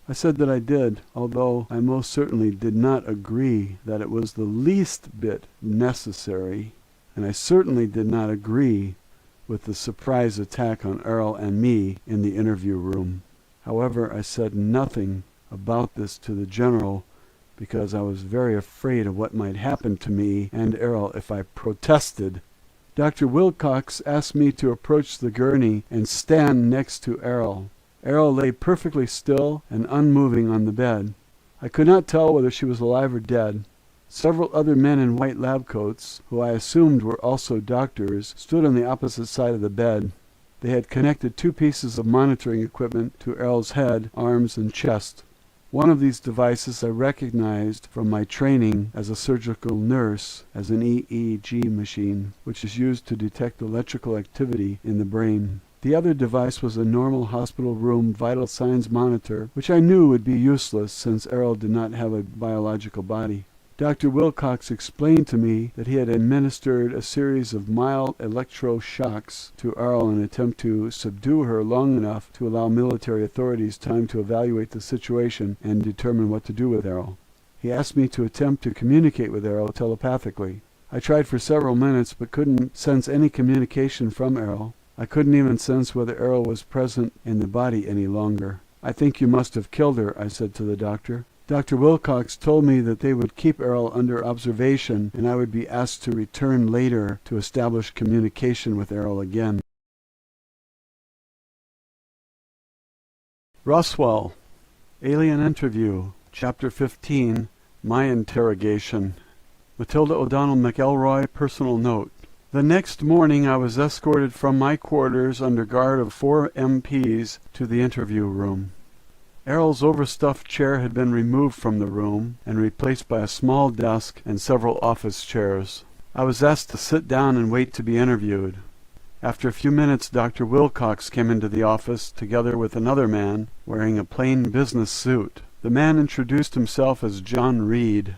I said that I did, although I most certainly did not agree that it was the least bit necessary, and I certainly did not agree with the surprise attack on Airl and me in the interview room. However, I said nothing about this to the general because I was very afraid of what might happen to me and Airl if I protested. Dr. Wilcox asked me to approach the gurney and stand next to Airl. Airl lay perfectly still and unmoving on the bed. I could not tell whether she was alive or dead. Several other men in white lab coats, who I assumed were also doctors, stood on the opposite side of the bed. They had connected 2 pieces of monitoring equipment to Airl's head, arms, and chest. One of these devices I recognized from my training as a surgical nurse as an EEG machine, which is used to detect electrical activity in the brain. The other device was a normal hospital room vital signs monitor, which I knew would be useless since Airl did not have a biological body. Dr. Wilcox explained to me that he had administered a series of mild electroshocks to Airl in an attempt to subdue her long enough to allow military authorities time to evaluate the situation and determine what to do with Airl. He asked me to attempt to communicate with Airl telepathically. I tried for several minutes but couldn't sense any communication from Airl. I couldn't even sense whether Airl was present in the body any longer. "I think you must have killed her," I said to the doctor. Dr. Wilcox told me that they would keep Airl under observation and I would be asked to return later to establish communication with Airl again. Roswell. Alien Interview. Chapter 15. My Interrogation. Matilda O'Donnell MacElroy, personal note. The next morning I was escorted from my quarters under guard of 4 MPs to the interview room. Airl's overstuffed chair had been removed from the room and replaced by a small desk and several office chairs. I was asked to sit down and wait to be interviewed. After a few minutes, Dr. Wilcox came into the office together with another man wearing a plain business suit. The man introduced himself as John Reed.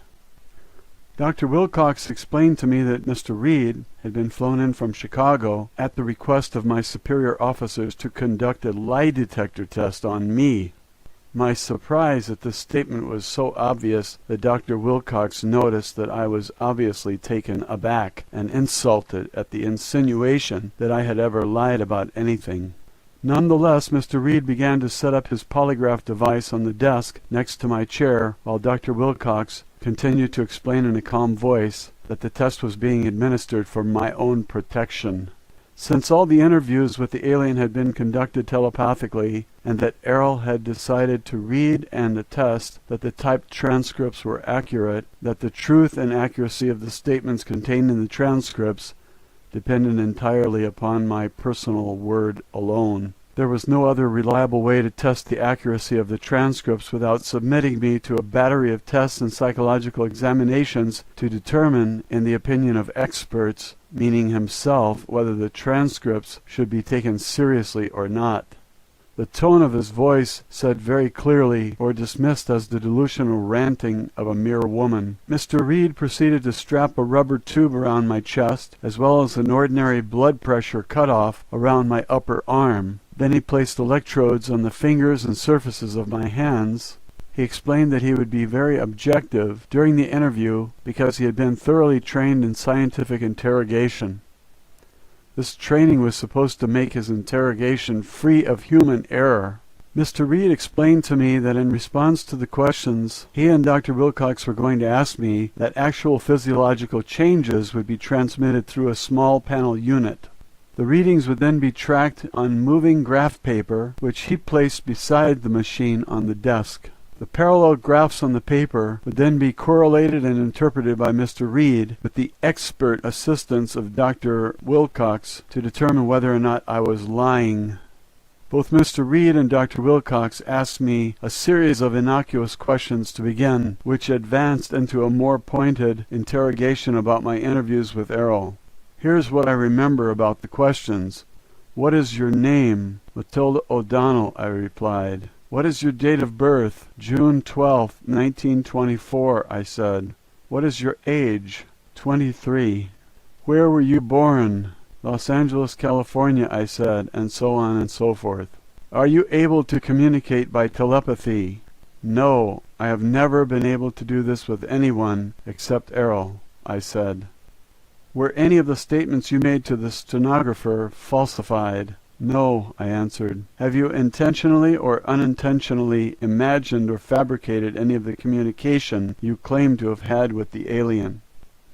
Dr. Wilcox explained to me that Mr. Reed had been flown in from Chicago at the request of my superior officers to conduct a lie detector test on me. My surprise at this statement was so obvious that Dr. Wilcox noticed that I was obviously taken aback and insulted at the insinuation that I had ever lied about anything. Nonetheless, Mr. Reed began to set up his polygraph device on the desk next to my chair while Dr. Wilcox continued to explain in a calm voice that the test was being administered for my own protection. Since all the interviews with the alien had been conducted telepathically, and that Airl had decided to read and attest that the typed transcripts were accurate, that the truth and accuracy of the statements contained in the transcripts depended entirely upon my personal word alone, there was no other reliable way to test the accuracy of the transcripts without submitting me to a battery of tests and psychological examinations to determine, in the opinion of experts, meaning himself, whether the transcripts should be taken seriously or not. The tone of his voice said very clearly, or dismissed as the delusional ranting of a mere woman. Mr. Reed proceeded to strap a rubber tube around my chest, as well as an ordinary blood pressure cutoff around my upper arm. Then he placed electrodes on the fingers and surfaces of my hands. He explained that he would be very objective during the interview because he had been thoroughly trained in scientific interrogation. This training was supposed to make his interrogation free of human error. Mr. Reed explained to me that in response to the questions he and Dr. Wilcox were going to ask me, that actual physiological changes would be transmitted through a small panel unit. The readings would then be tracked on moving graph paper, which he placed beside the machine on the desk. The parallel graphs on the paper would then be correlated and interpreted by Mr. Reed with the expert assistance of Dr. Wilcox to determine whether or not I was lying. Both Mr. Reed and Dr. Wilcox asked me a series of innocuous questions to begin, which advanced into a more pointed interrogation about my interviews with Airl. Here's what I remember about the questions. "What is your name?" "Matilda O'Donnell," I replied. "What is your date of birth?" "June 12, 1924, I said. "What is your age?" 23. "Where were you born?" "Los Angeles, California," I said, and so on and so forth. "Are you able to communicate by telepathy?" "No, I have never been able to do this with anyone except Airl," I said. "Were any of the statements you made to the stenographer falsified?" "No," I answered. "Have you intentionally or unintentionally imagined or fabricated any of the communication you claim to have had with the alien?"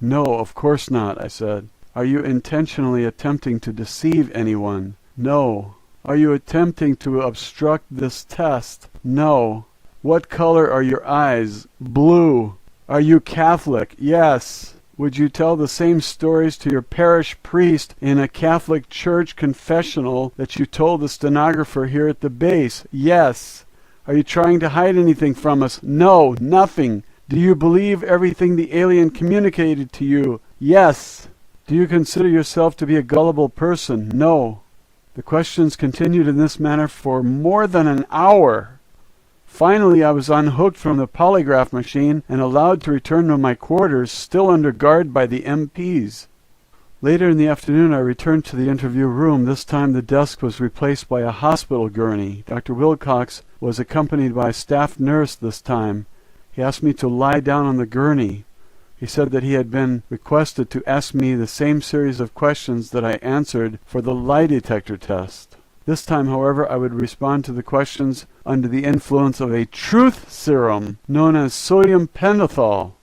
"No, of course not," I said. "Are you intentionally attempting to deceive anyone?" "No." "Are you attempting to obstruct this test?" "No." "What color are your eyes?" "Blue." "Are you Catholic?" "Yes." "Would you tell the same stories to your parish priest in a Catholic church confessional that you told the stenographer here at the base?" "Yes." "Are you trying to hide anything from us?" "No, nothing." "Do you believe everything the alien communicated to you?" "Yes." "Do you consider yourself to be a gullible person?" "No." The questions continued in this manner for more than an hour. Finally, I was unhooked from the polygraph machine and allowed to return to my quarters, still under guard by the MPs. Later in the afternoon, I returned to the interview room. This time the desk was replaced by a hospital gurney. Dr. Wilcox was accompanied by a staff nurse this time. He asked me to lie down on the gurney. He said that he had been requested to ask me the same series of questions that I answered for the lie detector test. This time, however, I would respond to the questions under the influence of a truth serum known as sodium pentothal.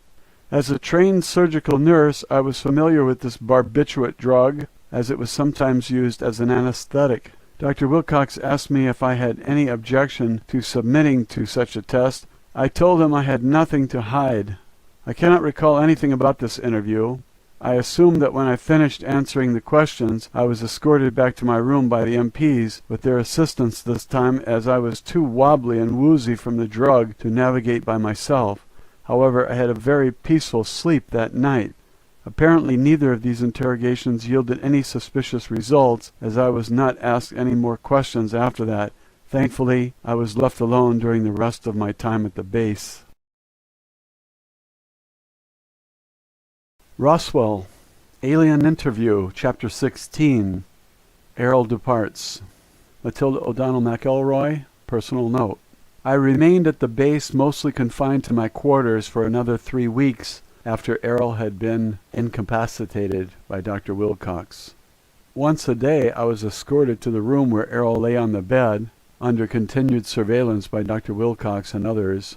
As a trained surgical nurse, I was familiar with this barbiturate drug, as it was sometimes used as an anesthetic. Dr. Wilcox asked me if I had any objection to submitting to such a test. I told him I had nothing to hide. I cannot recall anything about this interview. I assumed that when I finished answering the questions, I was escorted back to my room by the MPs, with their assistance this time, as I was too wobbly and woozy from the drug to navigate by myself. However, I had a very peaceful sleep that night. Apparently neither of these interrogations yielded any suspicious results, as I was not asked any more questions after that. Thankfully, I was left alone during the rest of my time at the base. Roswell, Alien Interview, Chapter 16. Airl departs. Matilda O'Donnell MacElroy, personal note. I remained at the base, mostly confined to my quarters, for another 3 weeks after Airl had been incapacitated by Dr. Wilcox. Once a day I was escorted to the room where Airl lay on the bed, under continued surveillance by Dr. Wilcox and others.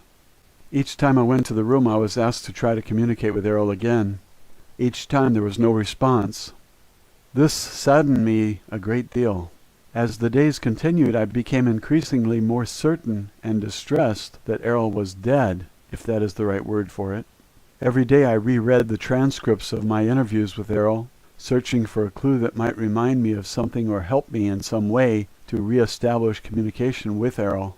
Each time I went to the room I was asked to try to communicate with Airl again. Each time there was no response. This saddened me a great deal. As the days continued, I became increasingly more certain and distressed that Airl was dead, if that is the right word for it. Every day I reread the transcripts of my interviews with Airl, searching for a clue that might remind me of something or help me in some way to re-establish communication with Airl.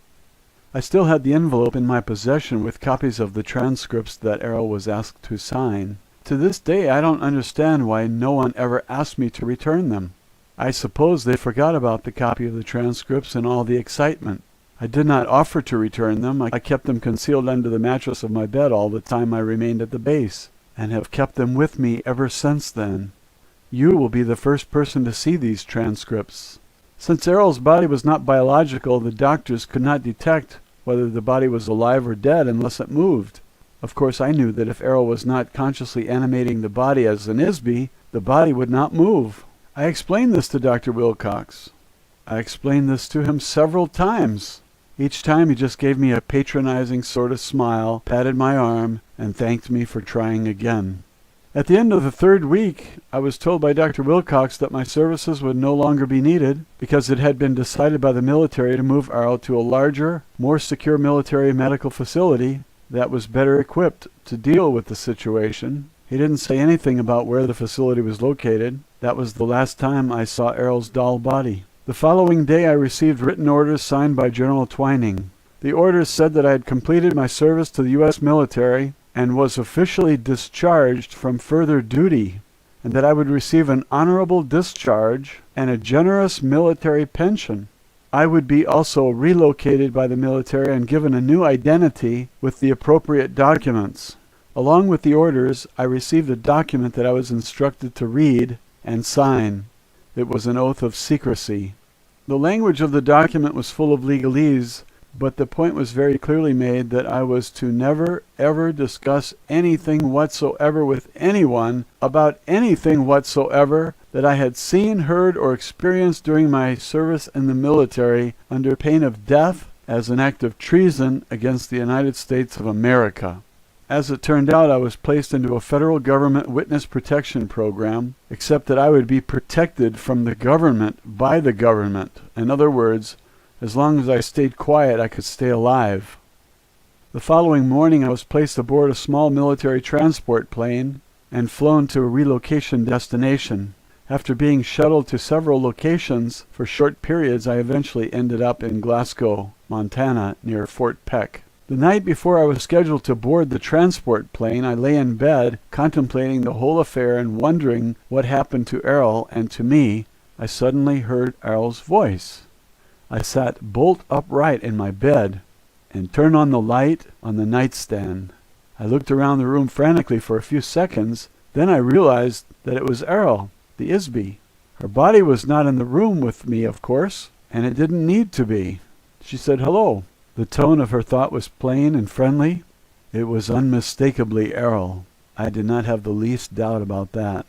I still had the envelope in my possession with copies of the transcripts that Airl was asked to sign. To this day, I don't understand why no one ever asked me to return them. I suppose they forgot about the copy of the transcripts in all the excitement. I did not offer to return them. I kept them concealed under the mattress of my bed all the time I remained at the base, and have kept them with me ever since then. You will be the first person to see these transcripts. Since Airl's body was not biological, the doctors could not detect whether the body was alive or dead unless it moved. Of course, I knew that if Airl was not consciously animating the body as an ISB, the body would not move. I explained this to Dr. Wilcox. I explained this to him several times. Each time he just gave me a patronizing sort of smile, patted my arm, and thanked me for trying again. At the end of the third week, I was told by Dr. Wilcox that my services would no longer be needed because it had been decided by the military to move Airl to a larger, more secure military medical facility that was better equipped to deal with the situation. He didn't say anything about where the facility was located. That was the last time I saw Airl's doll body. The following day I received written orders signed by General Twining. The orders said that I had completed my service to the U.S. military and was officially discharged from further duty, and that I would receive an honorable discharge and a generous military pension. I would be also relocated by the military and given a new identity with the appropriate documents. Along with the orders, I received a document that I was instructed to read and sign. It was an oath of secrecy. The language of the document was full of legalese, but the point was very clearly made that I was to never, ever discuss anything whatsoever with anyone about anything whatsoever that I had seen, heard, or experienced during my service in the military under pain of death as an act of treason against the United States of America. As it turned out, I was placed into a federal government witness protection program, except that I would be protected from the government by the government. In other words, as long as I stayed quiet, I could stay alive. The following morning, I was placed aboard a small military transport plane and flown to a relocation destination. After being shuttled to several locations for short periods, I eventually ended up in Glasgow, Montana, near Fort Peck. The night before I was scheduled to board the transport plane, I lay in bed, contemplating the whole affair and wondering what happened to Airl and to me. I suddenly heard Airl's voice. I sat bolt upright in my bed and turned on the light on the nightstand. I looked around the room frantically for a few seconds. Then I realized that it was Airl, the ISB. Her body was not in the room with me, of course, and it didn't need to be. She said hello. The tone of her thought was plain and friendly. It was unmistakably Airl. I did not have the least doubt about that.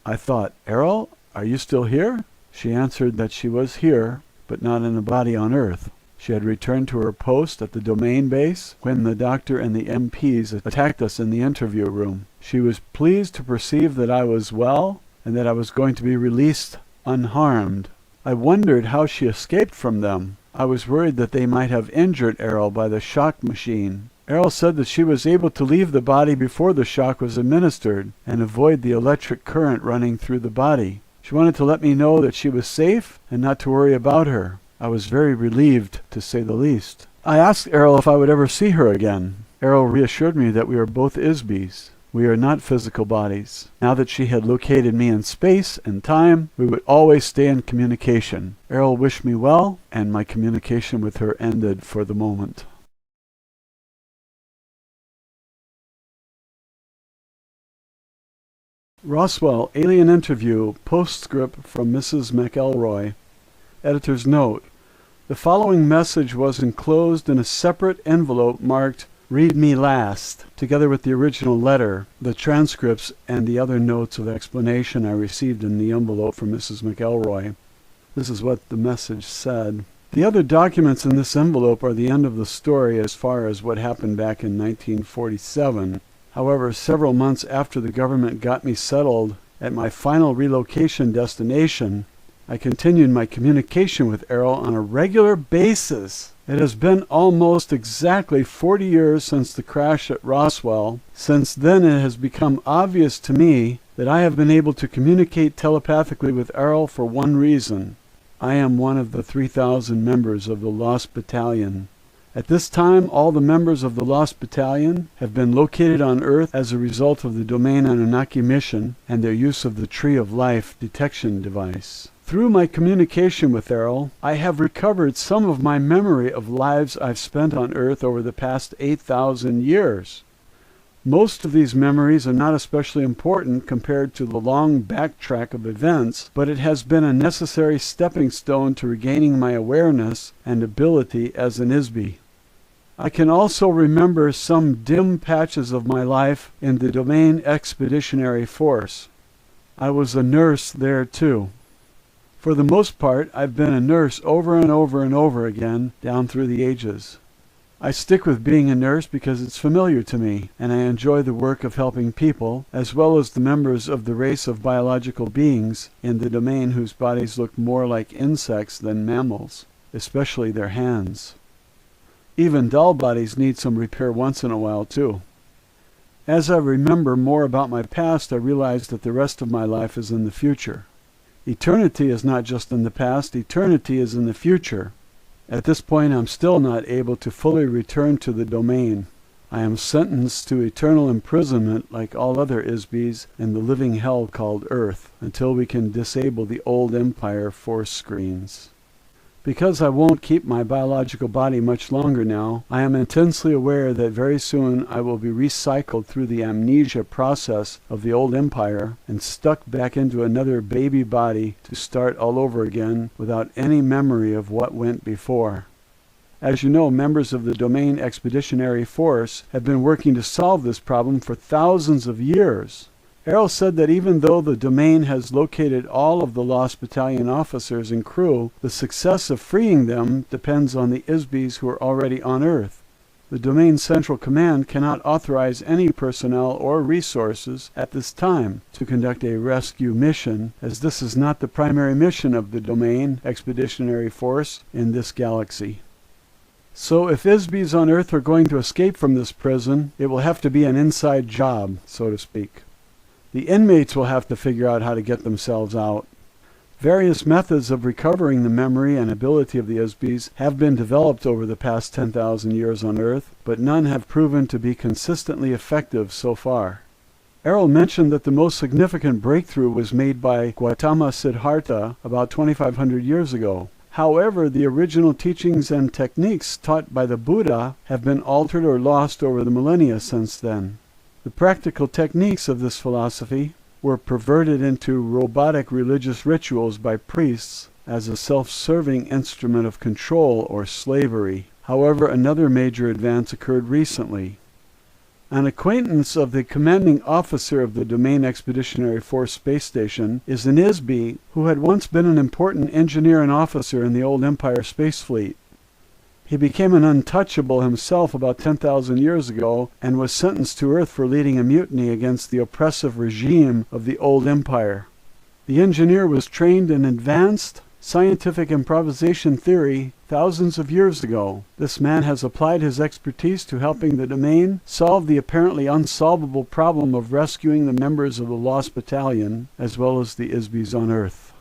I thought, Airl, are you still here? She answered that she was here, but not in a body on Earth. She had returned to her post at the domain base when the doctor and the MPs attacked us in the interview room. She was pleased to perceive that I was well and that I was going to be released unharmed. I wondered how she escaped from them. I was worried that they might have injured Airl by the shock machine. Airl said that she was able to leave the body before the shock was administered and avoid the electric current running through the body. She wanted to let me know that she was safe and not to worry about her. I was very relieved, to say the least. I asked Airl if I would ever see her again. Airl reassured me that we are both ISBs. We are not physical bodies. Now that she had located me in space and time, we would always stay in communication. Airl wished me well, and my communication with her ended for the moment. Roswell, alien interview, postscript from Mrs. MacElroy. Editor's note: the following message was enclosed in a separate envelope marked "Read me last," together with the original letter, the transcripts, and the other notes of explanation I received in the envelope from Mrs. MacElroy. This is what the message said. The other documents in this envelope are the end of the story as far as what happened back in 1947. However, several months after the government got me settled at my final relocation destination, I continued my communication with Airl on a regular basis. It has been almost exactly 40 years since the crash at Roswell. Since then, it has become obvious to me that I have been able to communicate telepathically with Airl for one reason. I am one of the 3,000 members of the Lost Battalion. At this time, all the members of the Lost Battalion have been located on Earth as a result of the Domain Anunnaki mission and their use of the Tree of Life detection device. Through my communication with Airl, I have recovered some of my memory of lives I've spent on Earth over the past 8,000 years. Most of these memories are not especially important compared to the long backtrack of events, but it has been a necessary stepping stone to regaining my awareness and ability as an ISB. I can also remember some dim patches of my life in the Domain Expeditionary Force. I was a nurse there too. For the most part, I've been a nurse over and over and over again down through the ages. I stick with being a nurse because it's familiar to me, and I enjoy the work of helping people, as well as the members of the race of biological beings in the domain whose bodies look more like insects than mammals, especially their hands. Even doll bodies need some repair once in a while, too. As I remember more about my past, I realize that the rest of my life is in the future. Eternity is not just in the past, eternity is in the future. At this point, I'm still not able to fully return to the domain. I am sentenced to eternal imprisonment like all other Isbies in the living hell called Earth, until we can disable the old Empire force screens. Because I won't keep my biological body much longer now, I am intensely aware that very soon I will be recycled through the amnesia process of the old Empire and stuck back into another baby body to start all over again without any memory of what went before. As you know, members of the Domain Expeditionary Force have been working to solve this problem for thousands of years. Airl said that even though the Domain has located all of the lost battalion officers and crew, the success of freeing them depends on the Isbies who are already on Earth. The Domain Central Command cannot authorize any personnel or resources at this time to conduct a rescue mission, as this is not the primary mission of the Domain Expeditionary Force in this galaxy. So if Isbies on Earth are going to escape from this prison, it will have to be an inside job, so to speak. The inmates will have to figure out how to get themselves out. Various methods of recovering the memory and ability of the Isbies have been developed over the past 10,000 years on Earth, but none have proven to be consistently effective so far. Airl mentioned that the most significant breakthrough was made by Gautama Siddhartha about 2,500 years ago. However, the original teachings and techniques taught by the Buddha have been altered or lost over the millennia since then. The practical techniques of this philosophy were perverted into robotic religious rituals by priests as a self-serving instrument of control or slavery. However, another major advance occurred recently. An acquaintance of the commanding officer of the Domain Expeditionary Force space station is an Isbie who had once been an important engineer and officer in the old Empire space fleet. He became an untouchable himself about 10,000 years ago and was sentenced to Earth for leading a mutiny against the oppressive regime of the old Empire. The engineer was trained in advanced scientific improvisation theory thousands of years ago. This man has applied his expertise to helping the Domain solve the apparently unsolvable problem of rescuing the members of the Lost Battalion, as well as the Isbies on Earth.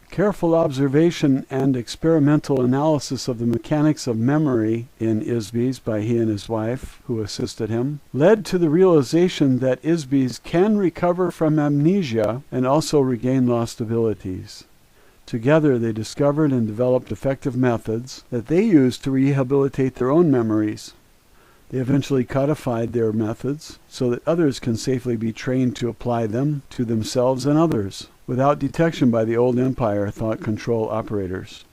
Careful observation and experimental analysis of the mechanics of memory in Isbies by he and his wife, who assisted him, led to the realization that Isbies can recover from amnesia and also regain lost abilities. Together they discovered and developed effective methods that they used to rehabilitate their own memories. They eventually codified their methods so that others can safely be trained to apply them to themselves and others, without detection by the old Empire thought control operators.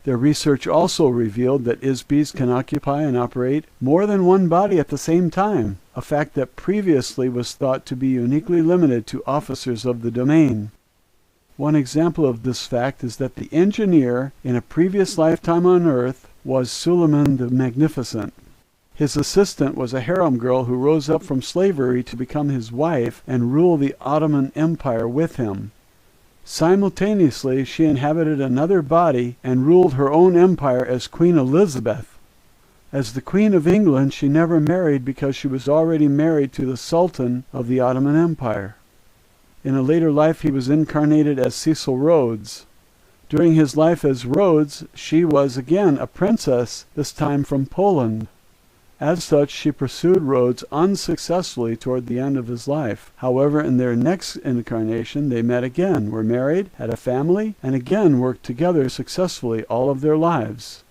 Their research also revealed that Isbies can occupy and operate more than one body at the same time, a fact that previously was thought to be uniquely limited to officers of the Domain. One example of this fact is that the engineer in a previous lifetime on Earth was Suleiman the Magnificent. His assistant was a harem girl who rose up from slavery to become his wife and rule the Ottoman Empire with him. Simultaneously, she inhabited another body and ruled her own empire as Queen Elizabeth. As the Queen of England, she never married because she was already married to the Sultan of the Ottoman Empire. In a later life, he was incarnated as Cecil Rhodes. During his life as Rhodes, she was again a princess, this time from Poland. As such, she pursued Rhodes unsuccessfully toward the end of his life. However, in their next incarnation, they met again, were married, had a family, and again worked together successfully all of their lives.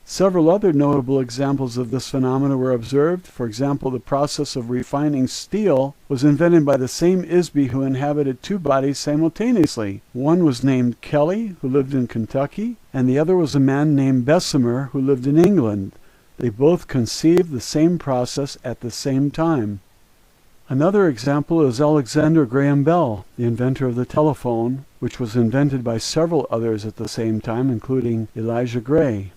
Several other notable examples of this phenomenon were observed. For example, the process of refining steel was invented by the same Isbie who inhabited two bodies simultaneously. One was named Kelly, who lived in Kentucky, and the other was a man named Bessemer, who lived in England. They both conceived the same process at the same time. Another example is Alexander Graham Bell, the inventor of the telephone, which was invented by several others at the same time, including Elijah Gray.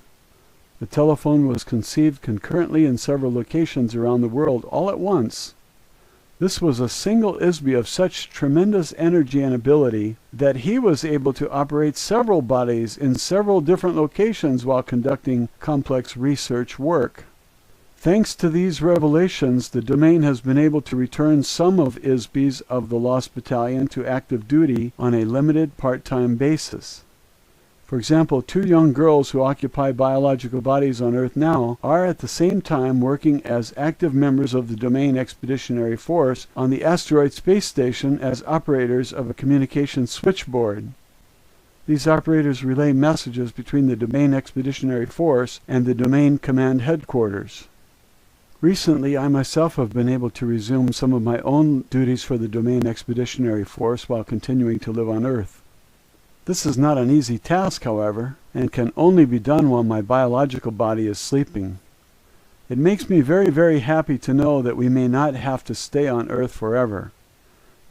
The telephone was conceived concurrently in several locations around the world all at once. This was a single ISBE of such tremendous energy and ability that he was able to operate several bodies in several different locations while conducting complex research work. Thanks to these revelations, the domain has been able to return some of ISBEs of the Lost Battalion to active duty on a limited part-time basis. For example, 2 young girls who occupy biological bodies on Earth now are at the same time working as active members of the Domain Expeditionary Force on the Asteroid Space Station as operators of a communication switchboard. These operators relay messages between the Domain Expeditionary Force and the Domain Command Headquarters. Recently, I myself have been able to resume some of my own duties for the Domain Expeditionary Force while continuing to live on Earth. This is not an easy task, however, and can only be done while my biological body is sleeping. It makes me very, very happy to know that we may not have to stay on Earth forever.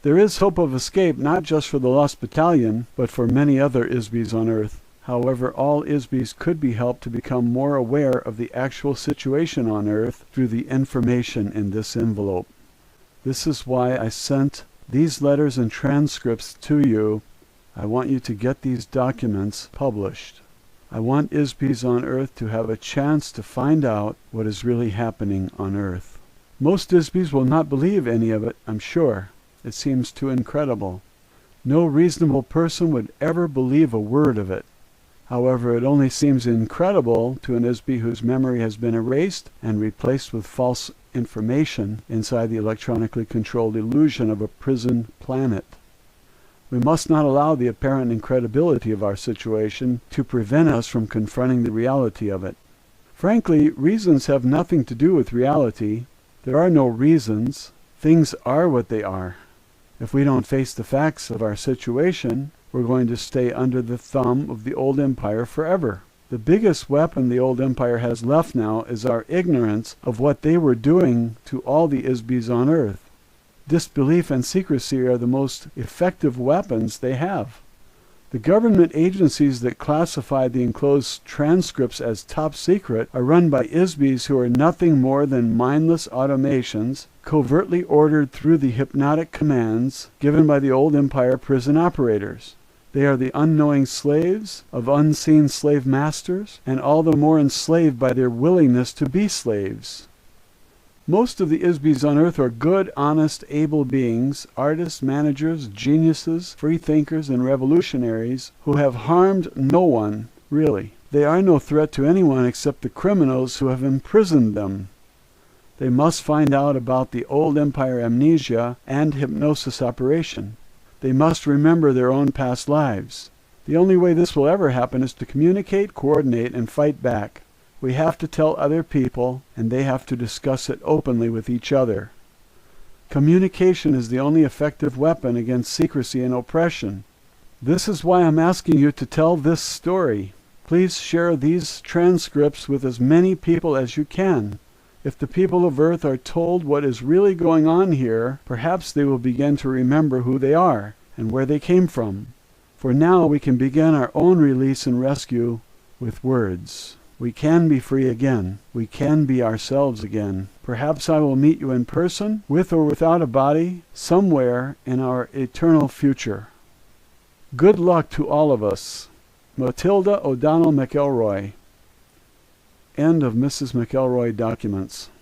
There is hope of escape not just for the Lost Battalion, but for many other ISBEs on Earth. However, all ISBEs could be helped to become more aware of the actual situation on Earth through the information in this envelope. This is why I sent these letters and transcripts to you. I want you to get these documents published. I want ISBEs on Earth to have a chance to find out what is really happening on Earth. Most ISBEs will not believe any of it, I'm sure. It seems too incredible. No reasonable person would ever believe a word of it. However, it only seems incredible to an ISBE whose memory has been erased and replaced with false information inside the electronically controlled illusion of a prison planet. We must not allow the apparent incredibility of our situation to prevent us from confronting the reality of it. Frankly, reasons have nothing to do with reality. There are no reasons. Things are what they are. If we don't face the facts of our situation, we're going to stay under the thumb of the old empire forever. The biggest weapon the old empire has left now is our ignorance of what they were doing to all the ISBEs on Earth. Disbelief and secrecy are the most effective weapons they have. The government agencies that classify the enclosed transcripts as top secret are run by ISBEs who are nothing more than mindless automations covertly ordered through the hypnotic commands given by the old empire prison operators. They are the unknowing slaves of unseen slave masters, and all the more enslaved by their willingness to be slaves. Most of the ISBEs on Earth are good, honest, able beings, artists, managers, geniuses, freethinkers, and revolutionaries who have harmed no one, really. They are no threat to anyone except the criminals who have imprisoned them. They must find out about the old empire amnesia and hypnosis operation. They must remember their own past lives. The only way this will ever happen is to communicate, coordinate, and fight back. We have to tell other people, and they have to discuss it openly with each other. Communication is the only effective weapon against secrecy and oppression. This is why I'm asking you to tell this story. Please share these transcripts with as many people as you can. If the people of Earth are told what is really going on here, perhaps they will begin to remember who they are and where they came from. For now, we can begin our own release and rescue with words. We can be free again. We can be ourselves again. Perhaps I will meet you in person, with or without a body, somewhere in our eternal future. Good luck to all of us. Matilda O'Donnell MacElroy. End of Mrs. MacElroy documents.